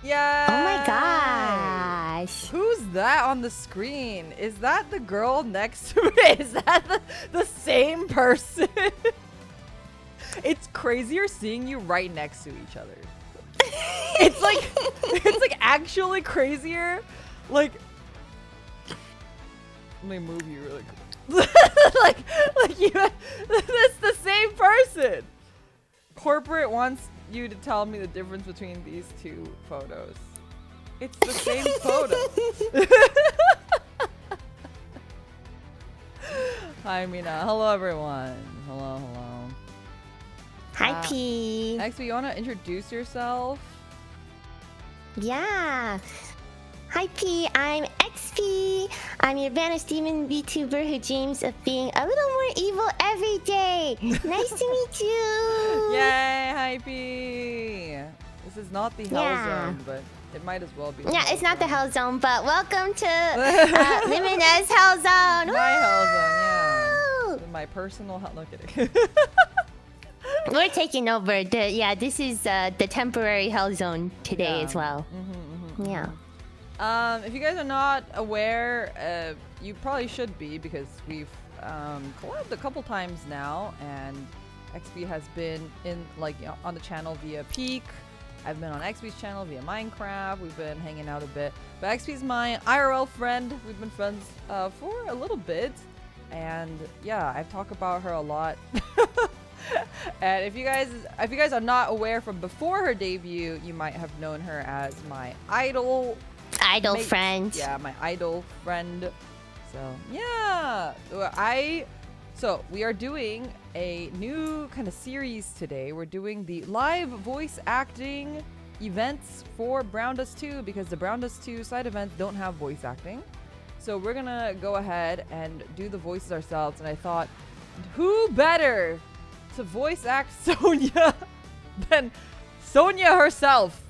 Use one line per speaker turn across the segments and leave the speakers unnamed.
Yeah.
Oh my gosh.
Who's that on the screen? Is that the girl next to me? Is that the same person? It's crazier seeing you right next to each other. It's like actually crazier. Like, let me move you really quick. like you, that's the same person. Corporate wants you to tell me the difference between these two photos. It's the same photo. Hi, Mina. Hello, everyone. Hello.
Hi, P.
XP, you want to introduce yourself?
Yeah. Hi, P. I'm XP. I'm your banished demon VTuber who dreams of being a little more evil every day. Nice to meet you.
Yay, hi, P. This is not the Hell Zone, but it might as well be.
Yeah, it's not the Hell Zone, but welcome to Limina's Hell Zone.
My Hell Zone, yeah. My personal hell. No kidding.
We're taking over. This is the temporary Hell Zone today as well. Yeah.
If you guys are not aware, you probably should be, because we've collabed a couple times now, and XP has been in on the channel via Peak. I've been on XP's channel via Minecraft. We've been hanging out a bit, but XP's my IRL friend. We've been friends for a little bit, and yeah, I've talked about her a lot. And if you guys are not aware from before her debut, you might have known her as my idol
friend.
Yeah, my idol friend. So yeah, so we are doing a new kind of series today. We're doing the live voice acting events for Brown Dust 2, because the Brown Dust 2 side events don't have voice acting. So we're gonna go ahead and do the voices ourselves, and I thought, who better to voice act Sonia than Sonia herself?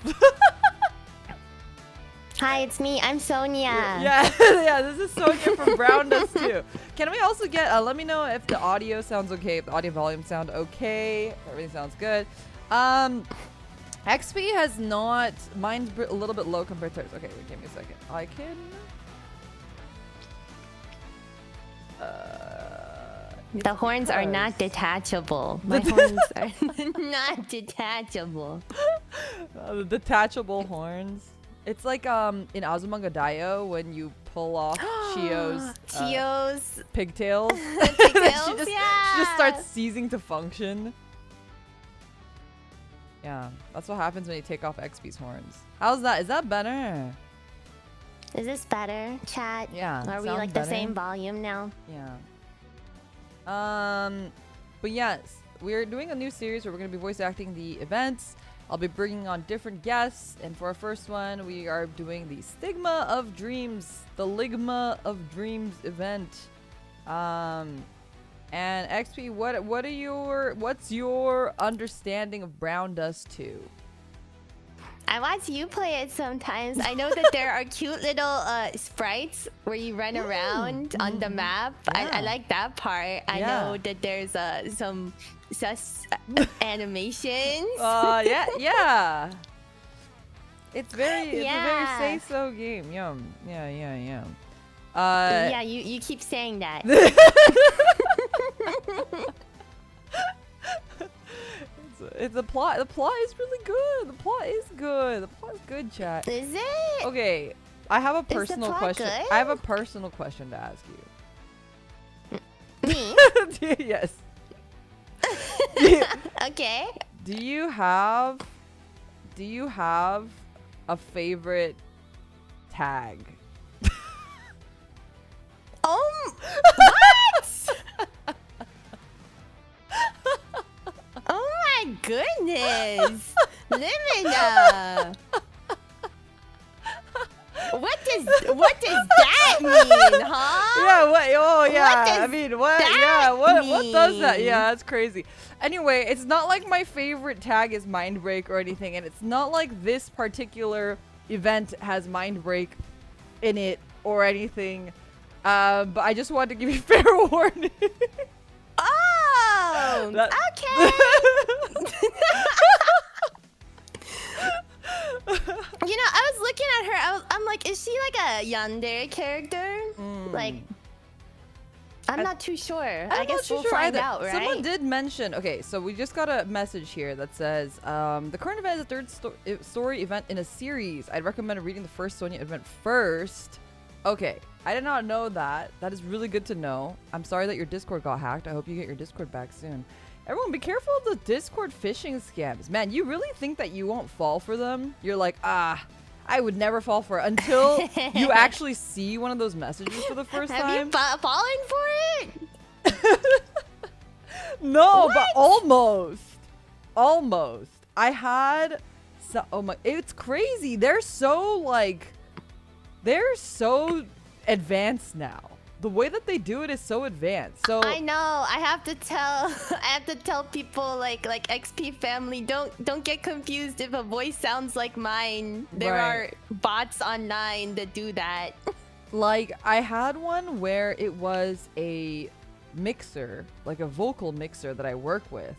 Hi, it's me. I'm Sonia.
Yeah, this is Sonia from Brown Dust 2. Can we also get, let me know if the audio sounds okay, if the audio volume sound okay, everything sounds good. XP has not, mine's a little bit low compared to hers. Okay, wait, give me a second. I can,
the horns are not detachable. My horns are not detachable.
The detachable horns. It's like in Azumanga Daioh when you pull off Chio's pigtails. She just starts ceasing to function. Yeah, that's what happens when you take off XP's horns. How's that? Is that better?
Is this better, chat?
Yeah.
Are we like the same volume now?
Yeah. But yes, we're doing a new series where we're going to be voice acting the events. I'll be bringing on different guests, and for our first one, we are doing the Stigma of Dreams, the Ligma of Dreams event. And XP, what's your understanding of Brown Dust 2?
I watch you play it sometimes. I know that there are cute little sprites where you run around on the map. Yeah. I like that part. I know that there's some sus animations.
Yeah. It's a very say-so game. Yum. Yeah.
Yeah, you keep saying that.
It's a plot. The plot is really good. The plot is good, chat.
Is it?
Okay, I have a personal question.
Good?
I have a personal question to ask you.
Me?
Yes.
Okay.
Do you have a favorite tag?
What? Oh my goodness, Limina. What does that mean, huh?
Yeah. What? Oh, yeah.
What
I mean, what? Yeah. What does that?
mean?
Yeah, that's crazy. Anyway, it's not like my favorite tag is Mind Break or anything, and it's not like this particular event has Mind Break in it or anything. But I just wanted to give you fair warning.
Oh, okay. You know, yandere character. Like, I'm not too sure. I guess we'll
sure
find
either.
out, right?
Someone did mention. Okay, so we just got a message here that says the current event is the third story event in a series. I'd recommend reading the first Sonia event first. Okay, I did not know that. That is really good to know. I'm sorry that your Discord got hacked. I hope you get your Discord back soon. Everyone, be careful of the Discord phishing scams. Man, you really think that you won't fall for them? You're like, I would never fall for it until you actually see one of those messages for the first time.
Have you fallen for it?
No, what? But almost. Almost. I had... oh my... It's crazy. They're so advanced now. The way that they do it is so advanced. So
I know. I have to tell people like XP family, don't get confused if a voice sounds like mine. There are bots online that do that.
Like, I had one where it was a mixer, like a vocal mixer that I work with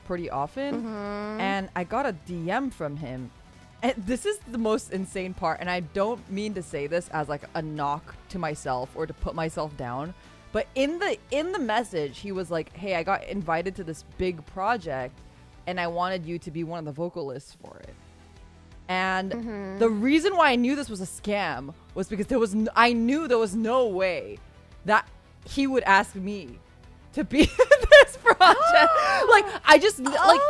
pretty often, and I got a DM from him. And this is the most insane part, and I don't mean to say this as like a knock to myself or to put myself down, but in the message he was like, hey, I got invited to this big project and I wanted you to be one of the vocalists for it. And the reason why I knew this was a scam was because I knew there was no way that he would ask me to be this project. Like, I just like,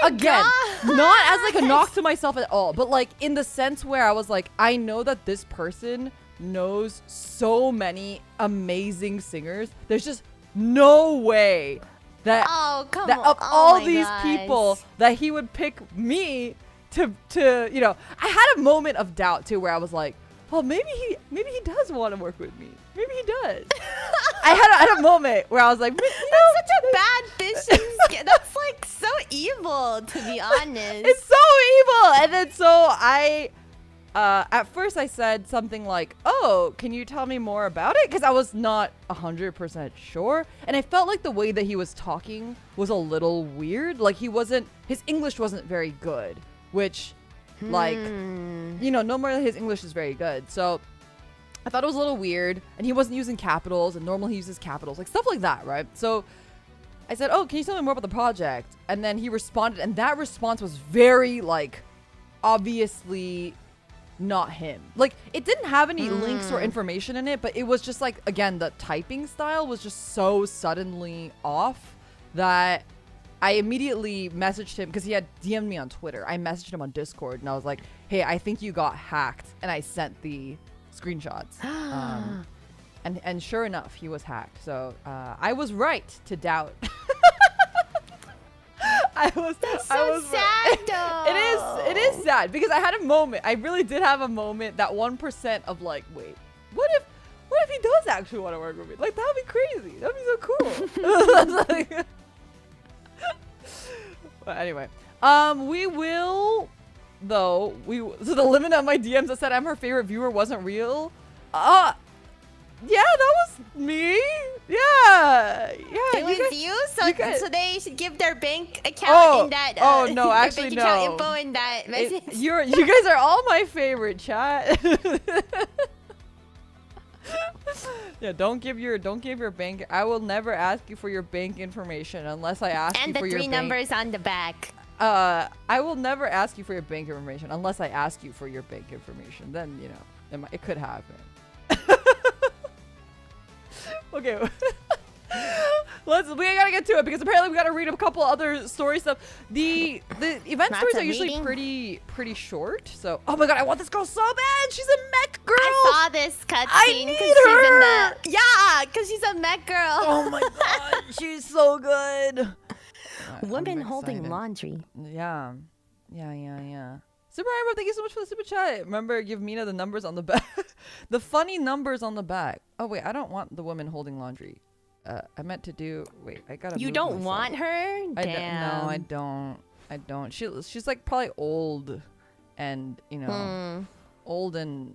again, not as like a knock to myself at all, but like in the sense where I was like, I know that this person knows so many amazing singers. There's just no way that of all these people that he would pick me to you know. I had a moment of doubt too where I was like, well, maybe he does want to work with me. Maybe he does. I had a moment where I was like,
that's such a bad phishing. That's like so evil, to be honest.
It's so evil. And then so I, at first I said something like, oh, can you tell me more about it? Because I was not 100% sure. And I felt like the way that he was talking was a little weird. Like his English wasn't very good, which like, you know, normally his English is very good. So I thought it was a little weird, and he wasn't using capitals, and normally he uses capitals, like stuff like that, right? So I said, oh, can you tell me more about the project? And then he responded, and that response was very, like, obviously not him. Like, it didn't have any links or information in it, but it was just like, again, the typing style was just so suddenly off that I immediately messaged him because he had DM'd me on Twitter. I messaged him on Discord, and I was like, hey, I think you got hacked. And I sent the screenshots. And sure enough, he was hacked. So I was right to doubt. I was
sad though.
It is sad because I had a moment. I really did have a moment, that 1% of like, wait, what if he does actually want to work with me? Like, that would be crazy. That would be so cool. But anyway, we will, though, so the limit on my DMs that said I'm her favorite viewer wasn't real. Yeah, that was me. Yeah.
It was you. So they should give their bank account in that.
Oh no, actually
bank
no.
Account info in that message.
You guys are all my favorite, chat. Yeah, don't give your bank. I will never ask you for your bank information unless I ask you for your bank.
And the 3 numbers on the back.
I will never ask you for your bank information unless I ask you for your bank information. Then, you know, it could happen. Okay. We gotta get to it because apparently we gotta read a couple other story stuff. The event stories are usually pretty short. So, oh my god, I want this girl so bad. She's a mech girl.
I saw this cutscene.
I need her.
Because she's a mech girl.
Oh my god, she's so good.
Women holding laundry.
Yeah. Super Eyebrow, thank you so much for the super chat. Remember, give Mina the numbers on the back. The funny numbers on the back. Oh wait, I don't want the woman holding laundry. I meant to do. Wait, I gotta.
You don't want her? Damn.
No, I don't. She's like probably old, and you know, old and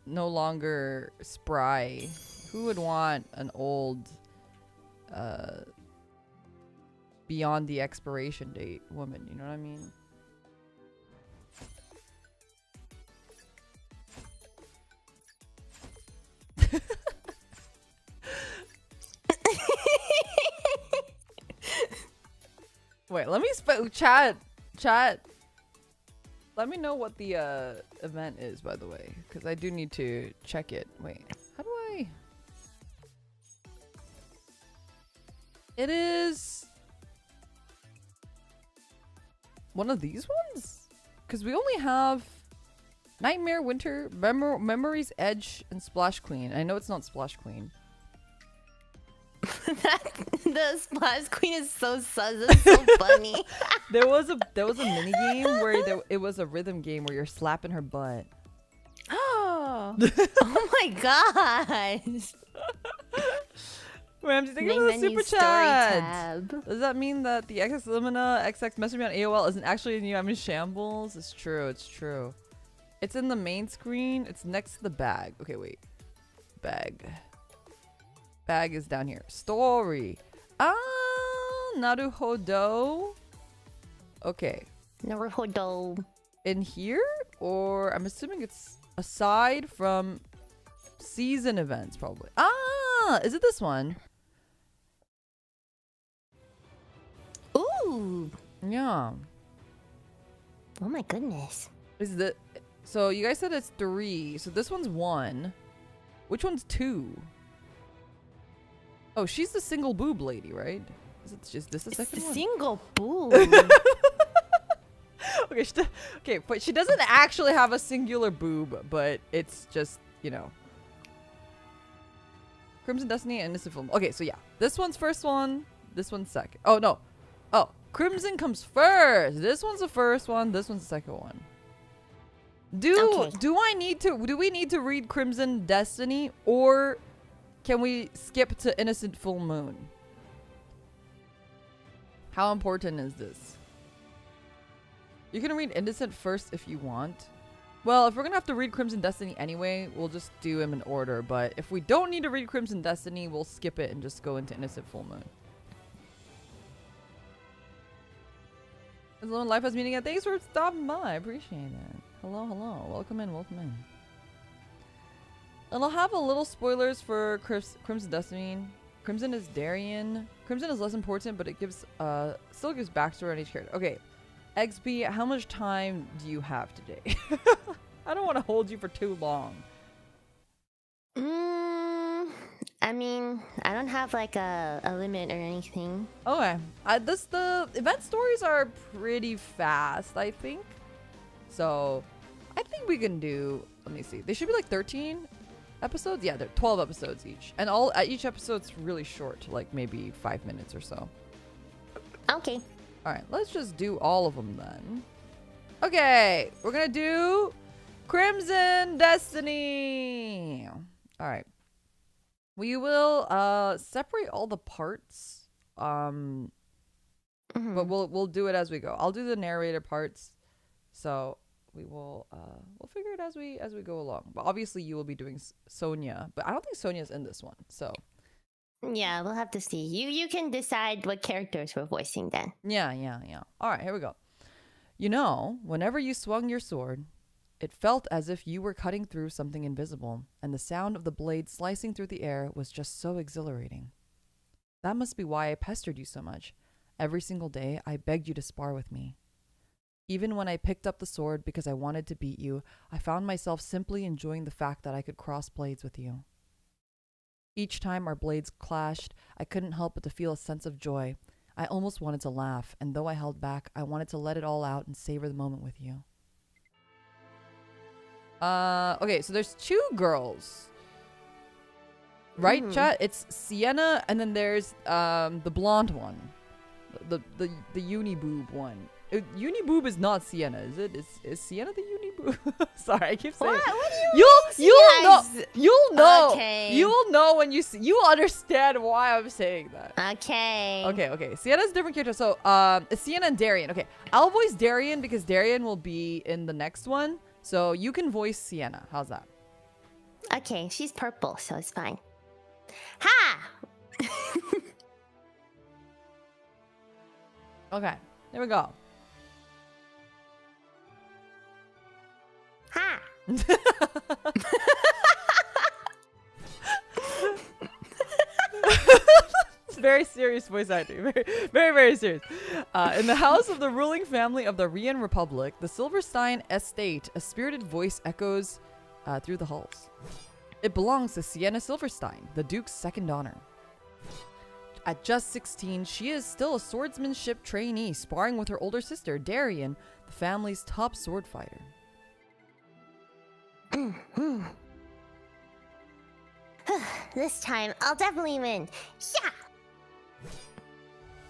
no longer spry. Who would want an old, beyond the expiration date woman? You know what I mean? Wait, let me chat. Let me know what the event is, by the way, because I do need to check it. Wait, how do I? It is one of these ones, because we only have Nightmare, Winter, Memories, Edge, and Splash Queen. I know it's not Splash Queen.
The Splash Queen is so sus. It's so funny.
There was a mini game where it was a rhythm game where you're slapping her butt.
Oh my gosh.
Wait, I'm just thinking of the super chat. Does that mean that the XX Limina XX message me on AOL isn't actually new? I'm in shambles. It's true. It's true. It's in the main screen. It's next to the bag. Okay, wait. Bag is down here. Story. Naruhodo. Okay.
Naruhodo.
In here? Or I'm assuming it's aside from season events, probably. Is it this one?
Ooh.
Yeah.
Oh my goodness.
So you guys said it's 3. So this one's 1. Which one's 2? Oh, she's the single boob lady, right? Is it just this the second one?
Single boob.
Okay, but she doesn't actually have a singular boob, but it's just, you know. Crimson Destiny and Innocent Film. Okay, so yeah. This one's first one. This one's second. Oh, no. Oh, Crimson comes first. This one's the first one. This one's the second one. Do we need to read Crimson Destiny, or can we skip to Innocent Full Moon? How important is this? You can read Innocent first if you want. Well, if we're gonna have to read Crimson Destiny anyway, we'll just do them in order. But if we don't need to read Crimson Destiny, we'll skip it and just go into Innocent Full Moon. As long as life has meaning, thanks for stopping by. I appreciate it. Hello, hello. Welcome in, welcome in. And I'll have a little spoilers for Crimson Destiny. Crimson is Darien. Crimson is less important, but it gives still gives backstory on each character. Okay, XP, how much time do you have today? I don't want to hold you for too long.
I mean, I don't have like a limit or anything.
Okay, the event stories are pretty fast, I think. So, I think we can do. Let me see. They should be like 13 episodes. Yeah, they're 12 episodes each, and each episode's really short, like maybe 5 minutes or so.
Okay.
All right, let's just do all of them then. Okay, we're gonna do Crimson Destiny. All right, we will separate all the parts. But we'll do it as we go. I'll do the narrator parts, so we will we'll figure it as we go along. But obviously, you will be doing Sonia, but I don't think Sonia's in this one, so.
Yeah, we'll have to see. You can decide what characters we're voicing then.
Yeah. All right, here we go. You know, whenever you swung your sword, it felt as if you were cutting through something invisible, and the sound of the blade slicing through the air was just so exhilarating. That must be why I pestered you so much. Every single day, I begged you to spar with me. Even when I picked up the sword because I wanted to beat you, I found myself simply enjoying the fact that I could cross blades with you. Each time our blades clashed, I couldn't help but to feel a sense of joy. I almost wanted to laugh, and though I held back, I wanted to let it all out and savor the moment with you. Okay, so there's 2 girls. Right, chat? It's Sienna, and then there's the blonde one. The uni-boob one. Uni-boob is not Sienna, is it? Is Sienna the uni-boob? Sorry, I keep saying.
What do you mean?
You'll know.
Okay.
You'll know when you'll understand why I'm saying that.
Okay.
Okay. Sienna's a different character. So, it's Sienna and Darien. Okay, I'll voice Darien because Darien will be in the next one. So you can voice Sienna. How's that?
Okay, she's purple, so it's fine. Ha!
Okay, there we go.
Ha!
It's very very serious voice acting. Very, very, very serious. In the house of the ruling family of the Rian Republic, the Silverstein estate, a spirited voice echoes through the halls. It belongs to Sienna Silverstein, the Duke's second daughter. At just 16, she is still a swordsmanship trainee, sparring with her older sister, Darian, the family's top sword fighter.
This time, I'll definitely win. Yeah!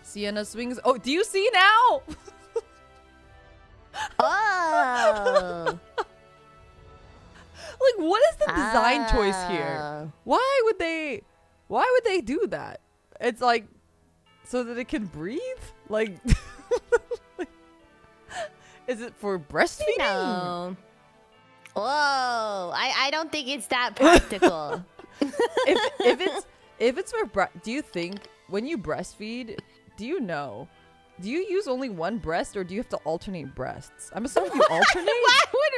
Sienna swings. Oh, do you see now?
Oh!
Like, what is the design choice here? Why would they do that? It's like so that it can breathe? Like, is it for breastfeeding?
No. Whoa! I don't think it's that practical.
if it's for do you think when you breastfeed, do you use only one breast or do you have to alternate breasts? I'm assuming you alternate.
Why would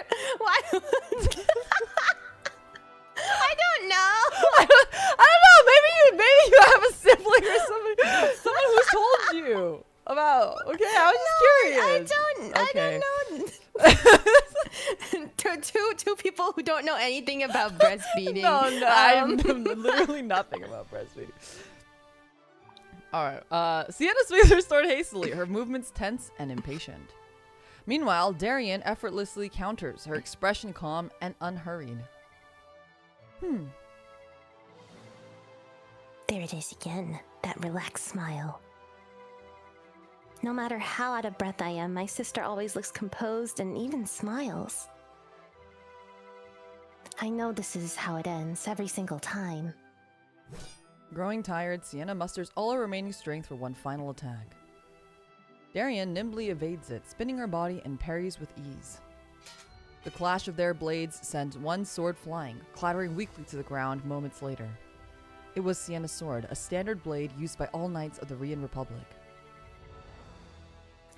I don't know.
I don't know. Maybe you have a sibling or someone who's told you about. Okay, I was just curious.
I don't know. Two people who don't know anything about breastfeeding.
No, I know literally nothing about breastfeeding. All right. Sienna swings her sword hastily, her movements tense and impatient. Meanwhile, Darian effortlessly counters, her expression calm and unhurried.
There it is again, that relaxed smile. No matter how out of breath I am, my sister always looks composed and even smiles. I know this is how it ends every single time.
Growing tired, Sienna musters all her remaining strength for one final attack. Darian nimbly evades it, spinning her body and parries with ease. The clash of their blades sent one sword flying, clattering weakly to the ground moments later. It was Sienna's sword, a standard blade used by all knights of the Rian Republic.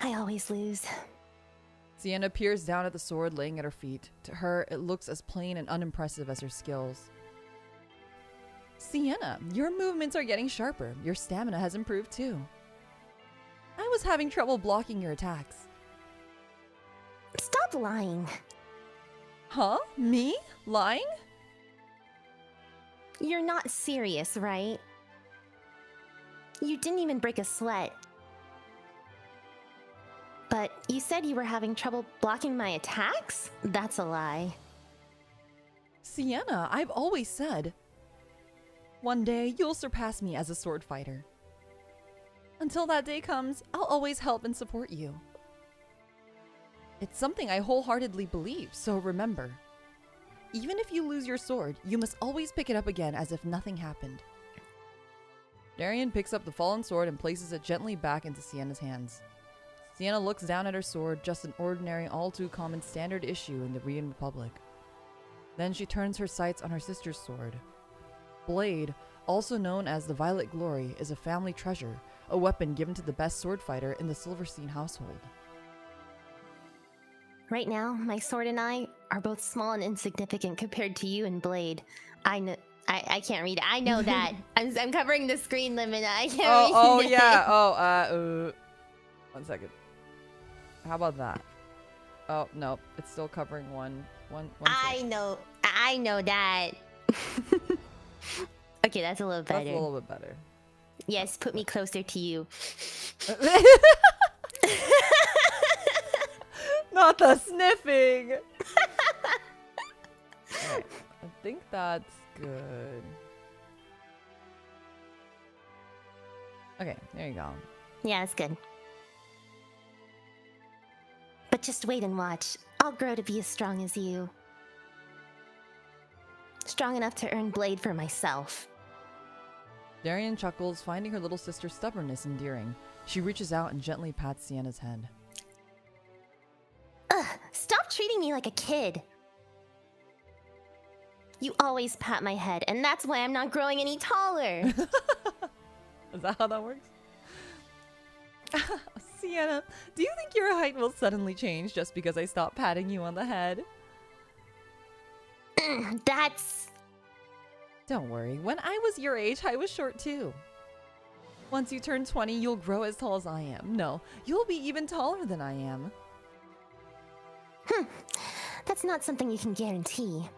I always lose.
Sienna peers down at the sword laying at her feet. To her, it looks as plain and unimpressive as her skills. Sienna, your movements are getting sharper. Your stamina has improved too. I was having trouble blocking your attacks.
Stop lying.
Huh? Me? Lying?
You're not serious, right? You didn't even break a sweat. But you said you were having trouble blocking my attacks? That's a lie.
Sienna, I've always said, one day you'll surpass me as a sword fighter. Until that day comes, I'll always help and support you. It's something I wholeheartedly believe, so remember. Even if you lose your sword, you must always pick it up again as if nothing happened. Darian picks up the fallen sword and places it gently back into Sienna's hands. Sienna looks down at her sword, just an ordinary, all-too-common standard issue in the Rian Republic. Then she turns her sights on her sister's sword. Blade, also known as the Violet Glory, is a family treasure, a weapon given to the best sword fighter in the Silverstein household.
Right now, my sword and I are both small and insignificant compared to you and Blade. I know. I can't read it. I know that. I'm covering the screen, Limina. I can't read it.
Oh, yeah. One second. How about that? Oh, no. It's still covering one
I know that. Okay, that's a little better.
That's a little bit better.
Yes, put me closer to you.
Not the sniffing! Alright, I think that's good. Okay, there you go.
Yeah, it's good. But just wait and watch. I'll grow to be as strong as you. Strong enough to earn Blade for myself.
Darian chuckles, finding her little sister's stubbornness endearing. She reaches out and gently pats Sienna's head.
Ugh, stop treating me like a kid. You always pat my head, and that's why I'm not growing any taller.
Is that how that works? Sienna, do you think your height will suddenly change just because I stop patting you on the head?
That's...
Don't worry, when I was your age, I was short too. Once you turn 20, you'll grow as tall as I am. No, you'll be even taller than I am.
That's not something you can guarantee.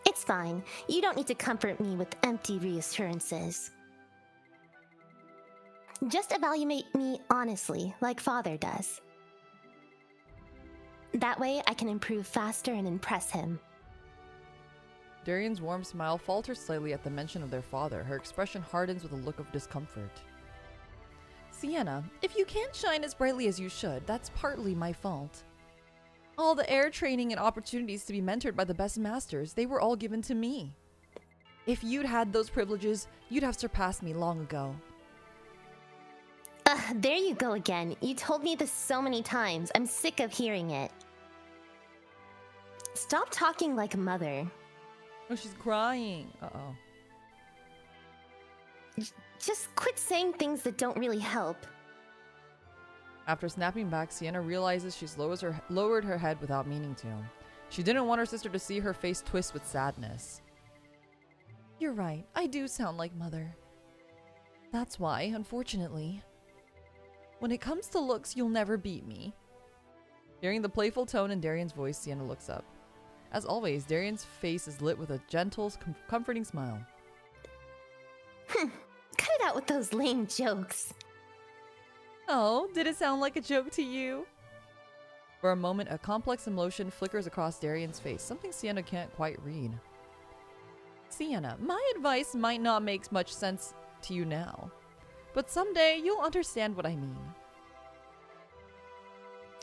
It's fine. You don't need to comfort me with empty reassurances. Just evaluate me honestly, like Father does. That way, I can improve faster and impress him.
Darian's warm smile falters slightly at the mention of their father. Her expression hardens with a look of discomfort. Sienna, if you can't shine as brightly as you should, that's partly my fault. All the air training and opportunities to be mentored by the best masters, they were all given to me. If you'd had those privileges, you'd have surpassed me long ago.
There you go again. You told me this so many times. I'm sick of hearing it. Stop talking like a mother.
Oh, she's crying. Uh-oh.
Just quit saying things that don't really help.
After snapping back, Sienna realizes she's lowered her head without meaning to. She didn't want her sister to see her face twist with sadness. You're right, I do sound like Mother. That's why, unfortunately, when it comes to looks, you'll never beat me. Hearing the playful tone in Darian's voice, Sienna looks up. As always, Darian's face is lit with a gentle, comforting smile.
Cut it out with those lame jokes.
Oh, did it sound like a joke to you? For a moment, a complex emotion flickers across Darian's face, something Sienna can't quite read. Sienna, my advice might not make much sense to you now, but someday you'll understand what I mean.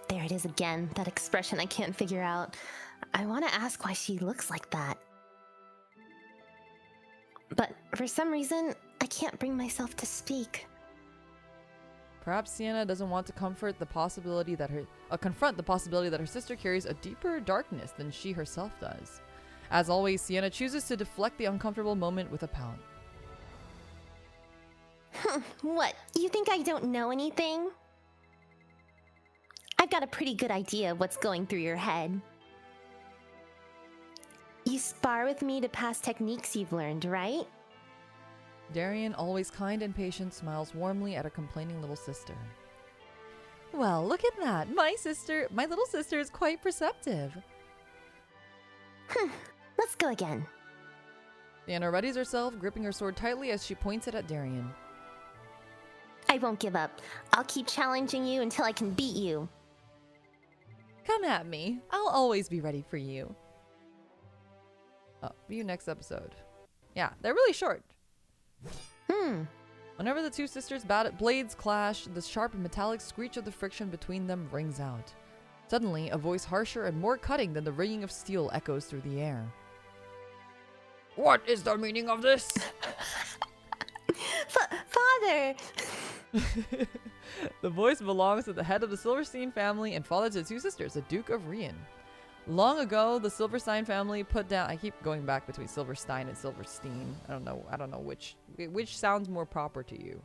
There it is again, that expression I can't figure out. I want to ask why she looks like that. But for some reason, I can't bring myself to speak.
Perhaps Sienna doesn't want to confront the possibility that her sister carries a deeper darkness than she herself does. As always, Sienna chooses to deflect the uncomfortable moment with a pout.
What? You think I don't know anything? I've got a pretty good idea of what's going through your head. You spar with me to pass techniques you've learned, right?
Darian, always kind and patient, smiles warmly at her complaining little sister. Well, look at that. My little sister is quite perceptive.
Let's go again.
Sienna readies herself, gripping her sword tightly as she points it at Darian.
I won't give up. I'll keep challenging you until I can beat you.
Come at me. I'll always be ready for you. Oh, see you next episode. Yeah, they're really short. Whenever the two sisters' blades clash, the sharp metallic screech of the friction between them rings out. Suddenly, a voice harsher and more cutting than the ringing of steel echoes through the air. What is the meaning of this?
Father!
The voice belongs to the head of the Silverstein family and father to two sisters, the Duke of Rien. Long ago, the Silverstein family put down... I keep going back between Silverstein and Silverstein. I don't know which sounds more proper to you.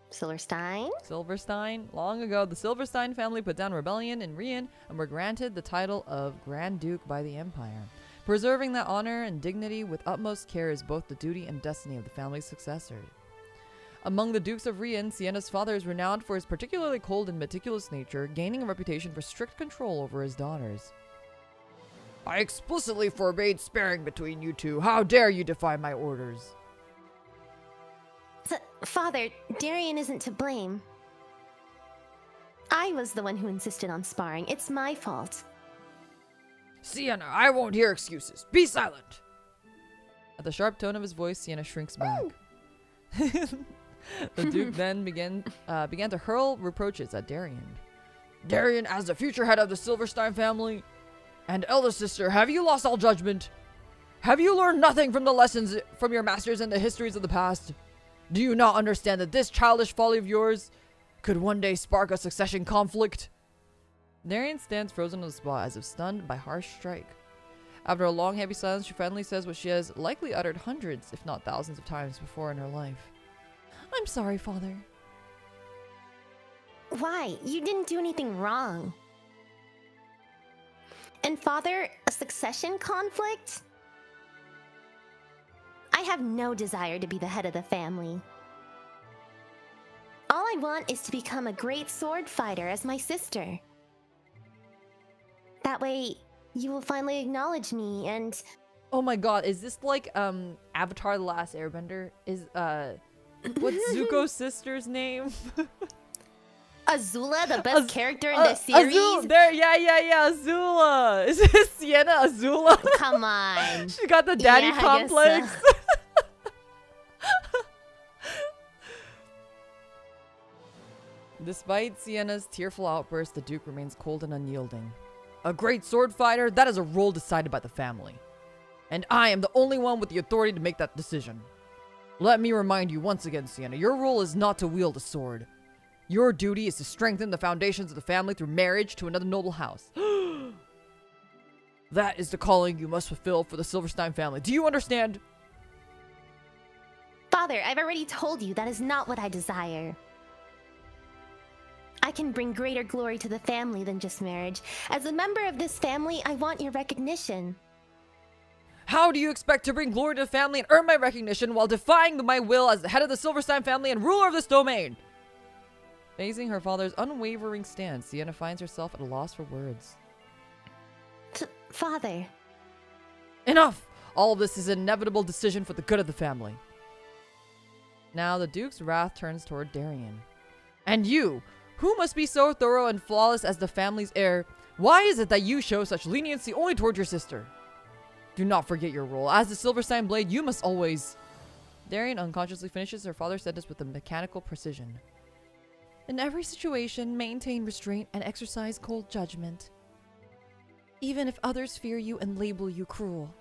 Silverstein?
Silverstein. Long ago, the Silverstein family put down rebellion in Rien and were granted the title of Grand Duke by the Empire. Preserving that honor and dignity with utmost care is both the duty and destiny of the family's successor. Among the Dukes of Rien, Sienna's father is renowned for his particularly cold and meticulous nature, gaining a reputation for strict control over his daughters. I explicitly forbade sparring between you two. How dare you defy my orders?
Father, Darian isn't to blame. I was the one who insisted on sparring. It's my fault.
Sienna, I won't hear excuses. Be silent! At the sharp tone of his voice, Sienna shrinks back. The Duke then began to hurl reproaches at Darian. Darian, as the future head of the Silverstein family, and eldest sister, have you lost all judgment? Have you learned nothing from the lessons from your masters and the histories of the past? Do you not understand that this childish folly of yours could one day spark a succession conflict? Darian stands frozen on the spot as if stunned by harsh strike. After a long heavy silence, she finally says what she has likely uttered hundreds, if not thousands of times before in her life. I'm sorry, Father.
Why? You didn't do anything wrong. And Father, a succession conflict? I have no desire to be the head of the family. All I want is to become a great sword fighter as my sister. That way, you will finally acknowledge me and...
Oh my god, is this like Avatar: The Last Airbender? Is what's Zuko's sister's name?
Azula, the best character in the series?
Azula. Is it Sienna Azula?
Come on.
She got the daddy complex.
So.
Despite Sienna's tearful outburst, the Duke remains cold and unyielding. A great sword fighter? That is a role decided by the family. And I am the only one with the authority to make that decision. Let me remind you once again, Sienna, your role is not to wield a sword. Your duty is to strengthen the foundations of the family through marriage to another noble house. That is the calling you must fulfill for the Silverstein family. Do you understand?
Father, I've already told you that is not what I desire. I can bring greater glory to the family than just marriage. As a member of this family, I want your recognition.
How do you expect to bring glory to the family and earn my recognition while defying my will as the head of the Silverstein family and ruler of this domain? Facing her father's unwavering stance, Sienna finds herself at a loss for words.
Father.
Enough! All of this is an inevitable decision for the good of the family. Now the Duke's wrath turns toward Darien. And you, who must be so thorough and flawless as the family's heir, why is it that you show such leniency only toward your sister? Do not forget your role. As the Silverstein Blade, you must always... Darien unconsciously finishes her father's sentence with a mechanical precision. In every situation, maintain restraint and exercise cold judgment. Even if others fear you and label you cruel.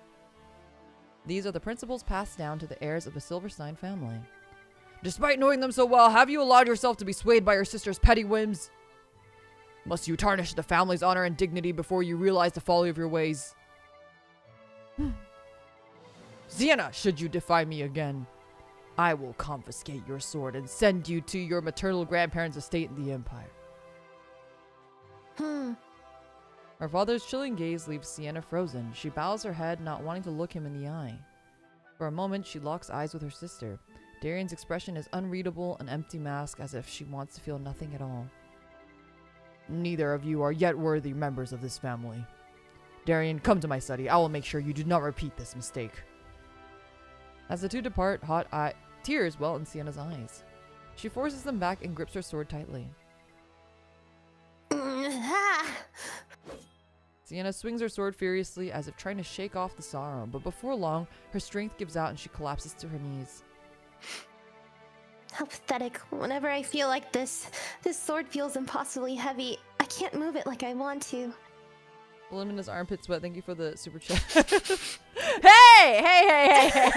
These are the principles passed down to the heirs of the Silverstein family. Despite knowing them so well, have you allowed yourself to be swayed by your sister's petty whims? Must you tarnish the family's honor and dignity before you realize the folly of your ways? Sienna, should you defy me again, I will confiscate your sword and send you to your maternal grandparents' estate in the Empire. Her father's chilling gaze leaves Sienna frozen. She bows her head, not wanting to look him in the eye. For a moment, she locks eyes with her sister. Darien's expression is unreadable, an empty mask, as if she wants to feel nothing at all. Neither of you are yet worthy members of this family. Darien, come to my study. I will make sure you do not repeat this mistake. As the two depart, tears well in Sienna's eyes. She forces them back and grips her sword tightly. Sienna swings her sword furiously as if trying to shake off the sorrow, but before long, her strength gives out and she collapses to her knees.
How pathetic. Whenever I feel like this sword feels impossibly heavy. I can't move it like I want to.
Limina's armpit sweat, thank you for the super chat. Hey!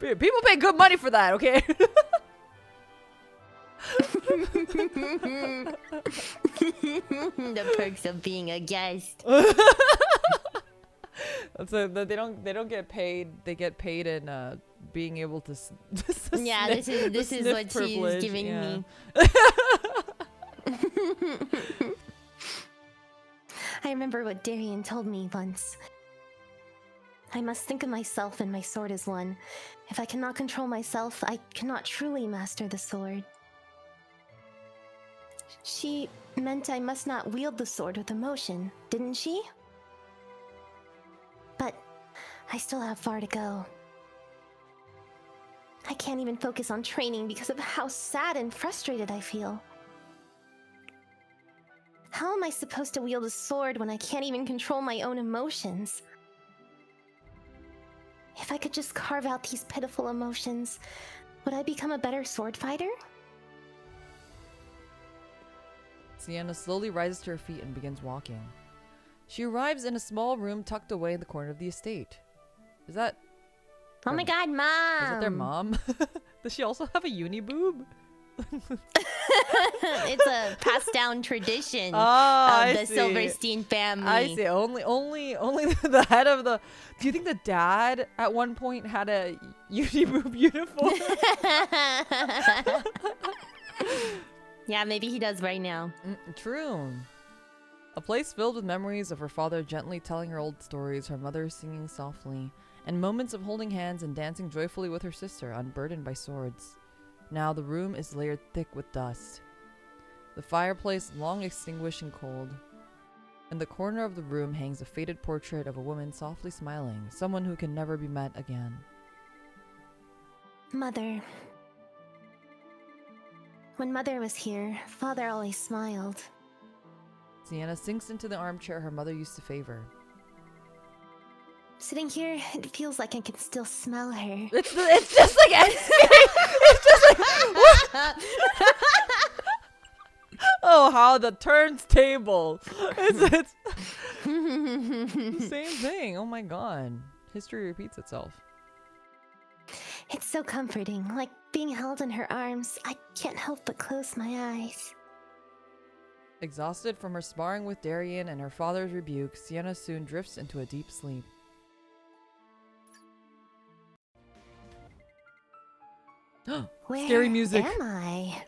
People pay good money for that, okay?
The perks of being a guest.
So they don't get paid. They get paid in being able to.
Yeah, this is what she's giving me. I remember what Darien told me once. I must think of myself and my sword as one. If I cannot control myself, I cannot truly master the sword. She meant I must not wield the sword with emotion, didn't she? But I still have far to go. I can't even focus on training because of how sad and frustrated I feel. How am I supposed to wield a sword when I can't even control my own emotions? If I could just carve out these pitiful emotions, would I become a better sword fighter?
Sienna slowly rises to her feet and begins walking. She arrives in a small room tucked away in the corner of the estate. Is that...
Oh my god, Mom!
Is that their mom? Does she also have a uni boob?
It's a passed down tradition of the Silverstein family.
I see. Only the head of the... Do you think the dad at one point had a uni boob uniform?
Yeah, maybe he does right now.
True. A place filled with memories of her father gently telling her old stories, her mother singing softly, and moments of holding hands and dancing joyfully with her sister, unburdened by swords. Now the room is layered thick with dust. The fireplace long extinguished and cold. In the corner of the room hangs a faded portrait of a woman softly smiling, someone who can never be met again.
Mother. When Mother was here, Father always smiled.
Sienna sinks into the armchair her mother used to favor.
Sitting here, it feels like I can still smell her.
It's just like it's just like oh, how the turntable. It's the same thing. Oh my god. History repeats itself.
It's so comforting, like being held in her arms. I can't help but close my eyes.
Exhausted from her sparring with Darien and her father's rebuke, Sienna soon drifts into a deep sleep.
Where
Scary music.
am I?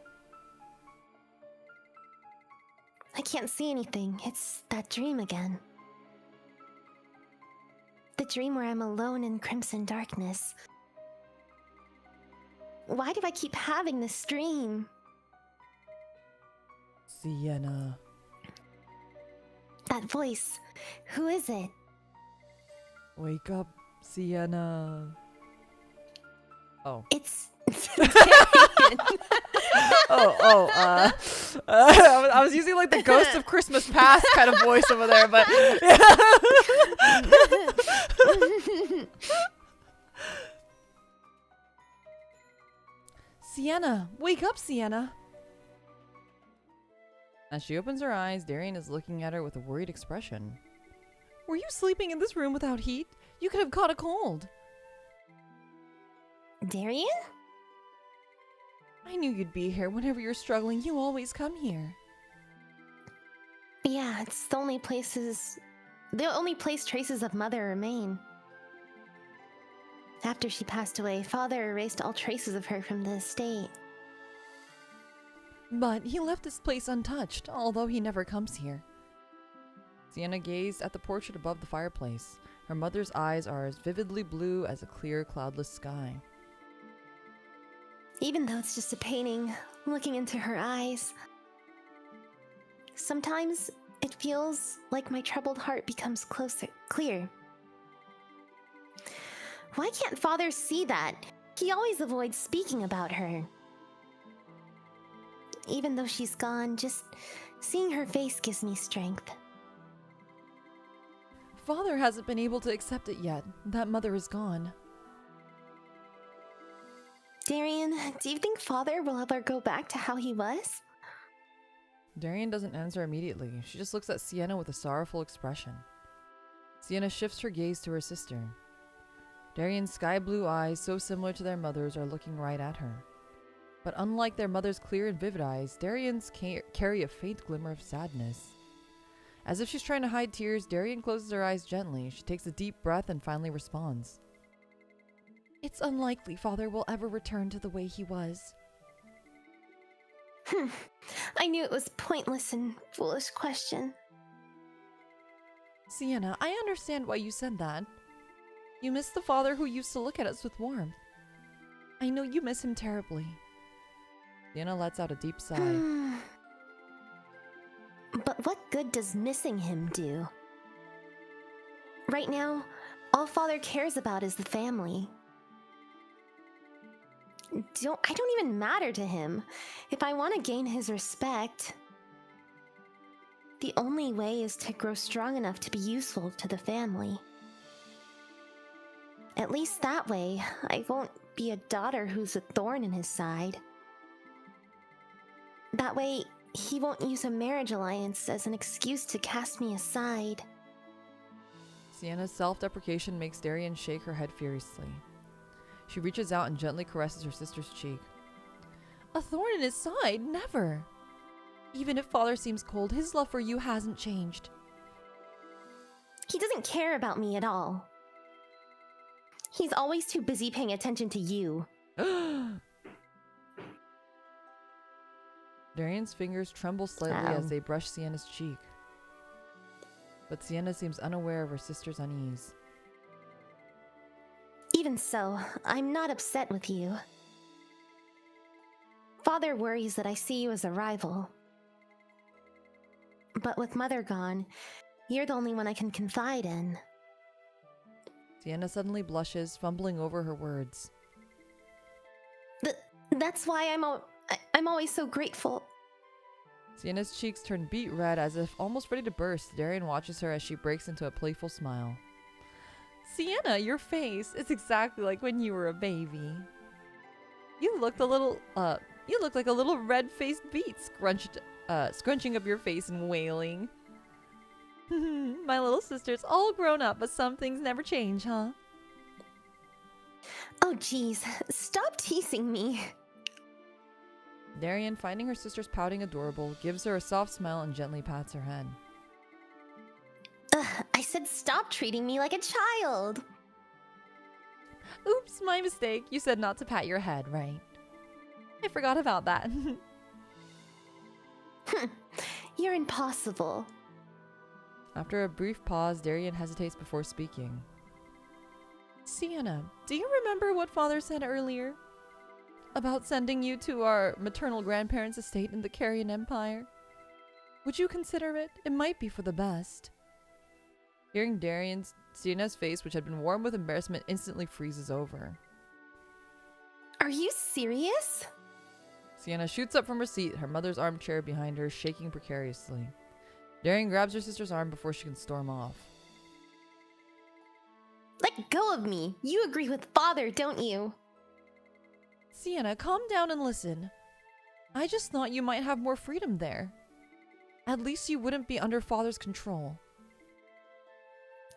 I can't see anything. It's that dream again. The dream where I'm alone in crimson darkness. Why do I keep having this dream?
Sienna.
That voice. Who is it?
Wake up, Sienna. Oh.
It's...
I was using like the Ghost of Christmas Past kind of voice over there, but Sienna, wake up, Sienna. As she opens her eyes, Darien is looking at her with a worried expression. Were you sleeping in this room without heat? You could have caught a cold.
Darien?
I knew you'd be here. Whenever you're struggling, you always come here.
Yeah, it's the only place traces of Mother remain. After she passed away, Father erased all traces of her from the estate.
But he left this place untouched, although he never comes here. Sienna gazed at the portrait above the fireplace. Her mother's eyes are as vividly blue as a clear, cloudless sky.
Even though it's just a painting, looking into her eyes, sometimes it feels like my troubled heart becomes clear. Why can't Father see that? He always avoids speaking about her. Even though she's gone, just seeing her face gives me strength.
Father hasn't been able to accept it yet. That Mother is gone.
Darien, do you think Father will ever go back to how he was?
Darien doesn't answer immediately. She just looks at Sienna with a sorrowful expression. Sienna shifts her gaze to her sister. Darien's sky blue eyes, so similar to their mother's, are looking right at her. But unlike their mother's clear and vivid eyes, Darien's carry a faint glimmer of sadness. As if she's trying to hide tears, Darien closes her eyes gently. She takes a deep breath and finally responds. It's unlikely Father will ever return to the way he was.
I knew it was pointless and foolish question.
Sienna, I understand why you said that. You miss the father who used to look at us with warmth. I know you miss him terribly. Sienna lets out a deep sigh.
But what good does missing him do? Right now, all Father cares about is the family. I don't even matter to him. If I want to gain his respect, the only way is to grow strong enough to be useful to the family. At least that way, I won't be a daughter who's a thorn in his side. That way, he won't use a marriage alliance as an excuse to cast me aside.
Sienna's self-deprecation makes Darien shake her head furiously. She reaches out and gently caresses her sister's cheek. A thorn in his side? Never! Even if Father seems cold, his love for you hasn't changed.
He doesn't care about me at all. He's always too busy paying attention to you.
Darien's fingers tremble slightly as they brush Sienna's cheek. But Sienna seems unaware of her sister's unease.
Even so, I'm not upset with you. Father worries that I see you as a rival. But with Mother gone, you're the only one I can confide in.
Sienna suddenly blushes, fumbling over her words.
That's why I'm always so grateful.
Sienna's cheeks turn beet red as if almost ready to burst. Darien watches her as she breaks into a playful smile. Sienna, your face is exactly like when you were a baby. You looked like a little red-faced beet scrunching up your face and wailing. My little sister's all grown up, but some things never change, huh?
Oh geez, stop teasing me.
Darien, finding her sister's pouting adorable, gives her a soft smile and gently pats her head.
I said stop treating me like a child.
Oops, my mistake. You said not to pat your head, right? I forgot about that.
You're impossible.
After a brief pause, Darien hesitates before speaking. Sienna, do you remember what Father said earlier? About sending you to our maternal grandparents' estate in the Carrion Empire? Would you consider it? It might be for the best. Hearing Darien's, Sienna's face, which had been warm with embarrassment, instantly freezes over.
Are you serious?
Sienna shoots up from her seat, her mother's armchair behind her, shaking precariously. Darien grabs her sister's arm before she can storm off.
Let go of me. You agree with Father, don't you?
Sienna, calm down and listen. I just thought you might have more freedom there. At least you wouldn't be under Father's control.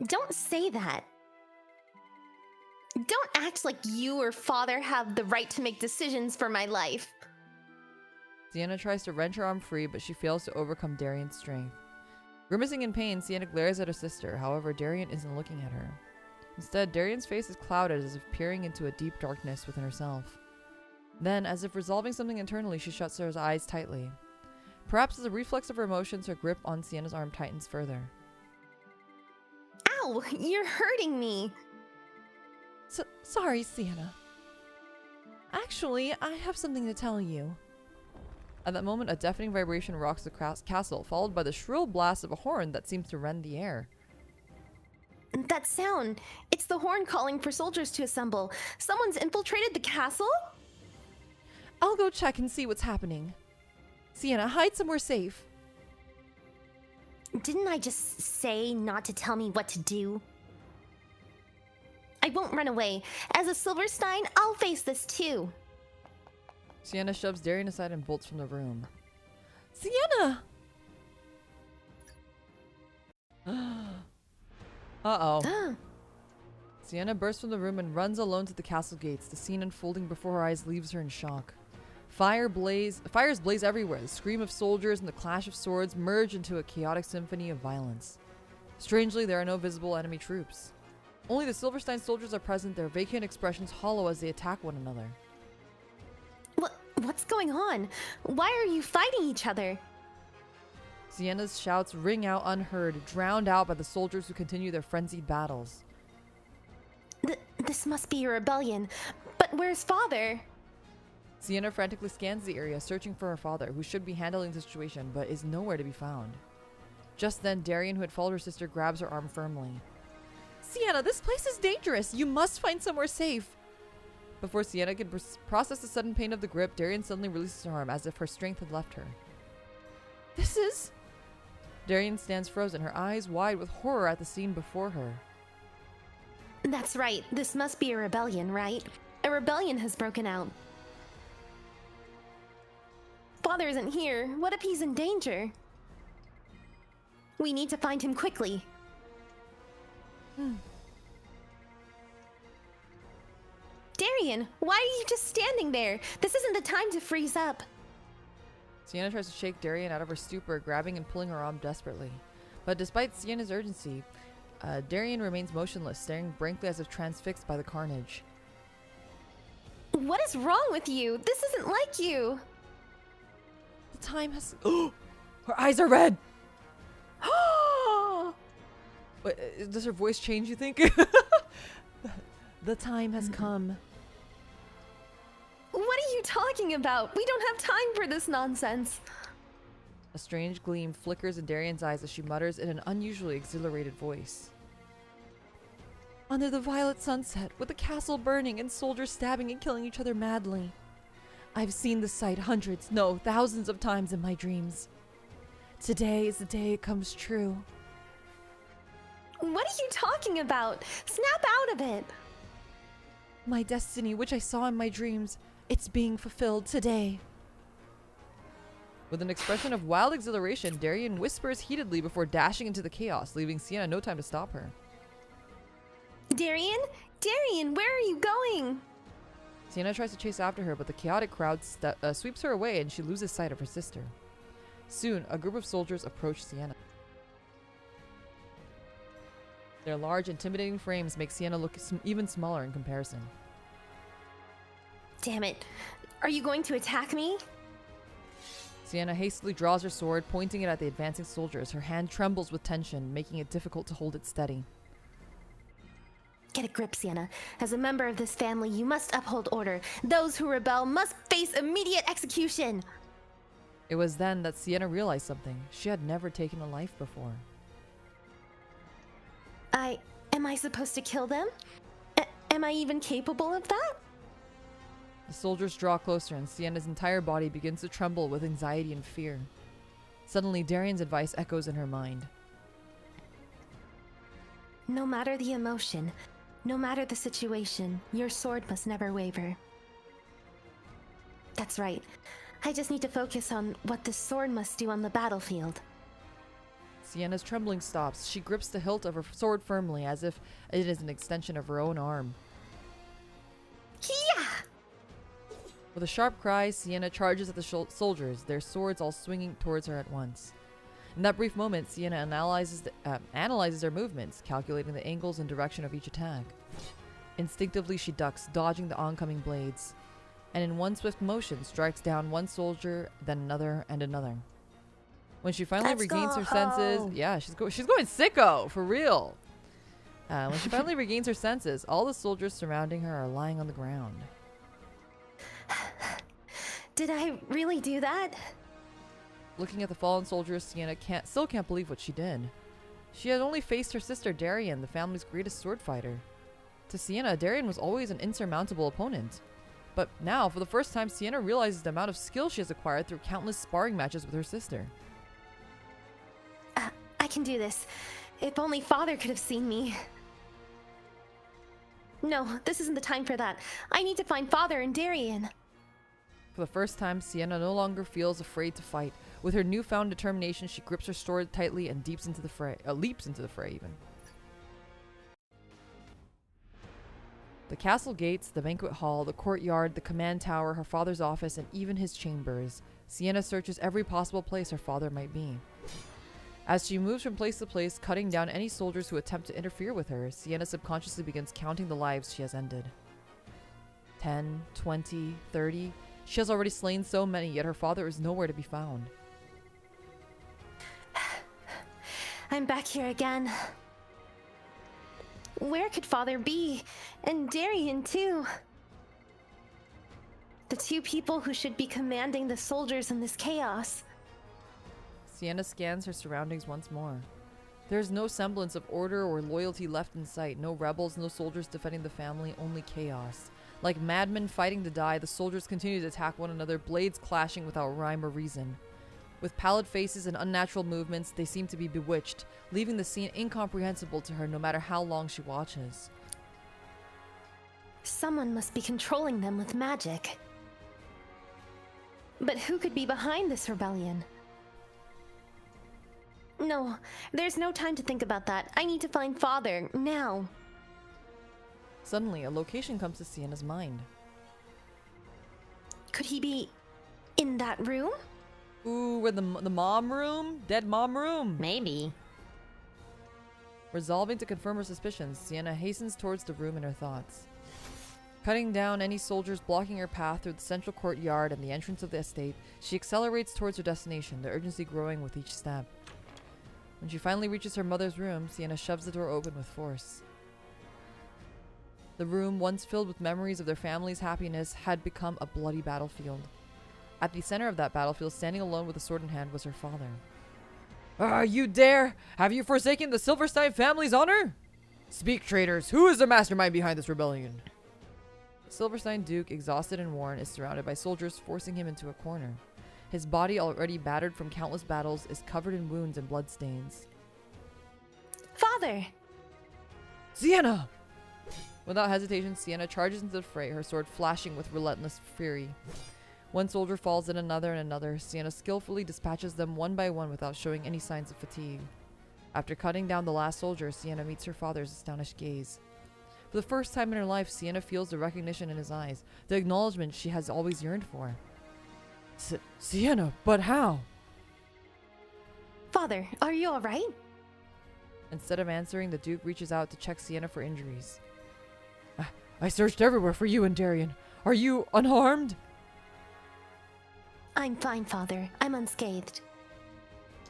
Don't say that. Don't act like you or Father have the right to make decisions for my life.
Sienna tries to wrench her arm free, but she fails to overcome Darien's strength. Grimacing in pain, Sienna glares at her sister. However, Darien isn't looking at her. Instead, Darien's face is clouded as if peering into a deep darkness within herself. Then, as if resolving something internally, she shuts her eyes tightly. Perhaps as a reflex of her emotions, her grip on Sienna's arm tightens further.
Ow! You're hurting me!
Sorry, Sienna. Actually, I have something to tell you. At that moment, a deafening vibration rocks the castle, followed by the shrill blast of a horn that seems to rend the air.
That sound! It's the horn calling for soldiers to assemble. Someone's infiltrated the castle?
I'll go check and see what's happening. Sienna, hide somewhere safe.
Didn't I just say not to tell me what to do? I won't run away. As a Silverstein, I'll face this too.
Sienna shoves Darien aside and bolts from the room. Sienna! Uh-oh. Sienna bursts from the room and runs alone to the castle gates. The scene unfolding before her eyes leaves her in shock. Fires blaze everywhere. The scream of soldiers and the clash of swords merge into a chaotic symphony of violence. Strangely, there are no visible enemy troops. Only the Silverstein soldiers are present, their vacant expressions hollow as they attack one another.
What's going on? Why are you fighting each other?
Sienna's shouts ring out unheard, drowned out by the soldiers who continue their frenzied battles.
This must be a rebellion. But where's Father?
Sienna frantically scans the area, searching for her father, who should be handling the situation, but is nowhere to be found. Just then, Darien, who had followed her sister, grabs her arm firmly. Sienna, this place is dangerous! You must find somewhere safe! Before Sienna could process the sudden pain of the grip, Darien suddenly releases her arm, as if her strength had left her. This is... Darien stands frozen, her eyes wide with horror at the scene before her.
That's right. This must be a rebellion, right? A rebellion has broken out. Father isn't here. What if he's in danger? We need to find him quickly. Darien, why are you just standing there? This isn't the time to freeze up.
Sienna tries to shake Darien out of her stupor, grabbing and pulling her arm desperately. But despite Sienna's urgency, Darien remains motionless, staring blankly as if transfixed by the carnage.
What is wrong with you? This isn't like you.
The time has... Oh! Her eyes are red! Wait, does her voice change, you think? The time has come.
What are you talking about? We don't have time for this nonsense.
A strange gleam flickers in Darian's eyes as she mutters in an unusually exhilarated voice. Under the violet sunset, with the castle burning and soldiers stabbing and killing each other madly. I've seen the sight hundreds, no, thousands of times in my dreams. Today is the day it comes true.
What are you talking about? Snap out of it.
My destiny, which I saw in my dreams, it's being fulfilled today. With an expression of wild exhilaration, Darian whispers heatedly before dashing into the chaos, leaving Sienna no time to stop her.
Darian? Darian, where are you going?
Sienna tries to chase after her, but the chaotic crowd sweeps her away and she loses sight of her sister. Soon, a group of soldiers approach Sienna. Their large, intimidating frames make Sienna look even smaller in comparison.
Damn it. Are you going to attack me?
Sienna hastily draws her sword, pointing it at the advancing soldiers. Her hand trembles with tension, making it difficult to hold it steady.
Get a grip, Sienna. As a member of this family, you must uphold order. Those who rebel must face immediate execution.
It was then that Sienna realized something. She had never taken a life before.
Am I supposed to kill them? Am I even capable of that?
The soldiers draw closer and Sienna's entire body begins to tremble with anxiety and fear. Suddenly, Darian's advice echoes in her mind.
No matter the emotion, no matter the situation, your sword must never waver. That's right. I just need to focus on what this sword must do on the battlefield.
Sienna's trembling stops. She grips the hilt of her sword firmly, as if it is an extension of her own arm.
Yeah!
With a sharp cry, Sienna charges at the soldiers, their swords all swinging towards her at once. In that brief moment, Sienna analyzes their movements, calculating the angles and direction of each attack. Instinctively, she ducks, dodging the oncoming blades, and in one swift motion strikes down one soldier, then another and another. When she finally regains her senses, yeah, she's going sicko, for real. When she finally regains her senses, all the soldiers surrounding her are lying on the ground.
Did I really do that?
Looking at the fallen soldiers, Sienna still can't believe what she did. She had only faced her sister Darian, the family's greatest sword fighter. To Sienna, Darian was always an insurmountable opponent. But now, for the first time, Sienna realizes the amount of skill she has acquired through countless sparring matches with her sister.
I can do this. If only Father could have seen me. No, this isn't the time for that. I need to find Father and Darian.
For the first time, Sienna no longer feels afraid to fight. With her newfound determination, she grips her sword tightly and leaps into the fray even. The castle gates, the banquet hall, the courtyard, the command tower, her father's office, and even his chambers. Sienna searches every possible place her father might be. As she moves from place to place, cutting down any soldiers who attempt to interfere with her, Sienna subconsciously begins counting the lives she has ended. 10, 20, 30. She has already slain so many, yet her father is nowhere to be found.
I'm back here again. Where could Father be? And Darian, too. The two people who should be commanding the soldiers in this chaos.
Sienna scans her surroundings once more. There is no semblance of order or loyalty left in sight. No rebels, no soldiers defending the family, only chaos. Like madmen fighting to die, the soldiers continue to attack one another, blades clashing without rhyme or reason. With pallid faces and unnatural movements, they seem to be bewitched, leaving the scene incomprehensible to her no matter how long she watches.
Someone must be controlling them with magic. But who could be behind this rebellion? No, there's no time to think about that. I need to find Father, now.
Suddenly, a location comes to Sienna's mind.
Could he be in that room?
Ooh, where the mom room? Dead mom room?
Maybe.
Resolving to confirm her suspicions, Sienna hastens towards the room in her thoughts. Cutting down any soldiers blocking her path through the central courtyard and the entrance of the estate, she accelerates towards her destination, the urgency growing with each step. When she finally reaches her mother's room, Sienna shoves the door open with force. The room, once filled with memories of their family's happiness, had become a bloody battlefield. At the center of that battlefield, standing alone with a sword in hand, was her father. "Ah, you dare! Have you forsaken the Silverstein family's honor? Speak, traitors! Who is the mastermind behind this rebellion?" The Silverstein Duke, exhausted and worn, is surrounded by soldiers, forcing him into a corner. His body, already battered from countless battles, is covered in wounds and bloodstains.
Father!
Sienna! Without hesitation, Sienna charges into the fray, her sword flashing with relentless fury. One soldier falls, and another. Sienna skillfully dispatches them one by one without showing any signs of fatigue. After cutting down the last soldier, Sienna meets her father's astonished gaze. For the first time in her life, Sienna feels the recognition in his eyes, the acknowledgement she has always yearned for. Sienna, but how?
Father, are you alright?
Instead of answering, the Duke reaches out to check Sienna for injuries. I searched everywhere for you and Darian. Are you unharmed?
I'm fine, Father. I'm unscathed.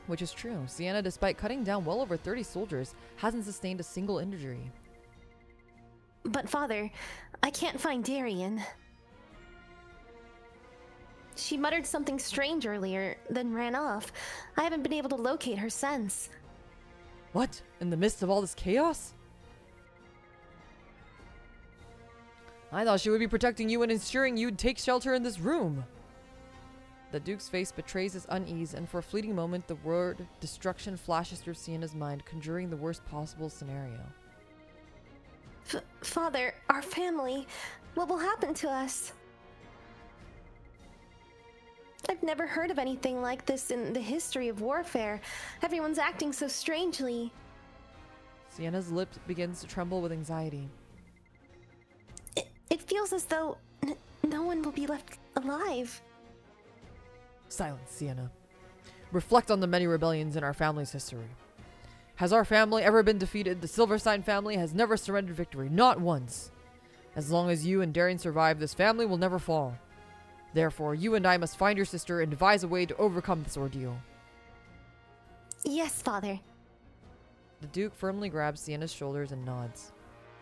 Which is true. Sienna, despite cutting down well over 30 soldiers, hasn't sustained a single injury.
But Father, I can't find Darian. She muttered something strange earlier, then ran off. I haven't been able to locate her since.
What? In the midst of all this chaos? I thought she would be protecting you and ensuring you'd take shelter in this room. The Duke's face betrays his unease, and for a fleeting moment, the word destruction flashes through Sienna's mind, conjuring the worst possible scenario.
Father, our family, what will happen to us? I've never heard of anything like this in the history of warfare. Everyone's acting so strangely.
Sienna's lip begins to tremble with anxiety.
It feels as though no one will be left alive.
Silence, Sienna. Reflect on the many rebellions in our family's history. Has our family ever been defeated? The Silverstein family has never surrendered victory, not once. As long as you and Darian survive, this family will never fall. Therefore, you and I must find your sister and devise a way to overcome this ordeal.
Yes, Father.
The Duke firmly grabs Sienna's shoulders and nods.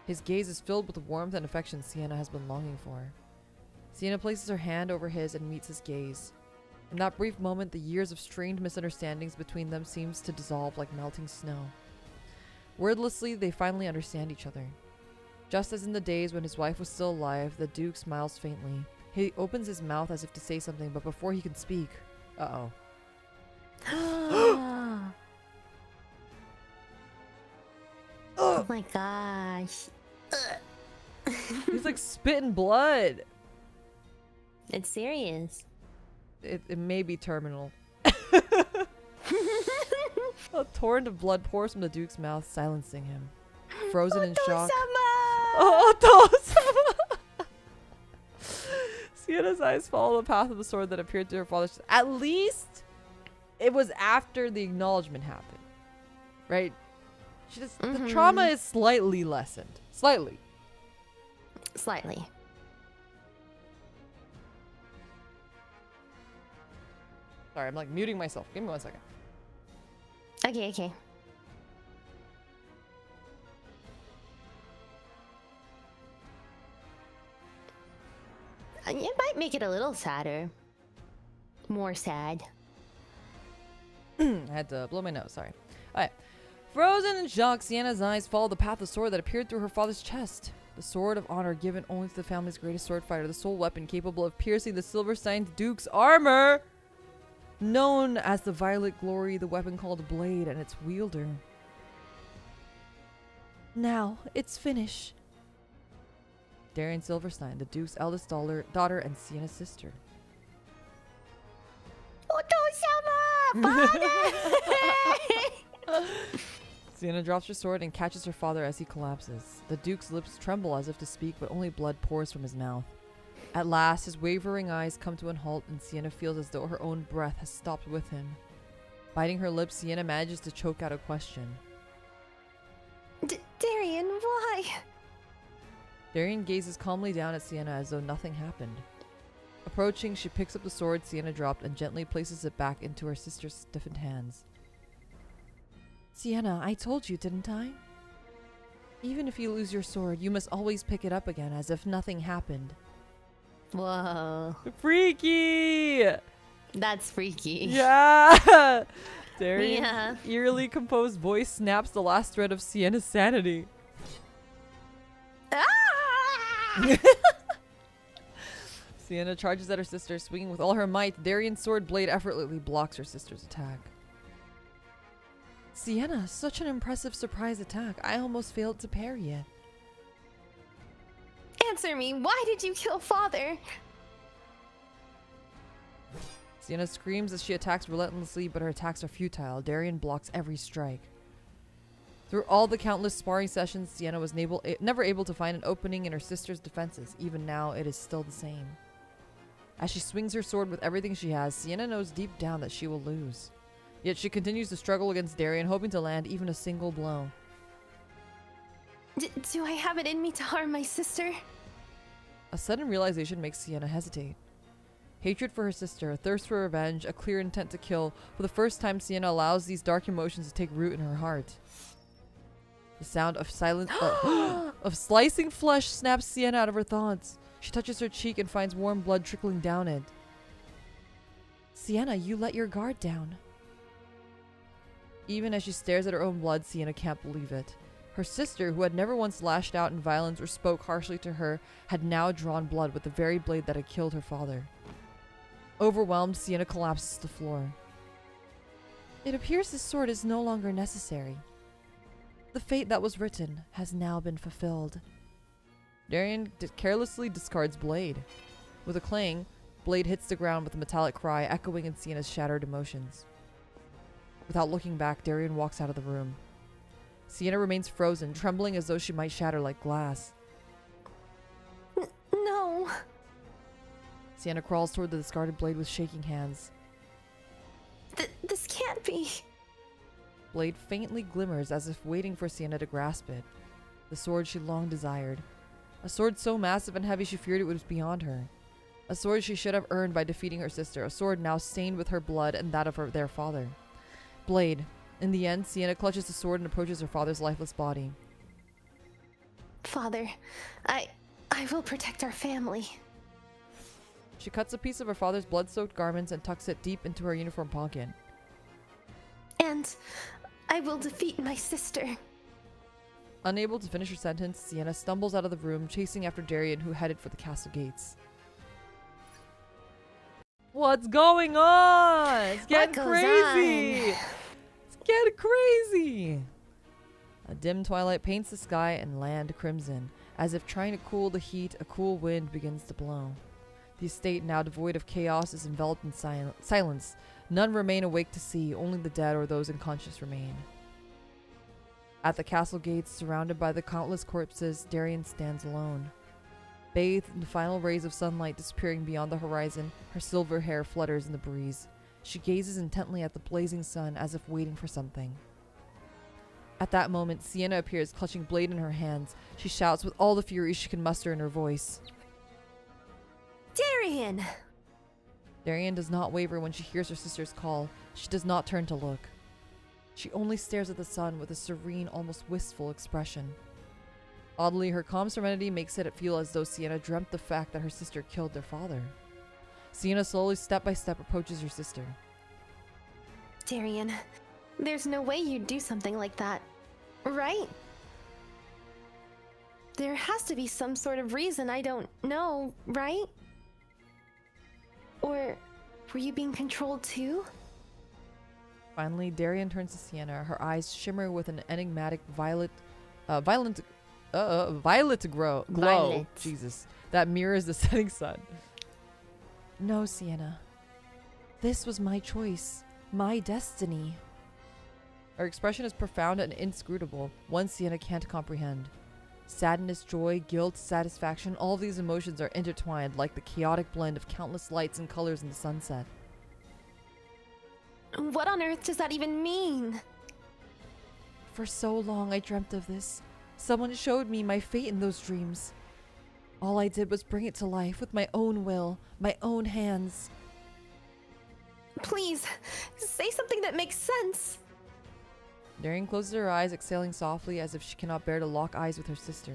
His gaze is filled with the warmth and affection Sienna has been longing for. Sienna places her hand over his and meets his gaze. In that brief moment, the years of strained misunderstandings between them seems to dissolve like melting snow. Wordlessly, they finally understand each other. Just as in the days when his wife was still alive, the Duke smiles faintly. He opens his mouth as if to say something, but before he can speak... Uh-oh.
Oh my gosh.
He's like spitting blood.
It's serious.
It may be terminal. A torrent of blood pours from the Duke's mouth, silencing him. Frozen in shock. Oh, Otto-sama! Sienna's eyes follow the path of the sword that appeared to her father. At least it was after the acknowledgement happened. Right? She just, the trauma is slightly lessened. Slightly.
Slightly.
Sorry, I'm like muting myself. Give me 1 second.
Okay. It might make it a little sadder. More sad.
I had to blow my nose, sorry. Alright. Frozen in shock, Sienna's eyes follow the path of the sword that appeared through her father's chest. The sword of honor given only to the family's greatest sword fighter, the sole weapon capable of piercing the Silverstein Duke's armor! Known as the Violet Glory, the weapon called Blade, and its wielder. Now, it's finished. Darian Silverstein, the Duke's eldest daughter and Sienna's sister.
Otto-sama! Father!
Sienna drops her sword and catches her father as he collapses. The Duke's lips tremble as if to speak, but only blood pours from his mouth. At last, his wavering eyes come to a halt, and Sienna feels as though her own breath has stopped with him. Biting her lips, Sienna manages to choke out a question.
Darian, why?
Darian gazes calmly down at Sienna as though nothing happened. Approaching, she picks up the sword Sienna dropped and gently places it back into her sister's stiffened hands. Sienna, I told you, didn't I? Even if you lose your sword, you must always pick it up again as if nothing happened.
Whoa.
Freaky!
That's freaky.
Yeah! Darian's
Yeah.
eerily composed voice snaps the last thread of Sienna's sanity.
Ah!
Sienna charges at her sister, swinging with all her might. Darian's sword blade effortlessly blocks her sister's attack. Sienna, such an impressive surprise attack. I almost failed to parry it.
Answer me, why did you kill father?
Sienna screams as she attacks relentlessly, but her attacks are futile. Darian blocks every strike. Through all the countless sparring sessions, Sienna was never able to find an opening in her sister's defenses. Even now, it is still the same. As she swings her sword with everything she has, Sienna knows deep down that she will lose. Yet she continues to struggle against Darian, hoping to land even a single blow.
Do I have it in me to harm my sister?
A sudden realization makes Sienna hesitate. Hatred for her sister, a thirst for revenge, a clear intent to kill. For the first time, Sienna allows these dark emotions to take root in her heart. The sound of silent of slicing flesh snaps Sienna out of her thoughts. She touches her cheek and finds warm blood trickling down it. Sienna, you let your guard down. Even as she stares at her own blood, Sienna can't believe it. Her sister, who had never once lashed out in violence or spoke harshly to her, had now drawn blood with the very blade that had killed her father. Overwhelmed, Sienna collapses to the floor. It appears this sword is no longer necessary. The fate that was written has now been fulfilled. Darian carelessly discards blade. With a clang, blade hits the ground with a metallic cry, echoing in Sienna's shattered emotions. Without looking back, Darian walks out of the room. Sienna remains frozen, trembling as though she might shatter like glass.
No.
Sienna crawls toward the discarded blade with shaking hands.
This can't be.
Blade faintly glimmers as if waiting for Sienna to grasp it. The sword she long desired. A sword so massive and heavy she feared it was beyond her. A sword she should have earned by defeating her sister. A sword now stained with her blood and that of their father. Blade. In the end, Sienna clutches the sword and approaches her father's lifeless body.
Father, I will protect our family.
She cuts a piece of her father's blood-soaked garments and tucks it deep into her uniform pocket.
And I will defeat my sister.
Unable to finish her sentence, Sienna stumbles out of the room, chasing after Darian, who headed for the castle gates. What's going on? It's getting crazy! It's getting crazy! A dim twilight paints the sky and land crimson. As if trying to cool the heat, a cool wind begins to blow. The estate, now devoid of chaos, is enveloped in silence. None remain awake to see, only the dead or those unconscious remain. At the castle gates, surrounded by the countless corpses, Darian stands alone. Bathed in the final rays of sunlight disappearing beyond the horizon, her silver hair flutters in the breeze. She gazes intently at the blazing sun as if waiting for something. At that moment, Sienna appears, clutching blade in her hands. She shouts with all the fury she can muster in her voice.
Darian!
Darian does not waver when she hears her sister's call. She does not turn to look. She only stares at the sun with a serene, almost wistful expression. Oddly, her calm serenity makes it feel as though Sienna dreamt the fact that her sister killed their father. Sienna slowly, step by step, approaches her sister.
Darian, there's no way you'd do something like that, right? There has to be some sort of reason I don't know, right? Or were you being controlled too?
Finally, Darian turns to Sienna. Her eyes shimmer with an enigmatic violet glow.
Violet.
Jesus. That mirrors the setting sun. No, Sienna. This was my choice. My destiny. Her expression is profound and inscrutable, one Sienna can't comprehend. Sadness, joy, guilt, satisfaction, all these emotions are intertwined like the chaotic blend of countless lights and colors in the sunset.
What on earth does that even mean?
For so long I dreamt of this. Someone showed me my fate in those dreams. All I did was bring it to life with my own will, my own hands.
Please, say something that makes sense.
Darian closes her eyes, exhaling softly as if she cannot bear to lock eyes with her sister.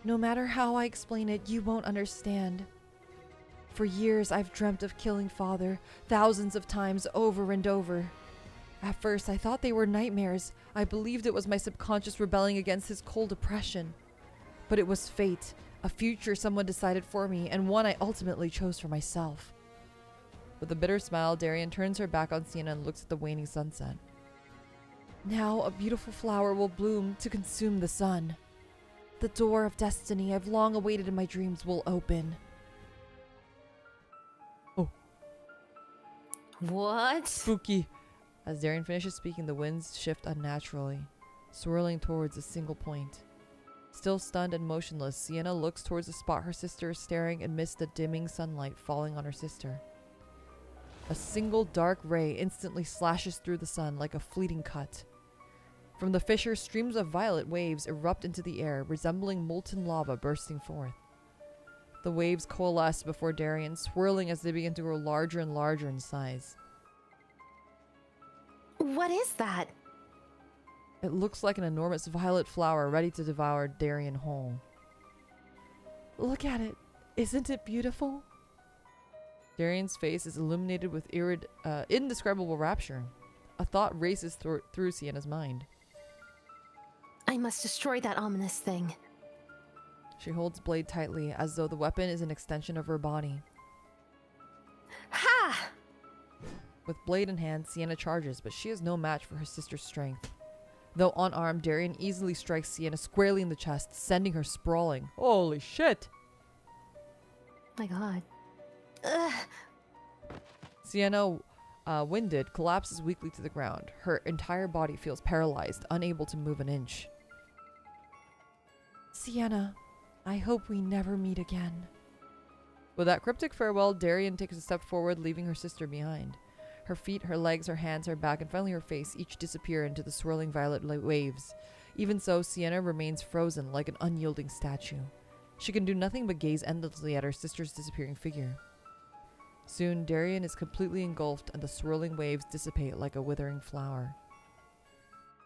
No matter how I explain it, you won't understand. For years, I've dreamt of killing Father, thousands of times over and over. At first, I thought they were nightmares. I believed it was my subconscious rebelling against his cold oppression. But it was fate, a future someone decided for me, and one I ultimately chose for myself. With a bitter smile, Darian turns her back on Sienna and looks at the waning sunset. Now a beautiful flower will bloom to consume the sun. The door of destiny I've long awaited in my dreams will open. Oh.
What?
Spooky. As Darian finishes speaking, the winds shift unnaturally, swirling towards a single point. Still stunned and motionless, Sienna looks towards the spot her sister is staring amidst the dimming sunlight falling on her sister. A single dark ray instantly slashes through the sun like a fleeting cut. From the fissure, streams of violet waves erupt into the air, resembling molten lava bursting forth. The waves coalesce before Darian, swirling as they begin to grow larger and larger in size.
What is that?
It looks like an enormous violet flower ready to devour Darian whole. Look at it. Isn't it beautiful? Darian's face is illuminated with indescribable rapture. A thought races through Sienna's mind.
I must destroy that ominous thing.
She holds blade tightly, as though the weapon is an extension of her body.
Ha!
With blade in hand, Sienna charges, but she is no match for her sister's strength. Though unarmed, Darian easily strikes Sienna squarely in the chest, sending her sprawling. Holy shit!
My god. Ugh.
Sienna, winded, collapses weakly to the ground. Her entire body feels paralyzed, unable to move an inch. Sienna, I hope we never meet again. With that cryptic farewell, Darian takes a step forward, leaving her sister behind. Her feet, her legs, her hands, her back, and finally her face each disappear into the swirling violet waves. Even so, Sienna remains frozen like an unyielding statue. She can do nothing but gaze endlessly at her sister's disappearing figure. Soon, Darian is completely engulfed and the swirling waves dissipate like a withering flower.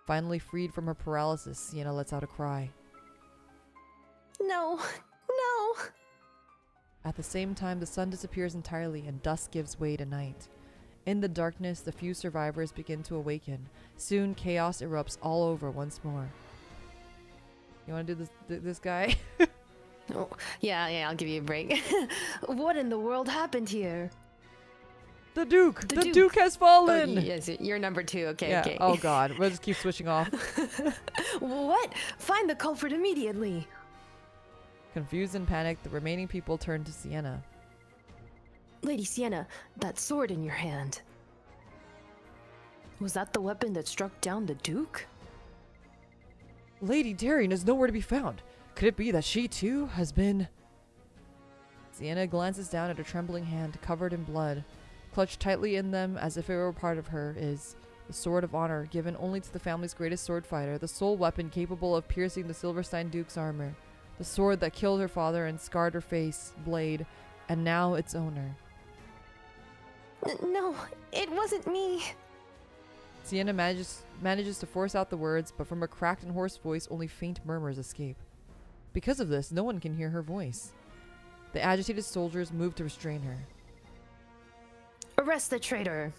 Finally freed from her paralysis, Sienna lets out a cry.
No. No.
At the same time, the sun disappears entirely and dusk gives way to night. In the darkness, the few survivors begin to awaken. Soon, chaos erupts all over once more. You want to do this guy?
Oh, yeah, I'll give you a break. What in the world happened here?
The Duke! The Duke has fallen!
Oh, yes, you're number 2. Okay,
yeah.
okay.
Oh god, we'll just keep switching off.
What? Find the culprit immediately.
Confused and panicked, the remaining people turn to Sienna.
Lady Sienna, that sword in your hand. Was that the weapon that struck down the Duke?
Lady Darian is nowhere to be found. Could it be that she too has been... Sienna glances down at her trembling hand, covered in blood. Clutched tightly in them as if it were part of her is the Sword of Honor, given only to the family's greatest sword fighter, the sole weapon capable of piercing the Silverstein Duke's armor. The sword that killed her father and scarred her face, blade, and now its owner.
No, it wasn't me.
Sienna manages to force out the words, but from her cracked and hoarse voice, only faint murmurs escape. Because of this, no one can hear her voice. The agitated soldiers move to restrain her.
Arrest the traitor.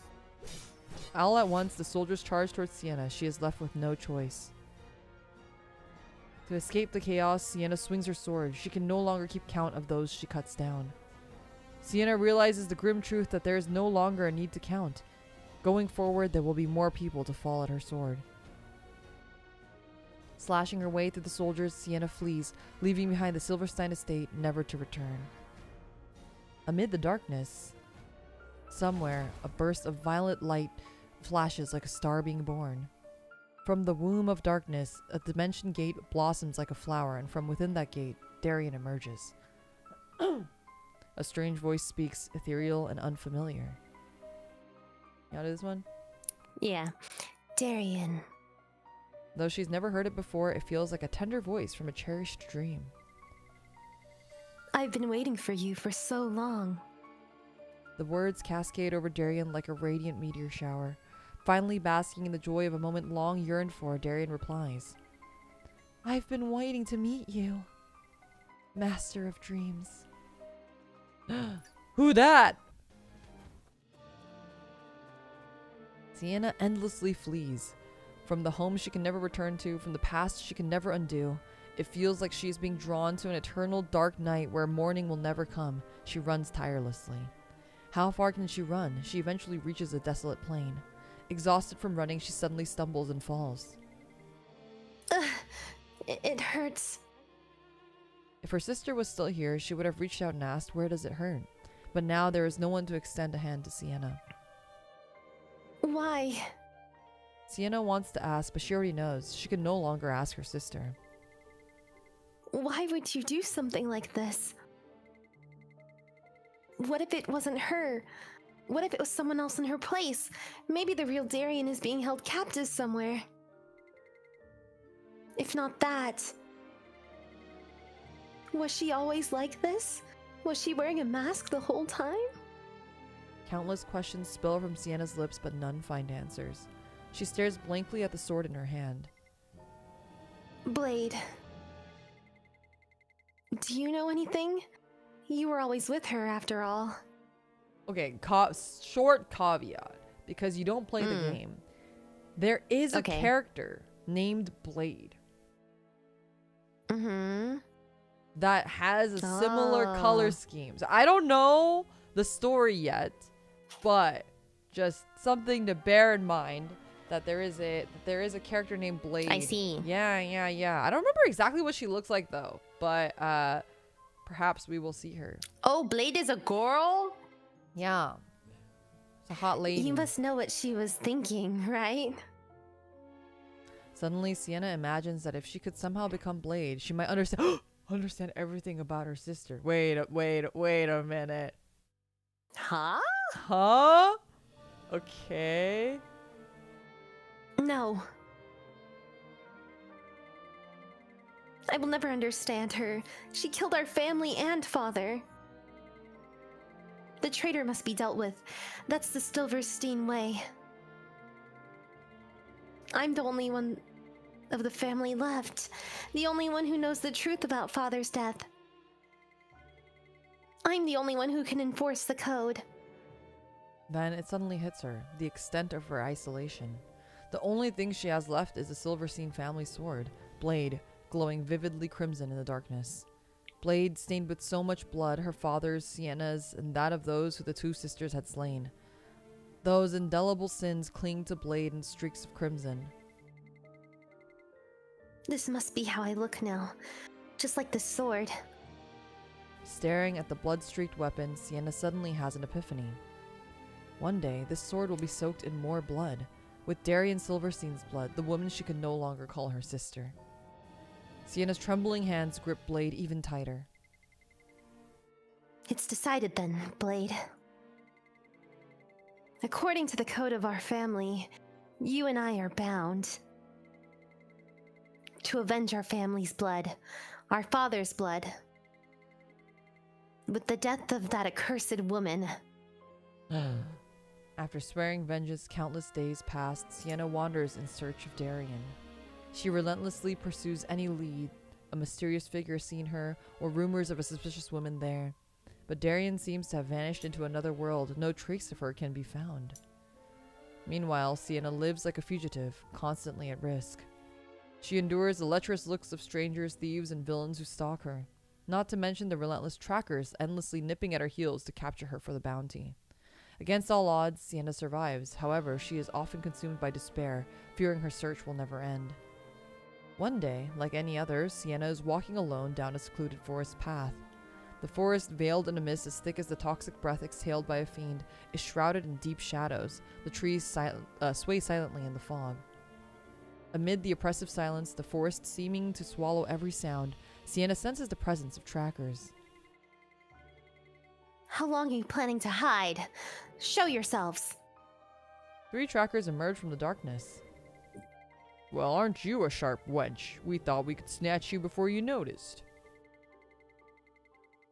All at once, the soldiers charge towards Sienna. She is left with no choice. To escape the chaos, Sienna swings her sword. She can no longer keep count of those she cuts down. Sienna realizes the grim truth that there is no longer a need to count. Going forward, there will be more people to fall at her sword. Slashing her way through the soldiers, Sienna flees, leaving behind the Silverstein estate, never to return. Amid the darkness, somewhere, a burst of violet light flashes like a star being born. From the womb of darkness, a dimension gate blossoms like a flower, and from within that gate, Darian emerges. A strange voice speaks, ethereal and unfamiliar. You know this one?
Yeah. Darian.
Though she's never heard it before, it feels like a tender voice from a cherished dream.
I've been waiting for you for so long.
The words cascade over Darian like a radiant meteor shower. Finally basking in the joy of a moment long yearned for, Darien replies, "I've been waiting to meet you, Master of Dreams." Who that? Sienna endlessly flees. From the home she can never return to, from the past she can never undo. It feels like she is being drawn to an eternal dark night where morning will never come. She runs tirelessly. How far can she run? She eventually reaches a desolate plain. Exhausted from running, she suddenly stumbles and falls.
It hurts.
If her sister was still here, she would have reached out and asked, "Where does it hurt?" But now there is no one to extend a hand to Sienna.
Why?
Sienna wants to ask, but she already knows. She can no longer ask her sister.
Why would you do something like this? What if it wasn't her? What if it was someone else in her place? Maybe the real Darien is being held captive somewhere. If not that... Was she always like this? Was she wearing a mask the whole time?
Countless questions spill from Sienna's lips, but none find answers. She stares blankly at the sword in her hand.
Blade. Do you know anything? You were always with her, after all.
Okay, short caveat, because you don't play the game. There is a character named Blade. That has a similar color scheme. So I don't know the story yet, but just something to bear in mind that there is a character named Blade.
I see.
Yeah. I don't remember exactly what she looks like though, but perhaps we will see her.
Oh, Blade is a girl?
Yeah. It's a hot lady.
You must know what she was thinking, right?
Suddenly, Sienna imagines that if she could somehow become Blade, she might understand everything about her sister. Wait a minute.
Huh?
Huh? Okay.
No. I will never understand her. She killed our family and father. The traitor must be dealt with. That's the Silverstein way. I'm the only one of the family left. The only one who knows the truth about father's death. I'm the only one who can enforce the code.
Then it suddenly hits her, the extent of her isolation. The only thing she has left is the Silverstein family sword, Blade, glowing vividly crimson in the darkness. Blade stained with so much blood, her father's, Sienna's, and that of those who the two sisters had slain. Those indelible sins cling to Blade in streaks of crimson.
This must be how I look now, just like the sword.
Staring at the blood-streaked weapon, Sienna suddenly has an epiphany. One day, this sword will be soaked in more blood. With Darien Silverstein's blood, the woman she could no longer call her sister. Sienna's trembling hands grip Blade even tighter.
It's decided then, Blade. According to the code of our family, you and I are bound to avenge our family's blood, our father's blood. With the death of that accursed woman.
After swearing vengeance countless days past, Sienna wanders in search of Darien. She relentlessly pursues any lead, a mysterious figure seen her, or rumors of a suspicious woman there. But Darien seems to have vanished into another world. No trace of her can be found. Meanwhile, Sienna lives like a fugitive, constantly at risk. She endures the lecherous looks of strangers, thieves, and villains who stalk her. Not to mention the relentless trackers endlessly nipping at her heels to capture her for the bounty. Against all odds, Sienna survives. However, she is often consumed by despair, fearing her search will never end. One day, like any other, Sienna is walking alone down a secluded forest path. The forest, veiled in a mist as thick as the toxic breath exhaled by a fiend, is shrouded in deep shadows. The trees sway silently in the fog. Amid the oppressive silence, the forest seeming to swallow every sound, Sienna senses the presence of trackers.
How long are you planning to hide? Show yourselves.
3 trackers emerge from the darkness. Well, aren't you a sharp wench? We thought we could snatch you before you noticed.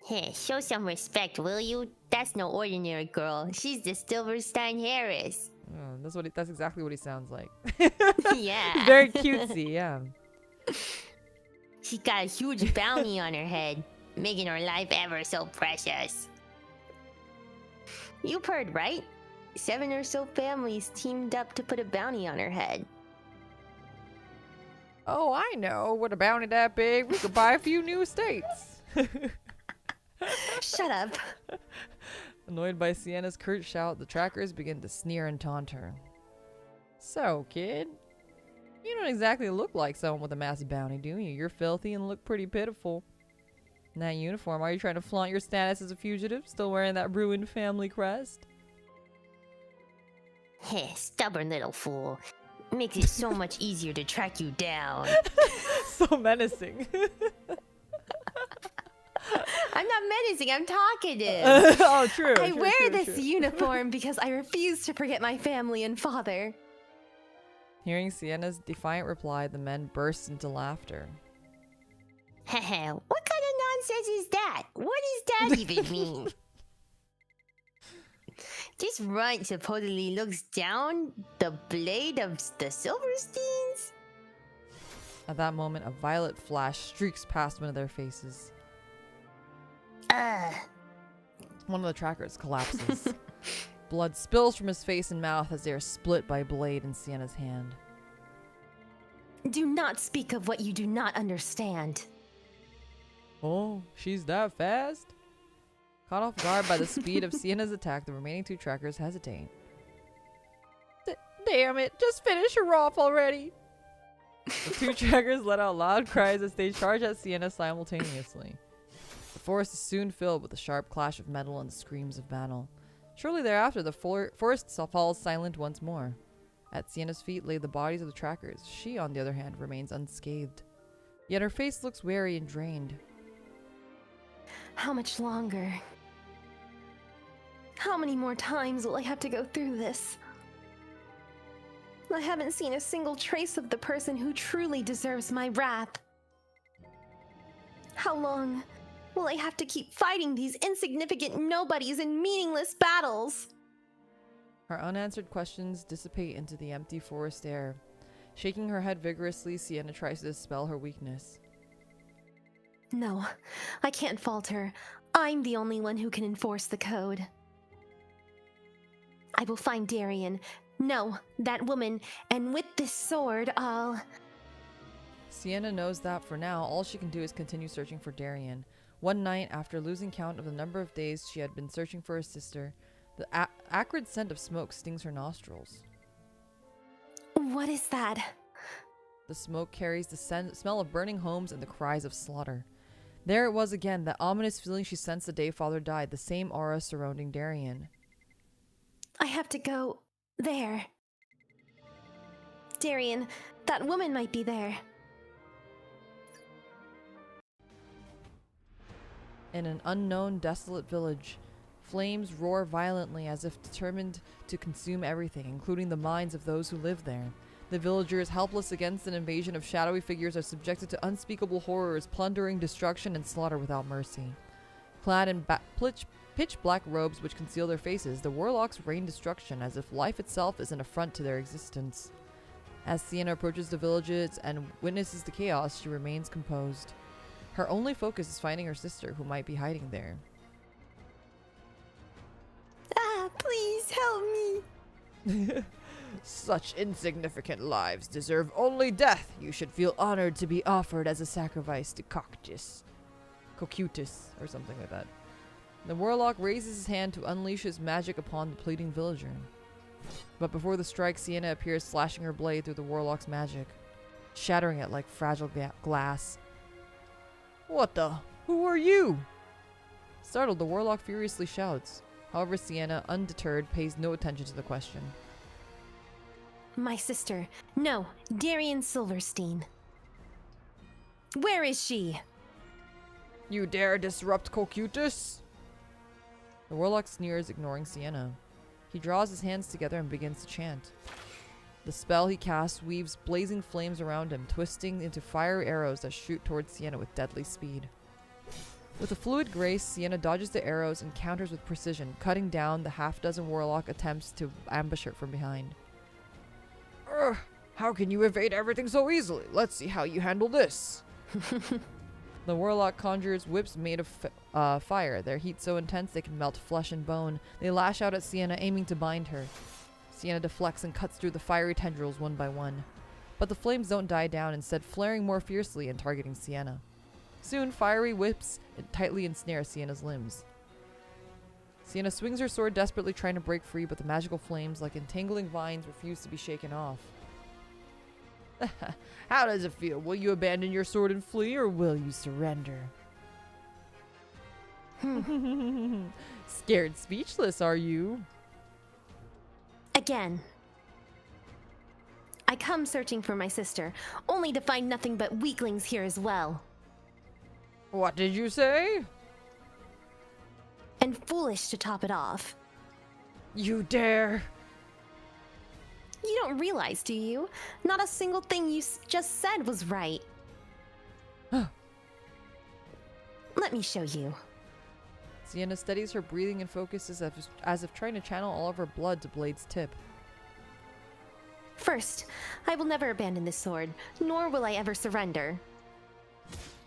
Hey, show some respect, will you? That's no ordinary girl. She's the Silverstein heiress.
Oh, that's exactly what he sounds like.
Yeah.
Very cutesy, yeah.
She's got a huge bounty on her head, making her life ever so precious. You've heard, right? 7 or so families teamed up to put a bounty on her head.
Oh, I know. With a bounty that big, we could buy a few new estates.
Shut up.
Annoyed by Sienna's curt shout, the trackers begin to sneer and taunt her. So, kid, you don't exactly look like someone with a massive bounty, do you? You're filthy and look pretty pitiful. In that uniform, are you trying to flaunt your status as a fugitive, still wearing that ruined family crest?
Heh, stubborn little fool. Makes it so much easier to track you down.
So menacing.
I'm not menacing, I'm talkative.
Oh, true.
I wear this uniform because I refuse to forget my family and father.
Hearing Sienna's defiant reply, the men burst into laughter.
Heh, what kind of nonsense is that? What does that even mean? This runt supposedly looks down the blade of the Silversteins?
At that moment, a violet flash streaks past one of their faces. One of the trackers collapses. Blood spills from his face and mouth as they are split by a blade in Sienna's hand.
Do not speak of what you do not understand.
Oh, she's that fast? Caught off guard by the speed of Sienna's attack, the remaining 2 trackers hesitate. Damn it, just finish her off already! The 2 trackers let out loud cries as they charge at Sienna simultaneously. The forest is soon filled with the sharp clash of metal and the screams of battle. Shortly thereafter, the forest falls silent once more. At Sienna's feet lay the bodies of the trackers. She, on the other hand, remains unscathed. Yet her face looks weary and drained.
How much longer? How many more times will I have to go through this? I haven't seen a single trace of the person who truly deserves my wrath. How long will I have to keep fighting these insignificant nobodies in meaningless battles?
Her unanswered questions dissipate into the empty forest air. Shaking her head vigorously, Sienna tries to dispel her weakness.
No, I can't falter. I'm the only one who can enforce the code. I will find Darien. No, that woman, and with this sword, I'll...
Sienna knows that for now, all she can do is continue searching for Darien. One night, after losing count of the number of days she had been searching for her sister, the acrid scent of smoke stings her nostrils.
What is that?
The smoke carries the smell of burning homes and the cries of slaughter. There it was again, that ominous feeling she sensed the day father died, the same aura surrounding Darien.
I have to go there. Darien, that woman might be there.
In an unknown, desolate village, flames roar violently as if determined to consume everything, including the minds of those who live there. The villagers, helpless against an invasion of shadowy figures, are subjected to unspeakable horrors, plundering, destruction, and slaughter without mercy. Clad in pitch-black robes which conceal their faces, the warlocks rain destruction as if life itself is an affront to their existence. As Sienna approaches the villages and witnesses the chaos, she remains composed. Her only focus is finding her sister, who might be hiding there.
Please help me.
Such insignificant lives deserve only death. You should feel honored to be offered as a sacrifice to Cocutus, or something like that. The warlock raises his hand to unleash his magic upon the pleading villager. But before the strike, Sienna appears, slashing her blade through the warlock's magic, shattering it like fragile glass. What the? Who are you? Startled, the warlock furiously shouts. However, Sienna, undeterred, pays no attention to the question.
My sister. No, Darien Silverstein. Where is she?
You dare disrupt Cocutus? The warlock sneers, ignoring Sienna. He draws his hands together and begins to chant. The spell he casts weaves blazing flames around him, twisting into fire arrows that shoot towards Sienna with deadly speed. With a fluid grace, Sienna dodges the arrows and counters with precision, cutting down the half-dozen warlock attempts to ambush her from behind. Ugh, how can you evade everything so easily? Let's see how you handle this. The warlock conjures whips made of fire, their heat so intense they can melt flesh and bone. They lash out at Sienna, aiming to bind her. Sienna deflects and cuts through the fiery tendrils one by one. But the flames don't die down, instead flaring more fiercely and targeting Sienna. Soon, fiery whips tightly ensnare Sienna's limbs. Sienna swings her sword, desperately trying to break free, but the magical flames, like entangling vines, refuse to be shaken off. How does it feel? Will you abandon your sword and flee, or will you surrender? Scared speechless, are you?
Again. I come searching for my sister, only to find nothing but weaklings here as well.
What did you say?
And foolish to top it off.
You dare!
You don't realize, do you? Not a single thing you just said was right. Let me show you.
Sienna steadies her breathing and focuses as if trying to channel all of her blood to Blade's tip.
First, I will never abandon this sword, nor will I ever surrender.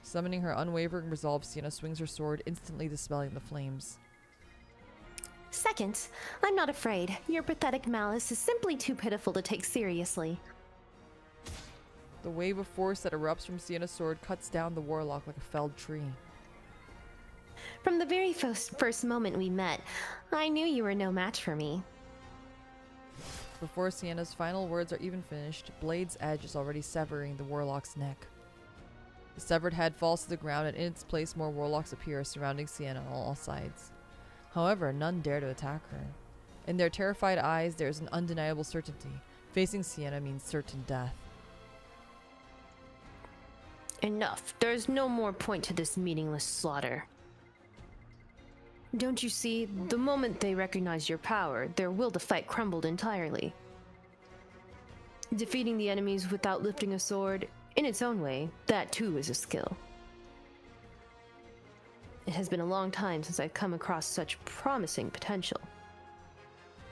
Summoning her unwavering resolve, Sienna swings her sword, instantly dispelling the flames.
Second, I'm not afraid. Your pathetic malice is simply too pitiful to take seriously.
The wave of force that erupts from Sienna's sword cuts down the warlock like a felled tree.
From the very first moment we met, I knew you were no match for me.
Before Sienna's final words are even finished, Blade's edge is already severing the warlock's neck. The severed head falls to the ground, and in its place more warlocks appear, surrounding Sienna on all sides. However, none dare to attack her. In their terrified eyes, there is an undeniable certainty. Facing Sienna means certain death.
Enough. There is no more point to this meaningless slaughter. Don't you see? The moment they recognize your power, their will to fight crumbled entirely. Defeating the enemies without lifting a sword, in its own way, that too is a skill. It has been a long time since I've come across such promising potential.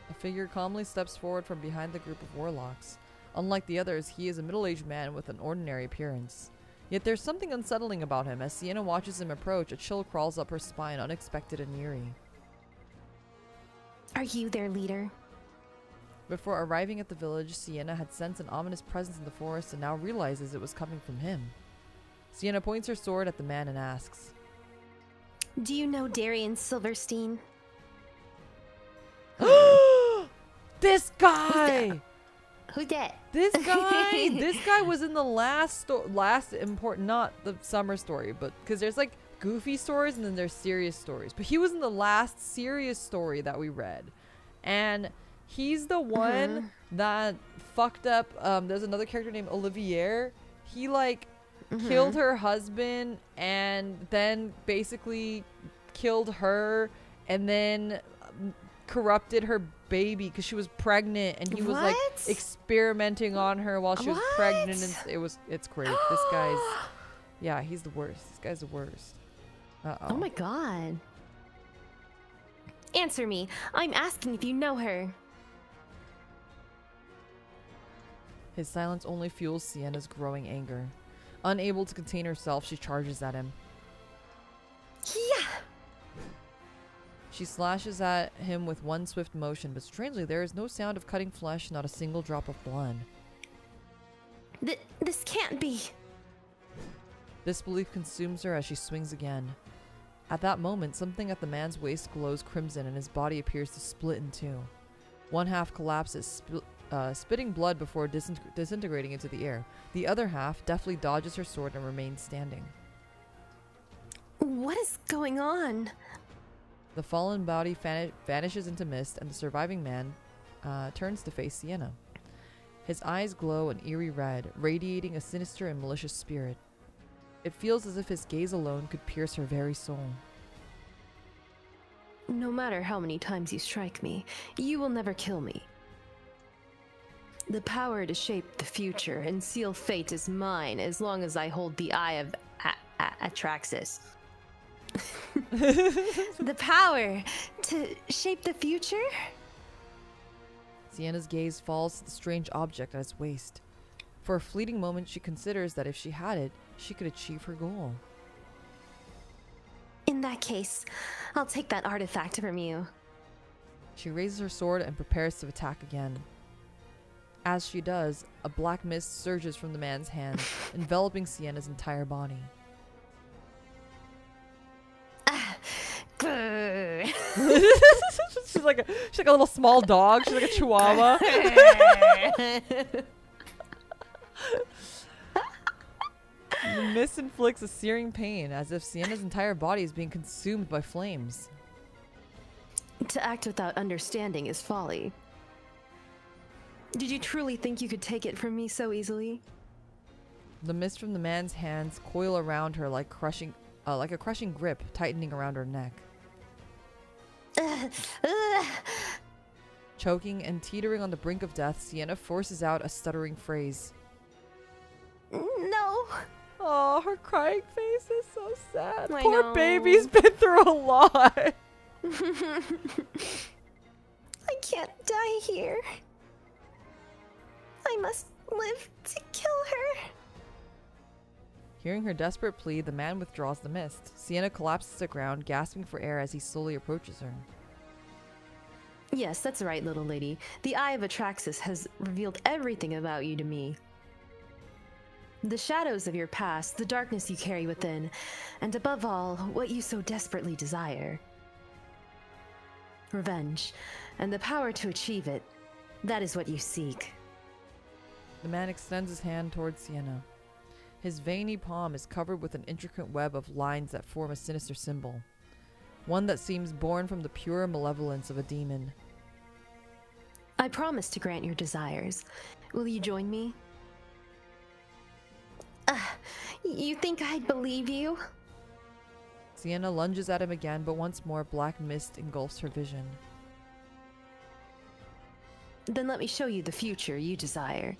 A figure calmly steps forward from behind the group of warlocks. Unlike the others, he is a middle-aged man with an ordinary appearance. Yet there's something unsettling about him. As Sienna watches him approach, a chill crawls up her spine, unexpected and eerie.
Are you their leader?
Before arriving at the village, Sienna had sensed an ominous presence in the forest and now realizes it was coming from him. Sienna points her sword at the man and asks,
Do you know Darian Silverstein?
This guy!
Who's that?
This guy was in the last important, not the summer story, but because there's like goofy stories and then there's serious stories. But he was in the last serious story that we read. And he's the one that fucked up. There's another character named Olivier. He like killed her husband and then basically killed her and then corrupted her baby because she was pregnant, and he was like experimenting on her while she was pregnant, and it's great. This guy's he's the worst. This guy's the worst.
Oh my god. Answer me. I'm asking if you know her.
His silence only fuels Sienna's growing anger. Unable to contain herself, she charges at him.
Yeah.
She slashes at him with one swift motion, but strangely there is no sound of cutting flesh, not a single drop of blood.
This can't be.
Disbelief consumes her as she swings again. At that moment, something at the man's waist glows crimson and his body appears to split in two. One half collapses, spitting blood before disintegrating into the air. The other half deftly dodges her sword and remains standing.
What is going on?
The fallen body vanishes into mist, and the surviving man turns to face Sienna. His eyes glow an eerie red, radiating a sinister and malicious spirit. It feels as if his gaze alone could pierce her very soul.
No matter how many times you strike me, you will never kill me. The power to shape the future and seal fate is mine as long as I hold the eye of Atraxis. The power to shape the future?
Sienna's gaze falls to the strange object at its waist. For a fleeting moment, she considers that if she had it, she could achieve her goal.
In that case, I'll take that artifact from you.
She raises her sword and prepares to attack again. As she does, a black mist surges from the man's hand, enveloping Sienna's entire body. she's like a little small dog. She's like a chihuahua. The mist inflicts a searing pain, as if Sienna's entire body is being consumed by flames.
To act without understanding is folly. Did you truly think you could take it from me so easily?
The mist from the man's hands coil around her like a crushing grip, tightening around her neck. Choking and teetering on the brink of death, Sienna forces out a stuttering phrase.
No.
Oh, her crying face is so sad.
I
Poor
know.
baby's been through a lot.
I can't die here. I must live to kill her.
Hearing her desperate plea, the man withdraws the mist. Sienna collapses to the ground, gasping for air as he slowly approaches her.
Yes, that's right, little lady. The Eye of Atraxis has revealed everything about you to me. The shadows of your past, the darkness you carry within, and above all, what you so desperately desire. Revenge, and the power to achieve it. That is what you seek.
The man extends his hand towards Sienna. His veiny palm is covered with an intricate web of lines that form a sinister symbol. One that seems born from the pure malevolence of a demon.
I promise to grant your desires. Will you join me? You think I'd believe you?
Sienna lunges at him again, but once more black mist engulfs her vision.
Then let me show you the future you desire.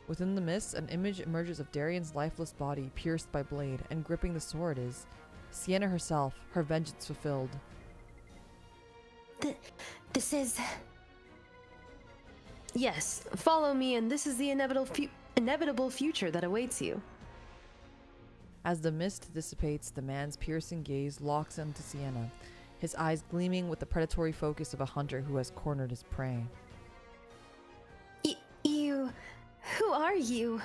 Within the mist, an image emerges of Darian's lifeless body, pierced by blade, and gripping the sword is Sienna herself, her vengeance fulfilled.
This is... Yes, follow me and this is the inevitable future that awaits you.
As the mist dissipates, the man's piercing gaze locks onto Sienna, his eyes gleaming with the predatory focus of a hunter who has cornered his prey.
You... Who are you?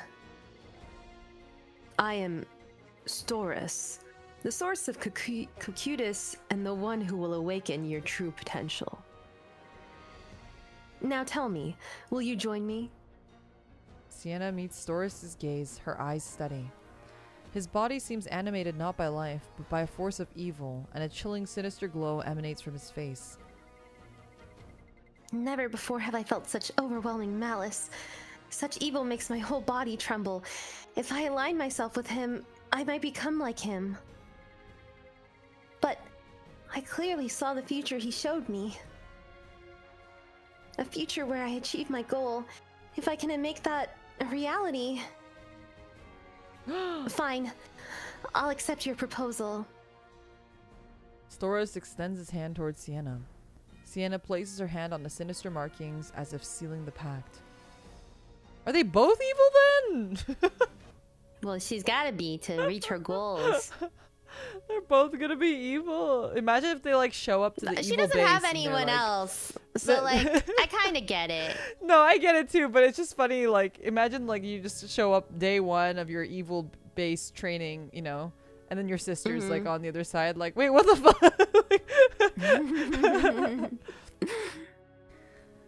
I am Storus, the source of Cocytus and the one who will awaken your true potential. Now tell me, will you join me?
Sienna meets Storus' gaze, her eyes steady. His body seems animated not by life, but by a force of evil, and a chilling, sinister glow emanates from his face.
Never before have I felt such overwhelming malice. Such evil makes my whole body tremble. If I align myself with him, I might become like him. But I clearly saw the future he showed me. A future where I achieve my goal. If I can make that a reality... Fine. I'll accept your proposal.
Storus extends his hand towards Sienna. Sienna places her hand on the sinister markings as if sealing the pact. Are they both evil then?
Well, she's gotta be to reach her goals.
They're both gonna be evil. Imagine if they like show up to the evil base.
She doesn't have anyone else, so like I kind of get it.
No, I get it too, but it's just funny. Like, imagine like you just show up day one of your evil base training, you know, and then your sister's like on the other side, like, wait, what the fuck?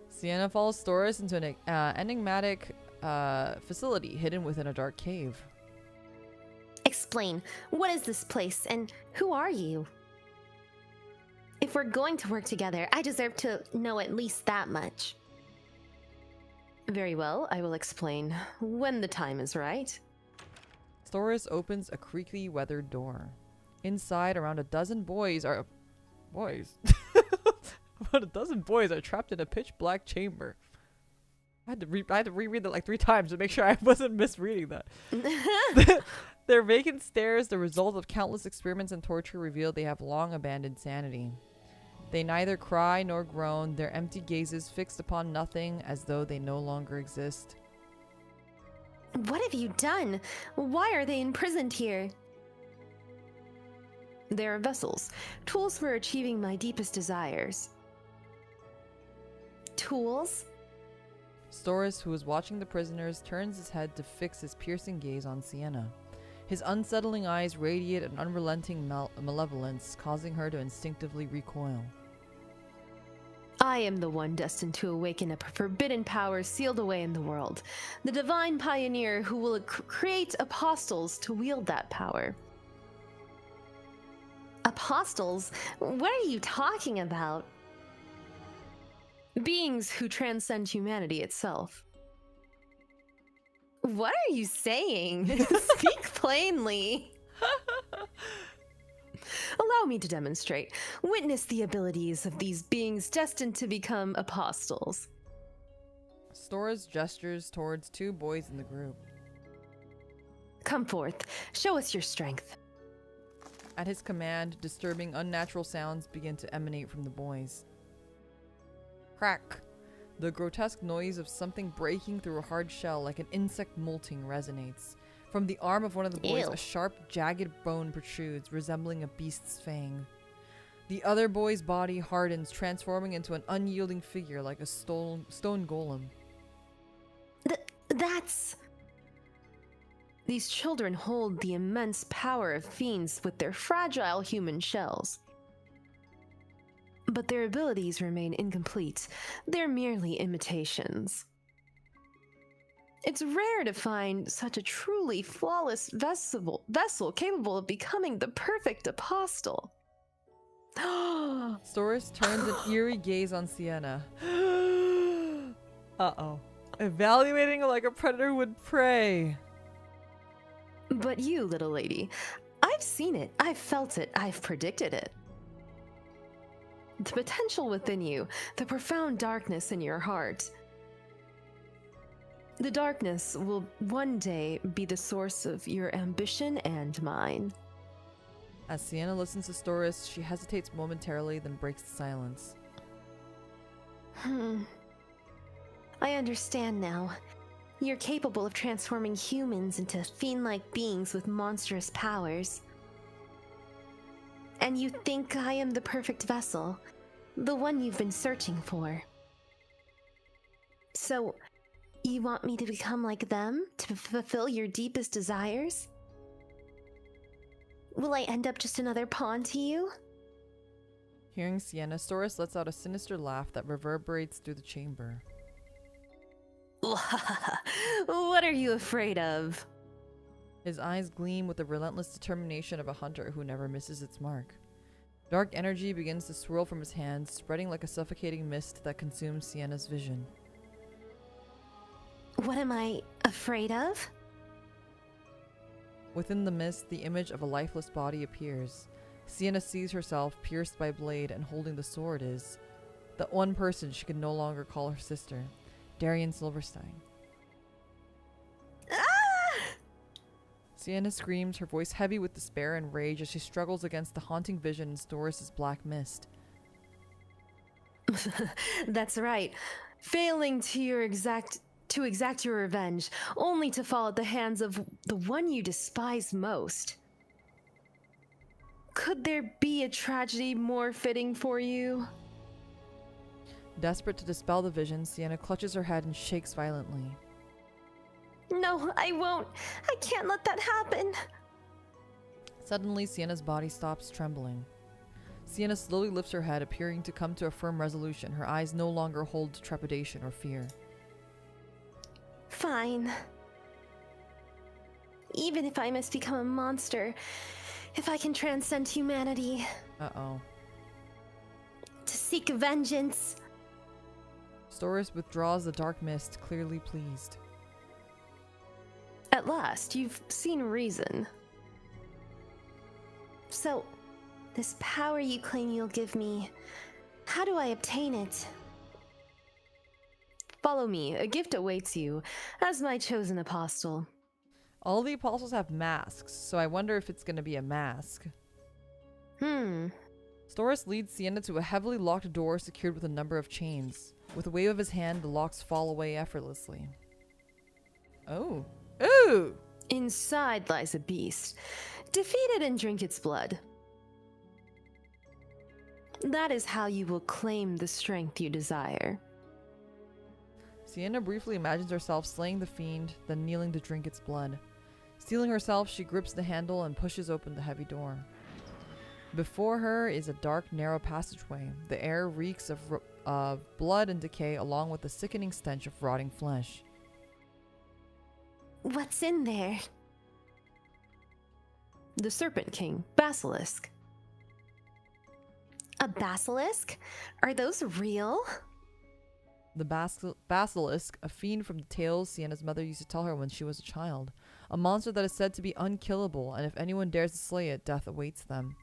Sienna follows Storus into an enigmatic facility hidden within a dark cave.
Explain, what is this place and who are you? If we're going to work together, I deserve to know at least that much. Very well, I will explain when the time is right.
Storus opens a creaky, weathered door. Inside, around a dozen boys are... Boys? About a dozen boys are trapped in a pitch-black chamber. I had to reread that like 3 times to make sure I wasn't misreading that. Their vacant stares, the result of countless experiments and torture, reveal they have long abandoned sanity. They neither cry nor groan, their empty gazes fixed upon nothing as though they no longer exist.
What have you done? Why are they imprisoned here?
They are vessels, tools for achieving my deepest desires.
Tools?
Storis, who is watching the prisoners, turns his head to fix his piercing gaze on Sienna. His unsettling eyes radiate an unrelenting malevolence, causing her to instinctively recoil.
I am the one destined to awaken a forbidden power sealed away in the world. The divine pioneer who will create apostles to wield that power.
Apostles? What are you talking about?
Beings who transcend humanity itself.
What are you saying? Speak plainly.
Allow me to demonstrate. Witness the abilities of these beings destined to become apostles.
Storis gestures towards two boys in the group.
Come forth. Show us your strength.
At his command, disturbing unnatural sounds begin to emanate from the boys. Crack! The grotesque noise of something breaking through a hard shell like an insect molting resonates. From the arm of one of the boys,
Ew.
a sharp, jagged bone protrudes, resembling a beast's fang. The other boy's body hardens, transforming into an unyielding figure like a stone golem.
That's...
These children hold the immense power of fiends with their fragile human shells. But their abilities remain incomplete. They're merely imitations. It's rare to find such a truly flawless vessel capable of becoming the perfect apostle.
Storis turns an eerie gaze on Sienna. Uh-oh. Evaluating like a predator would prey.
But you, little lady, I've seen it, I've felt it, I've predicted it. The potential within you, the profound darkness in your heart. The darkness will one day be the source of your ambition and mine.
As Sienna listens to Storis, she hesitates momentarily, then breaks the silence.
I understand now. You're capable of transforming humans into fiend-like beings with monstrous powers. And you think I am the perfect vessel, the one you've been searching for. So, you want me to become like them, to fulfill your deepest desires? Will I end up just another pawn to you?
Hearing Sienna, Storis lets out a sinister laugh that reverberates through the chamber.
What are you afraid of?
His eyes gleam with the relentless determination of a hunter who never misses its mark. Dark energy begins to swirl from his hands, spreading like a suffocating mist that consumes Sienna's vision.
What am I afraid of?
Within the mist, the image of a lifeless body appears. Sienna sees herself pierced by blade, and holding the sword is the one person she can no longer call her sister, Darian Silverstein. Sienna screams, her voice heavy with despair and rage as she struggles against the haunting vision in Storis' black mist.
That's right. Failing to exact your revenge, only to fall at the hands of the one you despise most. Could there be a tragedy more fitting for you?
Desperate to dispel the vision, Sienna clutches her head and shakes violently.
No, I won't. I can't let that happen.
Suddenly, Sienna's body stops trembling. Sienna slowly lifts her head, appearing to come to a firm resolution. Her eyes no longer hold trepidation or fear.
Fine. Even if I must become a monster, if I can transcend humanity.
Uh-oh.
To seek vengeance.
Storis withdraws the dark mist, clearly pleased.
At last, you've seen reason.
So, this power you claim you'll give me, how do I obtain it?
Follow me, a gift awaits you, as my chosen apostle.
All the apostles have masks, so I wonder if it's going to be a mask. Storis leads Sienna to a heavily locked door secured with a number of chains. With a wave of his hand, the locks fall away effortlessly. Oh. Ooh!
Inside lies a beast. Defeat it and drink its blood. That is how you will claim the strength you desire.
Sienna briefly imagines herself slaying the fiend, then kneeling to drink its blood. Steeling herself, she grips the handle and pushes open the heavy door. Before her is a dark, narrow passageway. The air reeks of blood and decay, along with the sickening stench of rotting flesh.
What's in there?
The Serpent King, Basilisk.
A basilisk? Are those real?
The basilisk, a fiend from the tales Sienna's mother used to tell her when she was a child. A monster that is said to be unkillable, and if anyone dares to slay it, death awaits them.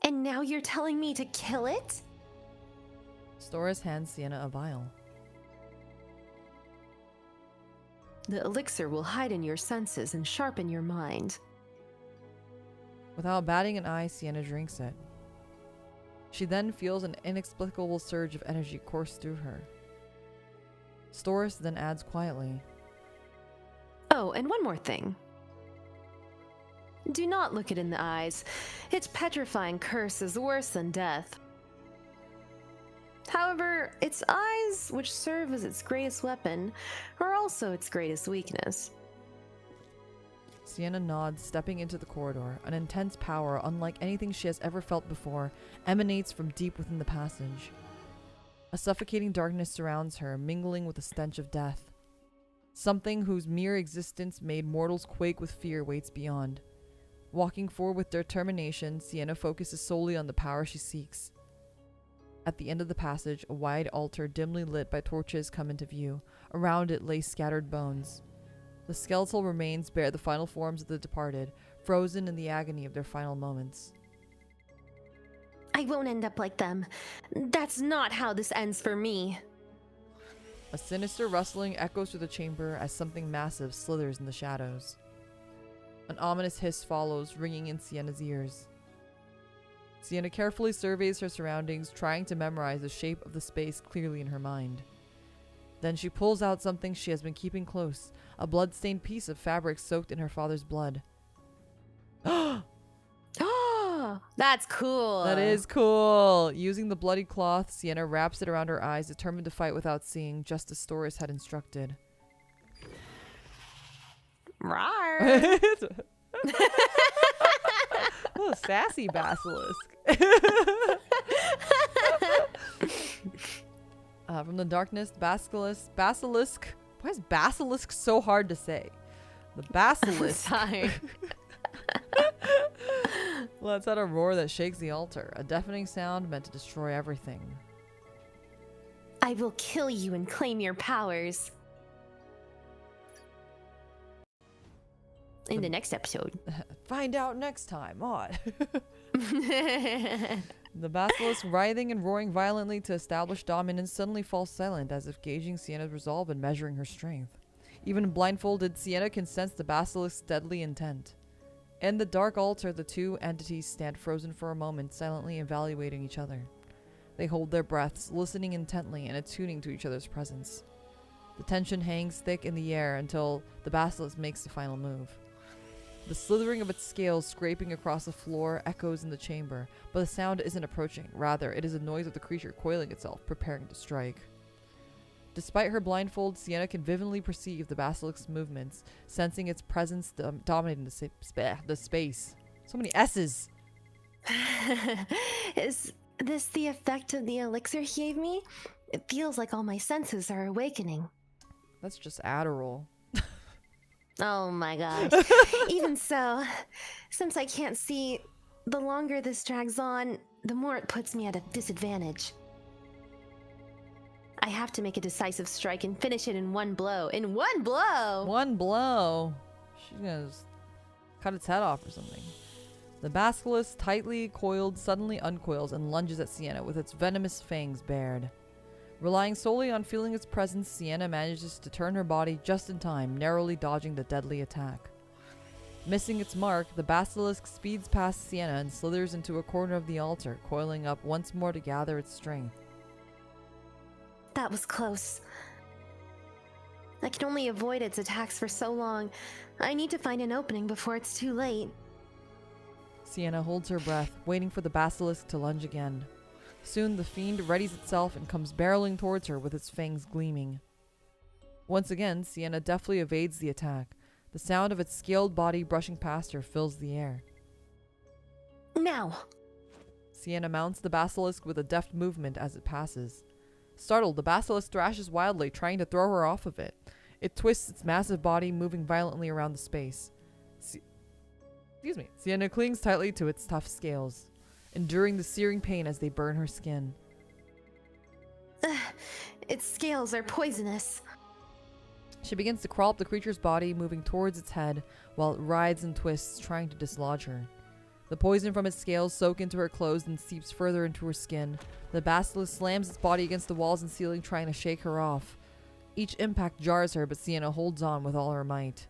And now you're telling me to kill it?
Storis hands Sienna a vial.
The elixir will heighten your senses and sharpen your mind.
Without batting an eye, Sienna drinks it. She then feels an inexplicable surge of energy course through her. Storis then adds quietly,
Oh, and one more thing. Do not look it in the eyes. Its petrifying curse is worse than death. However, its eyes, which serve as its greatest weapon, are also its greatest weakness.
Sienna nods, stepping into the corridor. An intense power, unlike anything she has ever felt before, emanates from deep within the passage. A suffocating darkness surrounds her, mingling with the stench of death. Something whose mere existence made mortals quake with fear waits beyond. Walking forward with determination, Sienna focuses solely on the power she seeks. At the end of the passage, a wide altar dimly lit by torches come into view. Around it lay scattered bones. The skeletal remains bear the final forms of the departed, frozen in the agony of their final moments.
I won't end up like them. That's not how this ends for me.
A sinister rustling echoes through the chamber as something massive slithers in the shadows. An ominous hiss follows, ringing in Sienna's ears. Sienna carefully surveys her surroundings, trying to memorize the shape of the space clearly in her mind. Then she pulls out something she has been keeping close, a blood-stained piece of fabric soaked in her father's blood.
Oh, that's cool.
That is cool. Using the bloody cloth, Sienna wraps it around her eyes, determined to fight without seeing, just as Storis had instructed.
Rawr.
Oh, sassy basilisk. From the darkness, basilisk. Why is basilisk so hard to say? The basilisk.
Sorry.
Lets out a roar that shakes the altar, a deafening sound meant to destroy everything.
I will kill you and claim your powers.
In the next episode.
Find out next time on. The basilisk, writhing and roaring violently to establish dominance, suddenly falls silent, as if gauging Sienna's resolve and measuring her strength. Even blindfolded, Sienna can sense the basilisk's deadly intent. In the dark altar, the two entities stand frozen for a moment, silently evaluating each other. They hold their breaths, listening intently and attuning to each other's presence. The tension hangs thick in the air until the basilisk makes the final move. The slithering of its scales scraping across the floor echoes in the chamber, but the sound isn't approaching. Rather, it is the noise of the creature coiling itself, preparing to strike. Despite her blindfold, Sienna can vividly perceive the basilisk's movements, sensing its presence dominating the space. So many S's!
Is this the effect of the elixir he gave me? It feels like all my senses are awakening.
That's just Adderall.
Oh my gosh. Even so, since I can't see, the longer this drags on, the more it puts me at a disadvantage. I have to make a decisive strike and finish it in one blow. In one blow!
One blow! She's gonna just cut its head off or something. The basilisk, tightly coiled, suddenly uncoils and lunges at Sienna with its venomous fangs bared. Relying solely on feeling its presence, Sienna manages to turn her body just in time, narrowly dodging the deadly attack. Missing its mark, the basilisk speeds past Sienna and slithers into a corner of the altar, coiling up once more to gather its strength.
That was close. I can only avoid its attacks for so long. I need to find an opening before it's too late.
Sienna holds her breath, waiting for the basilisk to lunge again. Soon the fiend readies itself and comes barreling towards her with its fangs gleaming. Once again, Sienna deftly evades the attack. The sound of its scaled body brushing past her fills the air.
Now!
Sienna mounts the basilisk with a deft movement as it passes. Startled, the basilisk thrashes wildly, trying to throw her off of it. It twists its massive body, moving violently around the space. Sienna clings tightly to its tough scales, enduring the searing pain as they burn her skin.
Its scales are poisonous.
She begins to crawl up the creature's body, moving towards its head, while it writhes and twists, trying to dislodge her. The poison from its scales soaks into her clothes and seeps further into her skin. The basilisk slams its body against the walls and ceiling, trying to shake her off. Each impact jars her, but Sienna holds on with all her might.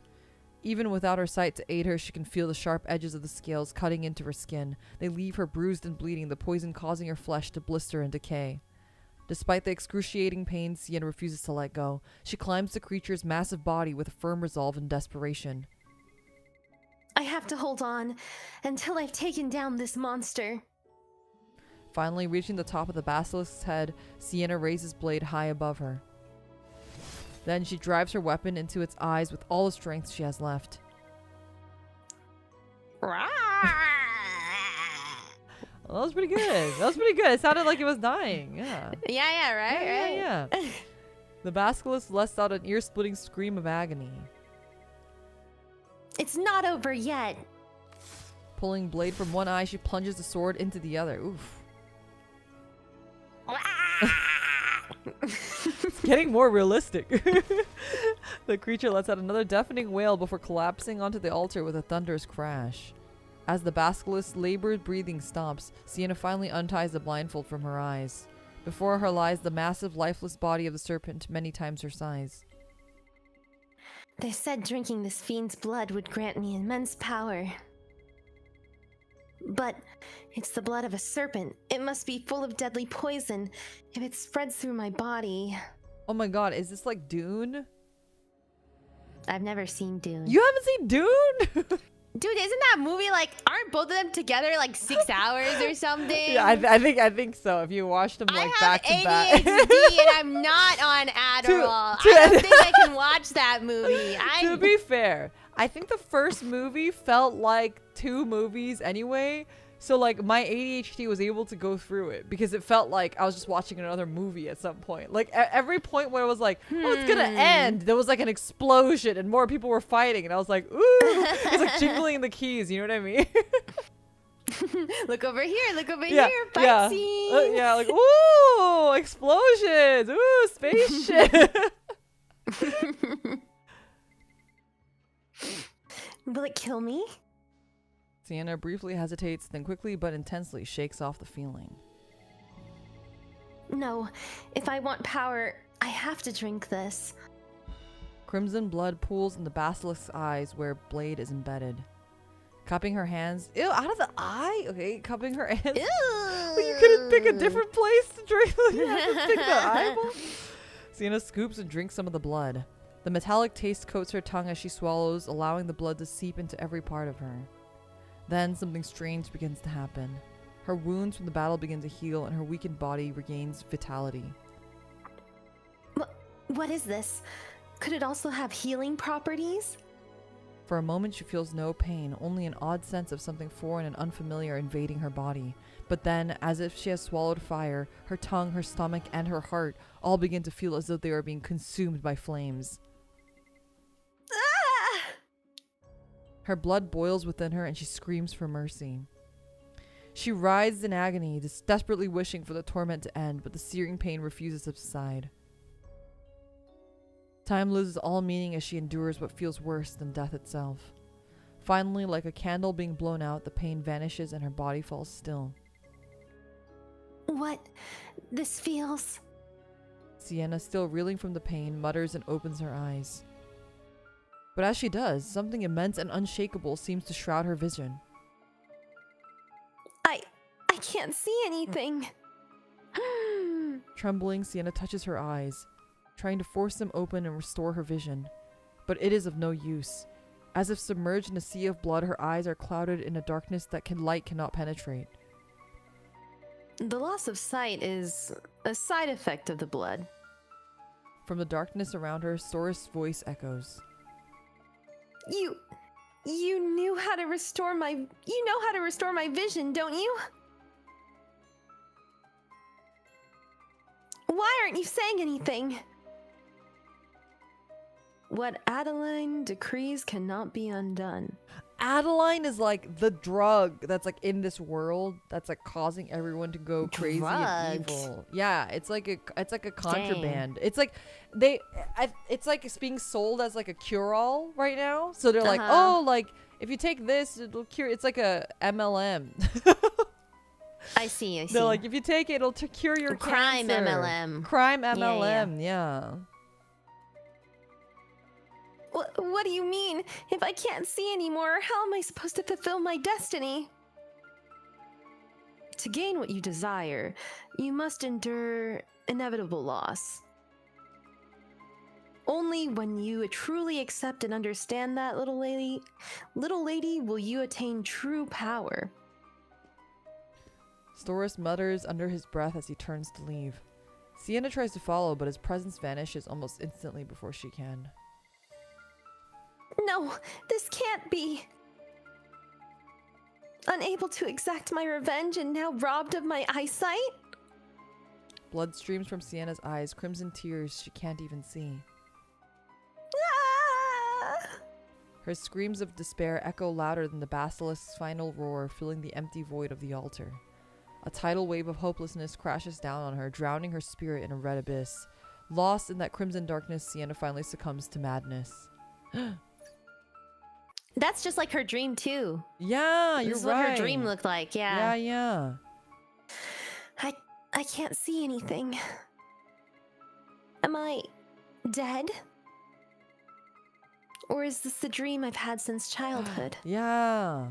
Even without her sight to aid her, she can feel the sharp edges of the scales cutting into her skin. They leave her bruised and bleeding, the poison causing her flesh to blister and decay. Despite the excruciating pain, Sienna refuses to let go. She climbs the creature's massive body with a firm resolve and desperation.
I have to hold on until I've taken down this monster.
Finally, reaching the top of the basilisk's head, Sienna raises blade high above her. Then she drives her weapon into its eyes with all the strength she has left. Well, that was pretty good. That was pretty good. It sounded like it was dying. Yeah.
Yeah, right.
Yeah. The basilisk lets out an ear-splitting scream of agony.
It's not over yet.
Pulling blade from one eye, she plunges the sword into the other. Oof. It's getting more realistic. The creature lets out another deafening wail before collapsing onto the altar with a thunderous crash. As the basilisk's labored breathing stops, Sienna finally unties the blindfold from her eyes. Before her lies the massive, lifeless body of the serpent, many times her size.
They said drinking this fiend's blood would grant me immense power. But it's the blood of a serpent. It must be full of deadly poison if it spreads through my body.
Oh my god, is this like Dune?
I've never seen Dune.
You haven't seen Dune?
Dude, isn't that movie like, aren't both of them together like 6 hours or something?
Yeah, I think so. If you watched them like back to back.
I have ADHD and I'm not on Adderall. I don't think I can watch that movie.
To be fair, I think the first movie felt like 2 movies anyway. So like my ADHD was able to go through it because it felt like I was just watching another movie at some point. Like at every point where it was like, oh, it's gonna end, there was like an explosion and more people were fighting, and I was like, ooh, it's like jingling the keys. You know what I mean?
Look over here, fight scene.
Yeah, like ooh, explosions, ooh, spaceship.
Will it kill me?
Sienna briefly hesitates, then quickly but intensely shakes off the feeling.
No, if I want power, I have to drink this.
Crimson blood pools in the basilisk's eyes where blade is embedded. Cupping her hands, ew, out of the eye? Okay, cupping her hands.
Ew.
You couldn't pick a different place to drink. You had to pick the eyeball. Sienna scoops and drinks some of the blood. The metallic taste coats her tongue as she swallows, allowing the blood to seep into every part of her. Then something strange begins to happen. Her wounds from the battle begin to heal and her weakened body regains vitality.
What is this? Could it also have healing properties?
For a moment she feels no pain, only an odd sense of something foreign and unfamiliar invading her body. But then, as if she has swallowed fire, her tongue, her stomach, and her heart all begin to feel as though they are being consumed by flames. Her blood boils within her and she screams for mercy. She writhes in agony, desperately wishing for the torment to end, but the searing pain refuses to subside. Time loses all meaning as she endures what feels worse than death itself. Finally, like a candle being blown out, the pain vanishes and her body falls still.
What? This feels...
Sienna, still reeling from the pain, mutters and opens her eyes. But as she does, something immense and unshakable seems to shroud her vision.
I can't see anything.
Trembling, Sienna touches her eyes, trying to force them open and restore her vision. But it is of no use. As if submerged in a sea of blood, her eyes are clouded in a darkness that light cannot penetrate.
The loss of sight is a side effect of the blood.
From the darkness around her, Sora's voice echoes.
You knew how to restore my... You know how to restore my vision, don't you? Why aren't you saying anything? What Adeline decrees cannot be undone.
Adeline is like the drug that's like in this world that's like causing everyone to go crazy and evil. Yeah, it's like a contraband.
Dang.
It's like it's like it's being sold as like a cure-all right now. So they're like,
Uh-huh.
oh, like if you take this, it'll cure. It's like a MLM.
I see.
They're like, if you take it, it'll cure your
Crime
cancer.
MLM.
Crime
Yeah,
MLM. Yeah.
What do you mean? If I can't see anymore, how am I supposed to fulfill my destiny? To gain what you desire, you must endure inevitable loss. Only when you truly accept and understand that, little lady, will you attain true power.
Storis mutters under his breath as he turns to leave. Sienna tries to follow, but his presence vanishes almost instantly before she can.
No, this can't be. Unable to exact my revenge and now robbed of my eyesight?
Blood streams from Sienna's eyes, crimson tears she can't even see.
Ah!
Her screams of despair echo louder than the basilisk's final roar, filling the empty void of the altar. A tidal wave of hopelessness crashes down on her, drowning her spirit in a red abyss. Lost in that crimson darkness, Sienna finally succumbs to madness.
That's just like her dream too.
Yeah, you're
This is
right.
what her dream looked like. Yeah.
Yeah.
I can't see anything. Am I dead? Or is this the dream I've had since childhood?
Yeah.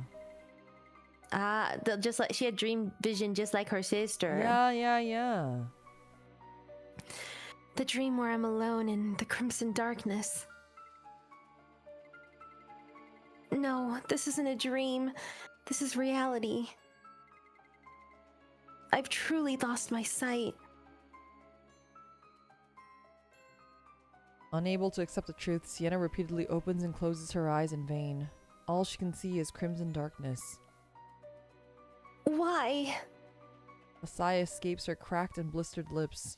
Just like she had dream vision, just like her sister.
Yeah.
The dream where I'm alone in the crimson darkness. No, this isn't a dream. This is reality. I've truly lost my sight.
Unable to accept the truth, Sienna repeatedly opens and closes her eyes in vain. All she can see is crimson darkness.
Why?
A sigh escapes her cracked and blistered lips.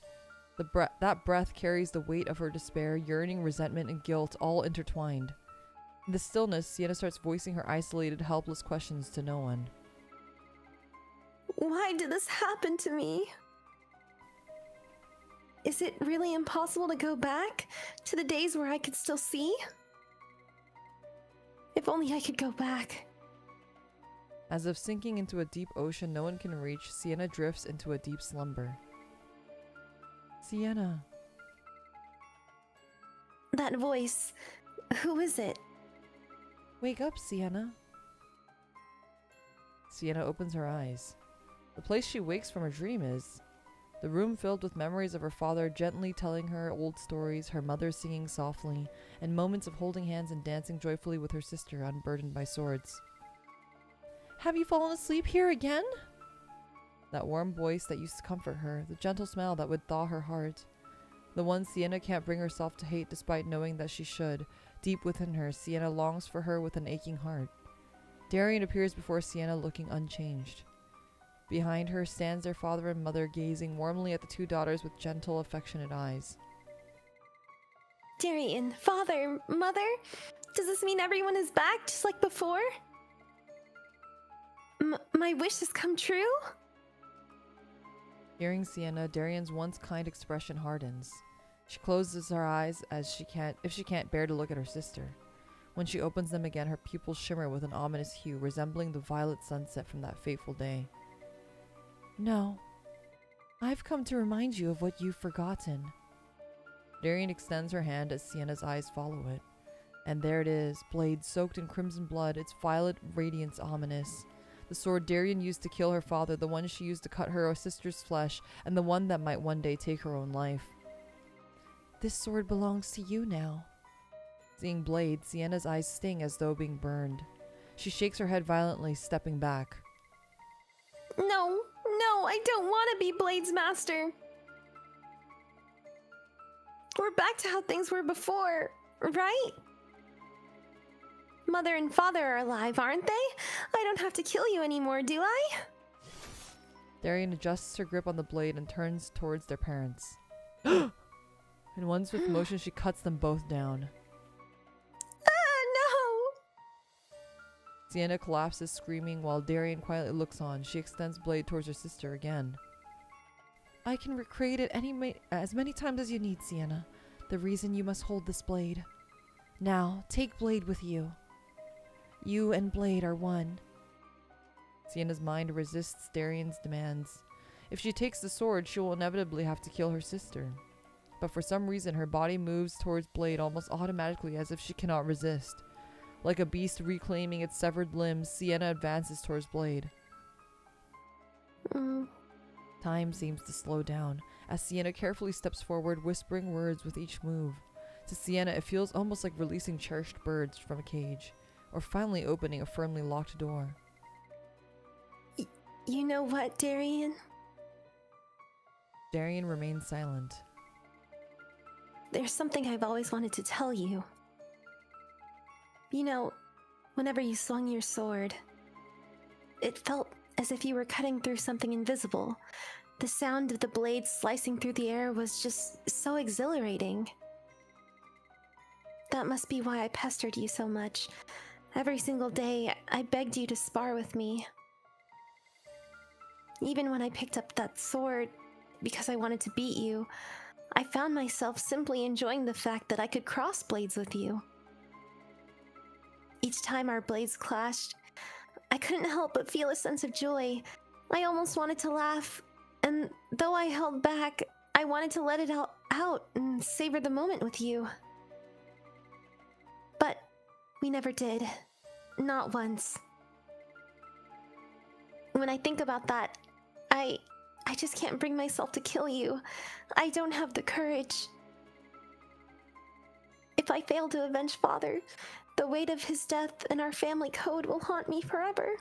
That breath carries the weight of her despair, yearning, resentment, and guilt all intertwined. In the stillness, Sienna starts voicing her isolated, helpless questions to no one.
Why did this happen to me? Is it really impossible to go back to the days where I could still see? If only I could go back.
As if sinking into a deep ocean no one can reach, Sienna drifts into a deep slumber. Sienna.
That voice, who is it?
Wake up, Sienna. Sienna opens her eyes. The place she wakes from her dream is the room filled with memories of her father gently telling her old stories, her mother singing softly, and moments of holding hands and dancing joyfully with her sister unburdened by swords. Have you fallen asleep here again? That warm voice that used to comfort her, the gentle smile that would thaw her heart. The one Sienna can't bring herself to hate despite knowing that she should. Deep within her, Sienna longs for her with an aching heart. Darien appears before Sienna looking unchanged. Behind her stands their father and mother gazing warmly at the two daughters with gentle, affectionate eyes.
Darien, father, mother? Does this mean everyone is back just like before? My wish has come true?
Hearing Sienna, Darien's once kind expression hardens. She closes her eyes if she can't bear to look at her sister. When she opens them again, her pupils shimmer with an ominous hue, resembling the violet sunset from that fateful day. No. I've come to remind you of what you've forgotten. Darian extends her hand as Sienna's eyes follow it. And there it is, blade soaked in crimson blood, its violet radiance ominous. The sword Darian used to kill her father, the one she used to cut her sister's flesh, and the one that might one day take her own life. This sword belongs to you now. Seeing blade, Sienna's eyes sting as though being burned. She shakes her head violently, stepping back.
No, I don't want to be Blade's master. We're back to how things were before, right? Mother and father are alive, aren't they? I don't have to kill you anymore, do I?
Darian adjusts her grip on the blade and turns towards their parents. In one swift motion, she cuts them both down.
No!
Sienna collapses screaming while Darian quietly looks on. She extends blade towards her sister again. I can recreate it as many times as you need, Sienna. The reason you must hold this blade. Now, take blade with you. You and blade are one. Sienna's mind resists Darian's demands. If she takes the sword, she will inevitably have to kill her sister. But for some reason, her body moves towards blade almost automatically as if she cannot resist. Like a beast reclaiming its severed limbs, Sienna advances towards blade. Time seems to slow down as Sienna carefully steps forward, whispering words with each move. To Sienna, it feels almost like releasing cherished birds from a cage, or finally opening a firmly locked door.
You know what, Darian?
Darian remains silent.
There's something I've always wanted to tell you. You know, whenever you swung your sword, it felt as if you were cutting through something invisible. The sound of the blade slicing through the air was just so exhilarating. That must be why I pestered you so much. Every single day, I begged you to spar with me. Even when I picked up that sword because I wanted to beat you, I found myself simply enjoying the fact that I could cross blades with you. Each time our blades clashed, I couldn't help but feel a sense of joy. I almost wanted to laugh, and though I held back, I wanted to let it out and savor the moment with you. But we never did. Not once. When I think about that, I just can't bring myself to kill you. I don't have the courage. If I fail to avenge Father, the weight of his death and our family code will haunt me forever.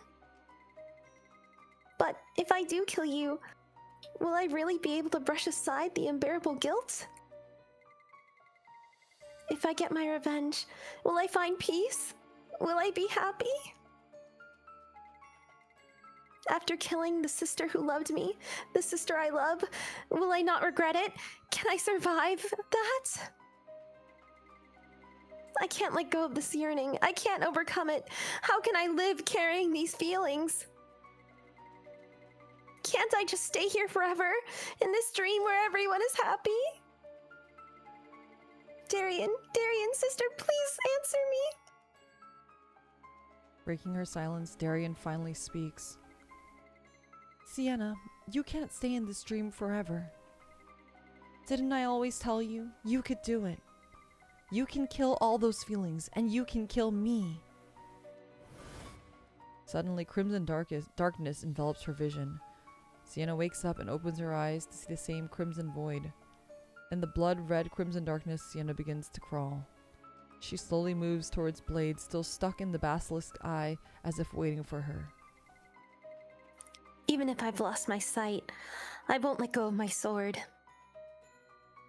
But if I do kill you, will I really be able to brush aside the unbearable guilt? If I get my revenge, will I find peace? Will I be happy? After killing the sister who loved me, the sister I love, will I not regret it? Can I survive that? I can't let go of this yearning. I can't overcome it. How can I live carrying these feelings? Can't I just stay here forever, in this dream where everyone is happy? Darian, sister, please answer me.
Breaking her silence, Darian finally speaks. Sienna, you can't stay in this dream forever. Didn't I always tell you? You could do it. You can kill all those feelings, and you can kill me. Suddenly, crimson darkness envelops her vision. Sienna wakes up and opens her eyes to see the same crimson void. In the blood-red crimson darkness, Sienna begins to crawl. She slowly moves towards Blade, still stuck in the basilisk eye, as if waiting for her.
Even if I've lost my sight, I won't let go of my sword.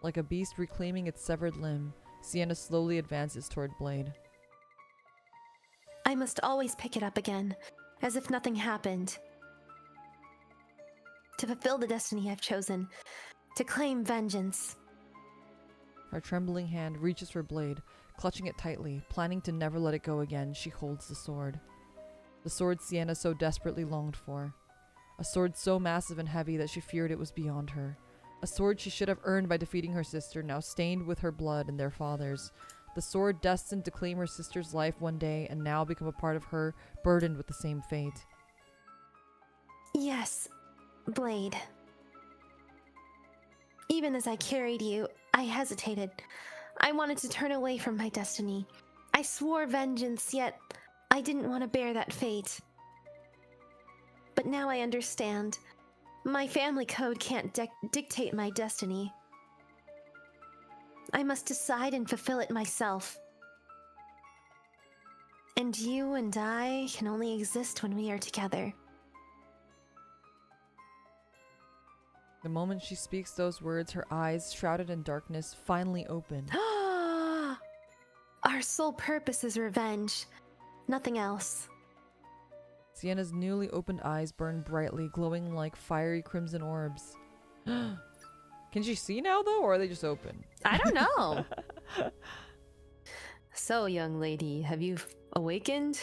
Like a beast reclaiming its severed limb, Sienna slowly advances toward Blade.
I must always pick it up again, as if nothing happened. To fulfill the destiny I've chosen, to claim vengeance.
Her trembling hand reaches for Blade, clutching it tightly, planning to never let it go again. She holds the sword. The sword Sienna so desperately longed for. A sword so massive and heavy that she feared it was beyond her. A sword she should have earned by defeating her sister, now stained with her blood and their father's. The sword destined to claim her sister's life one day and now become a part of her, burdened with the same fate.
Yes, Blade.
Even as I carried you, I hesitated. I wanted to turn away from my destiny. I swore vengeance, yet I didn't want to bear that fate. But now I understand. My family code can't dictate my destiny. I must decide and fulfill it myself. And you and I can only exist when we are together.
The moment she speaks those words, her eyes, shrouded in darkness, finally open.
Our sole purpose is revenge. Nothing else.
Sienna's newly opened eyes burn brightly, glowing like fiery crimson orbs. Can she see now, though, or are they just open?
I don't know. So, young lady, have you awakened?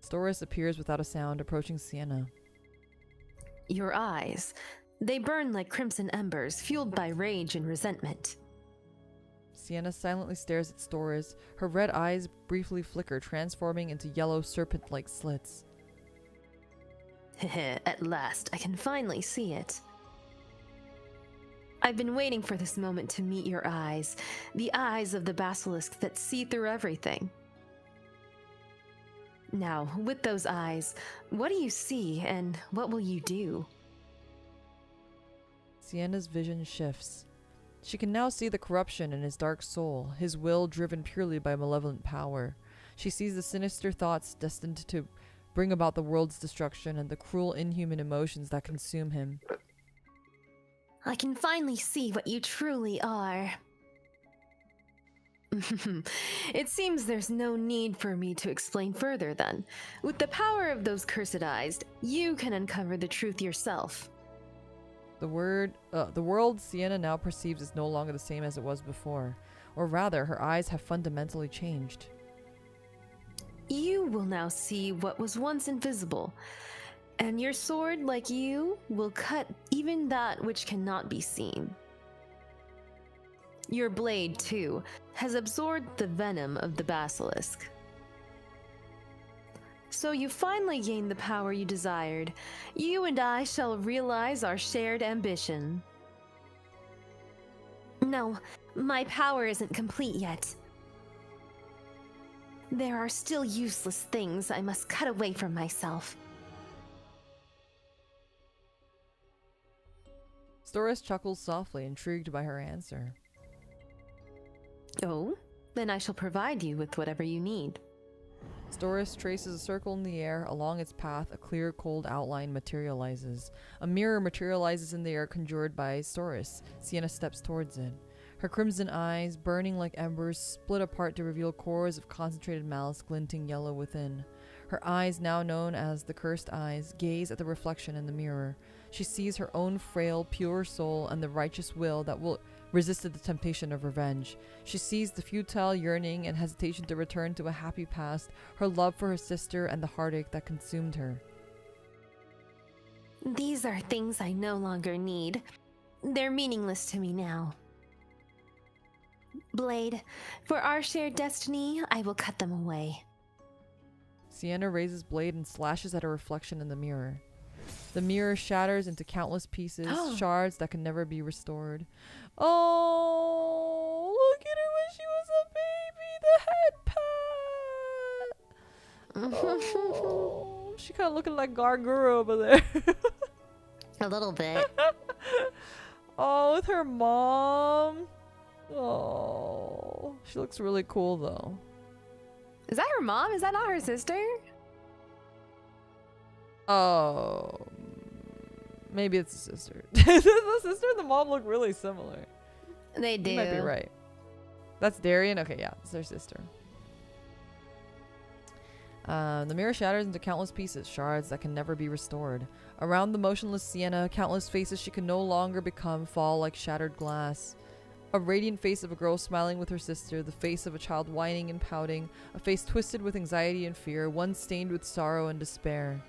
Storis appears without a sound, approaching Sienna.
Your eyes. They burn like crimson embers, fueled by rage and resentment.
Sienna silently stares at Storis. Her red eyes briefly flicker, transforming into yellow serpent-like slits.
At last, I can finally see it. I've been waiting for this moment to meet your eyes, the eyes of the basilisk that see through everything. Now, with those eyes, what do you see and what will you do?
Sienna's vision shifts. She can now see the corruption in his dark soul, his will driven purely by malevolent power. She sees the sinister thoughts destined to bring about the world's destruction and the cruel, inhuman emotions that consume him.
I can finally see what you truly are.
It seems there's no need for me to explain further then. With the power of those cursed eyes, you can uncover the truth yourself.
The world Sienna now perceives is no longer the same as it was before. Or rather, her eyes have fundamentally changed.
You will now see what was once invisible, and your sword, like you, will cut even that which cannot be seen. Your blade, too, has absorbed the venom of the basilisk. So you finally gained the power you desired. You and I shall realize our shared ambition.
No, my power isn't complete yet. There are still useless things I must cut away from myself.
Storis chuckles softly, intrigued by her answer.
Oh, then I shall provide you with whatever you need.
Storis traces a circle in the air. Along its path, a clear, cold outline materializes. A mirror materializes in the air, conjured by Storis. Sienna steps towards it. Her crimson eyes, burning like embers, split apart to reveal cores of concentrated malice glinting yellow within. Her eyes, now known as the cursed eyes, gaze at the reflection in the mirror. She sees her own frail, pure soul and the righteous will that will resisted the temptation of revenge. She sees the futile yearning and hesitation to return to a happy past, her love for her sister, and the heartache that consumed her.
These are things I no longer need. They're meaningless to me now. Blade, for our shared destiny, I will cut them away.
Sienna raises blade and slashes at her reflection in the mirror. The mirror shatters into countless pieces, shards that can never be restored. Oh, look at her when she was a baby, the head pat. Oh, she kind of looking like Gargura over there.
A little bit.
Oh, with her mom. Oh, she looks really cool though.
Is that her mom? Is that not her sister?
Oh, maybe it's a sister. The sister and the mom look really similar.
They do.
You might be right. That's Darian? Okay, yeah, it's their sister. The mirror shatters into countless pieces, shards that can never be restored. Around the motionless Sienna, countless faces she can no longer become fall like shattered glass. A radiant face of a girl smiling with her sister, the face of a child whining and pouting, a face twisted with anxiety and fear, one stained with sorrow and despair.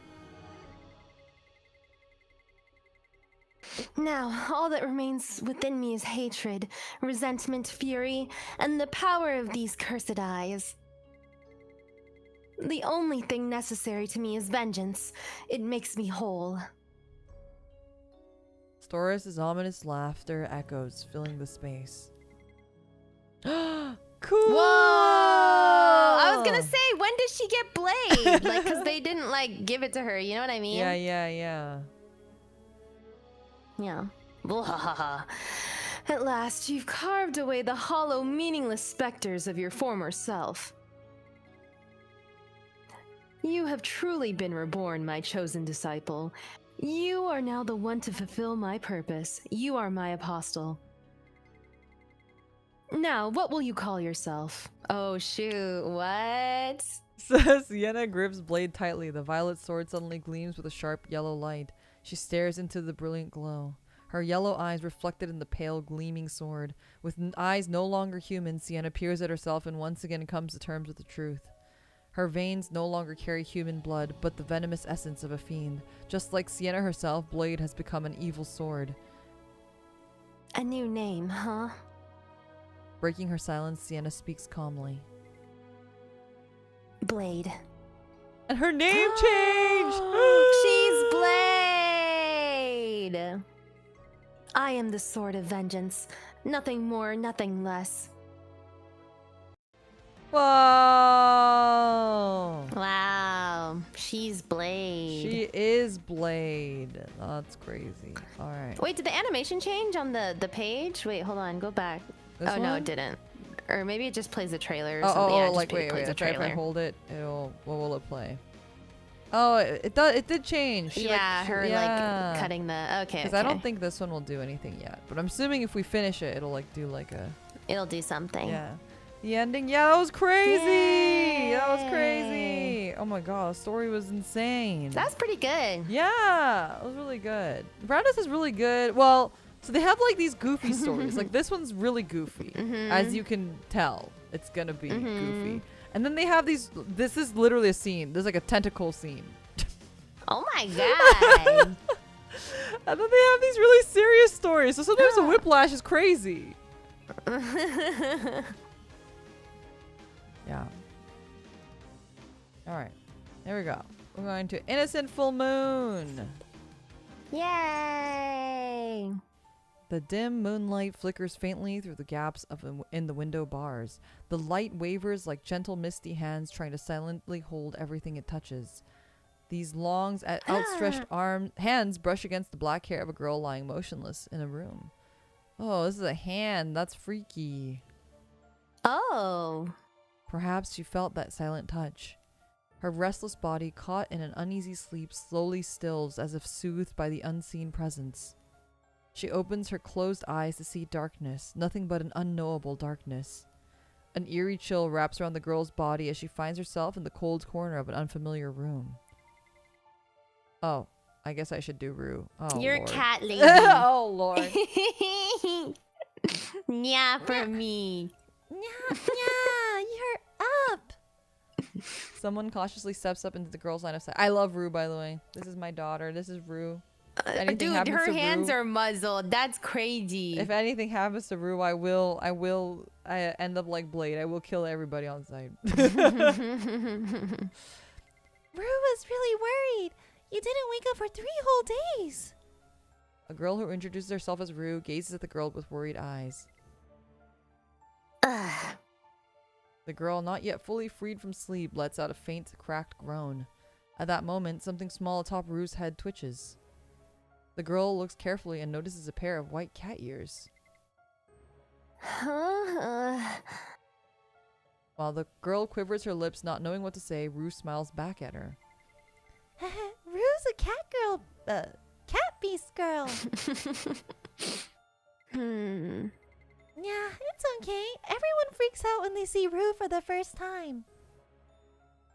Now, all that remains within me is hatred, resentment, fury, and the power of these cursed eyes. The only thing necessary to me is vengeance. It makes me whole.
Storis' ominous laughter echoes, filling the space. Cool!
Whoa! I was gonna say, when did she get Blade? Like, cause they didn't like give it to her. You know what I mean?
Yeah.
Yeah.
At last, you've carved away the hollow, meaningless specters of your former self. You have truly been reborn, my chosen disciple. You are now the one to fulfill my purpose. You are my apostle. Now, what will you call yourself?
Oh shoot! What?
Sienna grips blade tightly. The violet sword suddenly gleams with a sharp yellow light. She stares into the brilliant glow. Her yellow eyes reflected in the pale, gleaming sword. With eyes no longer human, Sienna peers at herself and once again comes to terms with the truth. Her veins no longer carry human blood, but the venomous essence of a fiend. Just like Sienna herself, Blade has become an evil sword.
A new name, huh?
Breaking her silence, Sienna speaks calmly.
Blade.
And her name changed!
She's Blade!
I am the sword of vengeance. Nothing more, nothing less.
Whoa!
Wow, she's Blade.
She is Blade. That's crazy. Alright.
Wait, did the animation change on the page? Wait, hold on, go back.
This
No,
one?
it didn't. Or maybe it just plays the trailer or
Oh,
something. Yeah, it just
like
plays
wait.
the
If I
trailer.
hold it, it'll. What will it play? Oh, it does. It did change. She,
Yeah,
like,
like cutting the. Okay.
Because I don't think this one will do anything yet. But I'm assuming if we finish it, it'll like do like a.
it'll do something.
Yeah. The ending. Yeah, that was crazy.
Yay.
That was crazy. Oh my god, the story was insane.
That's pretty good.
Yeah, it was really good. Brandis is really good. Well, so they have like these goofy stories. Like this one's really goofy, as you can tell. It's gonna be goofy. And then they have these. This is literally a scene. There's like a tentacle scene.
Oh my god.
And then they have these really serious stories. So sometimes the whiplash is crazy. Yeah. All right. There we go. We're going to Innocent Full Moon.
Yay.
The dim moonlight flickers faintly through the gaps in the window bars. The light wavers like gentle misty hands trying to silently hold everything it touches. These long, outstretched hands brush against the black hair of a girl lying motionless in a room. Oh, this is a hand. That's freaky.
Oh.
Perhaps she felt that silent touch. Her restless body, caught in an uneasy sleep, slowly stills as if soothed by the unseen presence. She opens her closed eyes to see darkness, nothing but an unknowable darkness. An eerie chill wraps around the girl's body as she finds herself in the cold corner of an unfamiliar room. Oh, I guess I should do Rue. Oh,
You're
Lord.
cat lady.
Oh, Lord.
Yeah, for me.
Yeah, you're up.
Someone cautiously steps up into the girl's line of sight. I love Rue, by the way. This is my daughter. This is Rue. Anything
Dude,
happens
her
to
hands
Rue,
are muzzled. That's crazy.
If anything happens to Rue, I end up like Blade. I will kill everybody on sight.
Rue was really worried. You didn't wake up for 3 whole days.
A girl who introduces herself as Rue gazes at the girl with worried eyes.
Ugh.
The girl, not yet fully freed from sleep, lets out a faint, cracked groan. At that moment, something small atop Rue's head twitches. The girl looks carefully and notices a pair of white cat ears. While the girl quivers her lips, not knowing what to say, Rue smiles back at her.
Rue's a cat girl. Cat beast girl. Yeah, it's okay. Everyone freaks out when they see Rue for the first time.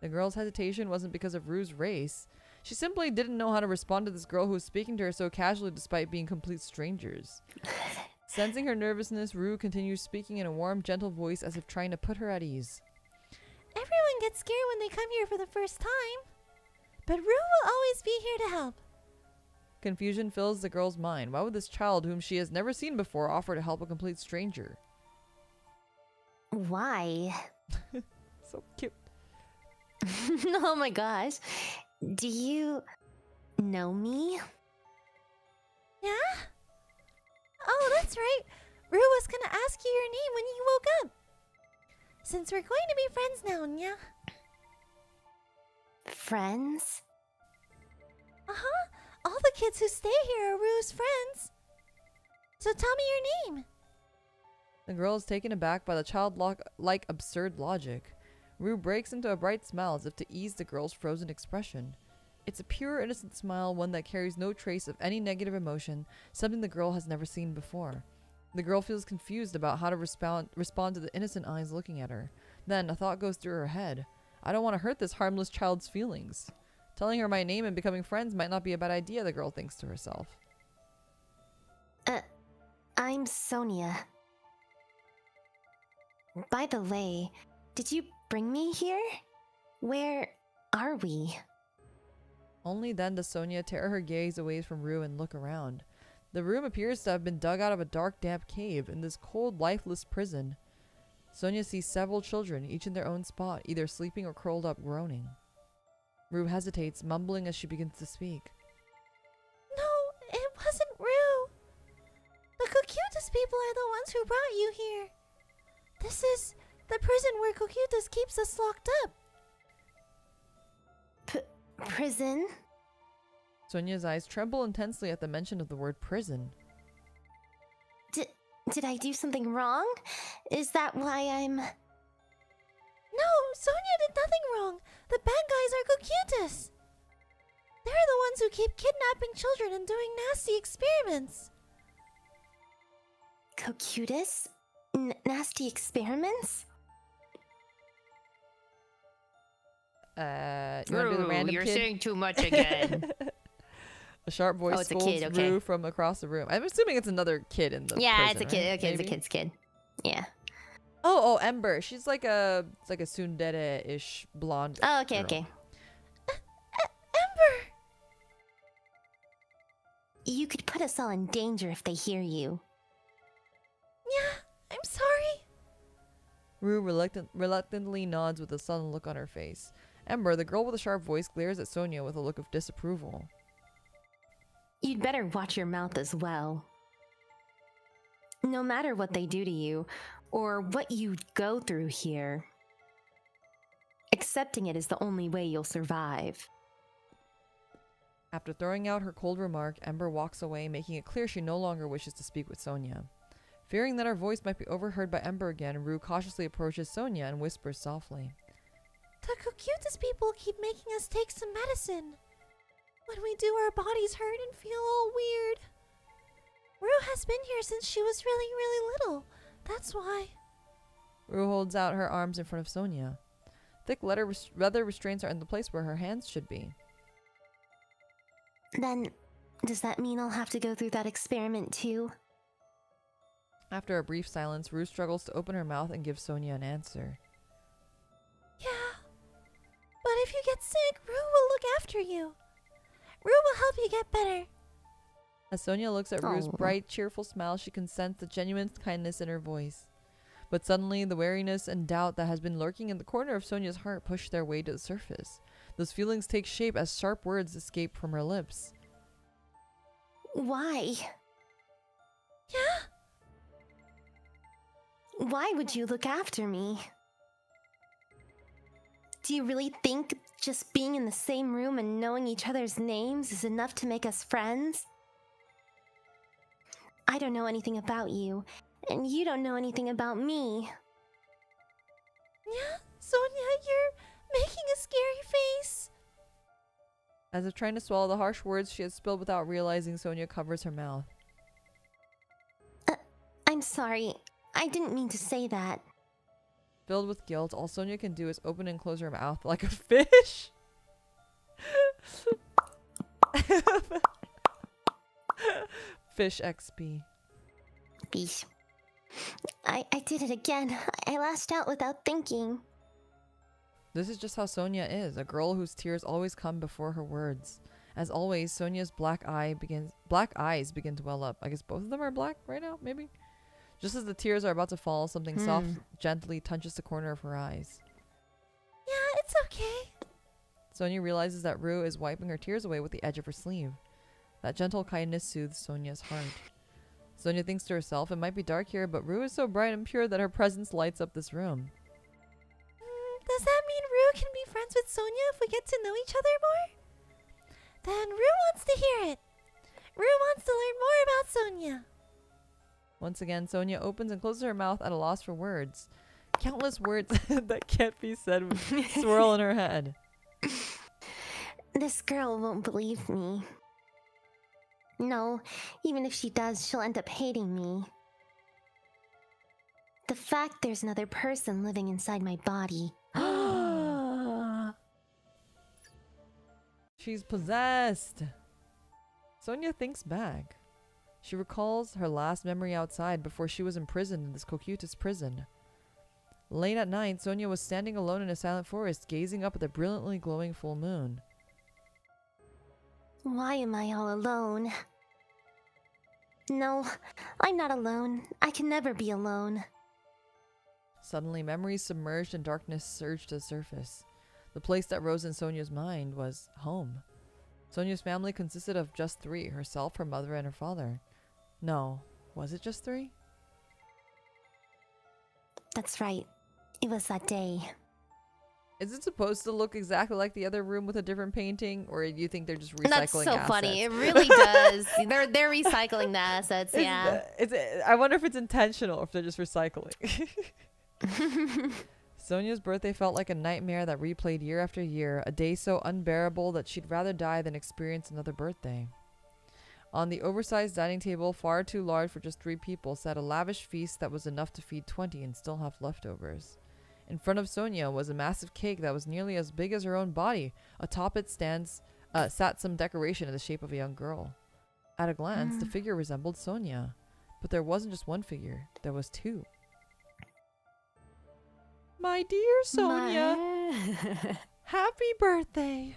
The girl's hesitation wasn't because of Rue's race. She simply didn't know how to respond to this girl who was speaking to her so casually despite being complete strangers. Sensing her nervousness, Rue continues speaking in a warm, gentle voice as if trying to put her at ease.
Everyone gets scared when they come here for the first time. But Rue will always be here to help.
Confusion fills the girl's mind. Why would this child, whom she has never seen before, offer to help a complete stranger?
Why?
So cute.
Oh my gosh. Do you know me?
Yeah?
Oh, that's right. Rue was gonna ask you your name when you woke up. Since we're going to be friends now, Nya.
Friends?
Uh-huh. All the kids who stay here are Rue's friends. So tell me your name.
The girl is taken aback by the childlike absurd logic. Rue breaks into a bright smile as if to ease the girl's frozen expression. It's a pure, innocent smile, one that carries no trace of any negative emotion, something the girl has never seen before. The girl feels confused about how to respond to the innocent eyes looking at her. Then, a thought goes through her head. I don't want to hurt this harmless child's feelings. Telling her my name and becoming friends might not be a bad idea, the girl thinks to herself.
I'm Sonia. By the way, did you bring me here? Where are we?
Only then does Sonia tear her gaze away from Rue and look around. The room appears to have been dug out of a dark, damp cave in this cold, lifeless prison. Sonia sees several children, each in their own spot, either sleeping or curled up groaning. Rue hesitates, mumbling as she begins to speak.
No, it wasn't Rue. The Cocutus people are the ones who brought you here. This is the prison where Cocutus keeps us locked up.
Prison?
Sonia's eyes tremble intensely at the mention of the word prison.
Did I do something wrong? Is that why I'm...
No, Sonia did nothing wrong. The bad guys are Cocutus. They're the ones who keep kidnapping children and doing nasty experiments.
Cocutus? Nasty experiments?
You wanna do the random
you're
kid?
saying too much again.
A sharp voice
it's a
scolds
kid, okay.
Rue from across the room. I'm assuming it's another kid in the
Yeah,
prison,
it's a kid.
right?
Okay,
Maybe?
it's a kid's kid. Yeah.
Oh, Ember. She's like a tsundere-ish blonde.
Oh, okay,
girl.
okay.
Ember!
You could put us all in danger if they hear you.
Yeah, I'm sorry.
Rue reluctantly nods with a sullen look on her face. Ember, the girl with the sharp voice, glares at Sonia with a look of disapproval.
You'd better watch your mouth as well. No matter what they do to you, or what you go through here, accepting it is the only way you'll survive.
After throwing out her cold remark, Ember walks away, making it clear she no longer wishes to speak with Sonia. Fearing that her voice might be overheard by Ember again, Rue cautiously approaches Sonia and whispers softly.
The Cocutus people keep making us take some medicine. When we do, our bodies hurt and feel all weird. Rue has been here since she was really, really little. That's why.
Rue holds out her arms in front of Sonia. Thick leather restraints are in the place where her hands should be.
Then, does that mean I'll have to go through that experiment too?
After a brief silence, Rue struggles to open her mouth and give Sonia an answer.
Yeah. But if you get sick, Rue will look after you. Rue will help you get better.
As Sonia looks at Rue's
Oh.
bright, cheerful smile, she can sense the genuine kindness in her voice. But suddenly, the wariness and doubt that has been lurking in the corner of Sonia's heart push their way to the surface. Those feelings take shape as sharp words escape from her lips.
Why?
Yeah?
Why would you look after me? Do you really think just being in the same room and knowing each other's names is enough to make us friends? I don't know anything about you, and you don't know anything about me.
Yeah? Sonia, you're making a scary face.
As if trying to swallow the harsh words she has spilled without realizing, Sonia covers her mouth.
I'm sorry. I didn't mean to say that.
Filled with guilt, all Sonia can do is open and close her mouth like a fish. Fish XP.
Beesh. I did it again. I lashed out without thinking.
This is just how Sonia is, a girl whose tears always come before her words. As always, Sonia's black eyes begin to well up. I guess both of them are black right now, maybe? Just as the tears are about to fall, something soft gently touches the corner of her eyes.
Yeah, it's okay.
Sonia realizes that Rue is wiping her tears away with the edge of her sleeve. That gentle kindness soothes Sonia's heart. Sonia thinks to herself, it might be dark here, but Rue is so bright and pure that her presence lights up this room.
Does that mean Rue can be friends with Sonia if we get to know each other more? Then Rue wants to hear it. Rue wants to learn more about Sonia.
Once again, Sonia opens and closes her mouth at a loss for words. Countless words that can't be said swirl in her head.
This girl won't believe me. No, even if she does, she'll end up hating me. The fact there's another person living inside my body.
She's possessed. Sonia thinks back. She recalls her last memory outside before she was imprisoned in this Cocytus prison. Late at night, Sonia was standing alone in a silent forest, gazing up at the brilliantly glowing full moon.
Why am I all alone? No, I'm not alone. I can never be alone.
Suddenly, memories submerged in darkness surged to the surface. The place that rose in Sonia's mind was home. Sonia's family consisted of just 3, herself, her mother, and her father. No, was it just 3?
That's right. It was that day.
Is it supposed to look exactly like the other room with a different painting, or do you think they're just recycling
That's so
assets?
funny. It really does. They're recycling the assets. Yeah.
I wonder if it's intentional, or if they're just recycling. Sonia's birthday felt like a nightmare that replayed year after year, a day so unbearable that she'd rather die than experience another birthday. On the oversized dining table, far too large for just 3 people, sat a lavish feast that was enough to feed 20 and still have leftovers. In front of Sonia was a massive cake that was nearly as big as her own body. Atop it sat some decoration in the shape of a young girl. At a glance, the figure resembled Sonia. But there wasn't just one figure, there was 2. My dear Sonia, happy birthday!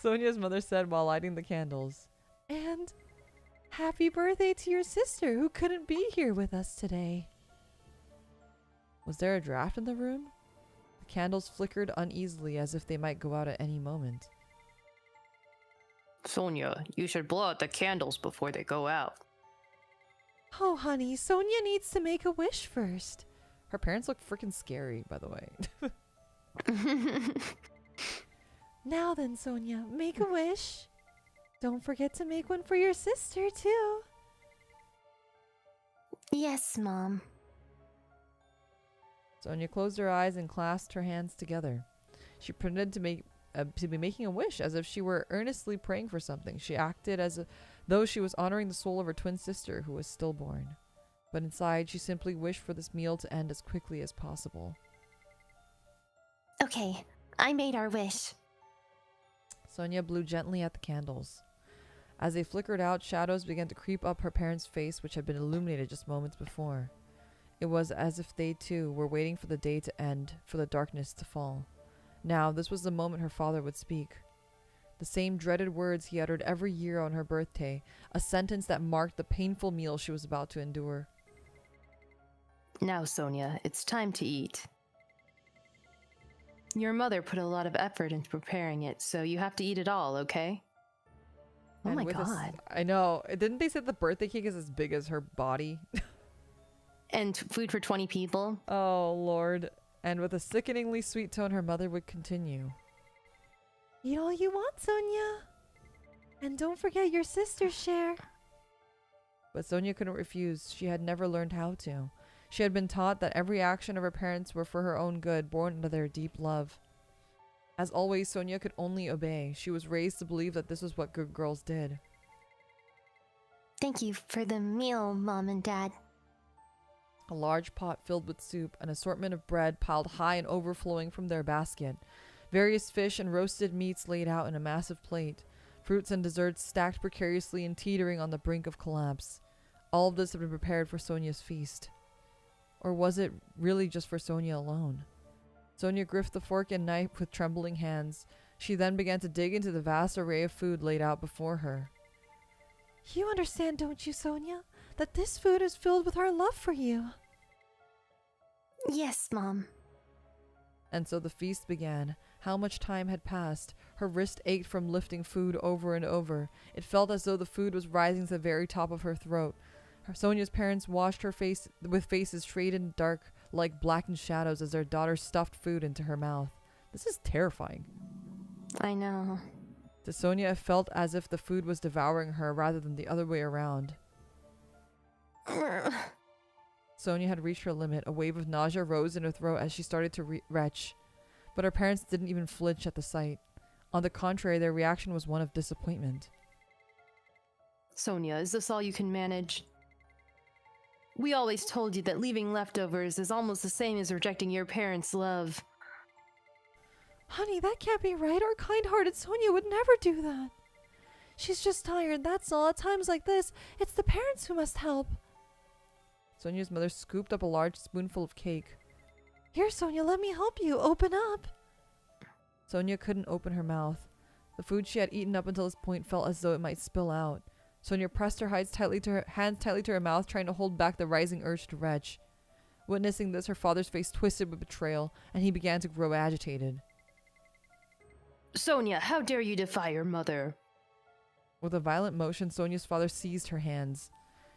Sonia's mother said while lighting the candles. And happy birthday to your sister who couldn't be here with us today. Was there a draft in the room? The candles flickered uneasily as if they might go out at any moment.
Sonia, you should blow out the candles before they go out.
Oh, honey, Sonia needs to make a wish first.
Her parents look freaking scary, by the way.
Now then, Sonia, make a wish. Don't forget to make one for your sister, too.
Yes, Mom.
Sonia closed her eyes and clasped her hands together. She pretended to be making a wish, as if she were earnestly praying for something. She acted as though she was honoring the soul of her twin sister, who was stillborn. But inside, she simply wished for this meal to end as quickly as possible.
Okay, I made our wish.
Sonia blew gently at the candles. As they flickered out, shadows began to creep up her parents' face, which had been illuminated just moments before. It was as if they, too, were waiting for the day to end, for the darkness to fall. Now, this was the moment her father would speak. The same dreaded words he uttered every year on her birthday, a sentence that marked the painful meal she was about to endure.
Now, Sonia, it's time to eat. Your mother put a lot of effort into preparing it, so you have to eat it all, okay? Oh
And
my
with
god.
I know. Didn't they say the birthday cake is as big as her body?
And food for 20 people?
Oh, Lord. And with a sickeningly sweet tone, her mother would continue.
Eat all you want, Sonia. And don't forget your sister's share.
But Sonia couldn't refuse. She had never learned how to. She had been taught that every action of her parents were for her own good, born out of their deep love. As always, Sonia could only obey. She was raised to believe that this was what good girls did.
Thank you for the meal, Mom and Dad.
A large pot filled with soup, an assortment of bread piled high and overflowing from their basket, various fish and roasted meats laid out in a massive plate, fruits and desserts stacked precariously and teetering on the brink of collapse. All of this had been prepared for Sonia's feast. Or was it really just for Sonia alone? Sonia gripped the fork and knife with trembling hands. She then began to dig into the vast array of food laid out before her.
You understand, don't you, Sonia, that this food is filled with our love for you?
Yes, Mom.
And so the feast began. How much time had passed? Her wrist ached from lifting food over and over. It felt as though the food was rising to the very top of her throat. Sonia's parents washed her face with faces shaded in dark, like blackened shadows, as their daughter stuffed food into her mouth. This is terrifying.
I know.
To Sonia, it felt as if the food was devouring her rather than the other way around. Sonia had reached her limit. A wave of nausea rose in her throat as she started to retch. But her parents didn't even flinch at the sight. On the contrary, their reaction was one of disappointment.
Sonia, is this all you can manage? We always told you that leaving leftovers is almost the same as rejecting your parents' love.
Honey, that can't be right. Our kind-hearted Sonia would never do that. She's just tired, that's all. At times like this, it's the parents who must help.
Sonia's mother scooped up a large spoonful of cake.
Here, Sonia, let me help you. Open up.
Sonia couldn't open her mouth. The food she had eaten up until this point felt as though it might spill out. Sonia pressed her hands tightly to her mouth, trying to hold back the rising urge to retch. Witnessing this, her father's face twisted with betrayal, and he began to grow agitated.
Sonia, how dare you defy your mother?
With a violent motion, Sonia's father seized her hands.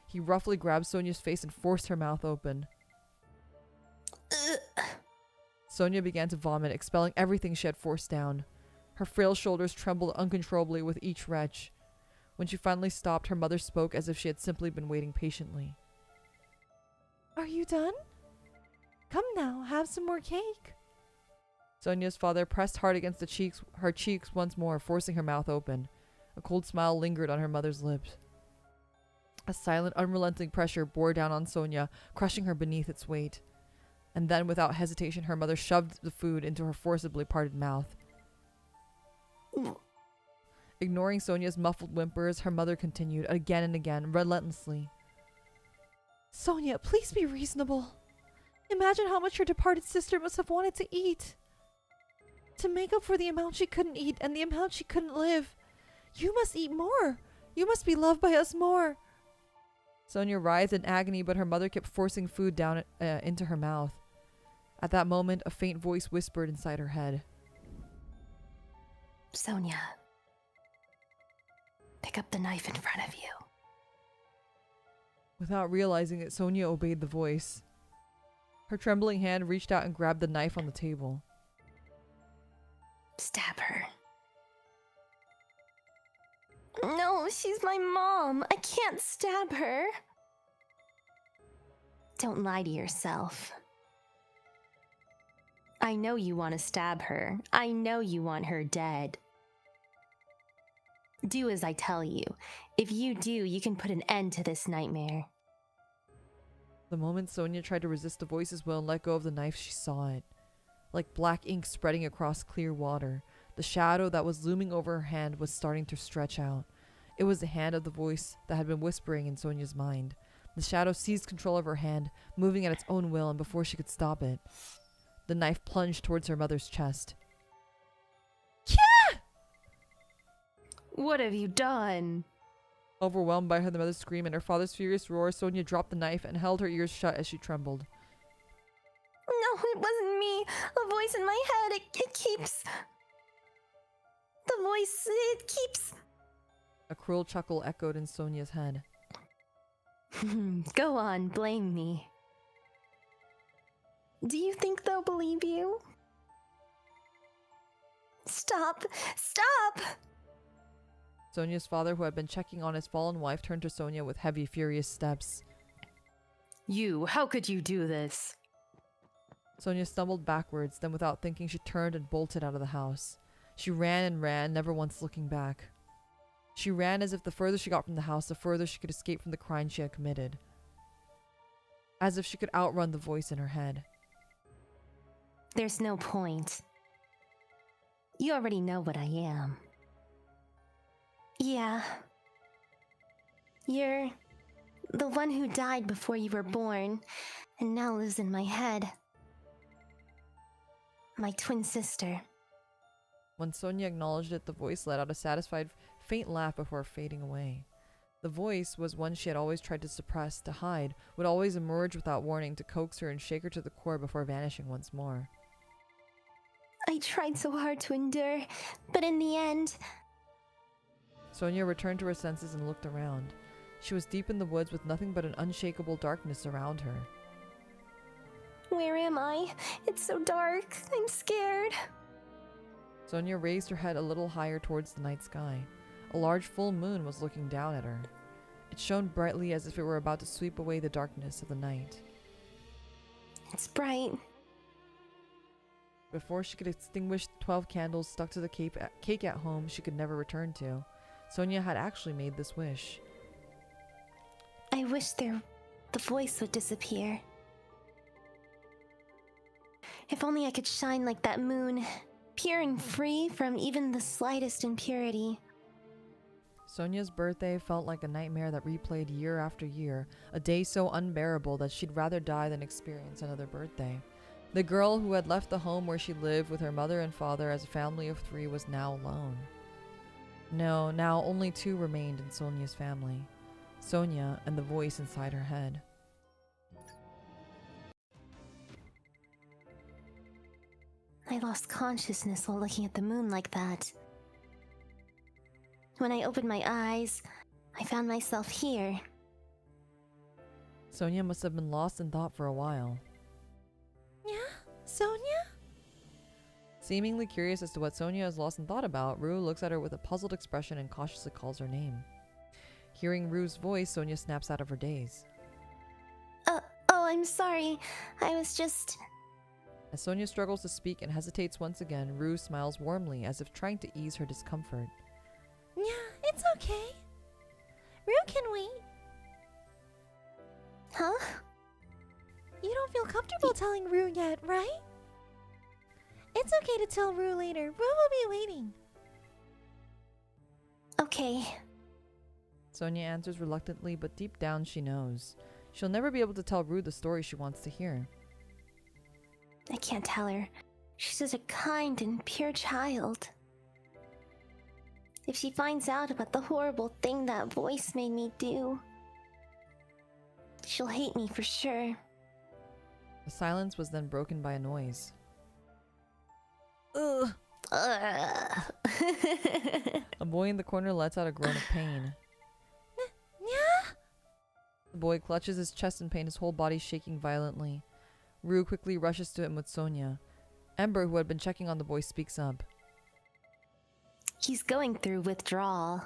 He roughly grabbed Sonia's face and forced her mouth open. Sonia began to vomit, expelling everything she had forced down. Her frail shoulders trembled uncontrollably with each retch. When she finally stopped, her mother spoke as if she had simply been waiting patiently.
Are you done? Come now, have some more cake.
Sonia's father pressed hard against her cheeks once more, forcing her mouth open. A cold smile lingered on her mother's lips. A silent, unrelenting pressure bore down on Sonia, crushing her beneath its weight. And then, without hesitation, her mother shoved the food into her forcibly parted mouth. Ignoring Sonia's muffled whimpers, her mother continued, again and again, relentlessly.
Sonia, please be reasonable. Imagine how much your departed sister must have wanted to eat. To make up for the amount she couldn't eat and the amount she couldn't live, you must eat more. You must be loved by us more.
Sonia writhed in agony, but her mother kept forcing food down into her mouth. At that moment, a faint voice whispered inside her head.
Sonia, pick up the knife in front of you.
Without realizing it, Sonia obeyed the voice. Her trembling hand reached out and grabbed the knife on the table.
Stab her.
No, she's my mom. I can't stab her. Don't lie to yourself. I know you want to stab her. I know you want her dead. Do as I tell you. If you do, you can put an end to this nightmare.
The moment Sonia tried to resist the voice's will and let go of the knife, she saw it. Like black ink spreading across clear water, the shadow that was looming over her hand was starting to stretch out. It was the hand of the voice that had been whispering in Sonia's mind. The shadow seized control of her hand, moving at its own will, and before she could stop it, the knife plunged towards her mother's chest.
Yeah!
What have you done?
Overwhelmed by her mother's scream and her father's furious roar, Sonia dropped the knife and held her ears shut as she trembled.
No, it wasn't me. A voice in my head. It keeps... The voice, it keeps...
A cruel chuckle echoed in Sonia's head.
Go on, blame me. Do you think they'll believe you? Stop! Stop!
Sonia's father, who had been checking on his fallen wife, turned to Sonia with heavy, furious steps.
You, how could you do this?
Sonia stumbled backwards, then without thinking she turned and bolted out of the house. She ran and ran, never once looking back. She ran as if the further she got from the house, the further she could escape from the crime she had committed. As if she could outrun the voice in her head.
There's no point. You already know what I am. Yeah. You're the one who died before you were born, and now lives in my head. My twin sister.
When Sonia acknowledged it, the voice let out a satisfied, faint laugh before fading away. The voice was one she had always tried to suppress, to hide, would always emerge without warning to coax her and shake her to the core before vanishing once more.
I tried so hard to endure, but in the end...
Sonia returned to her senses and looked around. She was deep in the woods with nothing but an unshakable darkness around her.
Where am I? It's so dark. I'm scared.
Sonia raised her head a little higher towards the night sky. A large full moon was looking down at her. It shone brightly as if it were about to sweep away the darkness of the night.
It's bright.
Before she could extinguish the 12 candles stuck to the cake at home she could never return to, Sonia had actually made this wish.
I wish the voice would disappear. If only I could shine like that moon, pure and free from even the slightest impurity.
Sonia's birthday felt like a nightmare that replayed year after year, a day so unbearable that she'd rather die than experience another birthday. The girl who had left the home where she lived with her mother and father as a family of 3 was now alone. No, now only 2 remained in Sonia's family. Sonia and the voice inside her head.
I lost consciousness while looking at the moon like that. When I opened my eyes, I found myself here.
Sonia must have been lost in thought for a while.
Yeah? Sonia?
Seemingly curious as to what Sonia is lost in thought about, Rue looks at her with a puzzled expression and cautiously calls her name. Hearing Rue's voice, Sonia snaps out of her daze.
Oh, I'm sorry. I was just...
As Sonia struggles to speak and hesitates once again, Rue smiles warmly as if trying to ease her discomfort.
Yeah, it's okay. Rue can wait.
Huh?
You don't feel comfortable telling Rue yet, right? It's okay to tell Rue later. Rue will be waiting.
Okay.
Sonia answers reluctantly, but deep down she knows. She'll never be able to tell Rue the story she wants to hear.
I can't tell her. She's such a kind and pure child. If she finds out about the horrible thing that voice made me do, she'll hate me for sure.
The silence was then broken by a noise. Ugh.
Ugh.
A boy in the corner lets out a groan of pain.
Yeah?
The boy clutches his chest in pain, his whole body shaking violently. Rue quickly rushes to him with Sonia. Ember, who had been checking on the boy, speaks up.
He's going through withdrawal.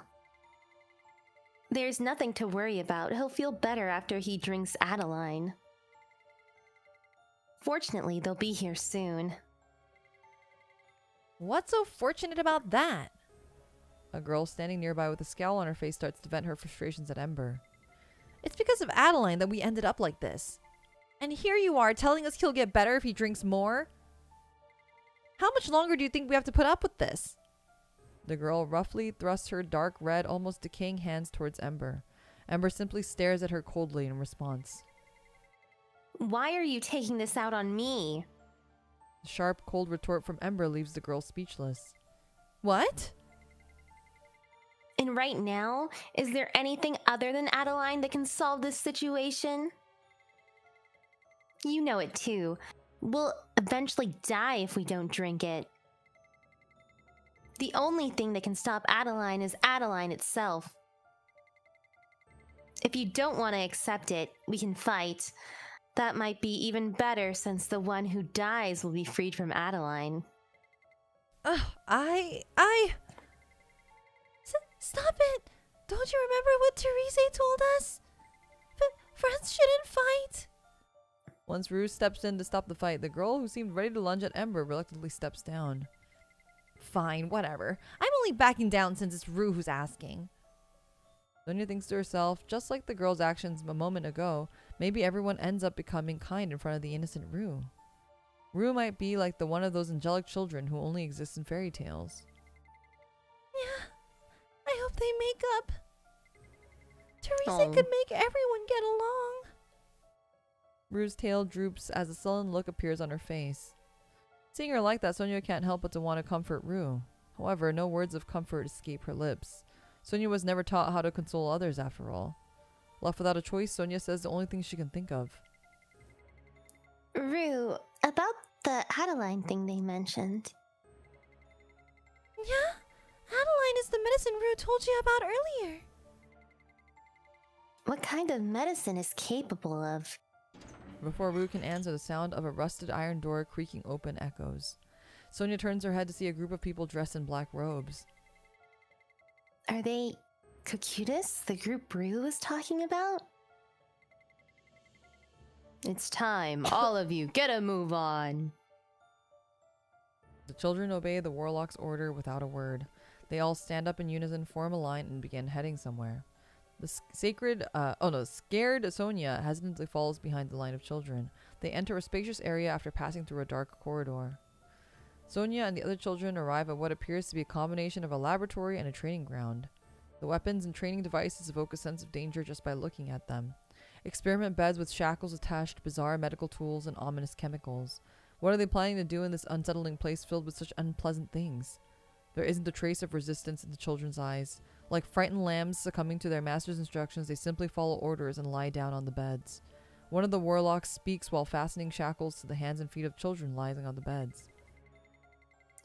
There's nothing to worry about. He'll feel better after he drinks Adeline. Fortunately, they'll be here soon.
What's so fortunate about that? A girl standing nearby with a scowl on her face starts to vent her frustrations at Ember. It's because of Adeline that we ended up like this. And here you are telling us he'll get better if he drinks more? How much longer do you think we have to put up with this? The girl roughly thrusts her dark red, almost decaying hands towards Ember. Ember simply stares at her coldly in response.
Why are you taking this out on me?
The sharp, cold retort from Ember leaves the girl speechless. What?
And right now, is there anything other than Adeline that can solve this situation? You know it too. We'll eventually die if we don't drink it. The only thing that can stop Adeline is Adeline itself. If you don't want to accept it, we can fight. That might be even better since the one who dies will be freed from Adeline.
Stop it! Don't you remember what Therese told us? Friends shouldn't fight.
Once Rue steps in to stop the fight, the girl who seemed ready to lunge at Ember reluctantly steps down. Fine, whatever. I'm only backing down since it's Rue who's asking. Sonia thinks to herself, just like the girl's actions a moment ago, maybe everyone ends up becoming kind in front of the innocent Rue. Rue might be like the one of those angelic children who only exist in fairy tales.
Yeah, I hope they make up. Therese could make everyone get along.
Rue's tail droops as a sullen look appears on her face. Seeing her like that, Sonia can't help but to want to comfort Rue. However, no words of comfort escape her lips. Sonia was never taught how to console others after all. Left without a choice, Sonia says the only thing she can think of.
Rue, about the Adeline thing they mentioned.
Yeah? Adeline is the medicine Rue told you about earlier.
What kind of medicine is capable of?
Before Rue can answer, the sound of a rusted iron door creaking open echoes. Sonia turns her head to see a group of people dressed in black robes.
Are they Cocutus, the group Rue was talking about?
It's time. All of you, get a move on.
The children obey the warlock's order without a word. They all stand up in unison, form a line, and begin heading somewhere. The scared Sonia hesitantly follows behind the line of children. They enter a spacious area after passing through a dark corridor. Sonia and the other children arrive at what appears to be a combination of a laboratory and a training ground. The weapons and training devices evoke a sense of danger just by looking at them. Experiment beds with shackles attached, bizarre medical tools, and ominous chemicals. What are they planning to do in this unsettling place filled with such unpleasant things? There isn't a trace of resistance in the children's eyes. Like frightened lambs succumbing to their master's instructions, they simply follow orders and lie down on the beds. One of the warlocks speaks while fastening shackles to the hands and feet of children lying on the beds.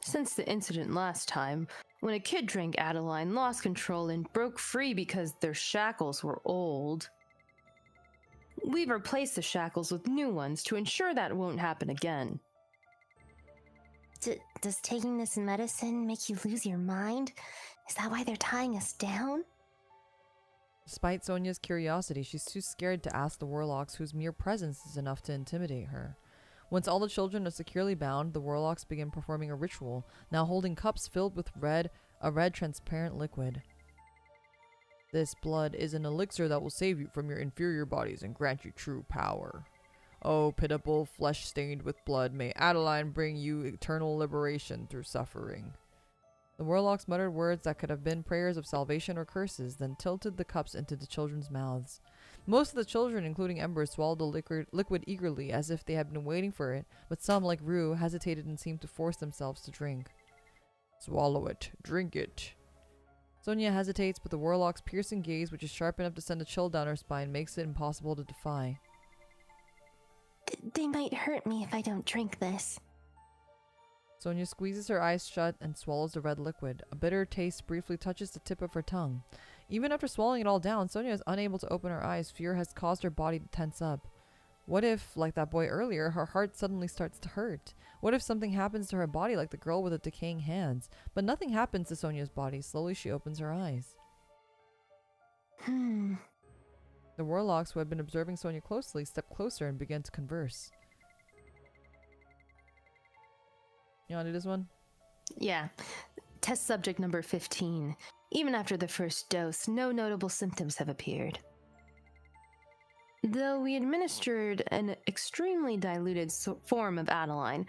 Since the incident last time, when a kid drank Adeline, lost control, and broke free because their shackles were old, we've replaced the shackles with new ones to ensure that won't happen again.
Does taking this medicine make you lose your mind? Is that why they're tying us down?
Despite Sonia's curiosity, she's too scared to ask the warlocks, whose mere presence is enough to intimidate her. Once all the children are securely bound, the warlocks begin performing a ritual, now holding cups filled with a red transparent liquid. This blood is an elixir that will save you from your inferior bodies and grant you true power. Oh, pitiable flesh stained with blood, may Adeline bring you eternal liberation through suffering. The warlocks muttered words that could have been prayers of salvation or curses, then tilted the cups into the children's mouths. Most of the children, including Ember, swallowed the liquid eagerly, as if they had been waiting for it, but some, like Rue, hesitated and seemed to force themselves to drink. Swallow it. Drink it. Sonia hesitates, but the warlock's piercing gaze, which is sharp enough to send a chill down her spine, makes it impossible to defy.
They might hurt me if I don't drink this.
Sonia squeezes her eyes shut and swallows the red liquid. A bitter taste briefly touches the tip of her tongue. Even after swallowing it all down, Sonia is unable to open her eyes. Fear has caused her body to tense up. What if, like that boy earlier, her heart suddenly starts to hurt? What if something happens to her body like the girl with the decaying hands? But nothing happens to Sonia's body. Slowly she opens her eyes. The warlocks, who had been observing Sonia closely, step closer and begin to converse. You wanna do this one?
Yeah. Test subject number 15. Even after the first dose, no notable symptoms have appeared. Though we administered an extremely diluted form of Adeline,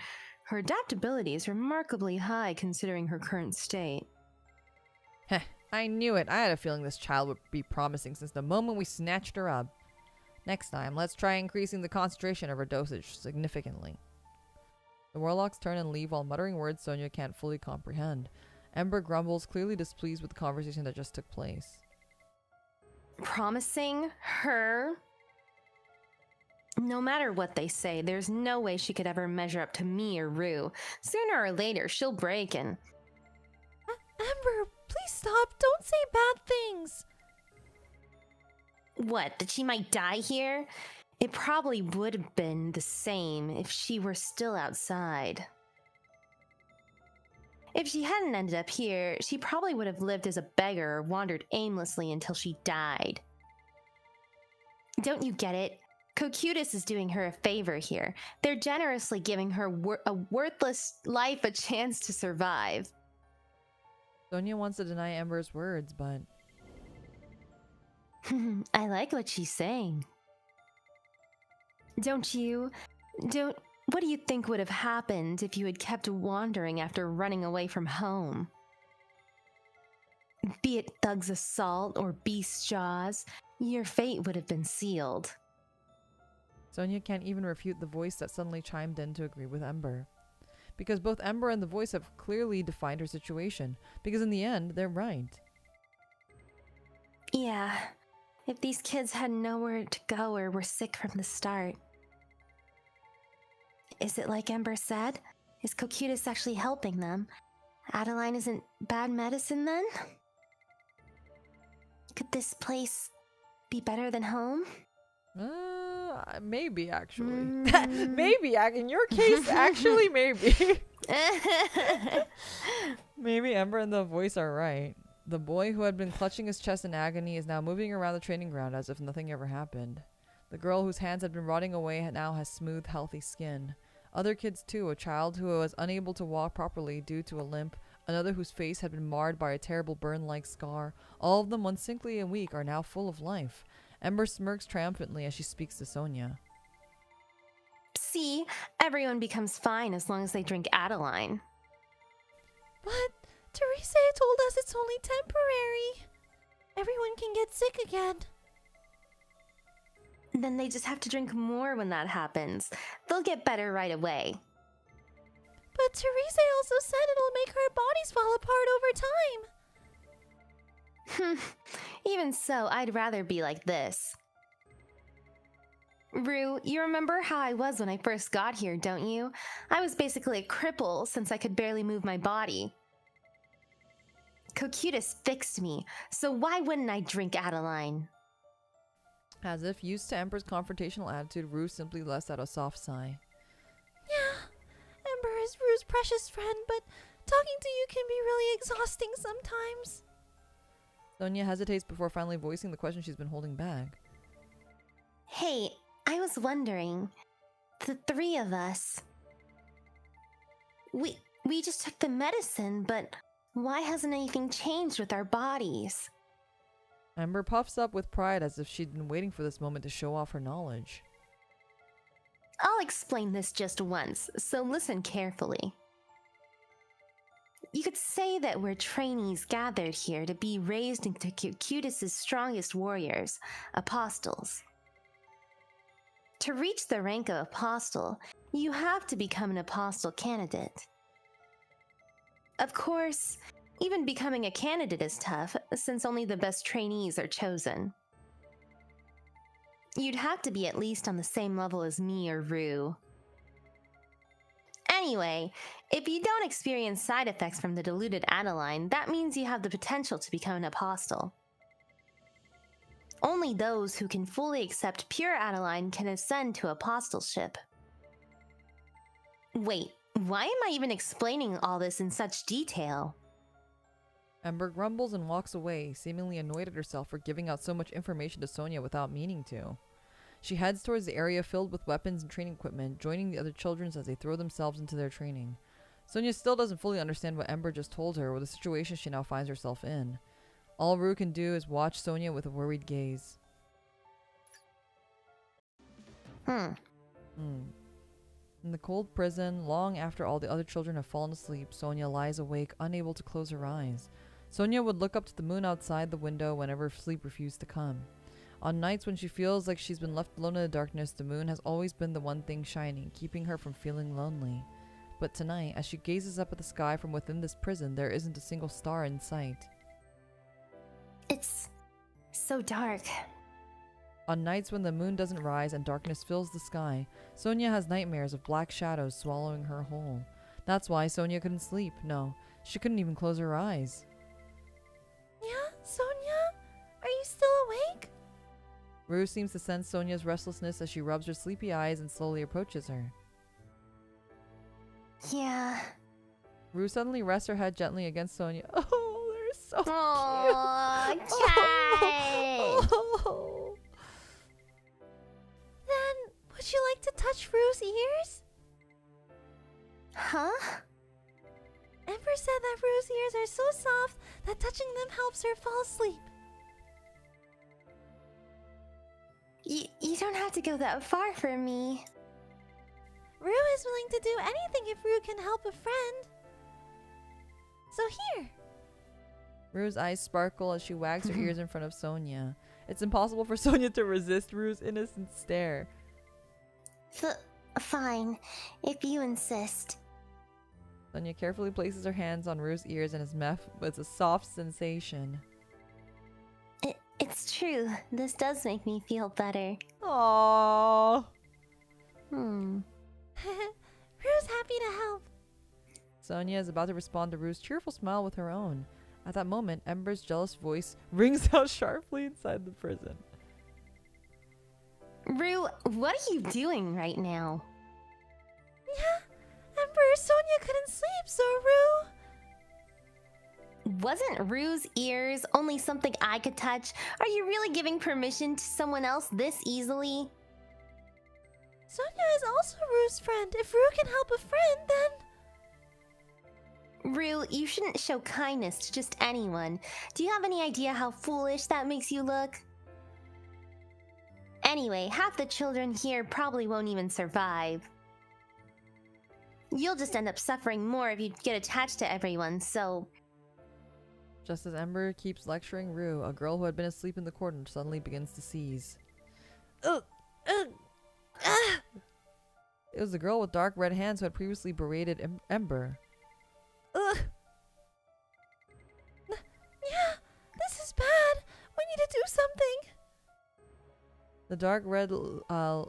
her adaptability is remarkably high considering her current state.
Heh, I knew it. I had a feeling this child would be promising since the moment we snatched her up. Next time, let's try increasing the concentration of her dosage significantly. The warlocks turn and leave while muttering words Sonia can't fully comprehend. Ember grumbles, clearly displeased with the conversation that just took place.
Promising her? No matter what they say, there's no way she could ever measure up to me or Rue. Sooner or later, she'll break and...
Ember, please stop. Don't say bad things.
What, that she might die here?
It probably would have been the same if she were still outside. If she hadn't ended up here, she probably would have lived as a beggar or wandered aimlessly until she died.
Don't you get it? Cocutus is doing her a favor here. They're generously giving her a worthless life a chance to survive.
Sonia wants to deny Ember's words, but...
I like what she's saying.
What do you think would have happened if you had kept wandering after running away from home? Be it Thug's assault or Beast's jaws, your fate would have been sealed.
Sonia can't even refute the voice that suddenly chimed in to agree with Ember. Because both Ember and the voice have clearly defined her situation. Because in the end, they're right.
Yeah, if these kids had nowhere to go or were sick from the start. Is it like Ember said? Is Cocutus actually helping them? Adeline isn't bad medicine then? Could this place be better than home?
Maybe actually. Maybe in your case, actually, maybe. Maybe Ember and the voice are right. The boy who had been clutching his chest in agony is now moving around the training ground as if nothing ever happened. The girl whose hands had been rotting away now has smooth, healthy skin. Other kids too, a child who was unable to walk properly due to a limp, another whose face had been marred by a terrible burn-like scar. All of them, once sickly and weak, are now full of life. Ember smirks triumphantly as she speaks to Sonia.
See, everyone becomes fine as long as they drink Adeline.
But Teresa told us it's only temporary. Everyone can get sick again.
Then they just have to drink more when that happens. They'll get better right away.
But Teresa also said it'll make our bodies fall apart over time.
Even so, I'd rather be like this. Rue, you remember how I was when I first got here, don't you? I was basically a cripple since I could barely move my body. Cocytus fixed me, so why wouldn't I drink Adeline?
As if used to Ember's confrontational attitude, Rue simply lets out a soft sigh.
Yeah, Ember is Rue's precious friend, but talking to you can be really exhausting sometimes.
Sonia hesitates before finally voicing the question she's been holding back.
Hey, I was wondering, the three of us, we just took the medicine, but why hasn't anything changed with our bodies?
Ember puffs up with pride as if she'd been waiting for this moment to show off her knowledge.
I'll explain this just once, so listen carefully. You could say that we're trainees gathered here to be raised into Cocytus's strongest warriors, apostles. To reach the rank of apostle, you have to become an apostle candidate. Of course, even becoming a candidate is tough, since only the best trainees are chosen. You'd have to be at least on the same level as me or Rue. Anyway, if you don't experience side effects from the diluted Adeline, that means you have the potential to become an apostle. Only those who can fully accept pure Adeline can ascend to apostleship. Wait, why am I even explaining all this in such detail?
Ember grumbles and walks away, seemingly annoyed at herself for giving out so much information to Sonia without meaning to. She heads towards the area filled with weapons and training equipment, joining the other children as they throw themselves into their training. Sonia still doesn't fully understand what Ember just told her or the situation she now finds herself in. All Rue can do is watch Sonia with a worried gaze. In the cold prison, long after all the other children have fallen asleep, Sonia lies awake, unable to close her eyes. Sonia would look up to the moon outside the window whenever sleep refused to come. On nights when she feels like she's been left alone in the darkness, the moon has always been the one thing shining, keeping her from feeling lonely. But tonight, as she gazes up at the sky from within this prison, there isn't a single star in sight.
It's so dark.
On nights when the moon doesn't rise and darkness fills the sky, Sonia has nightmares of black shadows swallowing her whole. That's why Sonia couldn't sleep. No, she couldn't even close her eyes.
Yeah, Sonia? Are you still awake?
Rue seems to sense Sonia's restlessness as she rubs her sleepy eyes and slowly approaches her.
Yeah.
Rue suddenly rests her head gently against Sonia. Oh, they're so
Aww,
cute.
child.
Oh.
Then, would you like to touch Rue's ears?
Huh?
Ember said that Rue's ears are so soft that touching them helps her fall asleep.
You don't have to go that far for me.
Rue is willing to do anything if Rue can help a friend. So here.
Rue's eyes sparkle as she wags her ears in front of Sonia. It's impossible for Sonia to resist Rue's innocent stare.
Fine, if you insist.
Sonia carefully places her hands on Rue's ears and is met with a soft sensation.
It's true. This does make me feel better.
Aww.
Rue's happy to help.
Sonia is about to respond to Rue's cheerful smile with her own. At that moment, Ember's jealous voice rings out sharply inside the prison.
Rue, what are you doing right now?
Yeah, Ember, Sonia couldn't sleep, so Rue...
Wasn't Rue's ears only something I could touch? Are you really giving permission to someone else this easily?
Sonia is also Rue's friend. If Rue can help a friend, then...
Rue, you shouldn't show kindness to just anyone. Do you have any idea how foolish that makes you look? Anyway, half the children here probably won't even survive. You'll just end up suffering more if you get attached to everyone, so...
Just as Ember keeps lecturing Rue, a girl who had been asleep in the corner suddenly begins to seize. It was the girl with dark red hands who had previously berated Ember.
Yeah, this is bad. We need to do something.
The dark red
Ugh.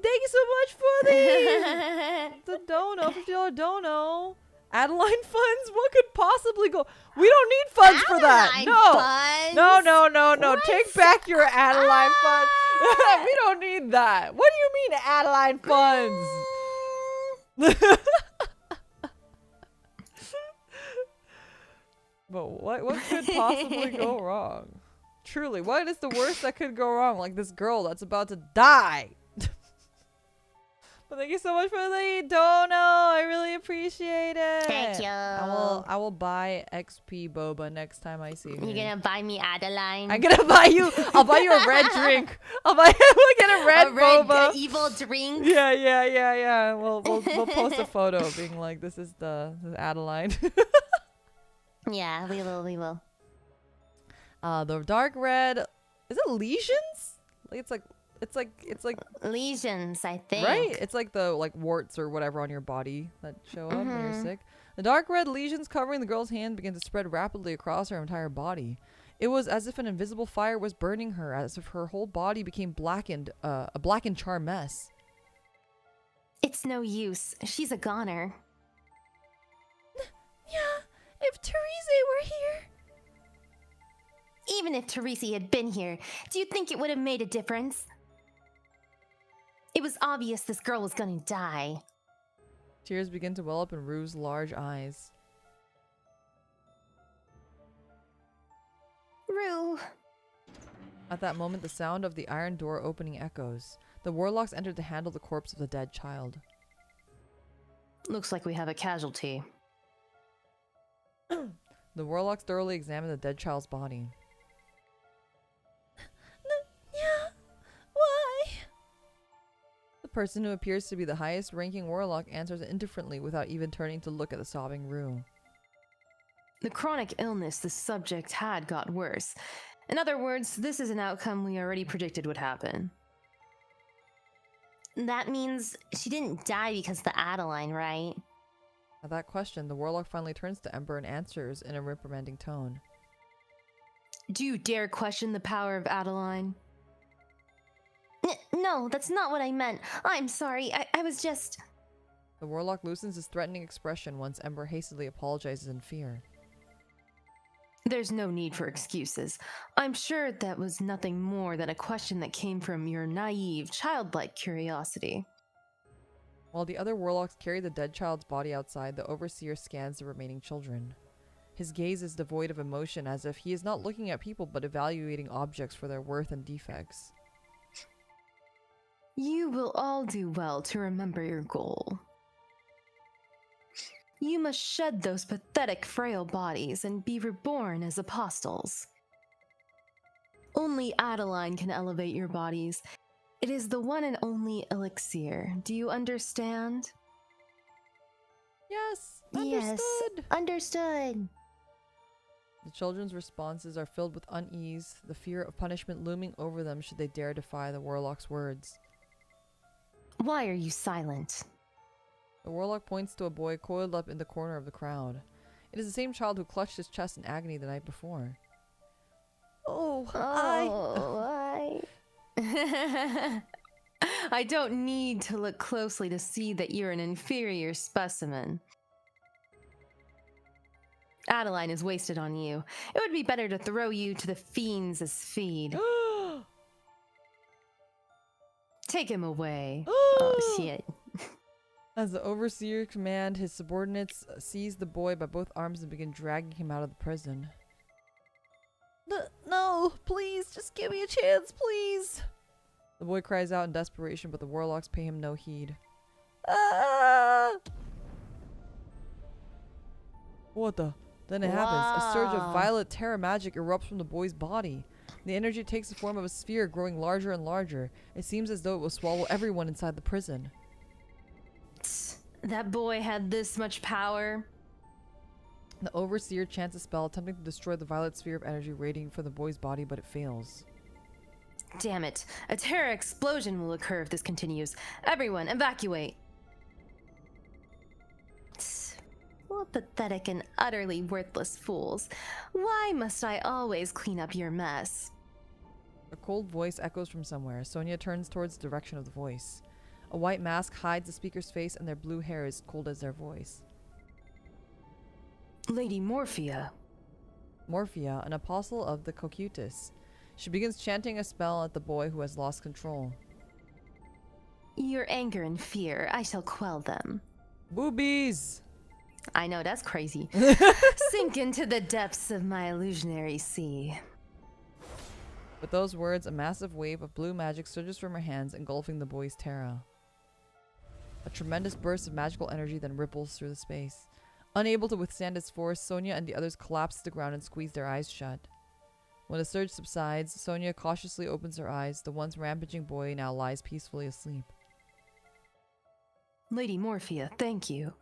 Thank you so much for the dono, $50 dono. Adeline funds? What could possibly go? We don't need funds for that.
Adeline
No.
funds?
No. Take back your Adeline funds. We don't need that. What do you mean Adeline funds? But what could possibly go wrong? Truly, what is the worst that could go wrong? Like this girl that's about to die. But thank you so much for the dono. I really appreciate it.
Thank you.
I will buy XP boba next time I see her.
You're gonna buy me Adeline?
I'm gonna buy you. I'll buy you a red drink. I'll get a red boba.
Evil drink.
Yeah. We'll post a photo being like, this is the Adeline.
Yeah, we will.
The dark red. Is it lesions? It's like
lesions, I think.
Right? It's like the warts or whatever on your body that show up when you're sick. The dark red lesions covering the girl's hand began to spread rapidly across her entire body. It was as if an invisible fire was burning her, as if her whole body became blackened, a blackened char mess.
It's no use. She's a goner.
Yeah, if Therese were here.
Even if Therese had been here, do you think it would have made a difference? It was obvious this girl was gonna die.
Tears begin to well up in Rue's large eyes.
Rue.
At that moment, the sound of the iron door opening echoes. The warlocks entered to handle the corpse of the dead child.
Looks like we have a casualty.
The warlocks thoroughly examined the dead child's body.
Yeah, why?
The person who appears to be the highest ranking warlock answers indifferently without even turning to look at the sobbing Rue.
The chronic illness the subject had got worse. In other words, this is an outcome we already predicted would happen.
That means she didn't die because of the Adeline, right?
At that question, the warlock finally turns to Ember and answers in a reprimanding tone.
Do you dare question the power of Adeline?
No, that's not what I meant. I'm sorry, I was just...
The warlock loosens his threatening expression once Ember hastily apologizes in fear.
There's no need for excuses. I'm sure that was nothing more than a question that came from your naive, childlike curiosity.
While the other warlocks carry the dead child's body outside, the overseer scans the remaining children. His gaze is devoid of emotion, as if he is not looking at people but evaluating objects for their worth and defects.
You will all do well to remember your goal. You must shed those pathetic, frail bodies and be reborn as apostles. Only Adeline can elevate your bodies. It is the one and only elixir. Do you understand?
Yes! Understood!
Yes, understood.
The children's responses are filled with unease, the fear of punishment looming over them should they dare defy the warlock's words.
Why are you silent?
The warlock points to a boy coiled up in the corner of the crowd. It is the same child who clutched his chest in agony the night before.
I don't need to look closely to see that you're an inferior specimen. Adeline is wasted on you. It would be better to throw you to the fiends as feed. Take him away.
Oh shit.
As the overseer command, his subordinates seize the boy by both arms and begin dragging him out of the prison. No, please, just give me a chance, please. The boy cries out in desperation, but the warlocks pay him no heed. Ah! What the? Then it happens. A surge of violet terror magic erupts from the boy's body. The energy takes the form of a sphere growing larger and larger. It seems as though it will swallow everyone inside the prison.
That boy had this much power.
The overseer chants a spell attempting to destroy the violet sphere of energy radiating from the boy's body, but it fails.
Damn it. A terror explosion will occur if this continues. Everyone, evacuate.
What pathetic and utterly worthless fools. Why must I always clean up your mess?
A cold voice echoes from somewhere. Sonia turns towards the direction of the voice. A white mask hides the speaker's face, and their blue hair is cold as their voice.
Lady Morphia.
Morphia, an apostle of the Cocytus. She begins chanting a spell at the boy who has lost control.
Your anger and fear, I shall quell them.
Boobies!
I know, that's crazy.
Sink into the depths of my illusionary sea.
With those words, a massive wave of blue magic surges from her hands, engulfing the boy's terra. A tremendous burst of magical energy then ripples through the space. Unable to withstand its force, Sonia and the others collapse to the ground and squeeze their eyes shut. When the surge subsides, Sonia cautiously opens her eyes. The once rampaging boy now lies peacefully asleep.
Lady Morphia, thank you.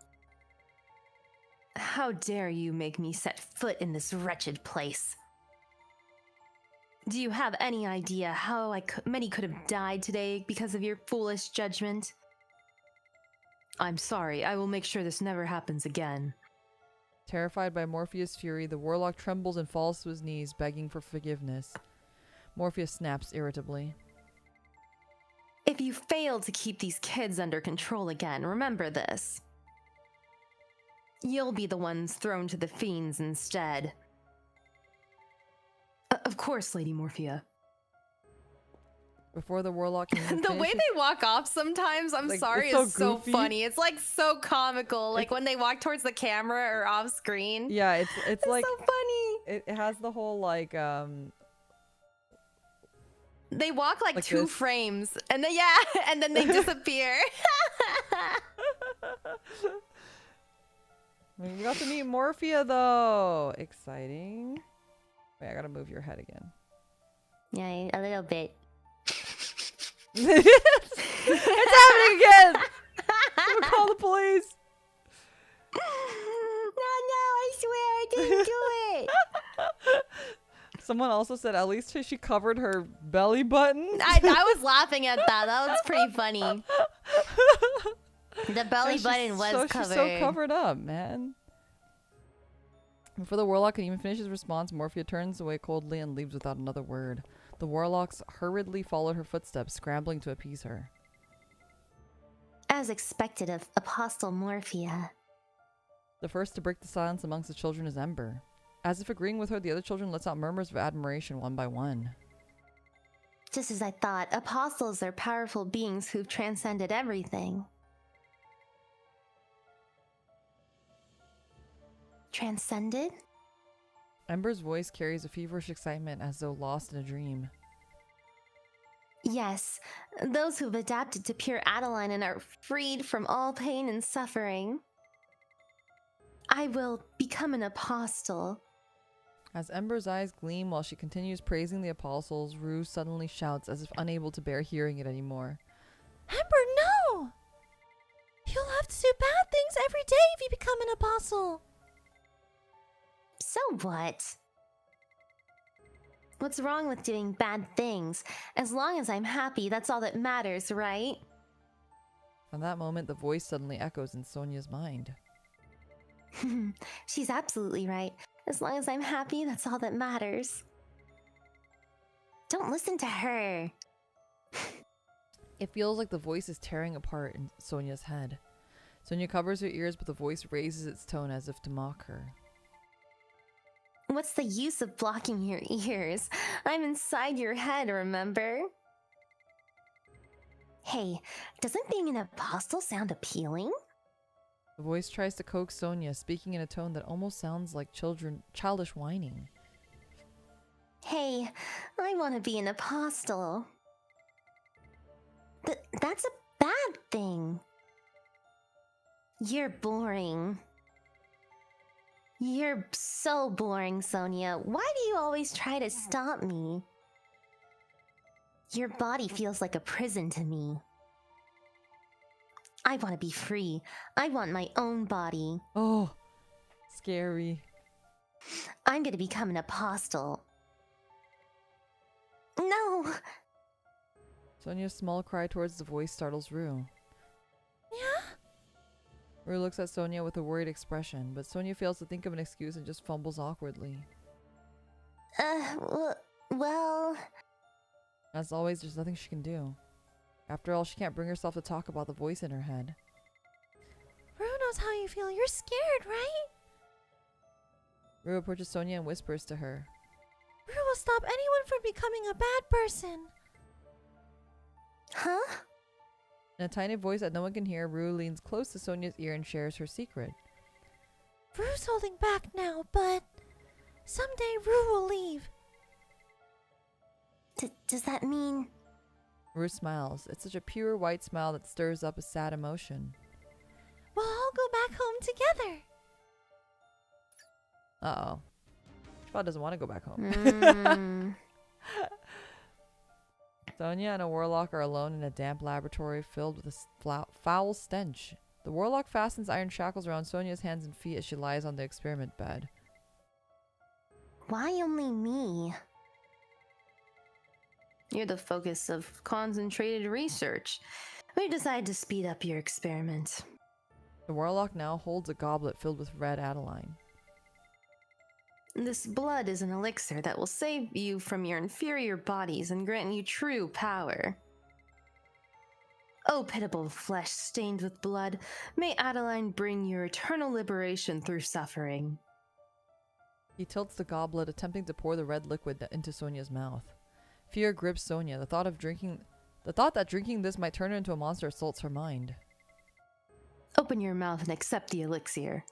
How dare you make me set foot in this wretched place? Do you have any idea how many could have died today because of your foolish judgment? I'm sorry, I will make sure this never happens again.
Terrified by Morphia's fury, the warlock trembles and falls to his knees, begging for forgiveness. Morphia snaps irritably.
If you fail to keep these kids under control again, remember this. You'll be the ones thrown to the fiends instead. Of course, Lady Morphia.
Before the warlock can even
The way they walk off sometimes, I'm sorry, is so
goofy.
funny. It's like so comical. Like when they walk towards the camera or off screen.
Yeah, it's like
so funny.
it has the whole like
They walk like two
this.
frames and then and then they disappear.
We got to meet Morphia though. Exciting. Wait, I gotta move your head again.
Yeah, a little bit.
It's happening again! I'm gonna call the police.
No, I swear I didn't do it.
Someone also said at least she covered her belly button.
I was laughing at that. That was pretty funny.
The belly button was covered.
She's so covered up, man. Before the warlock can even finish his response, Morphia turns away coldly and leaves without another word. The warlocks hurriedly followed her footsteps, scrambling to appease her.
As expected of Apostle Morphia.
The first to break the silence amongst the children is Ember. As if agreeing with her, the other children lets out murmurs of admiration one by one.
Just as I thought, apostles are powerful beings who've transcended everything. Transcended?
Ember's voice carries a feverish excitement as though lost in a dream.
Yes, those who've adapted to pure Adeline and are freed from all pain and suffering. I will become an apostle.
As Ember's eyes gleam while she continues praising the apostles, Rue suddenly shouts as if unable to bear hearing it anymore.
Ember, no! You'll have to do bad things every day if you become an apostle.
So what? What's wrong with doing bad things? As long as I'm happy, that's all that matters, right?
From that moment, the voice suddenly echoes in Sonia's mind.
She's absolutely right. As long as I'm happy, that's all that matters. Don't listen to her.
It feels like the voice is tearing apart in Sonia's head. Sonia covers her ears, but the voice raises its tone as if to mock her.
What's the use of blocking your ears? I'm inside your head, remember? Hey, doesn't being an apostle sound appealing?
The voice tries to coax Sonia, speaking in a tone that almost sounds like childish whining.
Hey, I want to be an apostle. That's a bad thing. You're boring. You're so boring, Sonia. Why do you always try to stop me? Your body feels like a prison to me. I want to be free. I want my own body.
Oh, scary.
I'm gonna become an apostle. No!
Sonia's small cry towards the voice startles Rue.
Yeah?
Rue looks at Sonia with a worried expression, but Sonia fails to think of an excuse and just fumbles awkwardly.
Well...
As always, there's nothing she can do. After all, she can't bring herself to talk about the voice in her head.
Rue knows how you feel. You're scared, right?
Rue approaches Sonia and whispers to her.
Rue will stop anyone from becoming a bad person.
Huh?
In a tiny voice that no one can hear, Rue leans close to Sonia's ear and shares her secret.
Rue's holding back now, but someday Rue will leave.
Does that mean...
Rue smiles. It's such a pure white smile that stirs up a sad emotion.
We'll all go back home together.
Uh-oh. She probably doesn't want to go back home. Sonia and a warlock are alone in a damp laboratory filled with a foul stench. The warlock fastens iron shackles around Sonia's hands and feet as she lies on the experiment bed.
Why only me?
You're the focus of concentrated research. We've decided to speed up your experiment.
The warlock now holds a goblet filled with red Adeline.
This blood is an elixir that will save you from your inferior bodies and grant you true power. O pitiable flesh stained with blood, may Adeline bring your eternal liberation through suffering.
He tilts the goblet, attempting to pour the red liquid into Sonia's mouth. Fear grips Sonia. The thought that drinking this might turn her into a monster assaults her mind.
Open your mouth and accept the elixir.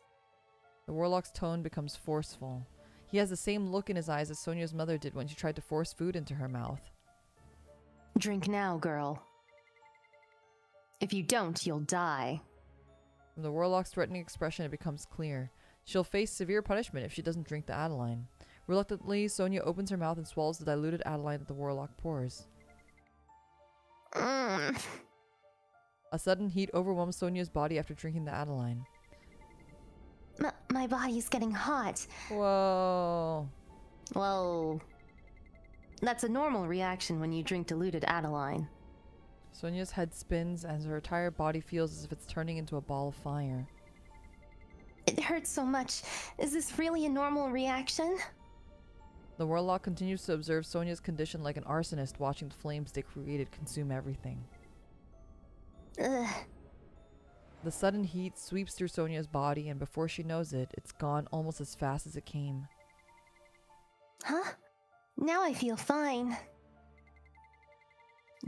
The warlock's tone becomes forceful. He has the same look in his eyes as Sonia's mother did when she tried to force food into her mouth.
Drink now, girl. If you don't, you'll die.
From the warlock's threatening expression, it becomes clear. She'll face severe punishment if she doesn't drink the Adeline. Reluctantly, Sonia opens her mouth and swallows the diluted Adeline that the warlock pours. A sudden heat overwhelms Sonia's body after drinking the Adeline.
My body's getting hot.
Whoa.
Whoa. That's a normal reaction when you drink diluted Adeline.
Sonia's head spins as her entire body feels as if it's turning into a ball of fire.
It hurts so much. Is this really a normal reaction?
The warlock continues to observe Sonia's condition like an arsonist watching the flames they created consume everything.
Ugh.
The sudden heat sweeps through Sonia's body, and before she knows it, it's gone almost as fast as it came.
Huh? Now I feel fine.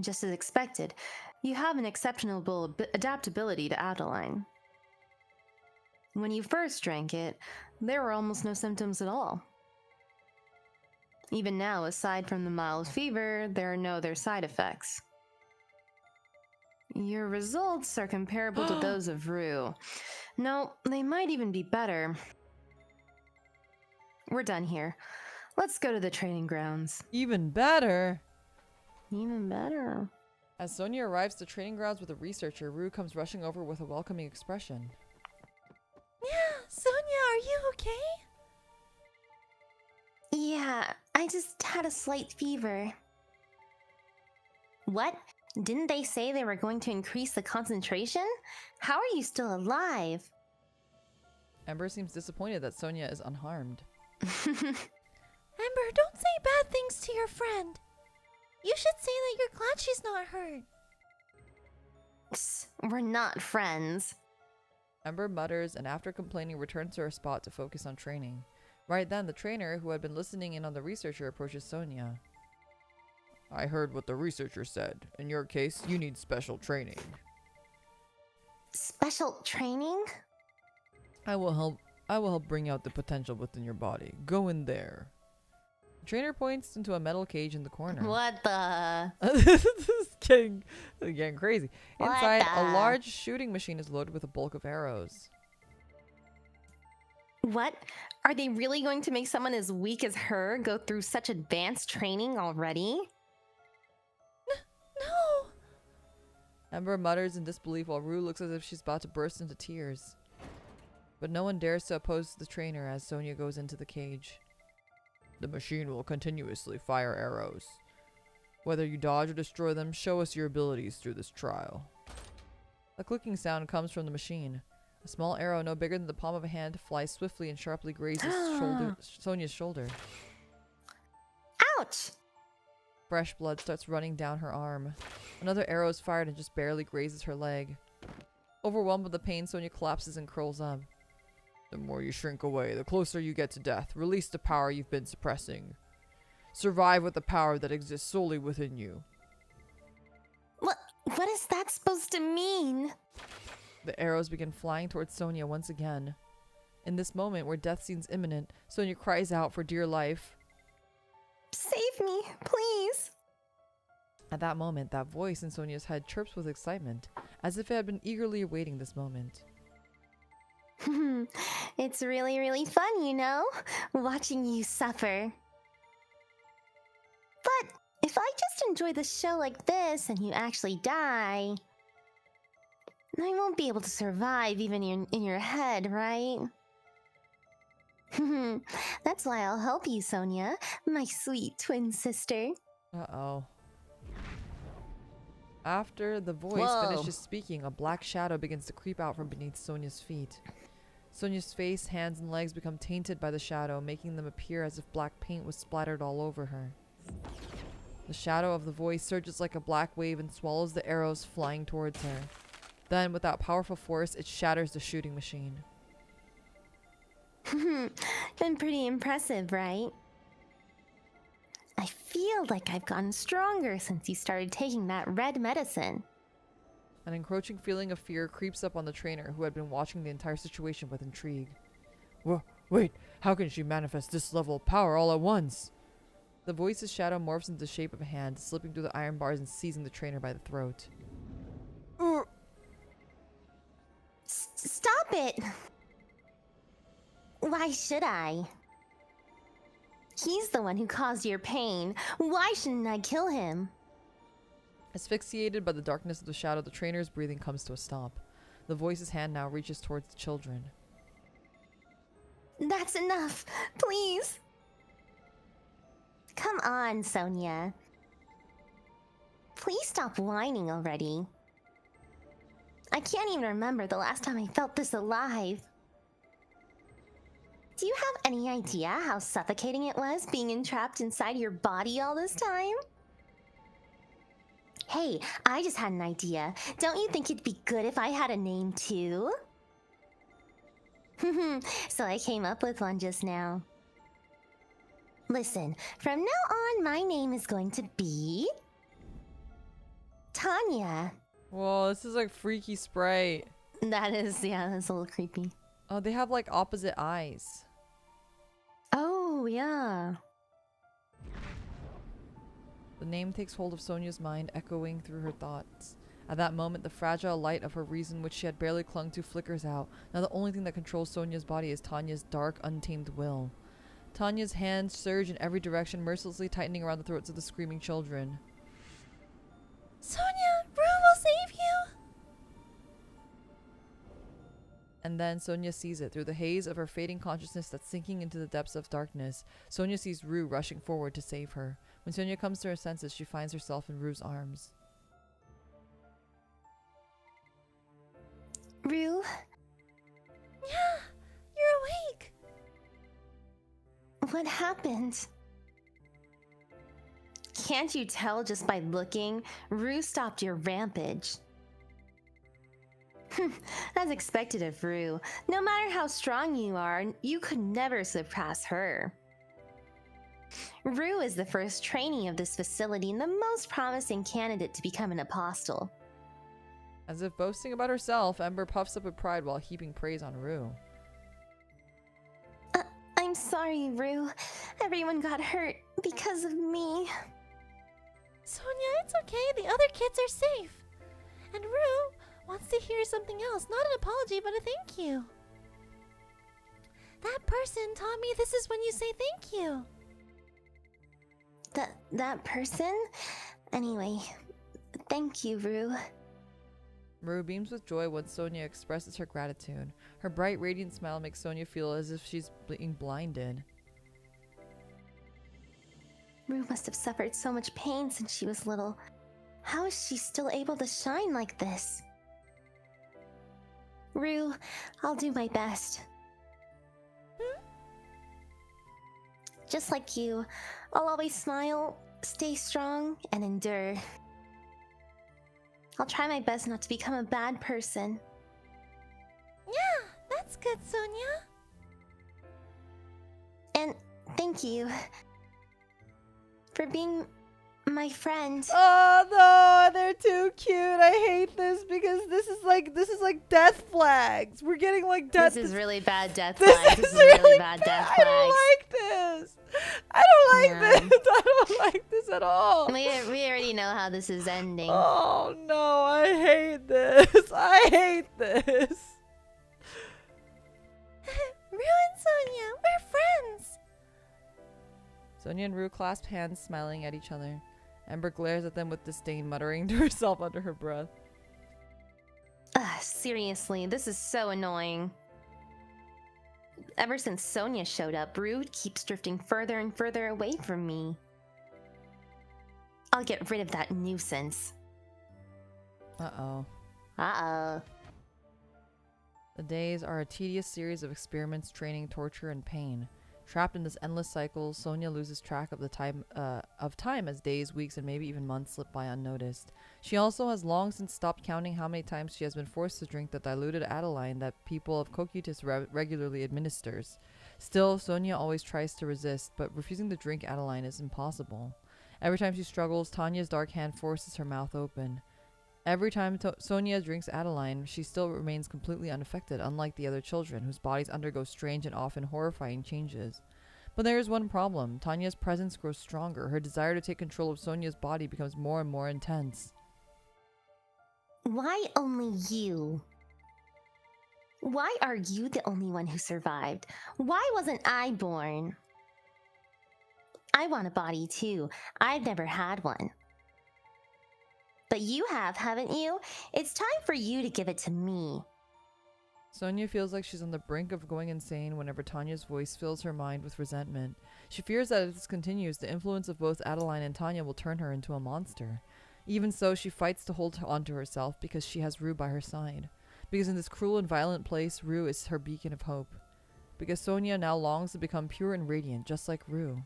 Just as expected, you have an exceptional adaptability to Adeline. When you first drank it, there were almost no symptoms at all. Even now, aside from the mild fever, there are no other side effects. Your results are comparable to those of Rue. No, they might even be better. We're done here. Let's go to the training grounds.
Even better!
Even better.
As Sonia arrives to training grounds with a researcher, Rue comes rushing over with a welcoming expression.
Yeah, Sonia, are you okay?
Yeah, I just had a slight fever. What? Didn't they say they were going to increase the concentration? How are you still alive?
Ember seems disappointed that Sonia is unharmed.
Ember, don't say bad things to your friend. You should say that you're glad she's not hurt.
We're not friends.
Ember mutters and after complaining returns to her spot to focus on training. Right then, the trainer, who had been listening in on the researcher, approaches Sonia. I heard what the researcher said. In your case, you need special training.
Special training?
I will help bring out the potential within your body. Go in there. The trainer points into a metal cage in the corner.
What the?
This is getting crazy.
What
Inside, a
the?
large shooting machine is loaded with a bulk of arrows.
What? Are they really going to make someone as weak as her go through such advanced training already?
No!
Ember mutters in disbelief while Rue looks as if she's about to burst into tears. But no one dares to oppose the trainer as Sonia goes into the cage. The machine will continuously fire arrows. Whether you dodge or destroy them, show us your abilities through this trial. A clicking sound comes from the machine. A small arrow no bigger than the palm of a hand flies swiftly and sharply grazes Sonia's shoulder.
Ouch!
Fresh blood starts running down her arm. Another arrow is fired and just barely grazes her leg. Overwhelmed with the pain, Sonia collapses and curls up. The more you shrink away, the closer you get to death. Release the power you've been suppressing. Survive with the power that exists solely within you.
What is that supposed to mean?
The arrows begin flying towards Sonia once again. In this moment where death seems imminent, Sonia cries out for dear life.
Save me, please.
At that moment, that voice in Sonia's head chirps with excitement, as if it had been eagerly awaiting this moment.
It's really, really fun, you know, watching you suffer. But if I just enjoy the show like this and you actually die, I won't be able to survive even in your head, right? That's why I'll help you, Sonia, my sweet twin sister.
Uh-oh. After the voice
Whoa.
finishes speaking, a black shadow begins to creep out from beneath Sonia's feet. Sonia's face, hands, and legs become tainted by the shadow, making them appear as if black paint was splattered all over her. The shadow of the voice surges like a black wave and swallows the arrows flying towards her. Then, without powerful force, it shatters the shooting machine.
Been pretty impressive, right? I feel like I've gotten stronger since you started taking that red medicine.
An encroaching feeling of fear creeps up on the trainer, who had been watching the entire situation with intrigue. Wait, how can she manifest this level of power all at once? The voice's shadow morphs into the shape of a hand, slipping through the iron bars and seizing the trainer by the throat.
Stop it! Why should I? He's the one who caused your pain. Why shouldn't I kill him?
Asphyxiated by the darkness of the shadow, the trainer's breathing comes to a stop. The voice's hand now reaches towards the children.
That's enough, please. Come on, Sonia. Please stop whining already. I can't even remember the last time I felt this alive. Do you have any idea how suffocating it was being entrapped inside your body all this time? Hey, I just had an idea. Don't you think it'd be good if I had a name too? So I came up with one just now. Listen, from now on, my name is going to be Tanya.
Whoa, this is like Freaky Sprite.
That is, yeah, that's a little creepy.
Oh, they have like opposite eyes.
Oh, yeah.
The name takes hold of Sonia's mind, echoing through her thoughts. At that moment, the fragile light of her reason, which she had barely clung to, flickers out. Now the only thing that controls Sonia's body is Tanya's dark, untamed will. Tanya's hands surge in every direction, mercilessly tightening around the throats of the screaming children.
Sonia, Rue will save you!
And then Sonia sees it. Through the haze of her fading consciousness that's sinking into the depths of darkness, Sonia sees Rue rushing forward to save her. When Sonia comes to her senses, she finds herself in Rue's arms.
Rue?
Yeah, you're awake!
What happened? Can't you tell just by looking? Rue stopped your rampage. As expected of Rue, no matter how strong you are, you could never surpass her. Rue is the first trainee of this facility and the most promising candidate to become an apostle.
As if boasting about herself, Ember puffs up with pride while heaping praise on Rue.
I'm sorry, Rue. Everyone got hurt because of me.
Sonia, it's okay. The other kids are safe. And Rue wants to hear something else. Not an apology, but a thank you. That person taught me this is when you say thank you.
That person? Anyway, thank you, Rue.
Rue beams with joy when Sonia expresses her gratitude. Her bright, radiant smile makes Sonia feel as if she's being blinded.
Rue must have suffered so much pain since she was little. How is she still able to shine like this? Rue, I'll do my best. Just like you, I'll always smile, stay strong, and endure. I'll try my best not to become a bad person.
Yeah, that's good, Sonia.
And thank you for being my friend.
Oh no, they're too cute. I hate this because this is like death flags. We're getting like death.
This is really bad death
This
flags.
is
This is really
really
bad death
I
flags.
don't like this. I don't like this. I don't like this at all.
We already know how this is ending.
Oh no, I hate this. I hate this.
Rue and Sonia, we're friends.
Sonia and Rue clasp hands, smiling at each other. Ember glares at them with disdain, muttering to herself under her breath.
Seriously, this is so annoying. Ever since Sonia showed up, Rue keeps drifting further and further away from me. I'll get rid of that nuisance.
Uh-oh.
Uh-oh.
The days are a tedious series of experiments, training, torture, and pain. Trapped in this endless cycle, Sonia loses track of the time as days, weeks, and maybe even months slip by unnoticed. She also has long since stopped counting how many times she has been forced to drink the diluted Adeline that people of Cocytus regularly administers. Still, Sonia always tries to resist, but refusing to drink Adeline is impossible. Every time she struggles, Tanya's dark hand forces her mouth open. Every time Sonia drinks Adeline, she still remains completely unaffected, unlike the other children, whose bodies undergo strange and often horrifying changes. But there is one problem. Tanya's presence grows stronger. Her desire to take control of Sonia's body becomes more and more intense.
Why only you? Why are you the only one who survived? Why wasn't I born? I want a body too. I've never had one. But you have, haven't you? It's time for you to give it to me.
Sonia feels like she's on the brink of going insane whenever Tanya's voice fills her mind with resentment. She fears that if this continues, the influence of both Adeline and Tanya will turn her into a monster. Even so, she fights to hold on to herself because she has Rue by her side. Because in this cruel and violent place, Rue is her beacon of hope. Because Sonia now longs to become pure and radiant, just like Rue.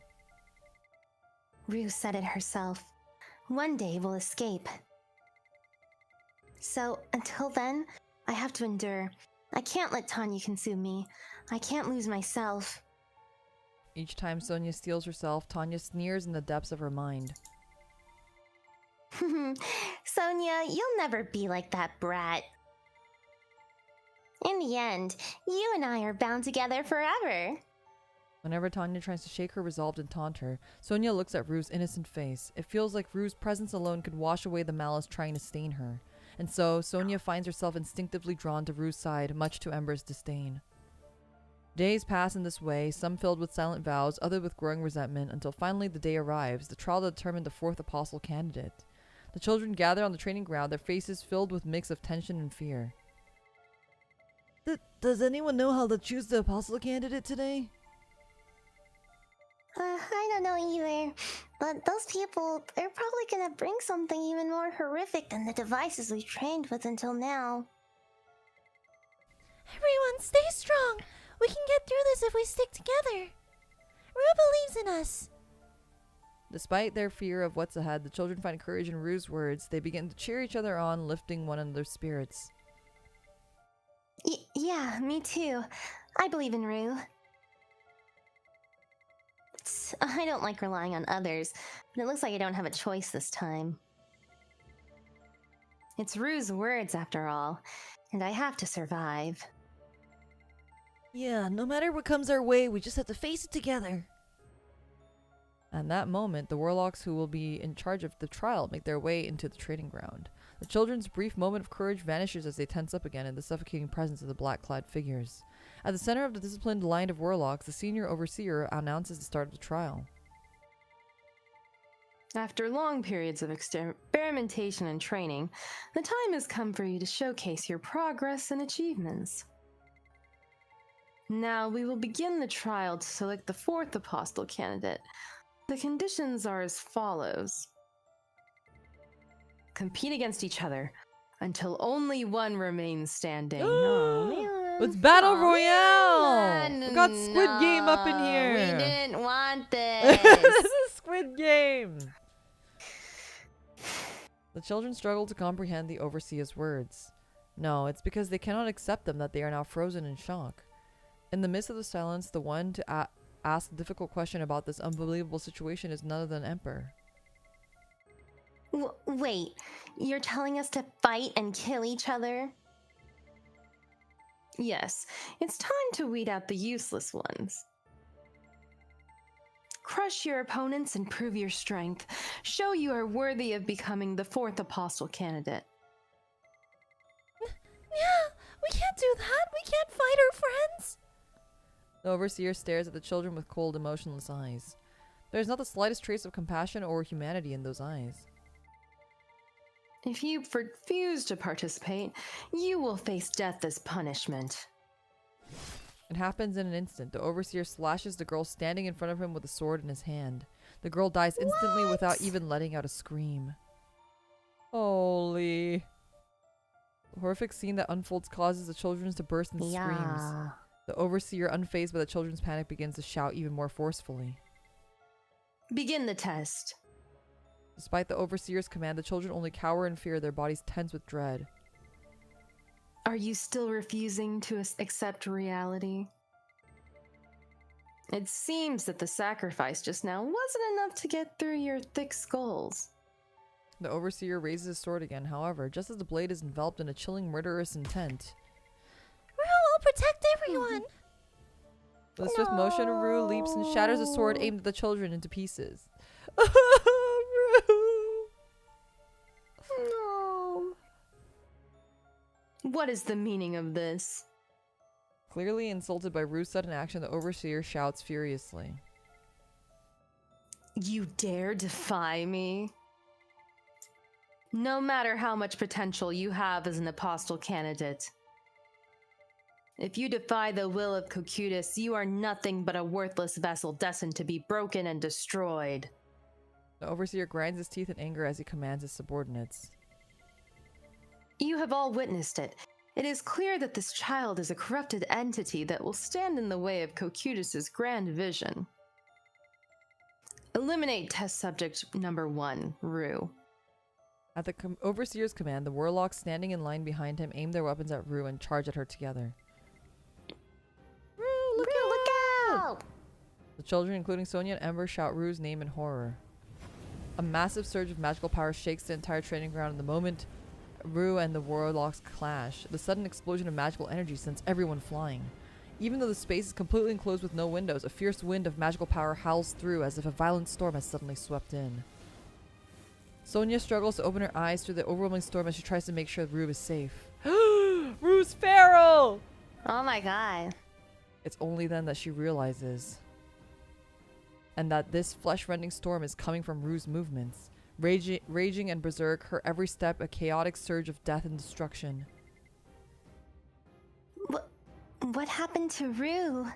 Rue said it herself. One day we'll escape. So, until then, I have to endure. I can't let Tanya consume me. I can't lose myself.
Each time Sonia steals herself, Tanya sneers in the depths of her mind.
Sonia, you'll never be like that brat. In the end, you and I are bound together forever.
Whenever Tanya tries to shake her resolve and taunt her, Sonia looks at Rue's innocent face. It feels like Rue's presence alone could wash away the malice trying to stain her. And so, Sonia finds herself instinctively drawn to Rue's side, much to Ember's disdain. Days pass in this way, some filled with silent vows, others with growing resentment, until finally the day arrives, the trial to determine the fourth apostle candidate. The children gather on the training ground, their faces filled with a mix of tension and fear. Does anyone know how to choose the apostle candidate today?
I don't know either. But those people, they're probably gonna bring something even more horrific than the devices we've trained with until now.
Everyone, stay strong. We can get through this if we stick together. Rue believes in us.
Despite their fear of what's ahead, the children find courage in Rue's words. They begin to cheer each other on, lifting one another's spirits.
Yeah, me too. I believe in Rue. I don't like relying on others, but it looks like I don't have a choice this time. It's Rue's words, after all, and I have to survive.
Yeah, no matter what comes our way, we just have to face it together. At that moment, the warlocks who will be in charge of the trial make their way into the training ground. The children's brief moment of courage vanishes as they tense up again in the suffocating presence of the black-clad figures. At the center of the disciplined line of warlocks, the senior overseer announces the start of the trial.
After long periods of experimentation and training, the time has come for you to showcase your progress and achievements. Now we will begin the trial to select the fourth apostle candidate. The conditions are as follows. Compete against each other until only one remains standing.
Oh, man.
It's Battle
Oh,
Royale!
man.
We got Squid Game up in here!
We didn't want
This
this.
is Squid Game! The children struggle to comprehend the overseer's words. No, it's because they cannot accept them that they are now frozen in shock. In the midst of the silence, the one to ask the difficult question about this unbelievable situation is none other than Emperor.
Wait, you're telling us to fight and kill each other?
Yes, it's time to weed out the useless ones. Crush your opponents and prove your strength. Show you are worthy of becoming the fourth apostle candidate.
Yeah, we can't do that. We can't fight our friends.
The overseer stares at the children with cold, emotionless eyes. There is not the slightest trace of compassion or humanity in those eyes.
If you refuse to participate, you will face death as punishment.
It happens in an instant. The overseer slashes the girl standing in front of him with a sword in his hand. The girl dies instantly without even letting out a scream. Holy. The horrific scene that unfolds causes the children to burst into screams. The overseer, unfazed by the children's panic, begins to shout even more forcefully.
Begin the test.
Despite the overseer's command, the children only cower in fear, their bodies tense with dread.
Are you still refusing to accept reality? It seems that the sacrifice just now wasn't enough to get through your thick skulls.
The overseer raises his sword again, however, just as the blade is enveloped in a chilling murderous intent.
Rue will protect everyone.
With a swift motion, Rue leaps and shatters a sword aimed at the children into pieces. Rue!
No. What is the meaning of this?
Clearly insulted by Rue's sudden action, the overseer shouts furiously.
You dare defy me? No matter how much potential you have as an apostle candidate. If you defy the will of Cocytus, you are nothing but a worthless vessel destined to be broken and destroyed.
The overseer grinds his teeth in anger as he commands his subordinates.
You have all witnessed it. It is clear that this child is a corrupted entity that will stand in the way of Cocytus's grand vision. Eliminate test subject number 1, Rue.
At the overseer's command, the warlocks standing in line behind him aim their weapons at Rue and charge at her together.
Rue, look out!
The children, including Sonia and Ember, shout Rue's name in horror. A massive surge of magical power shakes the entire training ground in the moment Rue and the warlocks clash. The sudden explosion of magical energy sends everyone flying. Even though the space is completely enclosed with no windows, a fierce wind of magical power howls through as if a violent storm has suddenly swept in. Sonia struggles to open her eyes through the overwhelming storm as she tries to make sure Rue is safe. Rue's feral!
Oh my god.
It's only then that she realizes. And that this flesh-rending storm is coming from Rue's movements. Raging and berserk, her every step a chaotic surge of death and destruction.
What happened to Rue?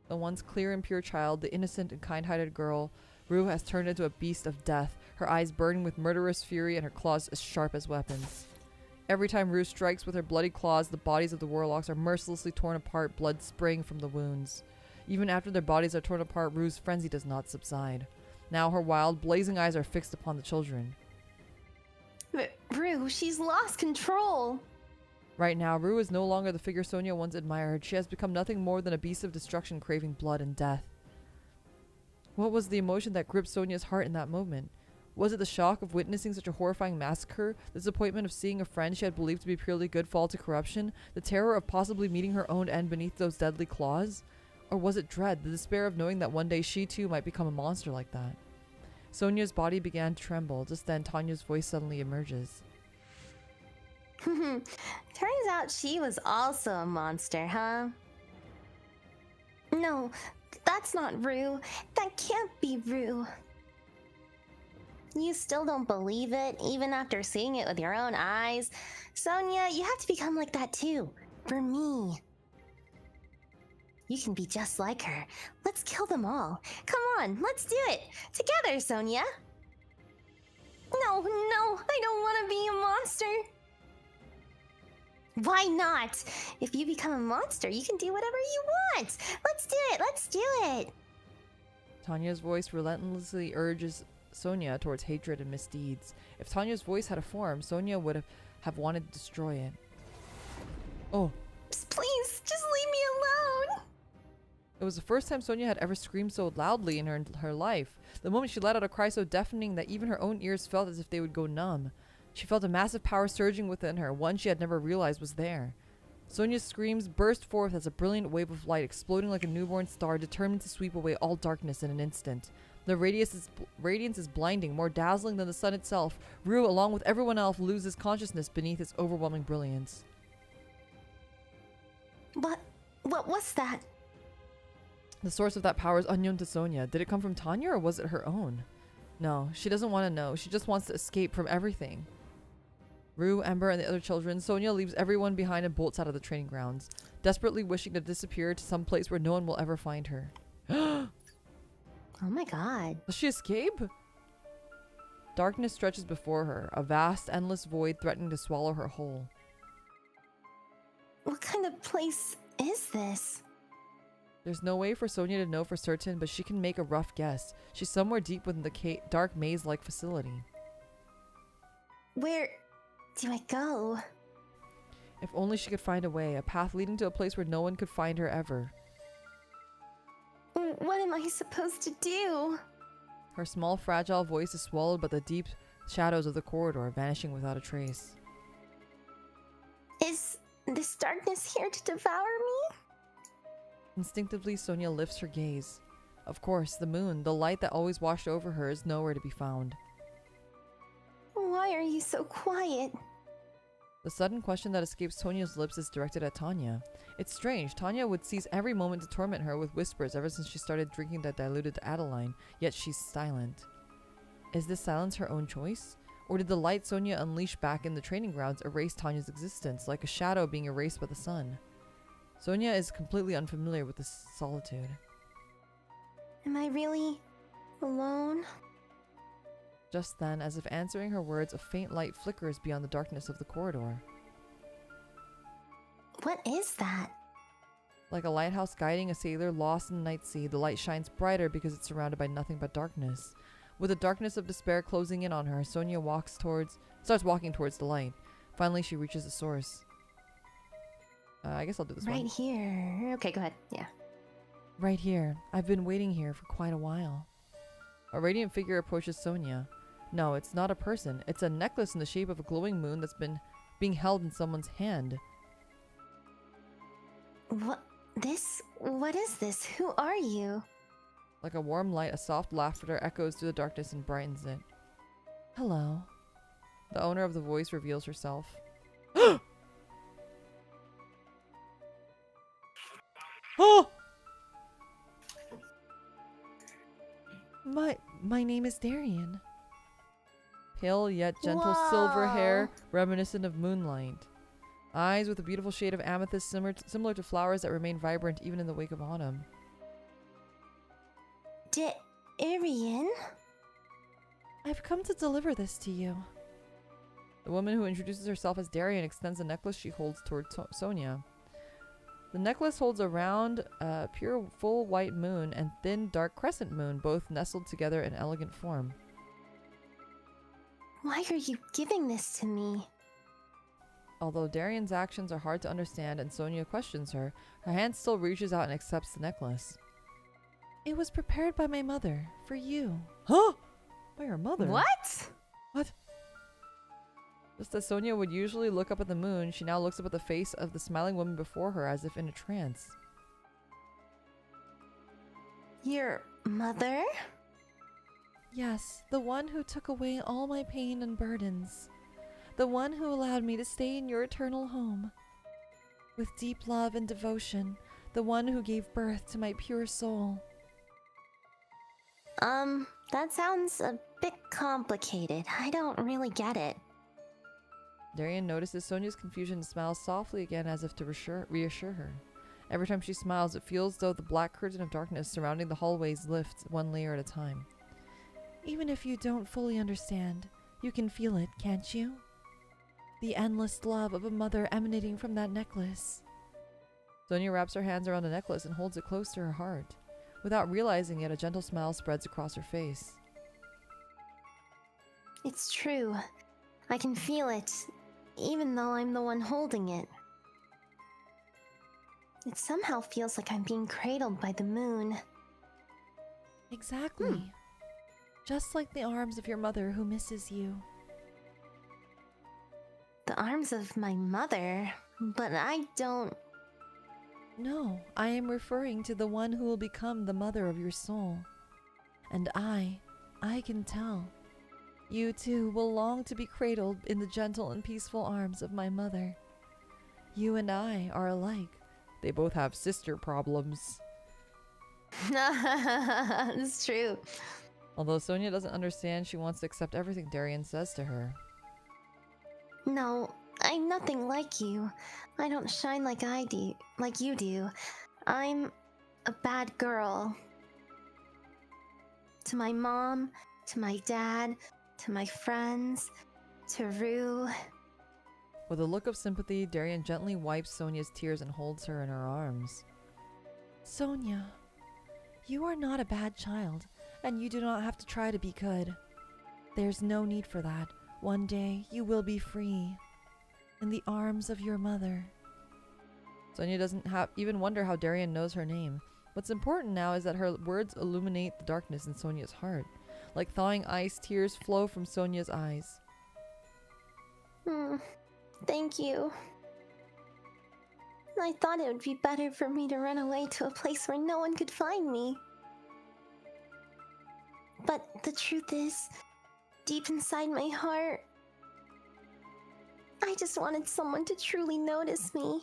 The once clear and pure child, the innocent and kind-hearted girl, Rue has turned into a beast of death, her eyes burning with murderous fury and her claws as sharp as weapons. Every time Rue strikes with her bloody claws, the bodies of the warlocks are mercilessly torn apart, blood spraying from the wounds. Even after their bodies are torn apart, Rue's frenzy does not subside. Now her wild, blazing eyes are fixed upon the children.
Rue, she's lost control.
Right now, Rue is no longer the figure Sonia once admired. She has become nothing more than a beast of destruction craving blood and death. What was the emotion that gripped Sonia's heart in that moment? Was it the shock of witnessing such a horrifying massacre, the disappointment of seeing a friend she had believed to be purely good fall to corruption, the terror of possibly meeting her own end beneath those deadly claws? Or was it dread, the despair of knowing that one day she too might become a monster like that? Sonia's body began to tremble. Just then, Tanya's voice suddenly emerges.
Turns out she was also a monster, huh? No, that's not Rue. That can't be Rue. You still don't believe it, even after seeing it with your own eyes? Sonia, you have to become like that too. For me. You can be just like her. Let's kill them all. Come on, let's do it. Together, Sonia. No, I don't want to be a monster. Why not? If you become a monster, you can do whatever you want. Let's do it.
Tanya's voice relentlessly urges Sonia towards hatred and misdeeds. If Tanya's voice had a form, Sonia would have wanted to destroy it. Oh.
Please, just leave me alone.
It was the first time Sonia had ever screamed so loudly in her life. The moment she let out a cry so deafening that even her own ears felt as if they would go numb. She felt a massive power surging within her, one she had never realized was there. Sonia's screams burst forth as a brilliant wave of light, exploding like a newborn star, determined to sweep away all darkness in an instant. The radiance is blinding, more dazzling than the sun itself. Rue, along with everyone else, loses consciousness beneath its overwhelming brilliance.
What was that?
The source of that power is unknown to Sonia. Did it come from Tanya or was it her own? No, she doesn't want to know. She just wants to escape from everything. Rue, Ember, and the other children, Sonia leaves everyone behind and bolts out of the training grounds, desperately wishing to disappear to some place where no one will ever find her.
Oh my god.
Does she escape? Darkness stretches before her, a vast, endless void threatening to swallow her whole.
What kind of place is this?
There's no way for Sonia to know for certain, but she can make a rough guess. She's somewhere deep within the dark maze-like facility.
Where do I go?
If only she could find a way, a path leading to a place where no one could find her ever.
What am I supposed to do?
Her small, fragile voice is swallowed by the deep shadows of the corridor, vanishing without a trace.
Is this darkness here to devour me?
Instinctively, Sonia lifts her gaze. Of course, the moon, the light that always washed over her, is nowhere to be found.
Why are you so quiet?
The sudden question that escapes Sonia's lips is directed at Tanya. It's strange. Tanya would seize every moment to torment her with whispers ever since she started drinking that diluted Adeline, yet she's silent. Is this silence her own choice? Or did the light Sonia unleashed back in the training grounds erase Tanya's existence, like a shadow being erased by the sun? Sonia is completely unfamiliar with this solitude.
Am I really alone?
Just then, as if answering her words, a faint light flickers beyond the darkness of the corridor.
What is that?
Like a lighthouse guiding a sailor lost in the night sea, the light shines brighter because it's surrounded by nothing but darkness. With the darkness of despair closing in on her, Sonia starts walking towards the light. Finally, she reaches the source. I guess I'll do this one.
Right here. Okay, go ahead. Yeah.
Right here. I've been waiting here for quite a while. A radiant figure approaches Sonia. No, it's not a person. It's a necklace in the shape of a glowing moon that's been being held in someone's hand.
What is this? Who are you?
Like a warm light, a soft laughter echoes through the darkness and brightens it. Hello. The owner of the voice reveals herself. Oh! My name is Darian. Pale yet gentle silver hair, reminiscent of moonlight. Eyes with a beautiful shade of amethyst similar to flowers that remain vibrant even in the wake of autumn.
Darian?
I've come to deliver this to you. The woman who introduces herself as Darian extends a necklace she holds toward Sonia. The necklace holds a round, pure full white moon and thin dark crescent moon, both nestled together in elegant form.
Why are you giving this to me?
Although Darian's actions are hard to understand and Sonia questions her, her hand still reaches out and accepts the necklace. It was prepared by my mother, for you. Huh? By her mother?
What?
What? Just as Sonia would usually look up at the moon, she now looks up at the face of the smiling woman before her as if in a trance.
Your mother?
Yes, the one who took away all my pain and burdens. The one who allowed me to stay in your eternal home. With deep love and devotion, the one who gave birth to my pure soul.
That sounds a bit complicated. I don't really get it.
Darian notices Sonia's confusion and smiles softly again as if to reassure her. Every time she smiles, it feels as though the black curtain of darkness surrounding the hallways lifts one layer at a time.
Even if you don't fully understand, you can feel it, can't you? The endless love of a mother emanating from that necklace.
Sonia wraps her hands around the necklace and holds it close to her heart. Without realizing it, a gentle smile spreads across her face.
It's true. I can feel it, even though I'm the one holding it. It somehow feels like I'm being cradled by the moon.
Exactly. Just like the arms of your mother who misses you.
The arms of my mother? But I don't...
No, I am referring to the one who will become the mother of your soul. And I can tell. You too will long to be cradled in the gentle and peaceful arms of my mother. You and I are alike.
They both have sister problems.
It's true.
Although Sonia doesn't understand, she wants to accept everything Darian says to her.
No, I'm nothing like you. I don't shine like you do. I'm a bad girl. To my mom, to my dad, to my friends, to Rue.
With a look of sympathy, Darian gently wipes Sonia's tears and holds her in her arms.
Sonia, you are not a bad child, and you do not have to try to be good. There's no need for that. One day, you will be free. In the arms of your mother.
Sonia doesn't even wonder how Darian knows her name. What's important now is that her words illuminate the darkness in Sonia's heart. Like thawing ice, tears flow from Sonia's eyes.
Thank you. I thought it would be better for me to run away to a place where no one could find me. But the truth is, deep inside my heart, I just wanted someone to truly notice me.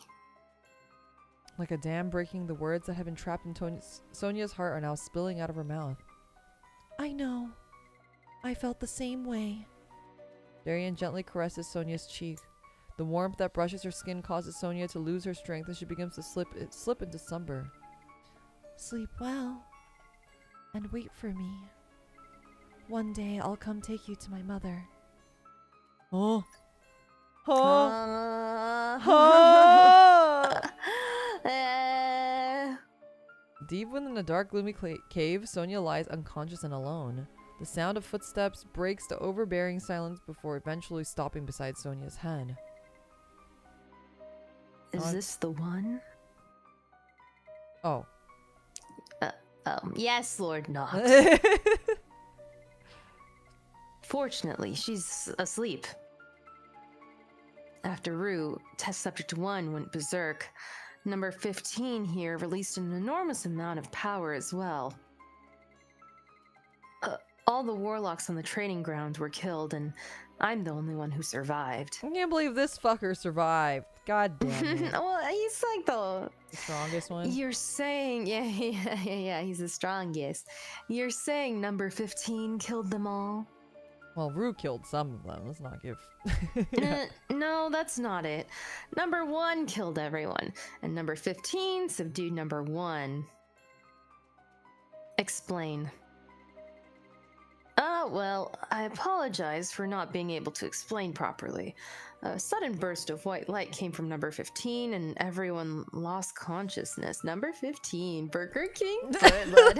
Like a dam breaking, the words that have been trapped in Sonia's heart are now spilling out of her mouth.
I know. I felt the same way.
Darian gently caresses Sonia's cheek. The warmth that brushes her skin causes Sonia to lose her strength as she begins to slip into slumber.
Sleep well. And wait for me. One day I'll come take you to my mother.
Oh. Deep within a dark, gloomy cave, Sonia lies unconscious and alone. The sound of footsteps breaks the overbearing silence before eventually stopping beside Sonia's head.
Is this the one?
Oh.
Yes, Lord Knox. Fortunately, she's asleep. After Rue, test subject 1 went berserk. Number 15 here released an enormous amount of power as well. All the warlocks on the training ground were killed, and I'm the only one who survived.
I can't believe this fucker survived. God damn it.
Well, he's like the
strongest one?
You're saying, yeah, he's the strongest. You're saying number 15 killed them all?
Well, Rue killed some of them. Let's not give...
No, that's not it. Number 1 killed everyone, and number 15 subdued number 1. Explain. Well, I apologize for not being able to explain properly. A sudden burst of white light came from number 15, and everyone lost consciousness. Number 15, Burger King foot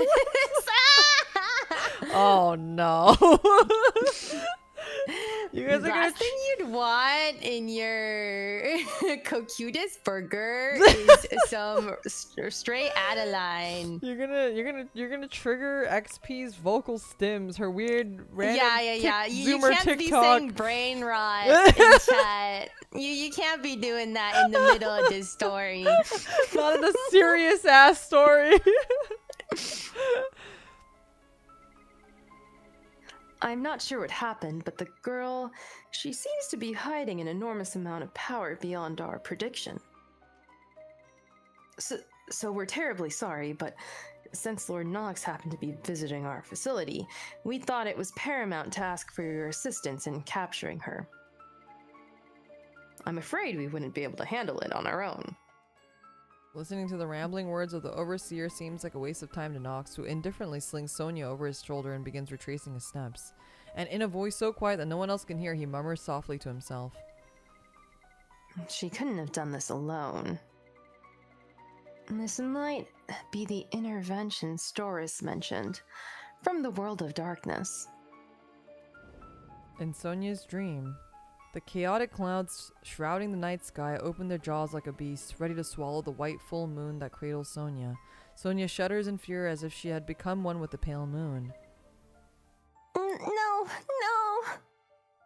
Oh no. You guys are gonna
Last thing you'd want in your Cocutus burger is some straight Adeline.
You're gonna trigger XP's vocal stims, her weird random
Yeah. You
Zoomer
can't be
TikTok.
saying brain rot in chat. You can't be doing that in the middle of this story.
Not in a serious ass story.
I'm not sure what happened, but the girl, she seems to be hiding an enormous amount of power beyond our prediction. So we're terribly sorry, but since Lord Knox happened to be visiting our facility, we thought it was paramount to ask for your assistance in capturing her. I'm afraid we wouldn't be able to handle it on our own.
Listening to the rambling words of the overseer seems like a waste of time to Knox, who indifferently slings Sonia over his shoulder and begins retracing his steps. And in a voice so quiet that no one else can hear, he murmurs softly to himself.
She couldn't have done this alone. This might be the intervention Storis mentioned, from the world of darkness.
In Sonia's dream, the chaotic clouds shrouding the night sky open their jaws like a beast, ready to swallow the white full moon that cradles Sonia. Sonia shudders in fear as if she had become one with the pale moon.
No.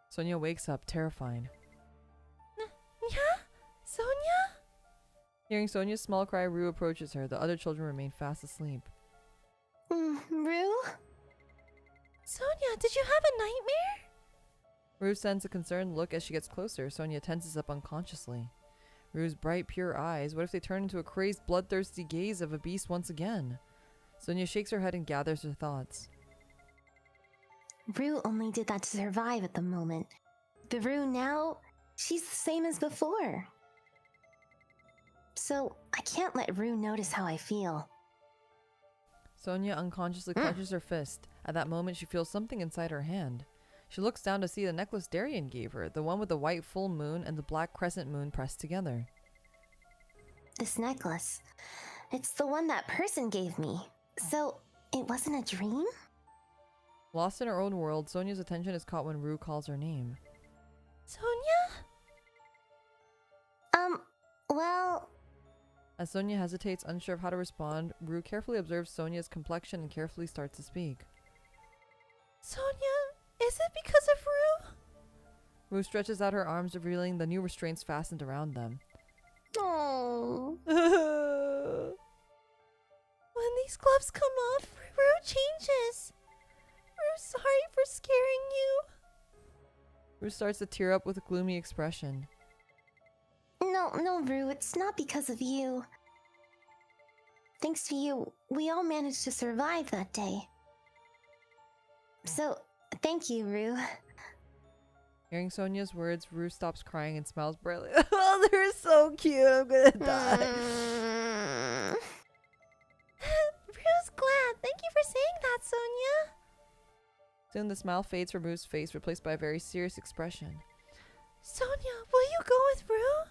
Sonia wakes up, terrified.
Yeah? Sonia?
Hearing Sonia's small cry, Rue approaches her. The other children remain fast asleep.
Rue?
Sonia, did you have a nightmare?
Rue sends a concerned look as she gets closer. Sonia tenses up unconsciously. Rue's bright, pure eyes, what if they turn into a crazed, bloodthirsty gaze of a beast once again? Sonia shakes her head and gathers her thoughts.
Rue only did that to survive at the moment. The Rue now, she's the same as before. So I can't let Rue notice how I feel.
Sonia unconsciously clenches her fist. At that moment, she feels something inside her hand. She looks down to see the necklace Darien gave her, the one with the white full moon and the black crescent moon pressed together.
This necklace, it's the one that person gave me. So it wasn't a dream?
Lost in her own world, Sonia's attention is caught when Rue calls her name.
Sonia?
Well...
As Sonia hesitates, unsure of how to respond, Rue carefully observes Sonia's complexion and carefully starts to speak.
Sonia, is it because of Rue?
Rue stretches out her arms, revealing the new restraints fastened around them.
Oh.
When these gloves come off, Rue changes. Rue, sorry for scaring you.
Rue starts to tear up with a gloomy expression.
No, Rue, it's not because of you. Thanks to you, we all managed to survive that day. So, thank you, Rue.
Hearing Sonia's words, Rue stops crying and smiles brightly. Oh, they're so cute. I'm gonna die.
Rue's glad. Thank you for saying that, Sonia.
Soon the smile fades from Rue's face, replaced by a very serious expression.
Sonia, will you go with Rue?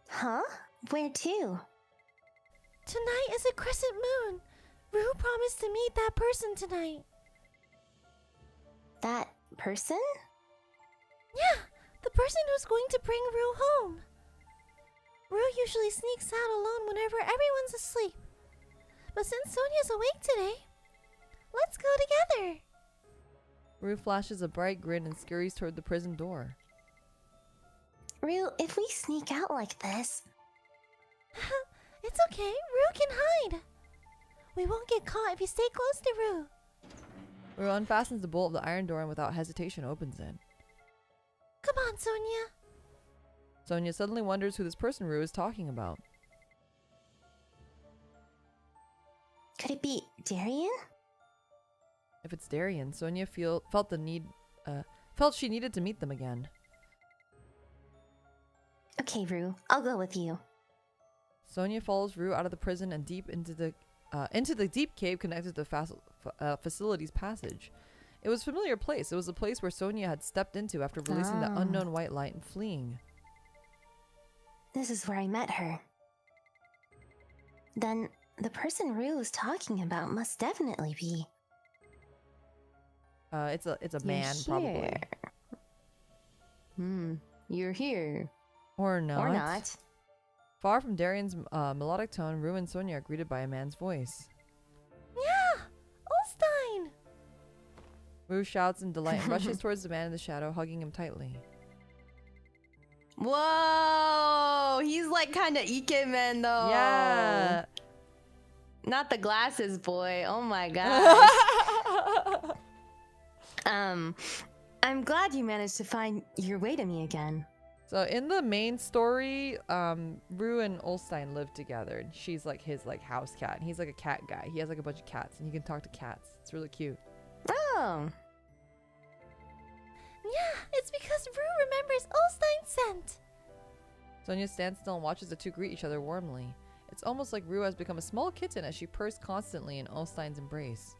Huh? Where to?
Tonight is a crescent moon. Rue promised to meet that person tonight.
That person?
Yeah, the person who's going to bring Rue home. Rue usually sneaks out alone whenever everyone's asleep. But since Sonia's awake today, let's go together.
Rue flashes a bright grin and scurries toward the prison door.
Rue, if we sneak out like this...
It's okay, Rue can hide. We won't get caught if you stay close to Rue.
Rue unfastens the bolt of the iron door and without hesitation opens it.
Come on, Sonia.
Sonia suddenly wonders who this person Rue is talking about.
Could it be Darien?
If it's Darien, Sonia felt she needed to meet them again.
Okay, Rue, I'll go with you.
Sonia follows Rue out of the prison and deep into the deep cave connected to the facility's passage. It was a familiar place. It was a place where Sonia had stepped into after releasing the unknown white light and fleeing.
This is where I met her. Then the person Rue was talking about must definitely be...
It's a
You're
man, probably.
here. You're here.
Or not.
Or not.
Far from Darian's melodic tone, Rue and Sonia are greeted by a man's voice.
Yeah! Olstein!
Rue shouts in delight and rushes towards the man in the shadow, hugging him tightly.
Whoa! He's like kind of Ikemen though.
Yeah!
Not the glasses boy. Oh my gosh. I'm glad you managed to find your way to me again.
So in the main story, Rue and Olstein live together, and she's like his like house cat, and he's like a cat guy. He has like a bunch of cats, and he can talk to cats. It's really cute.
Oh.
Yeah, it's because Rue remembers Olstein's scent.
Sonia stands still and watches the two greet each other warmly. It's almost like Rue has become a small kitten as she purrs constantly in Olstein's embrace.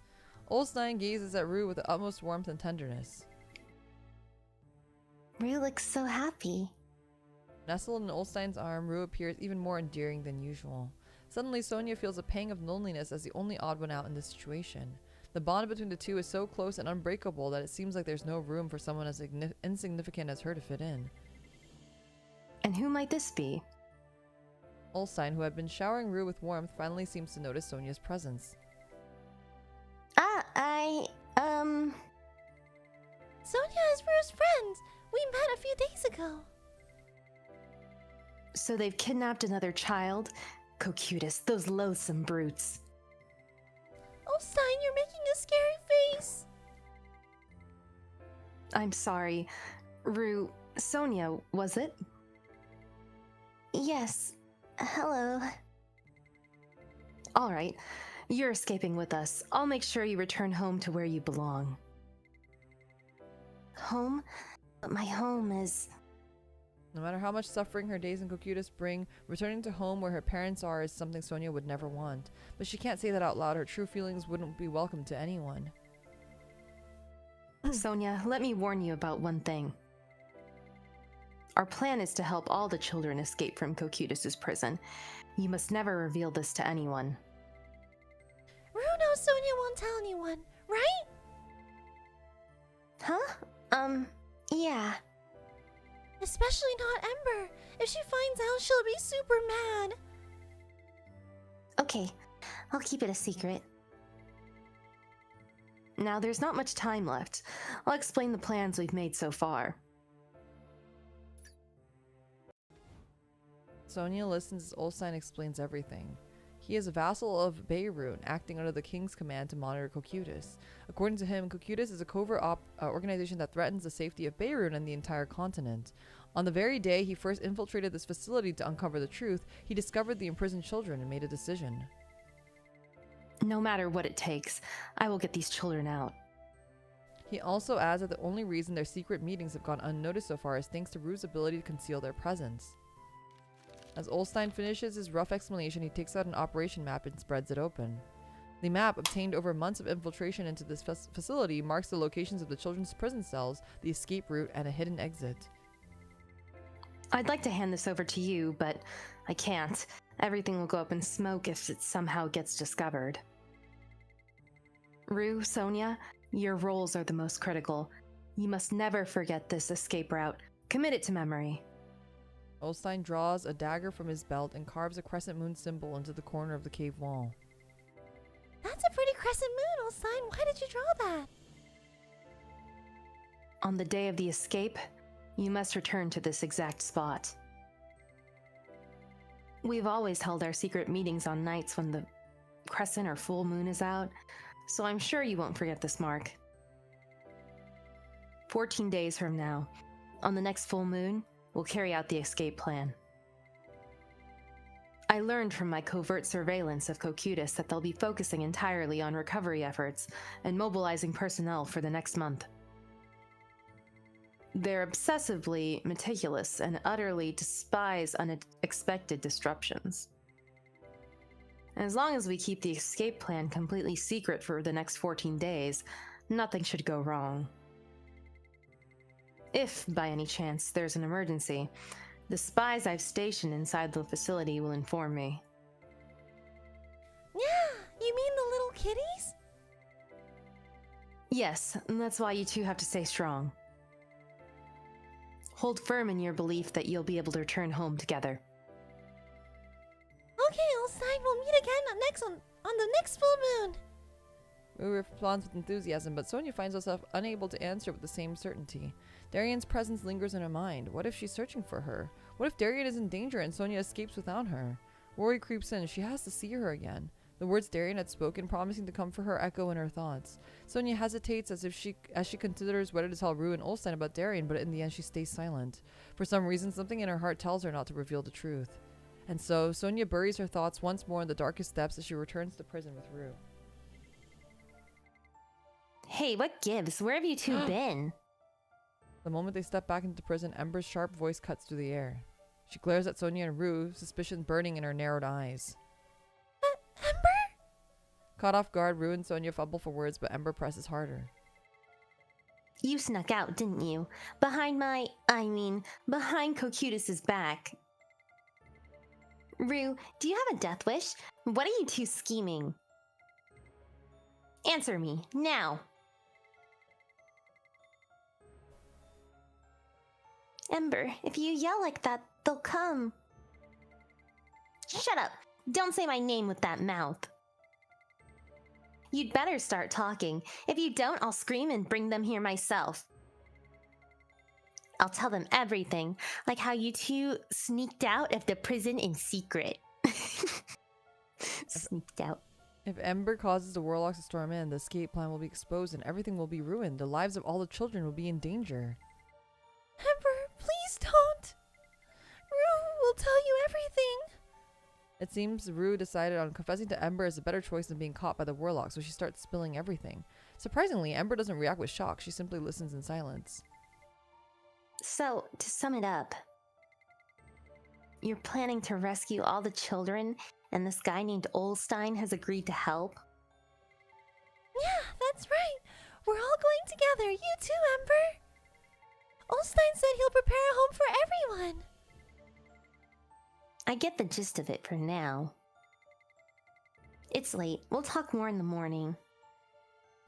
Olstein gazes at Rue with the utmost warmth and tenderness.
Rue looks so happy.
Nestled in Olstein's arm, Rue appears even more endearing than usual. Suddenly, Sonia feels a pang of loneliness as the only odd one out in this situation. The bond between the two is so close and unbreakable that it seems like there's no room for someone as insignificant as her to fit in.
And who might this be?
Olstein, who had been showering Rue with warmth, finally seems to notice Sonia's presence.
Sonia is Rue's friend. We met a few days ago.
So they've kidnapped another child? Cocytus, those loathsome brutes.
Olstein, you're making a scary face.
I'm sorry. Rue, Sonia, was it?
Yes. Hello.
All right. You're escaping with us. I'll make sure you return home to where you belong.
Home? But my home is...
No matter how much suffering her days in Cocytus bring, returning to home where her parents are is something Sonia would never want. But she can't say that out loud. Her true feelings wouldn't be welcome to anyone.
Sonia, let me warn you about one thing. Our plan is to help all the children escape from Cocytus's prison. You must never reveal this to anyone.
Rue knows Sonia won't tell anyone, right?
Huh? Yeah.
Especially not Ember. If she finds out, she'll be super mad.
Okay, I'll keep it a secret.
Now, there's not much time left. I'll explain the plans we've made so far.
Sonia listens as Olstein explains everything. He is a vassal of Beirut, acting under the king's command to monitor Cocytus. According to him, Cocytus is a covert organization that threatens the safety of Beirut and the entire continent. On the very day he first infiltrated this facility to uncover the truth, he discovered the imprisoned children and made a decision.
No matter what it takes, I will get these children out.
He also adds that the only reason their secret meetings have gone unnoticed so far is thanks to Rue's ability to conceal their presence. As Olstein finishes his rough explanation, he takes out an operation map and spreads it open. The map, obtained over months of infiltration into this facility, marks the locations of the children's prison cells, the escape route, and a hidden exit.
I'd like to hand this over to you, but I can't. Everything will go up in smoke if it somehow gets discovered. Rue, Sonia, your roles are the most critical. You must never forget this escape route. Commit it to memory.
Olstein draws a dagger from his belt and carves a crescent moon symbol into the corner of the cave wall.
That's a pretty crescent moon, Olstein. Why did you draw that?
On the day of the escape, you must return to this exact spot. We've always held our secret meetings on nights when the crescent or full moon is out, so I'm sure you won't forget this mark. 14 days from now, on the next full moon, we'll carry out the escape plan. I learned from my covert surveillance of Cocytus that they'll be focusing entirely on recovery efforts and mobilizing personnel for the next month. They're obsessively meticulous and utterly despise unexpected disruptions. As long as we keep the escape plan completely secret for the next 14 days, nothing should go wrong. If, by any chance, there's an emergency, the spies I've stationed inside the facility will inform me.
Yeah, you mean the little kitties?
Yes, and that's why you two have to stay strong. Hold firm in your belief that you'll be able to return home together.
Okay, Olsen, we'll meet again on the next full moon.
Rue responds with enthusiasm, but Sonia finds herself unable to answer with the same certainty. Darian's presence lingers in her mind. What if she's searching for her? What if Darian is in danger and Sonia escapes without her? Worry creeps in. She has to see her again. The words Darian had spoken, promising to come for her, echo in her thoughts. Sonia hesitates as she considers whether to tell Rue and Olsen about Darian, but in the end she stays silent. For some reason, something in her heart tells her not to reveal the truth. And so, Sonia buries her thoughts once more in the darkest depths as she returns to prison with Rue.
Hey, what gives? Where have you two been?
The moment they step back into prison, Ember's sharp voice cuts through the air. She glares at Sonia and Rue, suspicion burning in her narrowed eyes.
Ember?
Caught off guard, Rue and Sonia fumble for words, but Ember presses harder.
You snuck out, didn't you? Behind Cocutus's back. Rue, do you have a death wish? What are you two scheming? Answer me, now! Ember, if you yell like that, they'll come. Shut up! Don't say my name with that mouth. You'd better start talking. If you don't, I'll scream and bring them here myself. I'll tell them everything, like how you two sneaked out of the prison in secret. Sneaked out.
If Ember causes the warlocks to storm in, the escape plan will be exposed and everything will be ruined. The lives of all the children will be in danger.
Ember, please don't. Rue will tell you everything.
It seems Rue decided on confessing to Ember as a better choice than being caught by the warlock, so she starts spilling everything. Surprisingly, Ember doesn't react with shock. She simply listens in silence.
So, to sum it up, you're planning to rescue all the children, and this guy named Olsen has agreed to help?
Yeah, that's right. We're all going together, you too, Ember. Olsen said he'll prepare a home for everyone.
I get the gist of it for now. It's late. We'll talk more in the morning.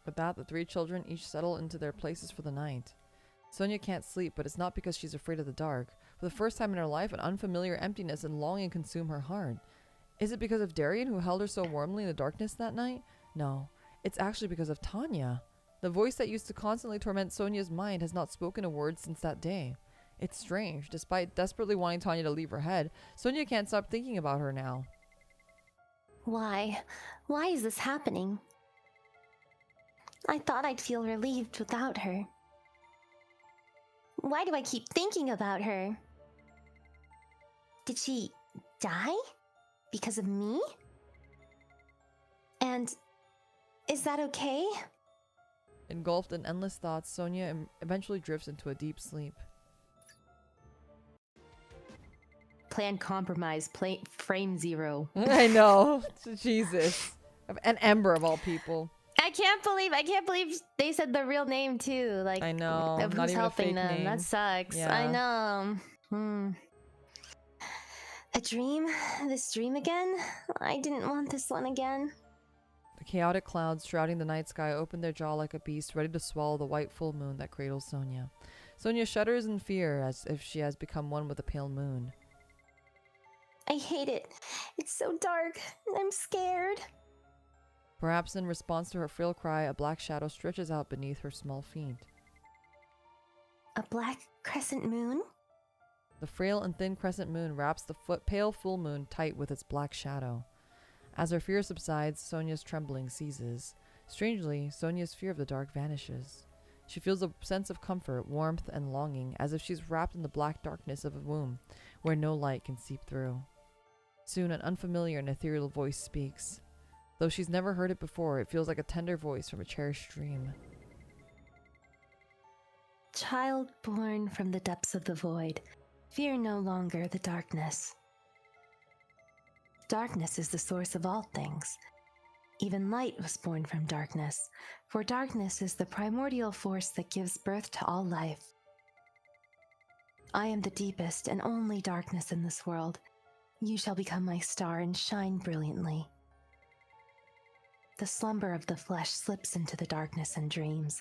With that, the three children each settle into their places for the night. Sonia can't sleep, but it's not because she's afraid of the dark. For the first time in her life, an unfamiliar emptiness and longing consume her heart. Is it because of Darian, who held her so warmly in the darkness that night? No, it's actually because of Tanya. The voice that used to constantly torment Sonia's mind has not spoken a word since that day. It's strange. Despite desperately wanting Tanya to leave her head, Sonia can't stop thinking about her now.
Why? Why is this happening? I thought I'd feel relieved without her. Why do I keep thinking about her? Did she die? Because of me? And is that okay?
Engulfed in endless thoughts, Sonia eventually drifts into a deep sleep.
Plan compromise, frame 0.
I know. Jesus. An Ember of all people.
I can't believe they said the real name too. Like,
I know.
of
Not
who's
even
helping
a fake
them.
name.
That sucks.
Yeah.
I know. A dream? This dream again? I didn't want this one again.
The chaotic clouds shrouding the night sky open their jaw like a beast ready to swallow the white full moon that cradles Sonia. Sonia shudders in fear as if she has become one with the pale moon.
I hate it. It's so dark. I'm scared.
Perhaps in response to her frail cry, a black shadow stretches out beneath her small feet.
A black crescent moon?
The frail and thin crescent moon wraps the pale full moon tight with its black shadow. As her fear subsides, Sonia's trembling ceases. Strangely, Sonia's fear of the dark vanishes. She feels a sense of comfort, warmth, and longing, as if she's wrapped in the black darkness of a womb, where no light can seep through. Soon, an unfamiliar and ethereal voice speaks. Though she's never heard it before, it feels like a tender voice from a cherished dream.
Child born from the depths of the void, fear no longer the darkness. Darkness is the source of all things. Even light was born from darkness, for darkness is the primordial force that gives birth to all life. I am the deepest and only darkness in this world. You shall become my star and shine brilliantly.
The slumber of the flesh slips into the darkness and dreams.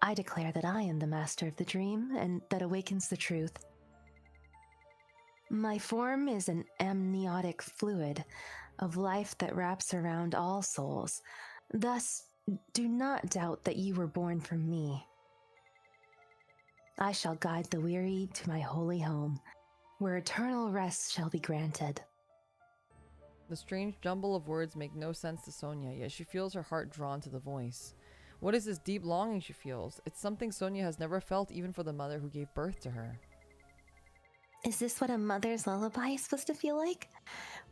I declare that I am the master of the dream, and that awakens the truth. My form is an amniotic fluid of life that wraps around all souls. Thus, do not doubt that you were born from me. I shall guide the weary to my holy home, where eternal rest shall be granted.
The strange jumble of words make no sense to Sonia, yet she feels her heart drawn to the voice. What is this deep longing she feels? It's something Sonia has never felt even for the mother who gave birth to her.
Is this what a mother's lullaby is supposed to feel like?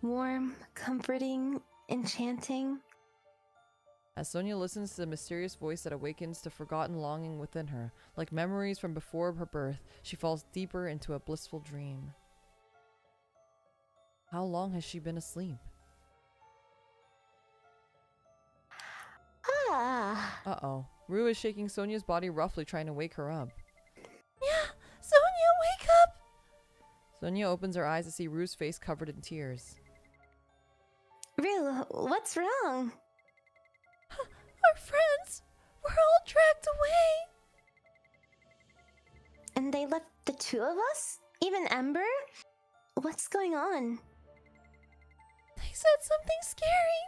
Warm, comforting, enchanting?
As Sonia listens to the mysterious voice that awakens to forgotten longing within her, like memories from before her birth, she falls deeper into a blissful dream. How long has she been asleep?
Ah.
Uh-oh. Rue is shaking Sonia's body roughly, trying to wake her up.
Yeah, Sonia, wake up!
Sonia opens her eyes to see Rue's face covered in tears.
Rue, what's wrong?
Our friends were all dragged away.
And they left the two of us? Even Ember? What's going on?
They said something scary.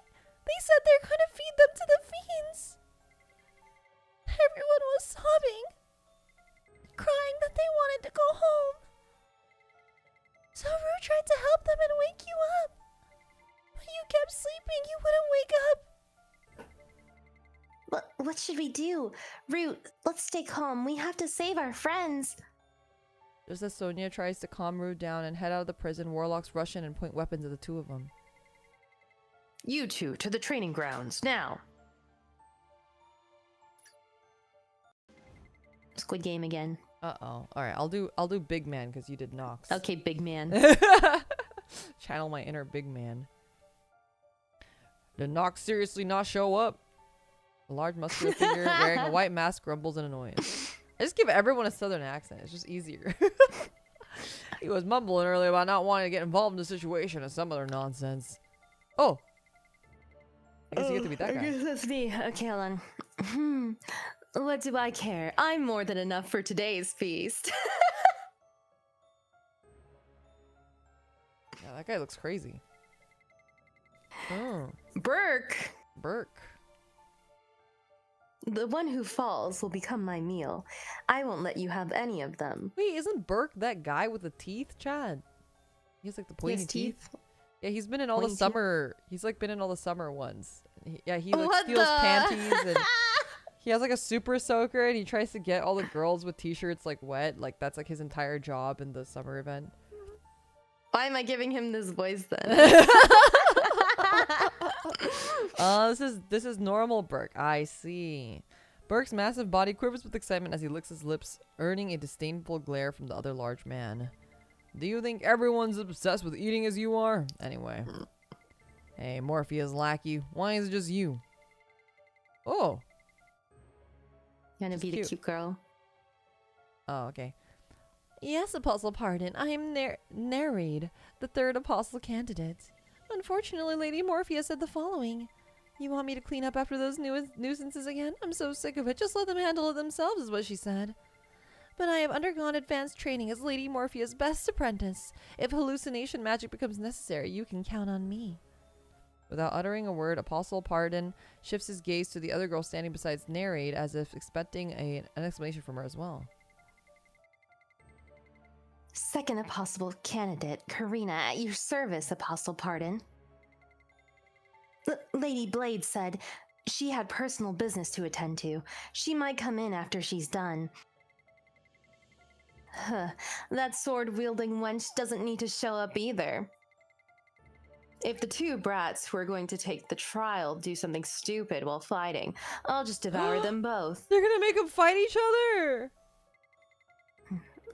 They said they're going to feed them to the fiends. Everyone was sobbing, crying that they wanted to go home. So Rue tried to help them and wake you up. But you kept sleeping. You wouldn't wake up.
What should we do? Rue, let's stay calm. We have to save our friends.
Just as Sonia tries to calm Rue down and head out of the prison, warlocks rush in and point weapons at the two of them.
You two, to the training grounds, now!
Squid Game again.
Uh-oh. Alright, I'll do big man because you did Nox.
Okay, big man.
Channel my inner big man. Did Nox seriously not show up? A large muscular figure wearing a white mask grumbles in annoyance. I just give everyone a southern accent. It's just easier. He was mumbling earlier about not wanting to get involved in the situation and some other nonsense. Oh. I guess you get to be that guy.
I guess that's me. Okay, hold on. What do I care? I'm more than enough for today's feast.
Yeah, that guy looks crazy. Oh.
Burke!
Burke.
The one who falls will become my meal. I won't let you have any of them.
Wait, isn't Burke that guy with the teeth, Chad? He has like the pointy teeth. Yeah, he's been in all the summer. He's like been in all the summer ones. He like steals panties and he has like a super soaker and he tries to get all the girls with t-shirts like wet. Like that's like his entire job in the summer event.
Why am I giving him this voice then?
This is normal Burke. I see. Burke's massive body quivers with excitement as he licks his lips, earning a disdainful glare from the other large man. Do you think everyone's obsessed with eating as you are? Anyway. Hey, Morphia's lackey. Why is it just you? Oh.
Gonna be the cute girl.
Oh, okay.
Yes, Apostle Pardon. I am Nereid, the third apostle candidate. Unfortunately, Lady Morphia said the following. You want me to clean up after those nuisances again? I'm so sick of it. Just let them handle it themselves, is what she said. But I have undergone advanced training as Lady Morphia's best apprentice. If hallucination magic becomes necessary, you can count on me. Without uttering a word, Apostle Pardon shifts his gaze to the other girl standing beside Nereid as if expecting an explanation from her as well.
Second apostle candidate, Karina, at your service, Apostle Pardon. Lady Blade said she had personal business to attend to. She might come in after she's done.
Huh. That sword-wielding wench doesn't need to show up either. If the two brats who are going to take the trial do something stupid while fighting, I'll just devour them both.
They're gonna make them fight each other!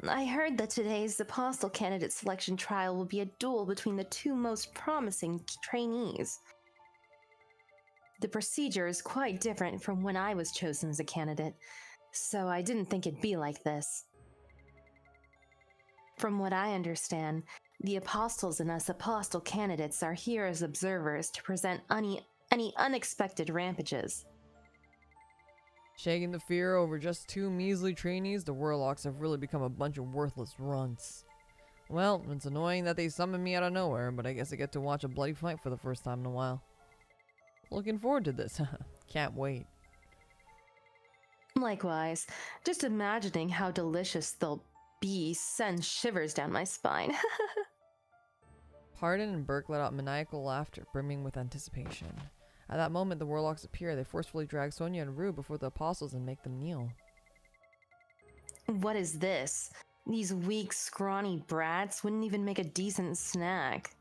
I heard that today's apostle candidate selection trial will be a duel between the two most promising trainees.
The procedure is quite different from when I was chosen as a candidate, so I didn't think it'd be like this.
From what I understand, the apostles and us apostle candidates are here as observers to present
any unexpected rampages.
Shaking the fear over just 2 measly trainees, the warlocks have really become a bunch of worthless runts. Well, it's annoying that they summoned me out of nowhere, but I guess I get to watch a bloody fight for the first time in a while. Looking forward to this. Can't wait.
Likewise, just imagining how delicious they'll be sends shivers down my spine.
Pardon and Burke let out maniacal laughter, brimming with anticipation. At that moment, the warlocks appear. They forcefully drag Sonia and Rue before the apostles and make them kneel.
What is this? These weak, scrawny brats wouldn't even make a decent snack.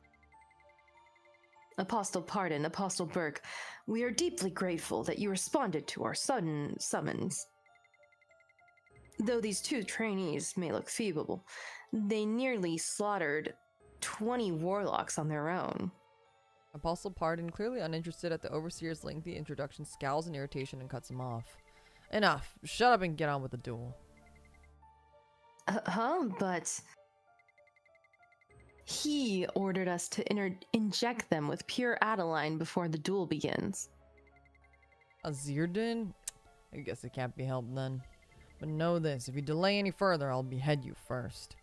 Apostle Pardon, Apostle Burke, we are deeply grateful that you responded to our sudden summons. Though these 2 trainees may look feeble, they nearly slaughtered 20 warlocks on their own.
Apostle Pardon, clearly uninterested at the Overseer's lengthy introduction, scowls in irritation and cuts him off. Enough! Shut up and get on with the duel.
But... He ordered us to inject them with pure Adeline before the duel begins.
Azirdin? I guess it can't be helped then. But know this, if you delay any further, I'll behead you first.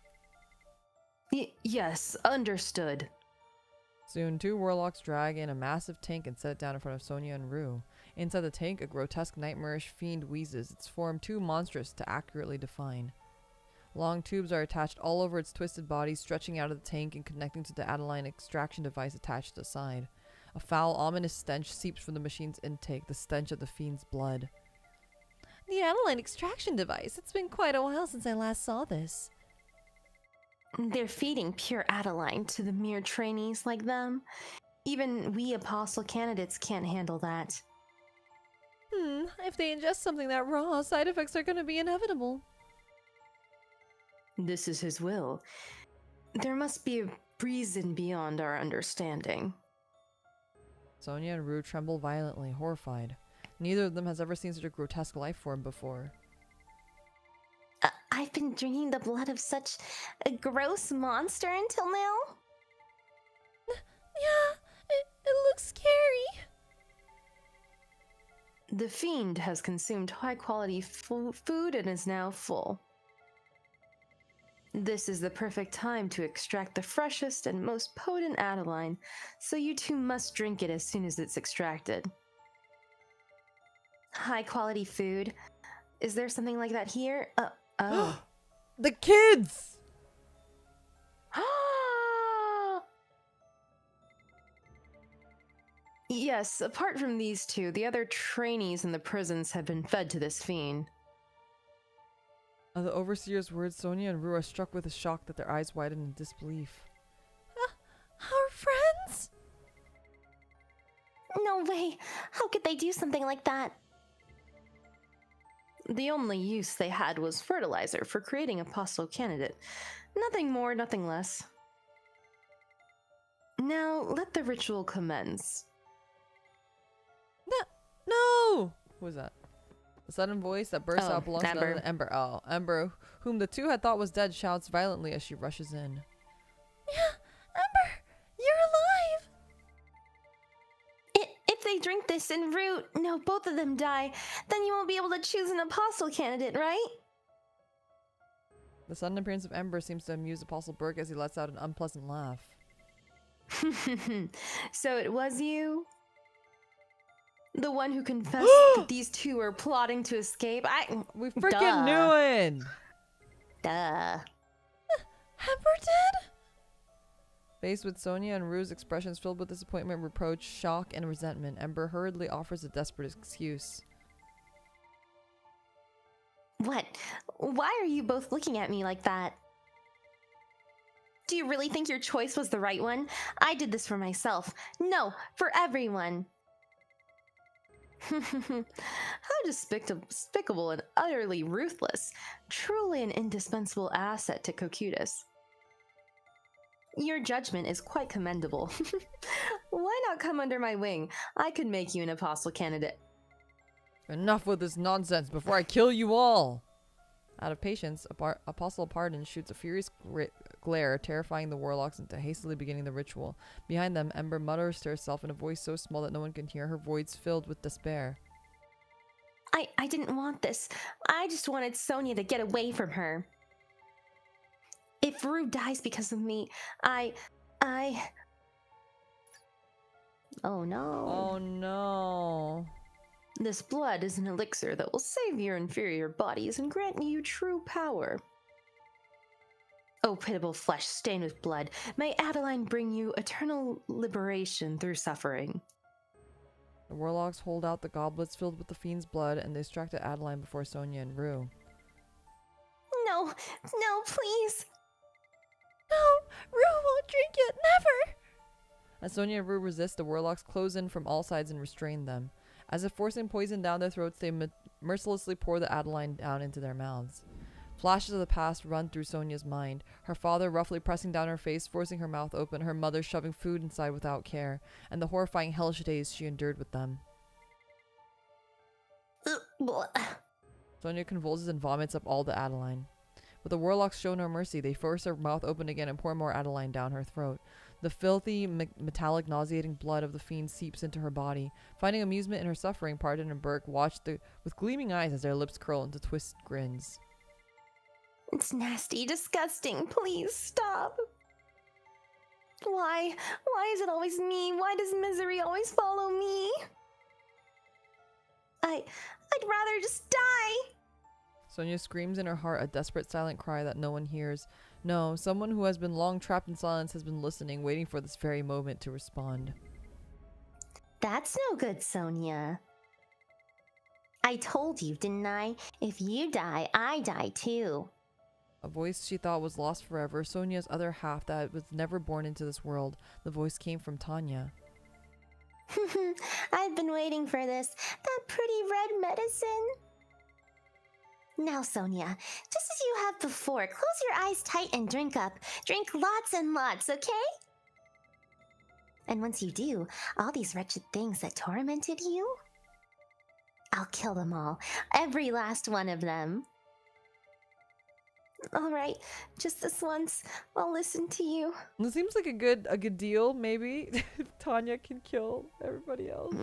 Yes, understood.
Soon, 2 warlocks drag in a massive tank and set it down in front of Sonia and Rue. Inside the tank, a grotesque nightmarish fiend wheezes, its form too monstrous to accurately define. Long tubes are attached all over its twisted body, stretching out of the tank and connecting to the Adeline extraction device attached to the side. A foul, ominous stench seeps from the machine's intake, the stench of the fiend's blood.
The Adeline extraction device. It's been quite a while since I last saw this.
They're feeding pure Adeline to the mere trainees like them. Even we apostle candidates can't handle that.
If they ingest something that raw, side effects are going to be inevitable.
This is his will. There must be a reason beyond our understanding.
Sonia and Rue tremble violently, horrified. Neither of them has ever seen such a grotesque life form before.
I've been drinking the blood of such a gross monster until now.
Yeah, it looks scary.
The fiend has consumed high-quality food and is now full. This is the perfect time to extract the freshest and most potent Adeline, so you 2 must drink it as soon as it's extracted. High-quality food? Is there something like that here? Oh.
The kids!
Yes, apart from these 2, the other trainees in the prisons have been fed to this fiend.
At the Overseer's words, Sonia and Rue are struck with a shock that their eyes widen in disbelief.
Our friends?
No way. How could they do something like that?
The only use they had was fertilizer for creating apostle candidate. Nothing more, nothing less. Now, let the ritual commence.
No! Who was that? The sudden voice that bursts out belongs
Ember.
to Ember. Oh, Ember, whom the 2 had thought was dead, shouts violently as she rushes in.
Yeah, Ember, you're alive!
If they drink this and Root, no, both of them die, then you won't be able to choose an apostle candidate, right?
The sudden appearance of Ember seems to amuse Apostle Burke as he lets out an unpleasant laugh.
So it was you? The one who confessed that these 2 were plotting to escape?
We freaking knew it!
Duh.
Ember did?
Faced with Sonia and Rue's expressions filled with disappointment, reproach, shock, and resentment, Ember hurriedly offers a desperate excuse.
What? Why are you both looking at me like that? Do you really think your choice was the right one? I did this for myself. No, for everyone.
How despicable and utterly ruthless. Truly an indispensable asset to Cocytus. Your judgment is quite commendable. Why not come under my wing? I could make you an apostle candidate.
Enough with this nonsense before I kill you all! Out of patience, Apostle Pardon shoots a furious glare, terrifying the warlocks into hastily beginning the ritual. Behind them, Ember mutters to herself in a voice so small that no one can hear, her voice filled with despair.
I didn't want this. I just wanted Sonia to get away from her. If Rue dies because of me, Oh no.
Oh no.
This blood is an elixir that will save your inferior bodies and grant you true power. O pitiable flesh stained with blood, may Adeline bring you eternal liberation through suffering.
The warlocks hold out the goblets filled with the fiend's blood and they strike at Adeline before Sonia and Rue.
No, no, please.
No, Rue won't drink it, never!
As Sonia and Rue resist, the warlocks close in from all sides and restrain them. As if forcing poison down their throats, they mercilessly pour the Adeline down into their mouths. Flashes of the past run through Sonia's mind. Her father roughly pressing down her face, forcing her mouth open, her mother shoving food inside without care, and the horrifying hellish days she endured with them. Sonia convulses and vomits up all the Adeline. But the warlocks show no mercy. They force her mouth open again and pour more Adeline down her throat. The filthy, metallic, nauseating blood of the fiend seeps into her body. Finding amusement in her suffering, Pardon and Burke watch with gleaming eyes as their lips curl into twisted grins.
It's nasty, disgusting. Please stop. Why? Why is it always me? Why does misery always follow me? I'd rather just die.
Sonia screams in her heart, a desperate silent cry that no one hears. No, someone who has been long trapped in silence has been listening, waiting for this very moment to respond.
That's no good, Sonia. I told you, didn't I? If you die, I die too.
A voice she thought was lost forever, Sonia's other half that was never born into this world. The voice came from Tanya.
I've been waiting for this. That pretty red medicine. Now, Sonia, just as you have before, close your eyes tight and drink up. Drink lots and lots, okay? And once you do, all these wretched things that tormented you, I'll kill them all. Every last one of them. All right, just this once. I'll listen to you.
It seems like a good deal, maybe. Tanya can kill everybody else.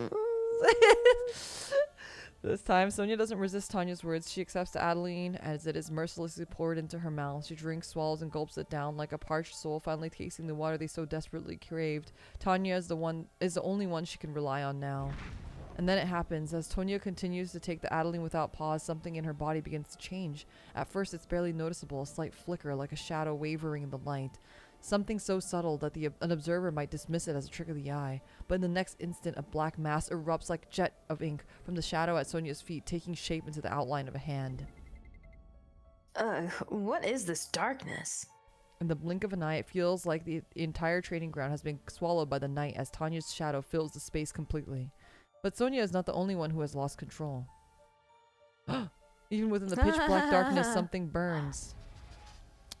This time, Sonia doesn't resist Tanya's words. She accepts Adeline as it is mercilessly poured into her mouth. She drinks, swallows, and gulps it down like a parched soul finally tasting the water they so desperately craved. Tanya is the only one she can rely on now. And then it happens. As Tonya continues to take the Adeline without pause, something in her body begins to change. At first, it's barely noticeable, a slight flicker like a shadow wavering in the light. Something so subtle that an observer might dismiss it as a trick of the eye. But in the next instant, a black mass erupts like a jet of ink from the shadow at Sonia's feet, taking shape into the outline of a hand.
What is this darkness?
In the blink of an eye, it feels like the entire training ground has been swallowed by the night as Tanya's shadow fills the space completely. But Sonia is not the only one who has lost control. Even within the pitch black darkness, something burns.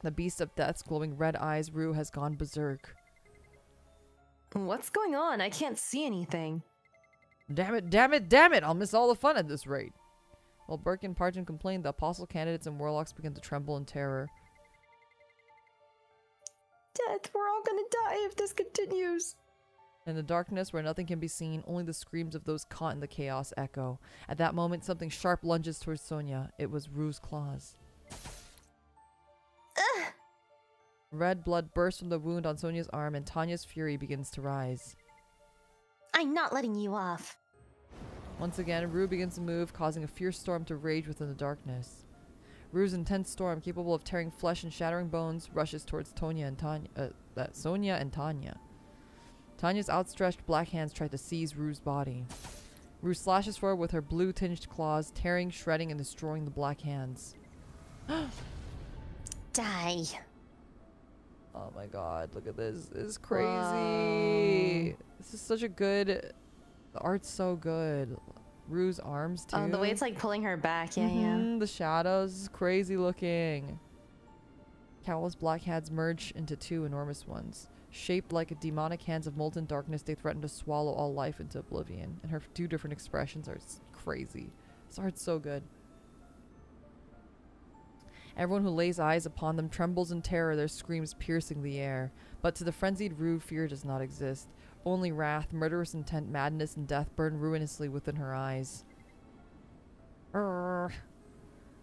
The beast of death's glowing red eyes, Rue has gone berserk.
What's going on? I can't see anything.
Damn it, damn it, damn it! I'll miss all the fun at this rate. While Burke and Parton complained, the apostle candidates and warlocks begin to tremble in terror.
Death, we're all gonna die if this continues.
In the darkness, where nothing can be seen, only the screams of those caught in the chaos echo. At that moment, something sharp lunges towards Sonia. It was Rue's claws. Red blood bursts from the wound on Sonia's arm, and Tanya's fury begins to rise.
I'm not letting you off.
Once again, Rue begins to move, causing a fierce storm to rage within the darkness. Rue's intense storm, capable of tearing flesh and shattering bones, rushes towards Sonia and Tanya. Tanya's outstretched black hands try to seize Rue's body. Rue slashes forward with her blue-tinged claws, tearing, shredding, and destroying the black hands.
Die.
Oh my god, look at this. This is crazy. Wow. This is such a good... The art's so good. Rue's arms, too.
Oh, the way it's like pulling her back. Yeah, yeah.
The shadows is crazy looking. Countless black hands merge into two enormous ones. Shaped like demonic hands of molten darkness, they threaten to swallow all life into oblivion. And her two different expressions are crazy. This art's so good. Everyone who lays eyes upon them trembles in terror, their screams piercing the air. But to the frenzied Rue, fear does not exist. Only wrath, murderous intent, madness, and death burn ruinously within her eyes. Urgh.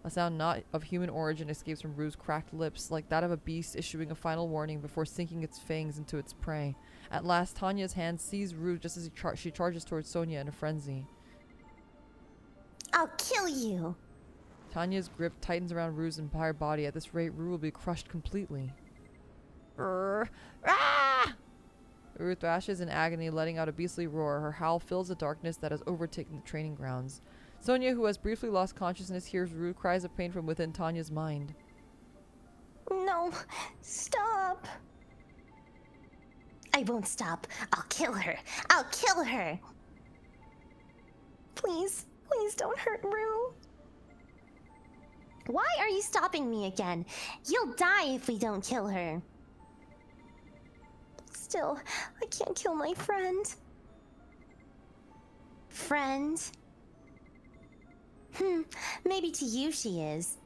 A sound not of human origin escapes from Rue's cracked lips, like that of a beast issuing a final warning before sinking its fangs into its prey. At last, Tanya's hand seize Rue just as she charges towards Sonia in a frenzy.
I'll kill you!
Tanya's grip tightens around Rue's entire body. At this rate, Rue will be crushed completely. Ah! Rue thrashes in agony, letting out a beastly roar. Her howl fills the darkness that has overtaken the training grounds. Sonia, who has briefly lost consciousness, hears Rue cries of pain from within Tanya's mind.
No, stop! I won't stop. I'll kill her. I'll kill her! Please, please don't hurt Rue. Why are you stopping me again? You'll die if we don't kill her. Still, I can't kill my friend. Friend? Maybe to you she is.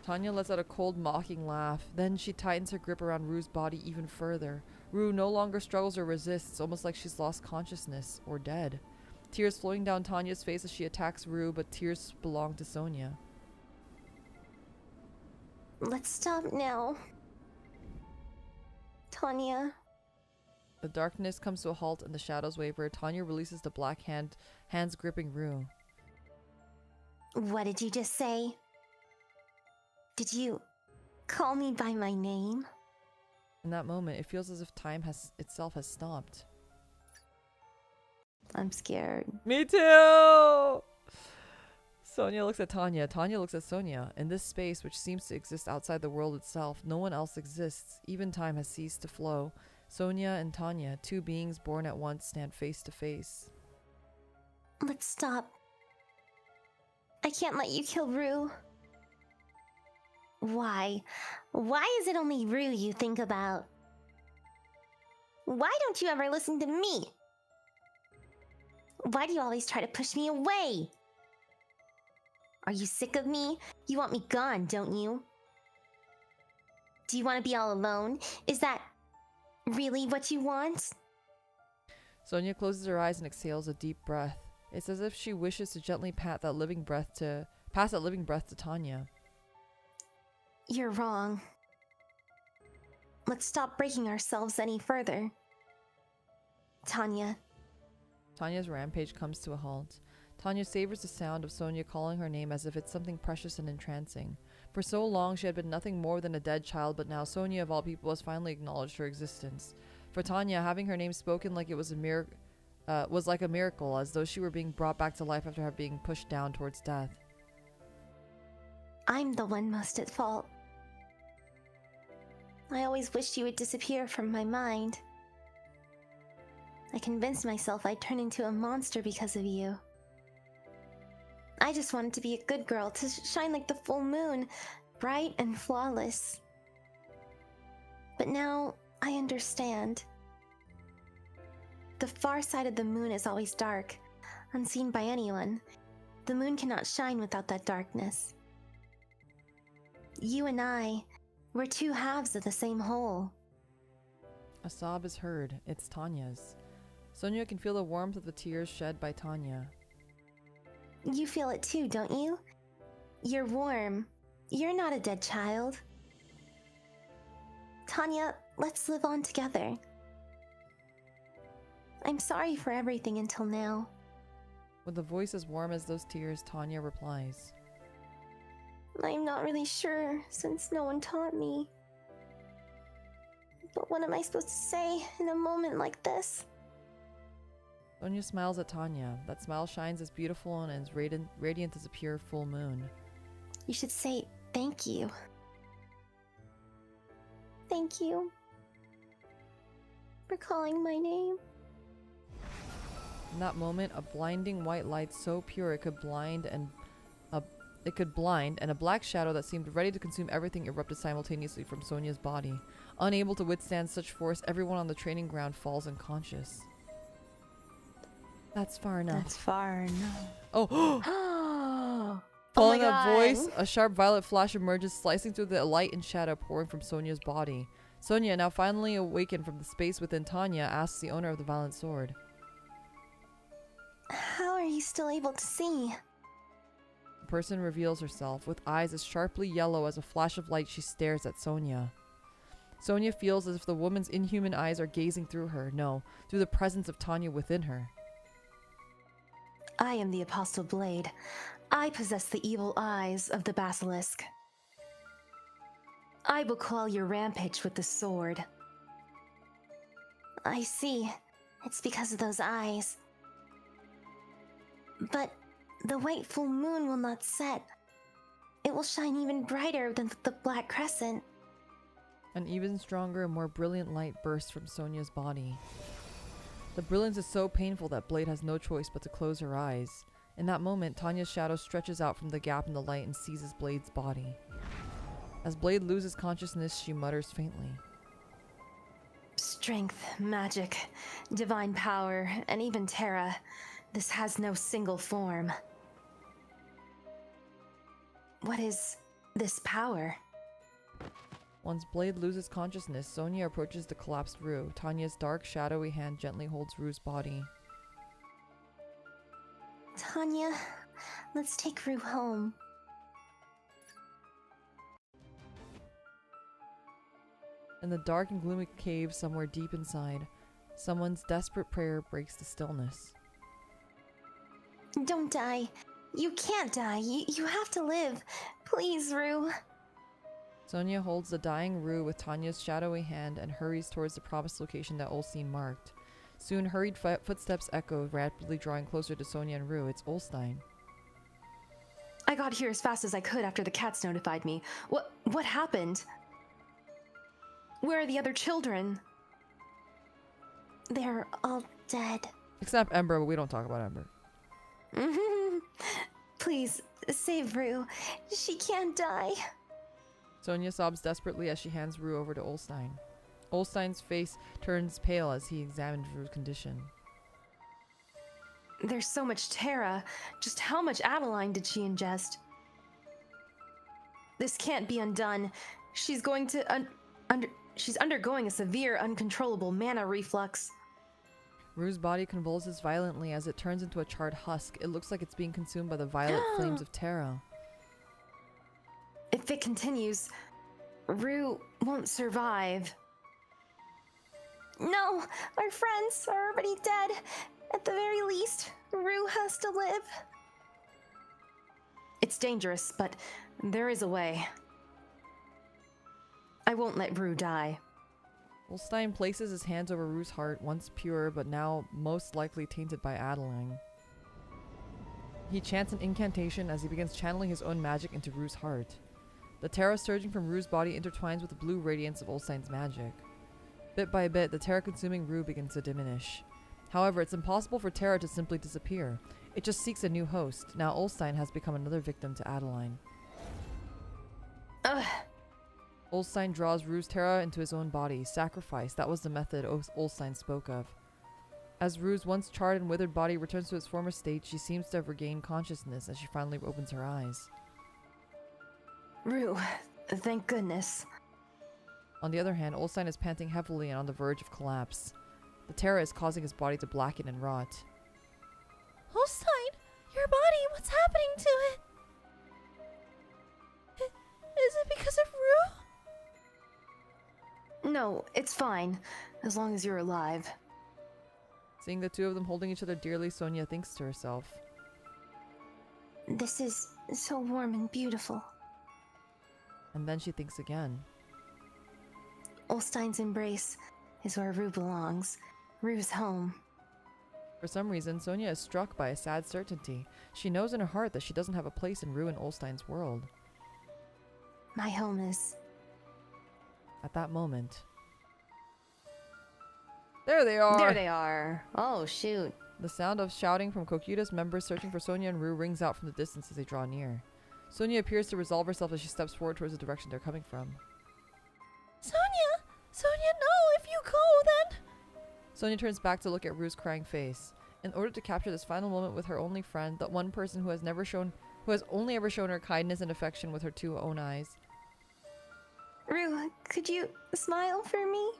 Tanya lets out a cold, mocking laugh. Then she tightens her grip around Rue's body even further. Rue no longer struggles or resists, almost like she's lost consciousness or dead. Tears flowing down Tanya's face as she attacks Rue, but tears belong to Sonia.
Let's stop now. Tanya.
The darkness comes to a halt and the shadows waver. Tanya releases the black hands gripping Rue.
What did you just say? Did you call me by my name?
In that moment, it feels as if time itself has stopped.
I'm scared.
Me too! Sonia looks at Tanya. Tanya looks at Sonia. In this space, which seems to exist outside the world itself, no one else exists. Even time has ceased to flow. Sonia and Tanya, two beings born at once, stand face to face.
Let's stop. I can't let you kill Rue. Why? Why is it only Rue you think about? Why don't you ever listen to me? Why do you always try to push me away? Are you sick of me? You want me gone, don't you? Do you want to be all alone? Is that really what you want?
Sonia closes her eyes and exhales a deep breath. It's as if she wishes to gently pass that living breath to Tanya.
You're wrong. Let's stop breaking ourselves any further. Tanya.
Tanya's rampage comes to a halt. Tanya savors the sound of Sonia calling her name as if it's something precious and entrancing. For so long she had been nothing more than a dead child, but now Sonia of all people has finally acknowledged her existence. For Tanya, having her name spoken like it was was like a miracle, as though she were being brought back to life after being pushed down towards death.
I'm the one most at fault. I always wished you would disappear from my mind. I convinced myself I'd turn into a monster because of you. I just wanted to be a good girl, to shine like the full moon, bright and flawless. But now I understand. The far side of the moon is always dark, unseen by anyone. The moon cannot shine without that darkness. You and I, we're two halves of the same whole.
A sob is heard. It's Tanya's. Sonia can feel the warmth of the tears shed by Tanya.
You feel it too, don't you? You're warm. You're not a dead child. Tanya, let's live on together. I'm sorry for everything until now.
With a voice as warm as those tears, Tanya replies.
I'm not really sure, since no one taught me. But what am I supposed to say in a moment like this?
Sonia smiles at Tanya. That smile shines as beautiful and as radiant as a pure full moon.
You should say thank you. Thank you for calling my name.
In that moment, a blinding white light so pure it could blind, and a black shadow that seemed ready to consume everything erupted simultaneously from Sonia's body. Unable to withstand such force, everyone on the training ground falls unconscious. That's far enough.
That's far enough.
Oh! Following
my
that
God.
voice, a sharp violet flash emerges, slicing through the light and shadow pouring from Sonia's body. Sonia, now finally awakened from the space within Tanya, asks the owner of the violent sword.
How are you still able to see?
The person reveals herself. With eyes as sharply yellow as a flash of light, she stares at Sonia. Sonia feels as if the woman's inhuman eyes are gazing through her. No, through the presence of Tanya within her.
I am the Apostle Blade. I possess the evil eyes of the basilisk. I will quell your rampage with the sword.
I see. It's because of those eyes. But the white full moon will not set. It will shine even brighter than the black crescent.
An even stronger and more brilliant light bursts from Sonia's body. The brilliance is so painful that Blade has no choice but to close her eyes. In that moment, Tanya's shadow stretches out from the gap in the light and seizes Blade's body. As Blade loses consciousness, she mutters faintly.
Strength, magic, divine power, and even terra. This has no single form. What is this power?
Once Blade loses consciousness, Sonia approaches the collapsed Rue. Tanya's dark, shadowy hand gently holds Rue's body.
Tanya, let's take Rue home.
In the dark and gloomy cave somewhere deep inside, someone's desperate prayer breaks the stillness.
Don't die. You can't die. You have to live. Please, Rue.
Sonia holds the dying Rue with Tanya's shadowy hand and hurries towards the promised location that Olsen marked. Soon, hurried footsteps echo, rapidly drawing closer to Sonia and Rue. It's Olsen.
I got here as fast as I could after the cats notified me. What happened? Where are the other children?
They're all dead.
Except Ember, but we don't talk about Ember.
Please, save Rue. She can't die.
Sonia sobs desperately as she hands Rue over to Olsen. Olsen's face turns pale as he examines Rue's condition.
There's so much terra. Just how much Adeline did she ingest? This can't be undone. She's going to she's undergoing a severe, uncontrollable mana reflux.
Rue's body convulses violently as it turns into a charred husk. It looks like it's being consumed by the violet flames of terra.
If it continues, Rue won't survive.
No, our friends are already dead. At the very least, Rue has to live.
It's dangerous, but there is a way. I won't let Rue die.
Olsen places his hands over Rue's heart, once pure but now most likely tainted by Adeline. He chants an incantation as he begins channeling his own magic into Rue's heart. The terra surging from Rue's body intertwines with the blue radiance of Olsen's magic. Bit by bit, the terra-consuming Rue begins to diminish. However, it's impossible for terra to simply disappear. It just seeks a new host. Now Olsen has become another victim to Adeline.
Ugh.
Olsen draws Rue's terra into his own body. Sacrifice, that was the method Olsen spoke of. As Rue's once charred and withered body returns to its former state, she seems to have regained consciousness as she finally opens her eyes.
Rue, thank goodness.
On the other hand, Olsen is panting heavily and on the verge of collapse. The terra is causing his body to blacken and rot.
Olsen, your body, what's happening to it? Is it because of Rue?
No, it's fine, as long as you're alive.
Seeing the two of them holding each other dearly, Sonia thinks to herself.
This is so warm and beautiful.
And then she thinks again.
Olsen's embrace is where Rue belongs. Rue's home.
For some reason, Sonia is struck by a sad certainty. She knows in her heart that she doesn't have a place in Rue and Olsen's world.
My home is...
At that moment... There they are!
There they are. Oh, shoot.
The sound of shouting from Kokuta's members searching for Sonia and Rue rings out from the distance as they draw near. Sonia appears to resolve herself as she steps forward towards the direction they're coming from.
Sonia! Sonia, no! If you go, then...
Sonia turns back to look at Rue's crying face. In order to capture this final moment with her only friend, the one person who who has only ever shown her kindness and affection with her 2 own eyes.
Rue, could you smile for me?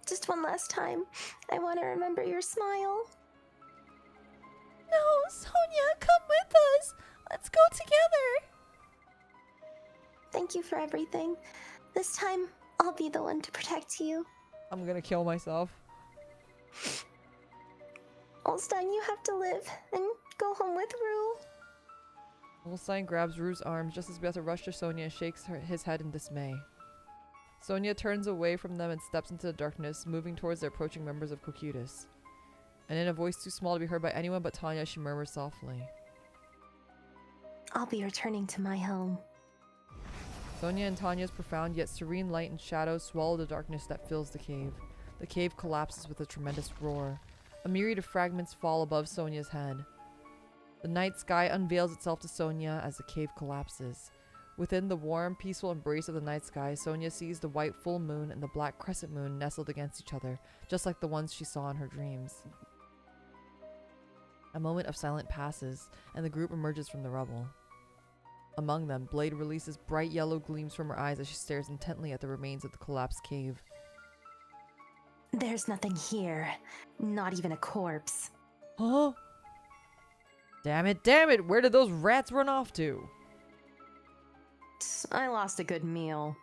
Just one last time. I want to remember your smile.
No, Sonia, come with us. Let's go together.
Thank you for everything. This time, I'll be the one to protect you.
I'm gonna kill myself.
Olsen, you have to live and go home with Rue.
Olsen grabs Rue's arms just as about to rush to Sonia and shakes his head in dismay. Sonia turns away from them and steps into the darkness, moving towards the approaching members of Cocytus. And in a voice too small to be heard by anyone but Tanya, she murmurs softly.
I'll be returning to my home.
Sonia and Tanya's profound yet serene light and shadows swallow the darkness that fills the cave. The cave collapses with a tremendous roar. A myriad of fragments fall above Sonia's head. The night sky unveils itself to Sonia as the cave collapses. Within the warm, peaceful embrace of the night sky, Sonia sees the white full moon and the black crescent moon nestled against each other, just like the ones she saw in her dreams. A moment of silence passes, and the group emerges from the rubble. Among them, Blade releases bright yellow gleams from her eyes as she stares intently at the remains of the collapsed cave.
There's nothing here. Not even a corpse.
Huh? Damn it, where did those rats run off to?
I lost a good meal.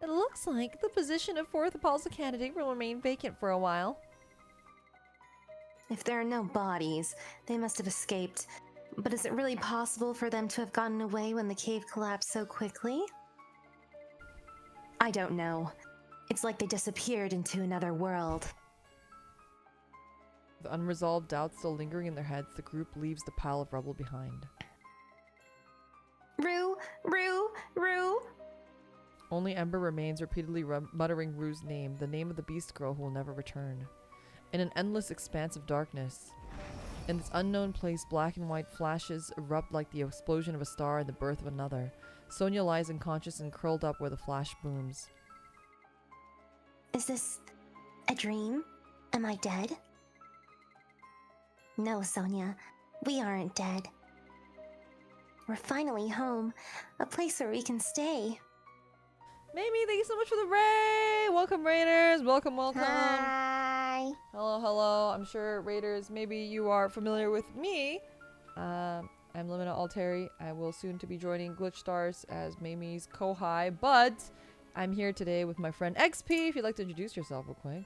It looks like the position of 4th Apostle candidate will remain vacant for a while.
If there are no bodies, they must have escaped. But is it really possible for them to have gotten away when the cave collapsed so quickly? I don't know. It's like they disappeared into another world.
With unresolved doubts still lingering in their heads, the group leaves the pile of rubble behind.
Rue! Rue! Rue!
Only Ember remains, repeatedly muttering Rue's name, the name of the beast girl who will never return. In an endless expanse of darkness, in this unknown place, black and white flashes erupt like the explosion of a star and the birth of another. Sonia lies unconscious and curled up where the flash booms.
Is this a dream? Am I dead? No, Sonia. We aren't dead. We're finally home. A place where we can stay.
Mamie, thank you so much for the raid! Welcome, Raiders! Welcome.
Hi!
Hello. I'm sure, Raiders, maybe you are familiar with me. I'm Limina Alteri. I will soon to be joining Glitch Stars as Mamie's co-high, but I'm here today with my friend XP, if you'd like to introduce yourself real quick.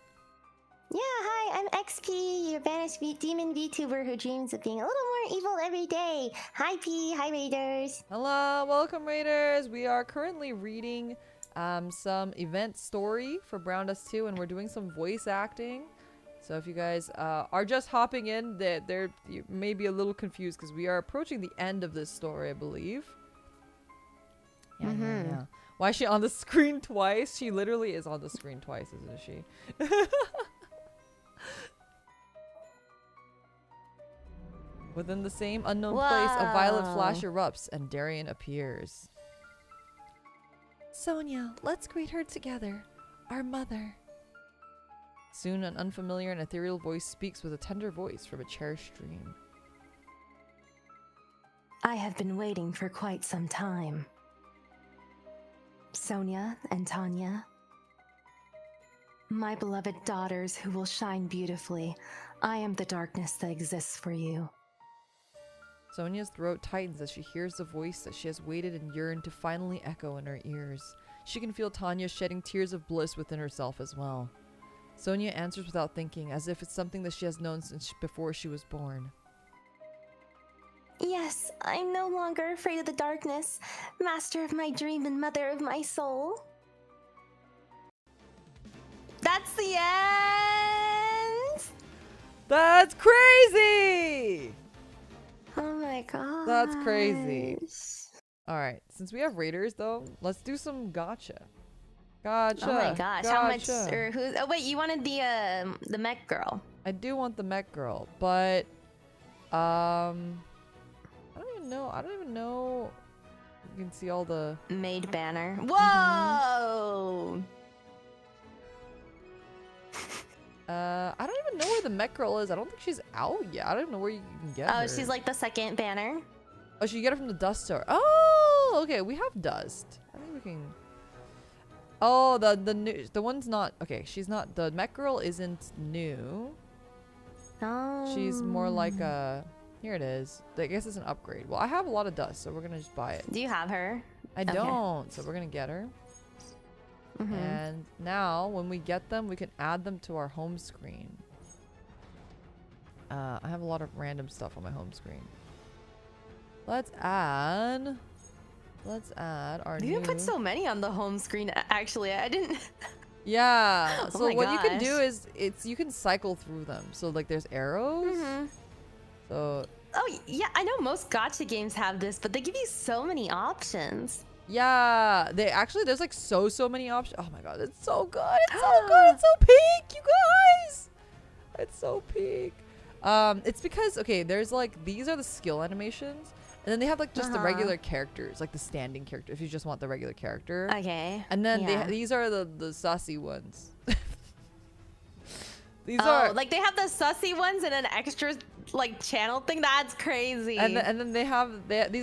Yeah, hi, I'm XP, your banished demon VTuber who dreams of being a little more evil every day. Hi P, hi Raiders.
Hello, welcome, Raiders. We are currently reading some event story for Brown Dust 2, and we're doing some voice acting. So if you guys are just hopping in, you may be a little confused because we are approaching the end of this story, I believe. Yeah. Why is she on the screen twice? She literally is on the screen twice, isn't she? Within the same unknown place, a violet flash erupts and Darian appears.
Sonia, let's greet her together. Our mother.
Soon, an unfamiliar and ethereal voice speaks with a tender voice from a cherished dream.
I have been waiting for quite some time. Sonia and Tanya, my beloved daughters who will shine beautifully, I am the darkness that exists for you.
Sonia's throat tightens as she hears the voice that she has waited and yearned to finally echo in her ears. She can feel Tanya shedding tears of bliss within herself as well. Sonia answers without thinking, as if it's something that she has known since before she was born.
Yes, I'm no longer afraid of the darkness, master of my dream and mother of my soul. That's the end!
That's crazy!
Oh my god.
That's crazy. Alright, since we have raiders though, let's do some gotcha. Gotcha.
Oh my gosh,
gotcha.
how much or who? Oh wait, you wanted the mech girl.
I do want the mech girl, but I don't even know. You can see all the
maid banner. Whoa!
I don't even know where the mech girl is. I don't think she's out yet. I don't know where you can get her.
Oh, she's like the second banner.
Oh, she can get it from the dust store. Oh, okay. We have dust. I think we can. Oh, the one's not. Okay, she's not. The mech girl isn't new.
Oh.
She's more like a. Here it is. I guess it's an upgrade. Well, I have a lot of dust, so we're gonna just buy it.
Do you have her?
I don't, so we're gonna get her. And now, when we get them, we can add them to our home screen. I have a lot of random stuff on my home screen. Let's add our
You
new...
put so many on the home screen. Actually, I didn't.
Yeah.
Oh
So
my
what you can do
gosh.
is you can cycle through them. So like there's arrows. So
Oh, yeah, I know most gacha games have this, but they give you so many options.
yeah, they actually there's like so many options. Oh my god, it's so good. It's so good. It's so peak, you guys. It's so peak. It's because okay, there's like these are the skill animations, and then they have like just the regular characters, like the standing character. If you just want the regular character.
Okay.
And then
yeah.
these are the saucy ones. These
Oh,
are
like they have the sussy ones and an extra like channel thing. That's crazy.
and then these are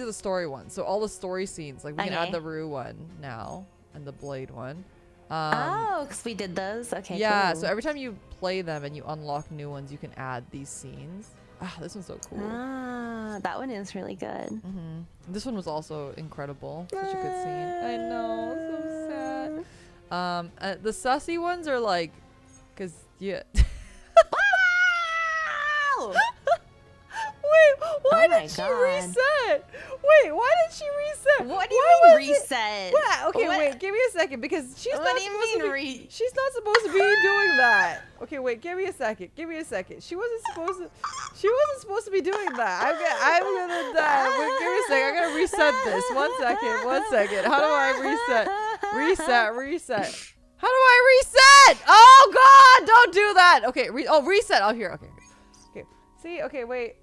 the story ones. So all the story scenes, like we can add
Okay.
the Rue one now and the Blade one.
Oh, because we did those. Okay.
Yeah,
Cool.
so every time you play them and you unlock new ones, you can add these scenes. Ah, this one's so cool.
Ah, that one is really good.
This one was also incredible. Such a good scene. I know, so sad. The sussy ones are like, cause yeah.
Wow!
Wait, why
Oh my
did she
God.
reset? Wait, why did she reset?
What do you
Why
mean
was it-
reset?
What? Okay,
What-
wait, give me a second because she's
What
not
do you
supposed to
mean
be. She's not supposed to be doing that. Okay, wait, give me a second. Give me a second. She wasn't supposed to. She wasn't supposed to be doing that. I'm gonna die. Wait, give me a second. I'm gonna reset this. 1 second. 1 second. How do I reset? Reset. How do I reset? Oh God! Don't do that. Okay. Reset. Oh, here. Okay. Okay. See. Okay. Wait.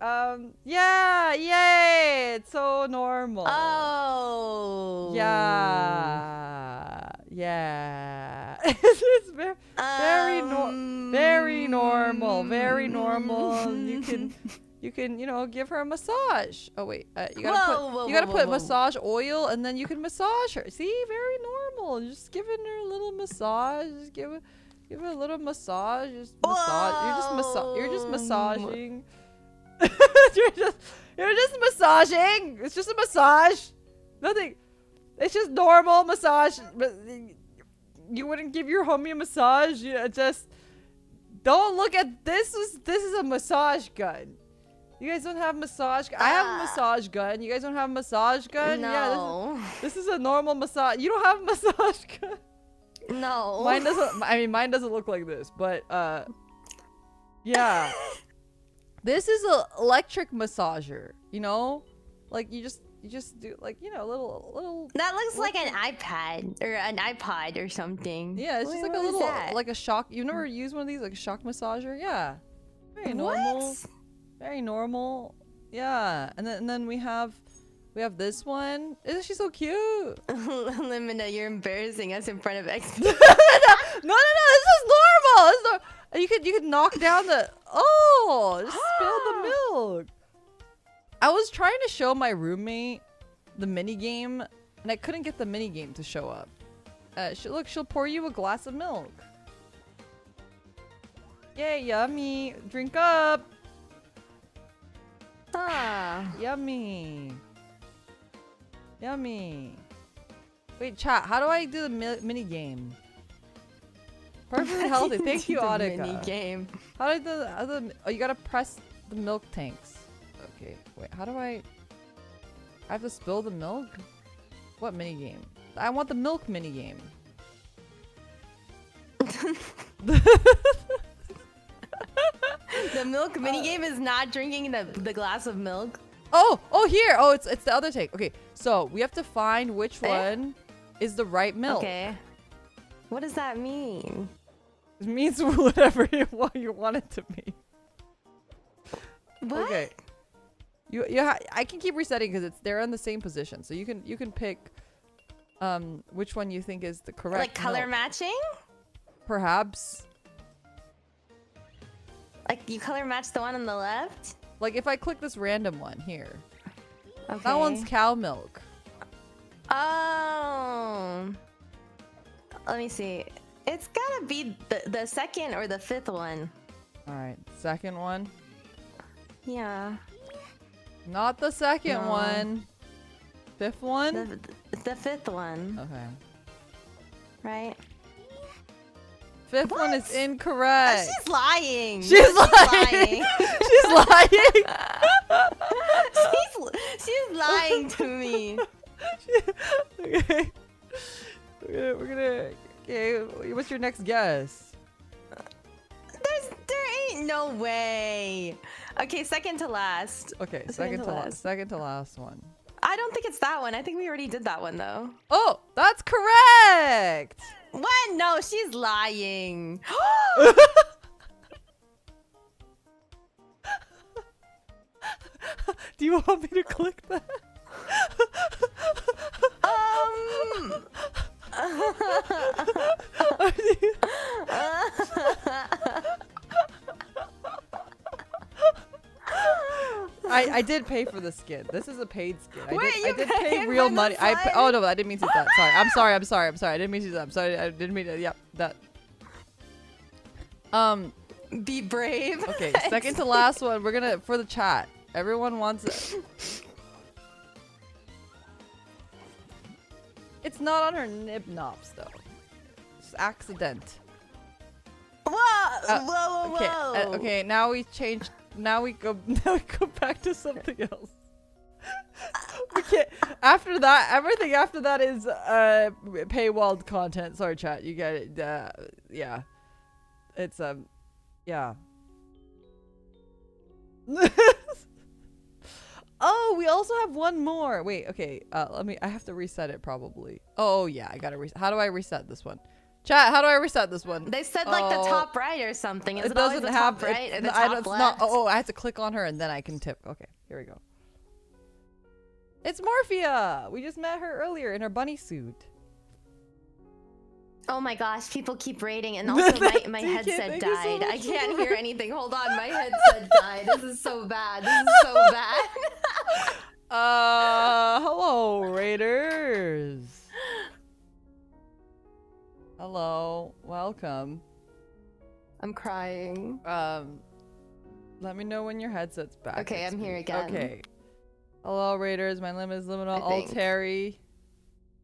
Yeah. Yay! It's so normal.
Oh.
Yeah. It's very, very normal. Very normal. You can, give her a massage. Oh wait, you gotta put massage oil, and then you can massage her. See, very normal. Just giving her a little massage. Just give her a little massage. Just massage. You're just massaging. you're just massaging. It's just a massage. Nothing. It's just normal massage. But you wouldn't give your homie a massage. Just don't look at this. This is a massage gun. You guys don't have massage gun. I have a massage gun. You guys don't have a massage gun?
No.
Yeah, this is a normal massage. You don't have a massage gun?
No.
Mine doesn't. I mean, mine doesn't look like this, but yeah. This is an electric massager. Like you just do like little.
That looks like an iPad or an iPod or something.
Yeah, it's just like a
What is
little
that?
like a shock. You never used one of these like a shock massager? Yeah. Very normal.
What?
Very normal. Yeah. And then we have this one. Isn't she so cute?
Limina, you're embarrassing us in front of XP.
No, this is normal. You could knock down the just spill the milk. I was trying to show my roommate the mini game, and I couldn't get the mini game to show up. She'll pour you a glass of milk. Yay, yummy. Drink up. Yummy. Wait, chat, how do I do the mini game? Perfectly healthy. Thank you, Audica.
Mini game.
How do I do you gotta press the milk tanks. Okay, wait, how do I have to spill the milk? What mini game? I want the milk mini game.
The milk minigame is not drinking the glass of milk.
Oh, here. Oh, it's the other take. Okay, so we have to find which one is the right milk.
Okay. What does that mean?
It means whatever you want it to be.
What?
Okay. I can keep resetting because they're in the same position, so you can pick which one you think is the correct.
Like color
milk.
matching?
Perhaps.
Like
you color match the one on the left?
Like if I click this random one here,
Okay.
that one's cow milk.
Oh. Let me see. It's gotta be the second or the fifth one.
All right, second one.
Yeah.
Not the second
No.
one. Fifth one.
The fifth one,
Okay.
right?
Fifth one is incorrect.
She's lying.
She's lying. She's lying.
she's lying to me.
Okay. We're gonna. Okay. What's your next guess?
There ain't no way. Okay, second to last.
Okay.
Second to last.
Second to last one.
I don't think it's that one. I think we already did that one though.
Oh, that's correct.
What? No, she's lying.
Do you want me to click that? I did pay for the skin. This is a paid skin. I did pay real money. Oh no, I didn't mean to do that. Sorry. I'm sorry. I didn't mean to do that. I'm sorry. I didn't mean to. Yep. That.
Be brave.
Okay. Second to last one. We're gonna for the chat. Everyone wants it. It's not on her nib nops though. It's accident.
Whoa!
Okay. Okay. Now we changed. Now we go back to something else. We can't. After that, everything after that is paywalled content. Sorry, chat. You get it. Yeah. It's yeah. Oh, we also have one more. Wait. Okay. I have to reset it probably. Oh yeah. I gotta reset. How do I reset this one? Chat, how do I reset this one?
They said like the top right or something. Is it always the top right or the top left?
I have to click on her and then I can tip. Okay, here we go. It's Morphia! We just met her earlier in her bunny suit.
Oh my gosh, people keep rating and also my headset died. I can't hear anything. Hold on, my headset died. This is so bad. This is so bad.
Hello, Raiders. Hello, welcome.
I'm crying.
Let me know when your headset's back.
Okay, I'm here again.
Okay. Hello, Raiders. My name is Limina Alteri.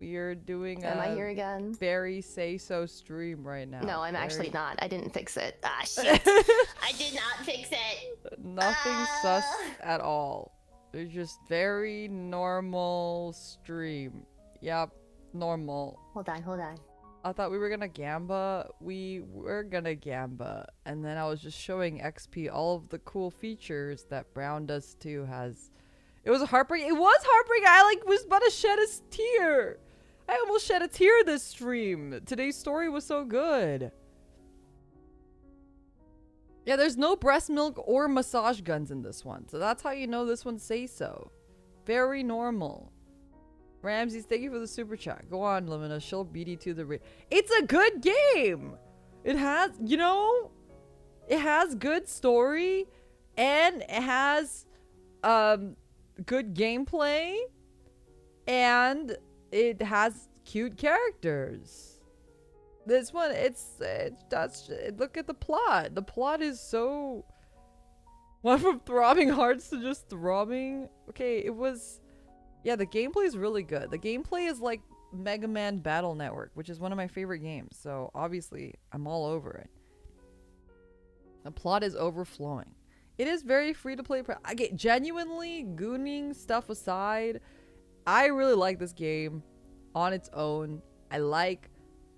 We are doing
Am I here again?
Very say-so stream right now.
No, I'm actually not. I didn't fix it. Ah, shit. I did not fix it.
Nothing sus at all. It's just very normal stream. Yep, normal.
Hold on.
I thought we were gonna gamba. We were gonna gamba. And then I was just showing XP all of the cool features that Brown Does Too has. It was heartbreaking. It was heartbreaking. I was about to shed a tear. I almost shed a tear this stream. Today's story was so good. Yeah, there's no breast milk or massage guns in this one. So that's how you know this one say so. Very normal. Ramses, thank you for the super chat. Go on, Limina. She'll beat you to the It's a good game. It has, you know, it has good story and it has good gameplay and it has cute characters. This one, look at the plot. The plot is so went from throbbing hearts to just throbbing. Okay, it was. Yeah, the gameplay is really good. The gameplay is like Mega Man Battle Network, which is one of my favorite games. So obviously, I'm all over it. The plot is overflowing. It is very free to play. Okay, genuinely, gooning stuff aside, I really like this game on its own. I like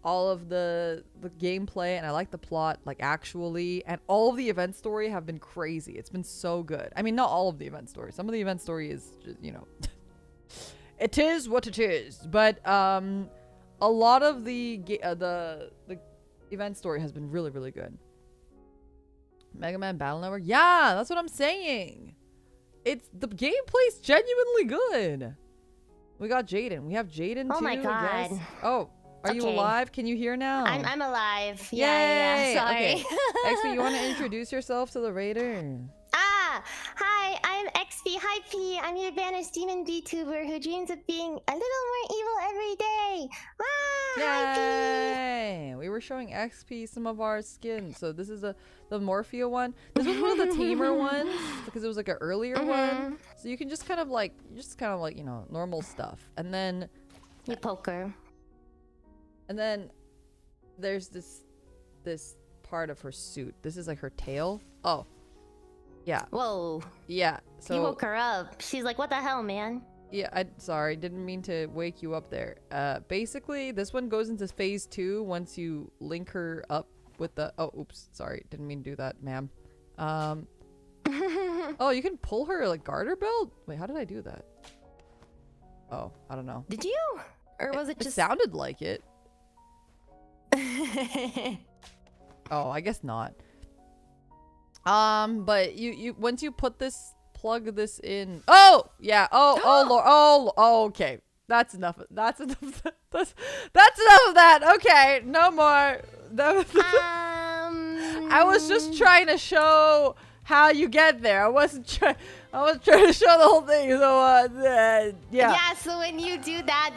all of the gameplay and I like the plot, like actually. And all of the event story have been crazy. It's been so good. I mean, not all of the event story. Some of the event story is just, you know... It is what it is, but a lot of the event story has been really, really good. Mega Man Battle Network, yeah, that's what I'm saying. It's the gameplay's genuinely good. We got Jaden. We have Jaden too.
Oh my god.
Oh, Are you
Okay.
alive? Can you hear now?
I'm alive.
Yay!
Yeah. Sorry.
Okay. XP, you want to introduce yourself to the raider?
Hi, I'm XP. Hi P. I'm your banished demon VTuber who dreams of being a little more evil every day. Hi P.
Yay! We were showing XP some of our skins. So this is the Morphia one. This was one of the tamer ones because it was like an earlier one. So you can just kind of like, you know, normal stuff. And then
You poker.
And then there's this part of her suit. This is like her tail. Oh. Yeah.
Whoa.
Yeah.
You
So
woke her up. She's like, what the hell, man?
yeah, sorry, didn't mean to wake you up there. Basically this one goes into phase 2 once you link her up with the oops, sorry, didn't mean to do that, ma'am. Oh, you can pull her like garter belt? Wait, how did I do that? Oh, I don't know.
Did you? Or was it
It
just
sounded like it. Oh, I guess not. But you once you put this, plug this in. Oh, yeah. Oh, Lord. Oh, okay. That's enough. That's enough. That's enough of that. Okay, no more. I was just trying to show how you get there. I wasn't trying to show the whole thing. So yeah.
Yeah, so when you do that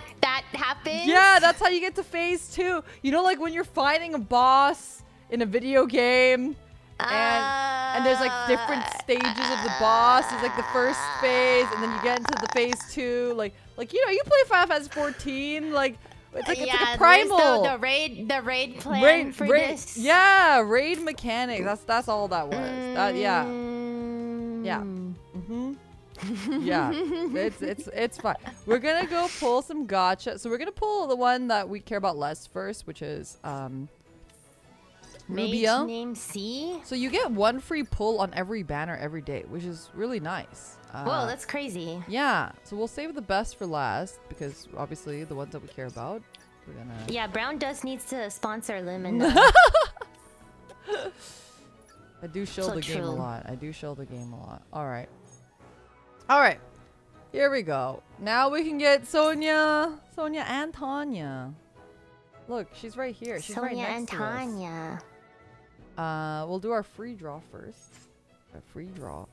happens?
Yeah, that's how you get to phase 2. You know, like when you're fighting a boss in a video game, and there's like different stages of the boss. There's like the first phase, and then you get into the phase 2. Like you know, you play Final Fantasy 14. Like it's like a primal.
The raid plan for this.
Yeah, raid mechanic. That's all that was. Yeah. Yeah, it's fine. We're gonna go pull some gacha. So we're gonna pull the one that we care about less first, which is Rubia.
Mage name C.
So you get one free pull on every banner every day, which is really nice.
Whoa, that's crazy.
Yeah. So we'll save the best for last because obviously the ones that we care about. We're gonna.
Yeah, Brown Dust needs to sponsor Limina.
I do show
So
the game a
true.
lot. I do show the game a lot. All right. Here we go. Now we can get Sonia and Tanya. Look, she's right here. She's right
Sonia
next
and
to
Tanya.
us. We'll do our free draw first. A free draw.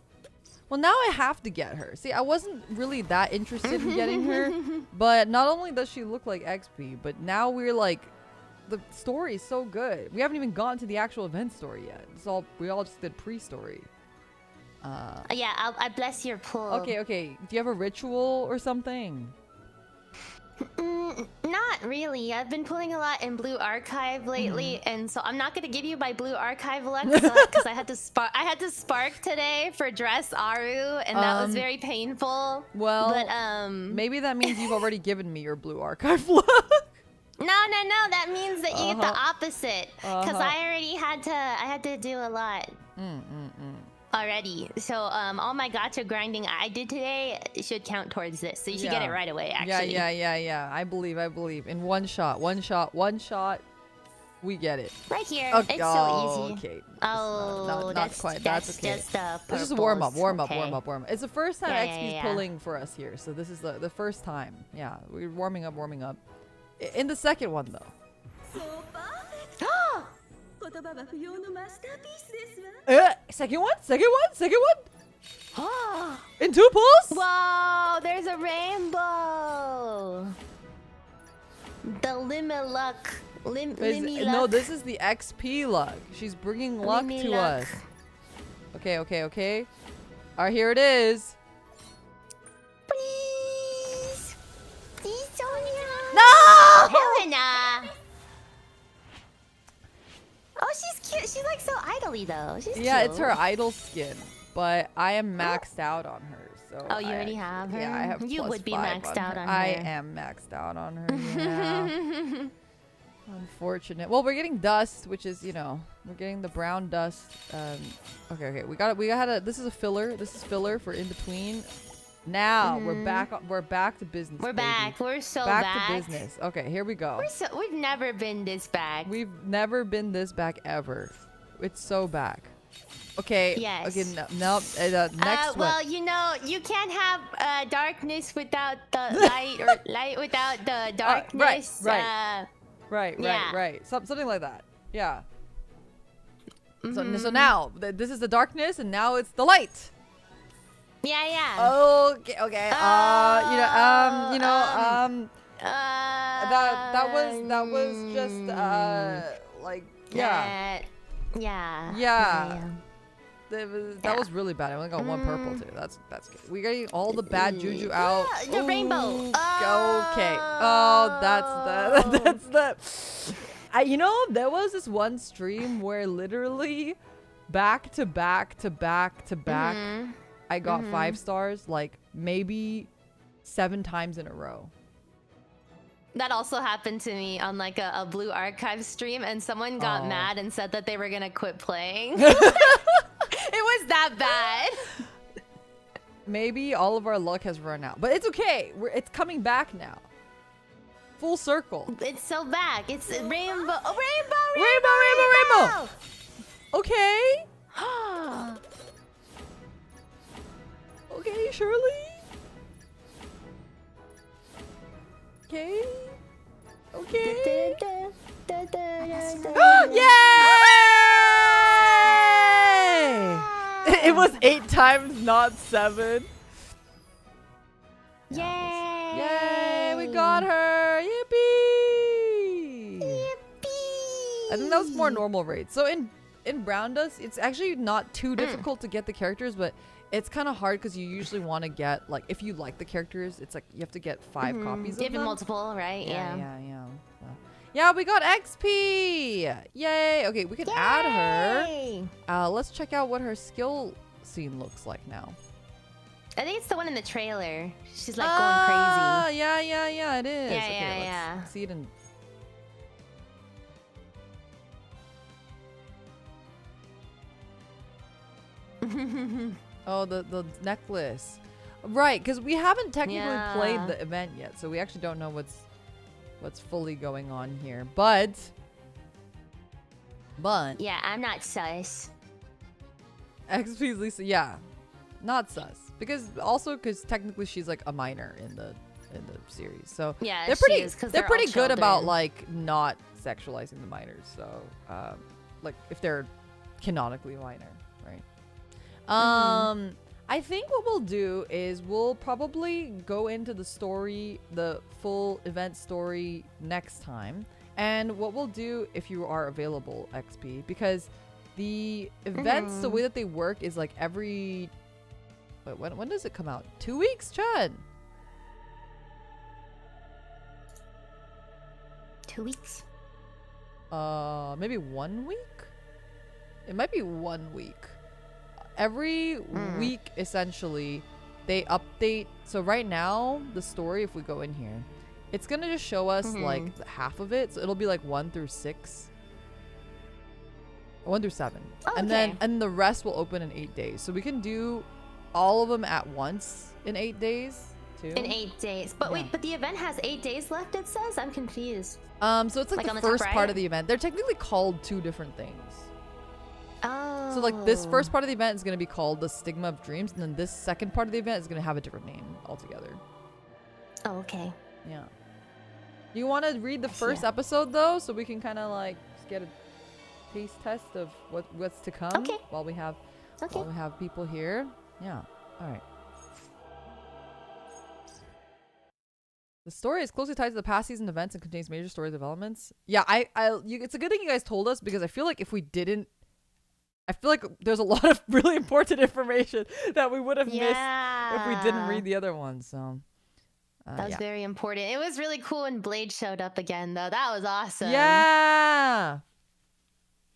Well, now I have to get her. See, I wasn't really that interested in getting her, but not only does she look like XP, but now we're like, the story is so good. We haven't even gotten to the actual event story yet. We all just did pre-story.
Yeah, I bless your pull.
Okay. Do you have a ritual or something?
Not really. I've been pulling a lot in Blue Archive lately, and so I'm not gonna give you my Blue Archive luck because I had to spark today for Dress Aru, and that was very painful.
Well,
but
maybe that means you've already given me your blue archive look.
No. That means that you get the opposite. Because I had to do a lot. Already. So all my gacha grinding I did today should count towards this. So you should get it right away, actually.
Yeah. I believe. In one shot. We get it.
Right here.
Okay.
It's so easy.
Okay.
Oh,
not quite. That's okay.
Just the
It's just a warm up.
purples.
It's the first time
Yeah,
XP's
yeah.
pulling for us here. So this is the first time. Yeah, we're warming up. In the second one though. Second one. In 2 pulls?
Whoa, there's a rainbow. The Limiluck.
No, this is the XP luck. She's bringing luck to
Limiluck.
us. Okay. Alright, here it is.
Please, Sonia.
No!
Helena. Oh, she's cute. She's like so idly though. She's
Yeah,
cute.
it's her idol skin, but I am maxed out on her. So
Oh, you already have her?
Yeah, I have.
You
+5
would be maxed out on her.
I am maxed out on her. Yeah. Unfortunate. Well, we're getting dust, which is, you know, we're getting the brown dust. Okay. We got this is a filler. This is filler for in between. Now we're back to business.
We're
baby.
back. We're so
back
back.
to business. Okay, here we go.
We've never been this back.
We've never been this back ever. It's so back. Okay.
Yes.
Okay. No. Next one.
Well, you know, you can't have darkness without the light, or light without the darkness.
right. Right.
Yeah.
Something like that. Yeah. So now this is the darkness, and now it's the light.
Yeah.
Okay. That was just like yeah. That was really bad. I only got one purple too. That's good. We got all the bad juju out.
The rainbow.
Okay. Oh, that's the. There was this one stream where literally back to back, I got 5 stars, like maybe 7 times in a row.
That also happened to me on like a Blue Archive stream, and someone got mad and said that they were gonna quit playing. It was that bad.
Maybe all of our luck has run out, but it's okay. It's coming back now. Full circle.
It's so back. It's rainbow. Oh,
Rainbow. Okay. Okay, Shirley. Okay. Yay! It was 8 times, not 7. Yay! We got her! Yippee! I think that was more normal rates. So in Brown Dust, it's actually not too difficult to get the characters, but it's kind of hard because you usually want to get, like, if you like the characters, it's like you have to get 5 copies of them.
Even multiple, right?
Yeah. Yeah, we got XP! Yay! Okay, we can add her. Let's check out what her skill scene looks like now.
I think it's the one in the trailer. She's like going crazy.
Yeah, it is.
Yeah.
Let's see it in... Oh, the necklace. Right, because we haven't technically played the event yet, so we actually don't know what's fully going on here. But
yeah, I'm not sus.
XP's Lisa, yeah, not sus, because technically she's like a minor in the series, so
yeah,
they're pretty good about like not sexualizing the minors. So like if they're canonically minor, right? I think what we'll do is we'll probably go into the story, the full event story next time. And what we'll do, if you are available, XP, because the events, the way that they work is like every... Wait, when does it come out? 2 weeks, Chad?
2 weeks?
Maybe 1 week? It might be 1 week. Every week, essentially, they update. So right now, the story, if we go in here, it's going to just show us like half of it. So it'll be like 1 through 6. 1 through 7.
Oh,
And the rest will open in 8 days. So we can do all of them at once in 8 days, too.
In 8 days. But wait, but the event has 8 days left, it says? I'm confused.
So it's like the first part of the event. They're technically called 2 different things.
Oh.
So like this first part of the event is going to be called the Stigma of Dreams, and then this second part of the event is going to have a different name altogether.
Oh, okay.
Yeah. You want to read the first episode though, so we can kind of like just get a taste test of what's to come while we have people here. Yeah. All right. The story is closely tied to the past season events and contains major story developments. Yeah, it's a good thing you guys told us, because I feel like if we didn't, I feel like there's a lot of really important information that we would have missed if we didn't read the other ones. So
that was very important. It was really cool when Blade showed up again, though. That was awesome.
Yeah.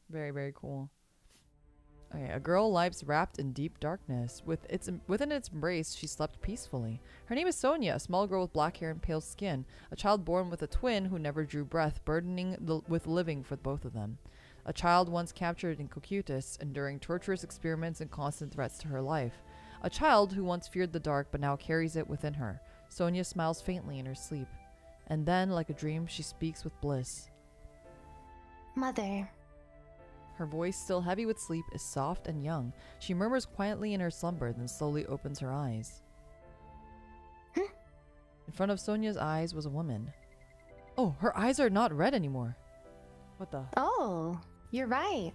Very, very cool. Okay, a girl lies wrapped in deep darkness. Within its embrace, she slept peacefully. Her name is Sonia, a small girl with black hair and pale skin, a child born with a twin who never drew breath, burdening with living for both of them. A child once captured in Cocytus, enduring torturous experiments and constant threats to her life. A child who once feared the dark but now carries it within her. Sonia smiles faintly in her sleep. And then, like a dream, she speaks with bliss.
Mother.
Her voice, still heavy with sleep, is soft and young. She murmurs quietly in her slumber, then slowly opens her eyes. In front of Sonia's eyes was a woman. Oh, her eyes are not red anymore. What the?
Oh, you're right.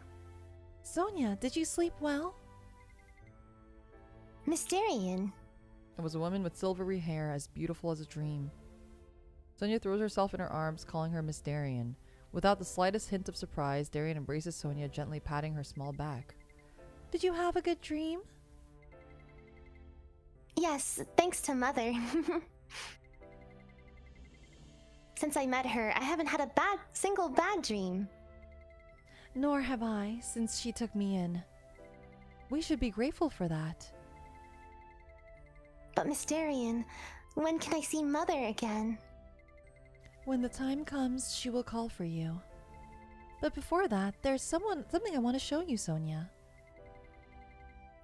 Sonia, did you sleep well?
Mysterian.
It was a woman with silvery hair, as beautiful as a dream. Sonia throws herself in her arms, calling her Miss Darien. Without the slightest hint of surprise, Darien embraces Sonia, gently patting her small back.
Did you have a good dream?
Yes, thanks to Mother. Since I met her, I haven't had a single bad dream.
Nor have I, since she took me in. We should be grateful for that.
But Mysterian, when can I see Mother again?
When the time comes, she will call for you. But before that, there's something I want to show you, Sonia.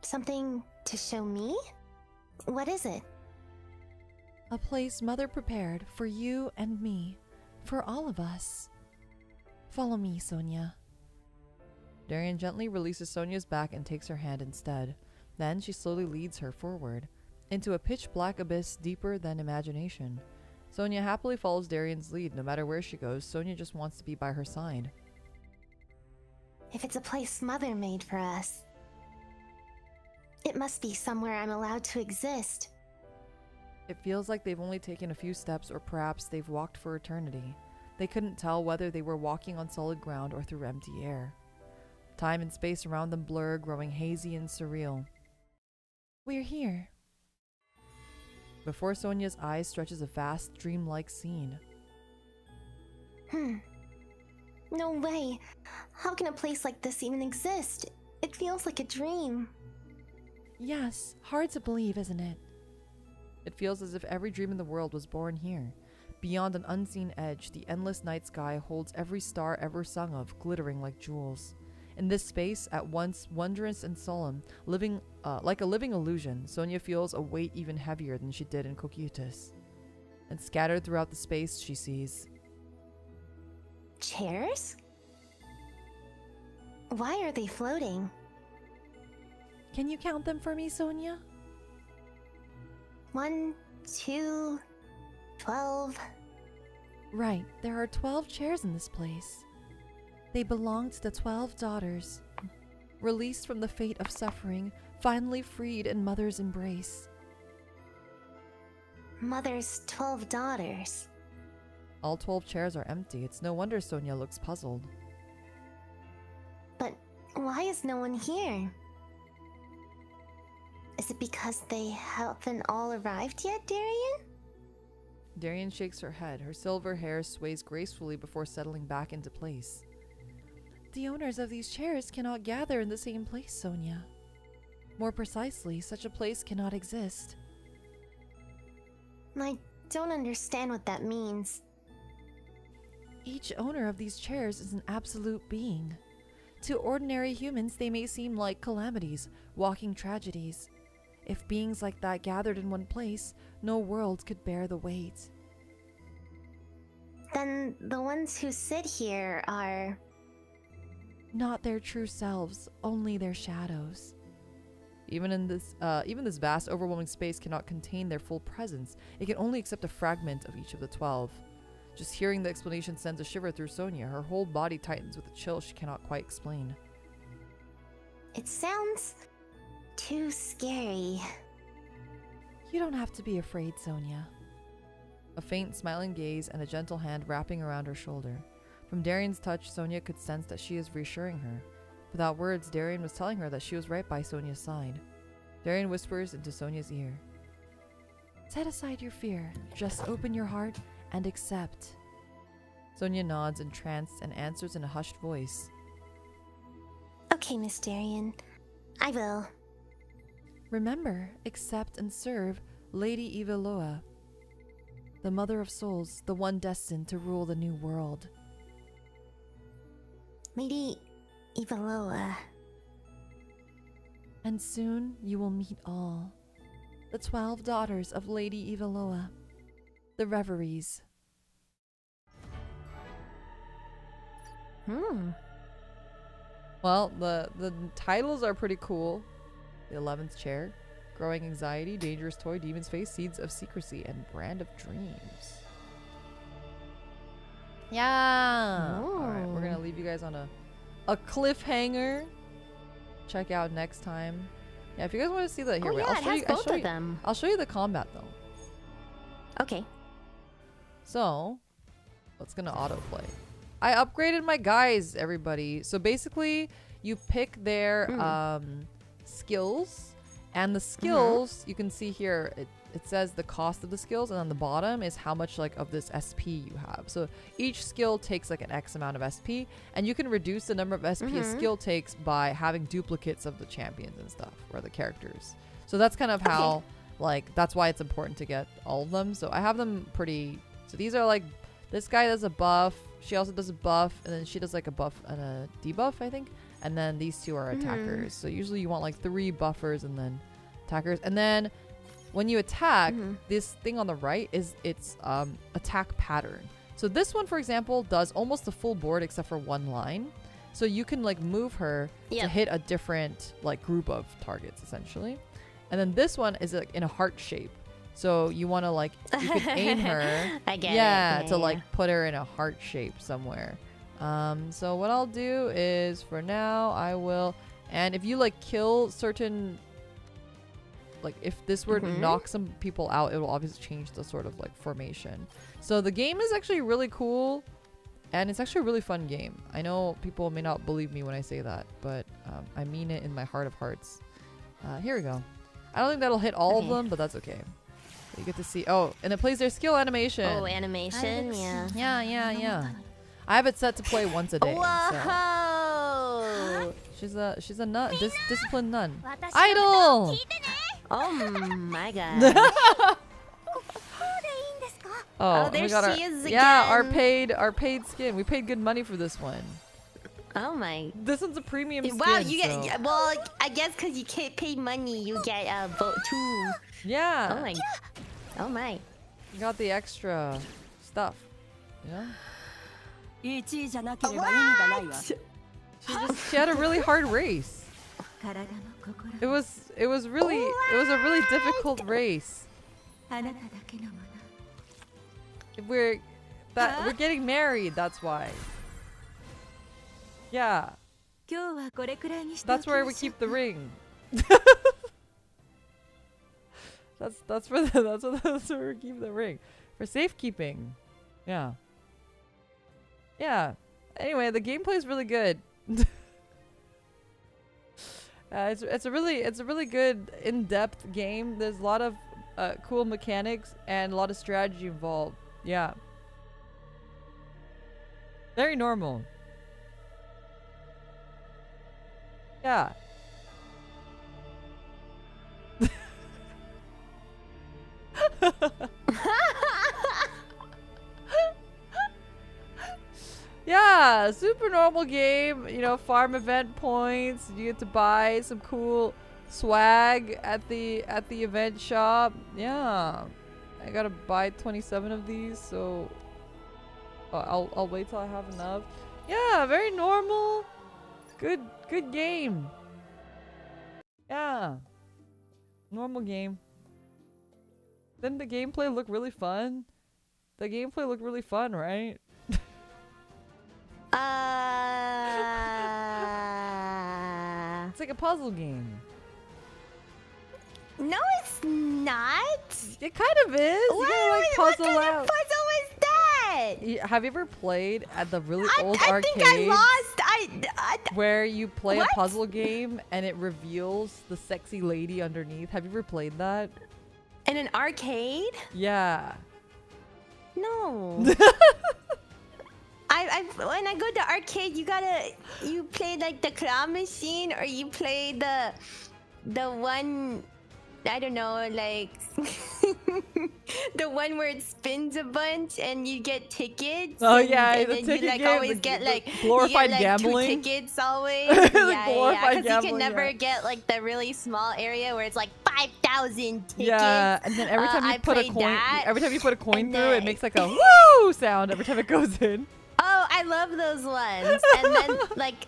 Something to show me? What is it?
A place Mother prepared for you and me, for all of us. Follow me, Sonia.
Darien gently releases Sonia's back and takes her hand instead. Then she slowly leads her forward, into a pitch-black abyss deeper than imagination. Sonia happily follows Darien's lead. No matter where she goes, Sonia just wants to be by her side.
If it's a place Mother made for us, it must be somewhere I'm allowed to exist.
It feels like they've only taken a few steps, or perhaps they've walked for eternity. They couldn't tell whether they were walking on solid ground or through empty air. Time and space around them blur, growing hazy and surreal.
We're here.
Before Sonia's eyes stretches a vast, dreamlike scene.
No way. How can a place like this even exist? It feels like a dream.
Yes, hard to believe, isn't it?
It feels as if every dream in the world was born here. Beyond an unseen edge, the endless night sky holds every star ever sung of, glittering like jewels. In this space, at once wondrous and solemn, living like a living illusion, Sonia feels a weight even heavier than she did in Cocytus. And scattered throughout the space, she sees
Chairs? Why are they floating?
Can you count them for me, Sonia?
1, 2, 12.
Right, there are 12 chairs in this place. They belong to the 12 daughters, released from the fate of suffering, finally freed in Mother's embrace.
Mother's 12 daughters.
all 12 chairs are empty. It's no wonder Sonia looks puzzled.
But why is no one here? Is it because they haven't all arrived yet, Darien?
Darien shakes her head. Her silver hair sways gracefully before settling back into place.
The owners of these chairs cannot gather in the same place, Sonia. More precisely, such a place cannot exist.
I don't understand what that means.
Each owner of these chairs is an absolute being. To ordinary humans, they may seem like calamities, walking tragedies. If beings like that gathered in one place, no world could bear the weight.
Then the ones who sit here are...
Not their true selves, only their shadows.
Even this vast, overwhelming space cannot contain their full presence. It can only accept a fragment of each of the 12. Just hearing the explanation sends a shiver through Sonia. Her whole body tightens with a chill she cannot quite explain.
It sounds too scary.
You don't have to be afraid, Sonia.
A faint, smiling gaze and a gentle hand wrapping around her shoulder. From Darien's touch, Sonia could sense that she is reassuring her. Without words, Darien was telling her that she was right by Sonia's side. Darien whispers into Sonia's ear.
Set aside your fear. Just open your heart and accept.
Sonia nods, entranced, and answers in a hushed voice.
Okay, Miss Darien. I will.
Remember, accept and serve Lady Iveloa, the Mother of Souls, the one destined to rule the new world.
Lady Iveloa.
And soon you will meet all. The 12 daughters of Lady Iveloa. The Reveries.
Well, the titles are pretty cool. The 11th Chair, Growing Anxiety, Dangerous Toy, Demon's Face, Seeds of Secrecy, and Brand of Dreams. Yeah. All right, we're gonna leave you guys on a cliffhanger. Check out next time. Yeah, if you guys want to see that, here,
Oh
wait,
yeah,
I'll
it
show
has
you.
both of them.
I'll show you the combat though.
Okay.
So, it's gonna autoplay. I upgraded my guys, everybody. So basically, you pick their skills, and the skills you can see here. It says the cost of the skills, and on the bottom is how much like of this SP you have. So each skill takes like an X amount of SP, and you can reduce the number of SP a skill takes by having duplicates of the champions and stuff, or the characters. So that's kind of how, like, that's why it's important to get all of them. So I have them pretty. So these are like, this guy does a buff. She also does a buff, and then she does like a buff and a debuff, I think. And then these two are attackers. So usually you want like 3 buffers and then attackers, and then when you attack, this thing on the right is its attack pattern. So this one, for example, does almost the full board except for one line. So you can like move her to hit a different like group of targets essentially. And then this one is like in a heart shape. So you want to like, you can aim her.
I get it.
Yeah, to like put her in a heart shape somewhere. So what I'll do is for now I will, and if you like kill certain, like if this were to knock some people out, it will obviously change the sort of like formation. So the game is actually really cool, and it's actually a really fun game. I know people may not believe me when I say that, but I mean it in my heart of hearts. Here we go. I don't think that'll hit all of them, but that's okay. You get to see, oh, and it plays their skill animation.
Oh, animation, yeah.
Yeah. I have it set to play once a day.
Whoa!
So. She's a nun, disciplined nun. Idol!
Oh my god.
Oh,
there
we got
she is
yeah,
again.
our paid skin. We paid good money for this one.
Oh my.
This one's a premium skin.
Wow, you
so.
get, well, I guess because you can't pay money, you get a vote too.
Yeah.
Oh my. Oh my.
You got the extra stuff. Yeah. She had a really hard race. It was a really difficult race. We're getting married, that's why. Yeah. That's where we keep the ring. that's where we keep the ring. For safekeeping. Yeah. Yeah. Anyway, the gameplay is really good. It's a really good in-depth game. There's a lot of cool mechanics and a lot of strategy involved. Yeah. Very normal. Yeah. Yeah, super normal game. You know, farm event points. You get to buy some cool swag at the event shop. Yeah, I gotta buy 27 of these, so I'll wait till I have enough. Yeah, very normal. Good game. Yeah, normal game. Didn't the gameplay look really fun? The gameplay looked really fun, right? It's like a puzzle game.
No, it's not.
It kind of is. You gotta like puzzle
what kind
out.
of puzzle is that?
Have you ever played at the really old
I
arcade?
think I lost.
Where you play
What?
a puzzle game and it reveals the sexy lady underneath. Have you ever played that?
In an arcade?
Yeah.
No. When I go to arcade, you play like the claw machine, or you play the one, I don't know, like the one where it spins a bunch and you get tickets.
Oh
and,
yeah,
and
the
then
ticket
you like
game,
always get like
glorified
you get, like,
gambling.
2 tickets always.
Glorified
because you can
gambling,
never
yeah.
get like the really small area where it's like 5,000 tickets.
Yeah, and then every time you
I
put a
played
coin,
that,
every time you put a coin
and
through, it
then-
makes like a woo sound every time it goes in.
Oh,
I love those ones. And then like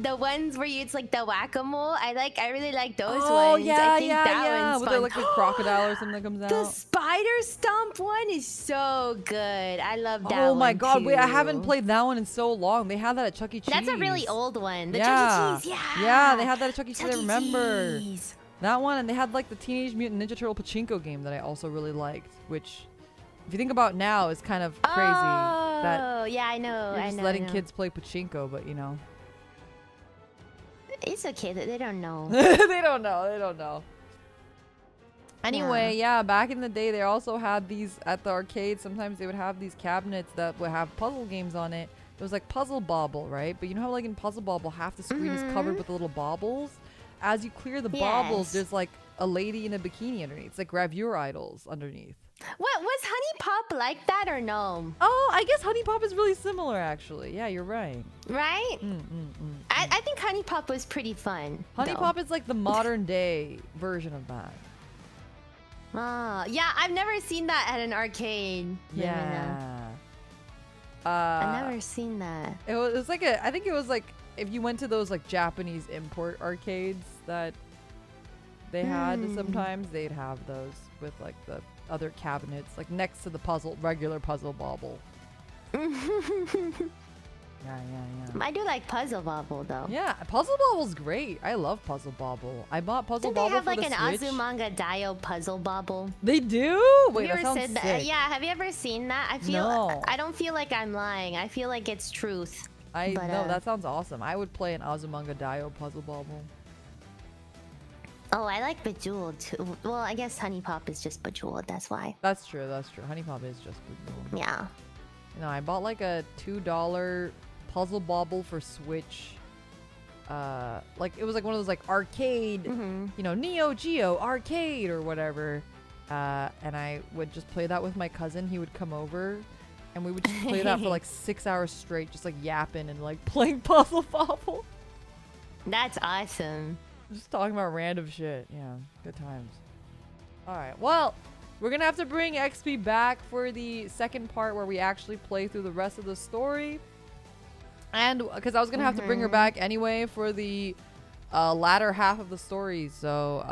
the ones where it's like the whack-a-mole. I really like those ones. I think that one's
with
fun.
like the crocodile or something that comes out.
The spider stomp one is so good. I love that one.
Oh my god, wait, I
too.
haven't played that one in so long. They had that at Chuck E. Cheese.
That's a really old one. The
yeah.
Chuck E. Cheese, yeah.
Yeah, they had that at Chuck E. Cheese,
Chuck
I
E.
remember.
Cheese.
That one, and they had like the Teenage Mutant Ninja Turtle pachinko game that I also really liked, which, if you think about now, is kind of crazy. That
Oh, yeah, I know.
you're
I
just
know.
letting
I know.
kids play pachinko, but you know.
It's okay that they don't know.
They don't know. Anyway, yeah, back in the day, they also had these at the arcade. Sometimes they would have these cabinets that would have puzzle games on it. It was like Puzzle Bobble, right? But you know how like in Puzzle Bobble, half the screen is covered with little bobbles? As you clear the bobbles,
Yes.
there's like a lady in a bikini underneath. It's like gravure idols underneath.
What was Honey Pop like that or no?
Oh, I guess Honey Pop is really similar, actually. Yeah, you're right.
Right? I think Honey Pop was pretty fun.
Honey
though.
Pop is like the modern day version of that.
Yeah, I've never seen that at an arcade.
Yeah.
I've never seen that.
It was like I think it was like if you went to those like Japanese import arcades that they had sometimes, they'd have those with like the other cabinets like next to the regular puzzle bobble. Yeah.
I do like Puzzle Bobble though.
Yeah, Puzzle Bobble's great. I love Puzzle Bobble. I bought Puzzle
Did they
Bobble
have
for
like
the
an
Switch.
Azumanga Daioh Puzzle Bobble?
They do? Wait,
Have
that
you ever
sounds
said that?
sick.
Yeah, have you ever seen that? I feel
No.
I don't feel like I'm lying. I feel like it's truth.
I
But,
know, that sounds awesome. I would play an Azumanga Daioh Puzzle Bobble.
Oh, I like Bejeweled too. Well, I guess Honey Pop is just Bejeweled, that's why.
That's true. Honey Pop is just good.
Yeah.
You know, I bought like a $2 Puzzle Bobble for Switch. Like it was like one of those like arcade, you know, Neo Geo arcade or whatever. And I would just play that with my cousin. He would come over, and we would just play that for like 6 hours straight, just like yapping and like playing Puzzle Bobble.
That's awesome.
Just talking about random shit. Yeah, good times. All right, well, we're gonna have to bring XP back for the second part where we actually play through the rest of the story. And because I was gonna have to bring her back anyway for the latter half of the story, so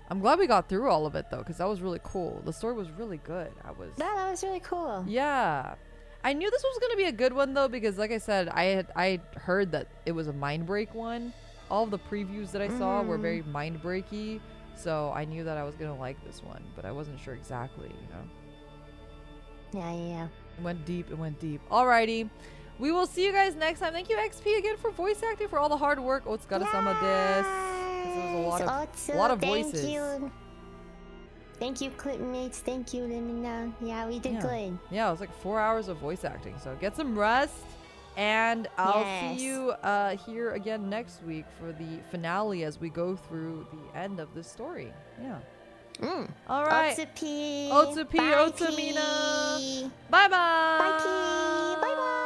I'm glad we got through all of it though, because that was really cool. The story was really good.
That was really cool.
Yeah, I knew this was gonna be a good one though, because like I said, I heard that it was a mind break one. All of the previews that I saw were very mind breaky, so I knew that I was gonna like this one, but I wasn't sure exactly, you know.
Yeah.
It went deep. Alrighty. We will see you guys next time. Thank you, XP, again for voice acting, for all the hard work. Otsukare-sama desu. 'Cause there was a lot of voices.
Thank you. Thank you, Clipmates. Thank you, Limina. Yeah, we did good.
Yeah, it was like 4 hours of voice acting. So get some rest. And I'll see you here again next week for the finale as we go through the end of this story. Yeah. All right.
Otsupi.
Otsupi, Otsamina. Bye-bye.
Bye, Bye, bye.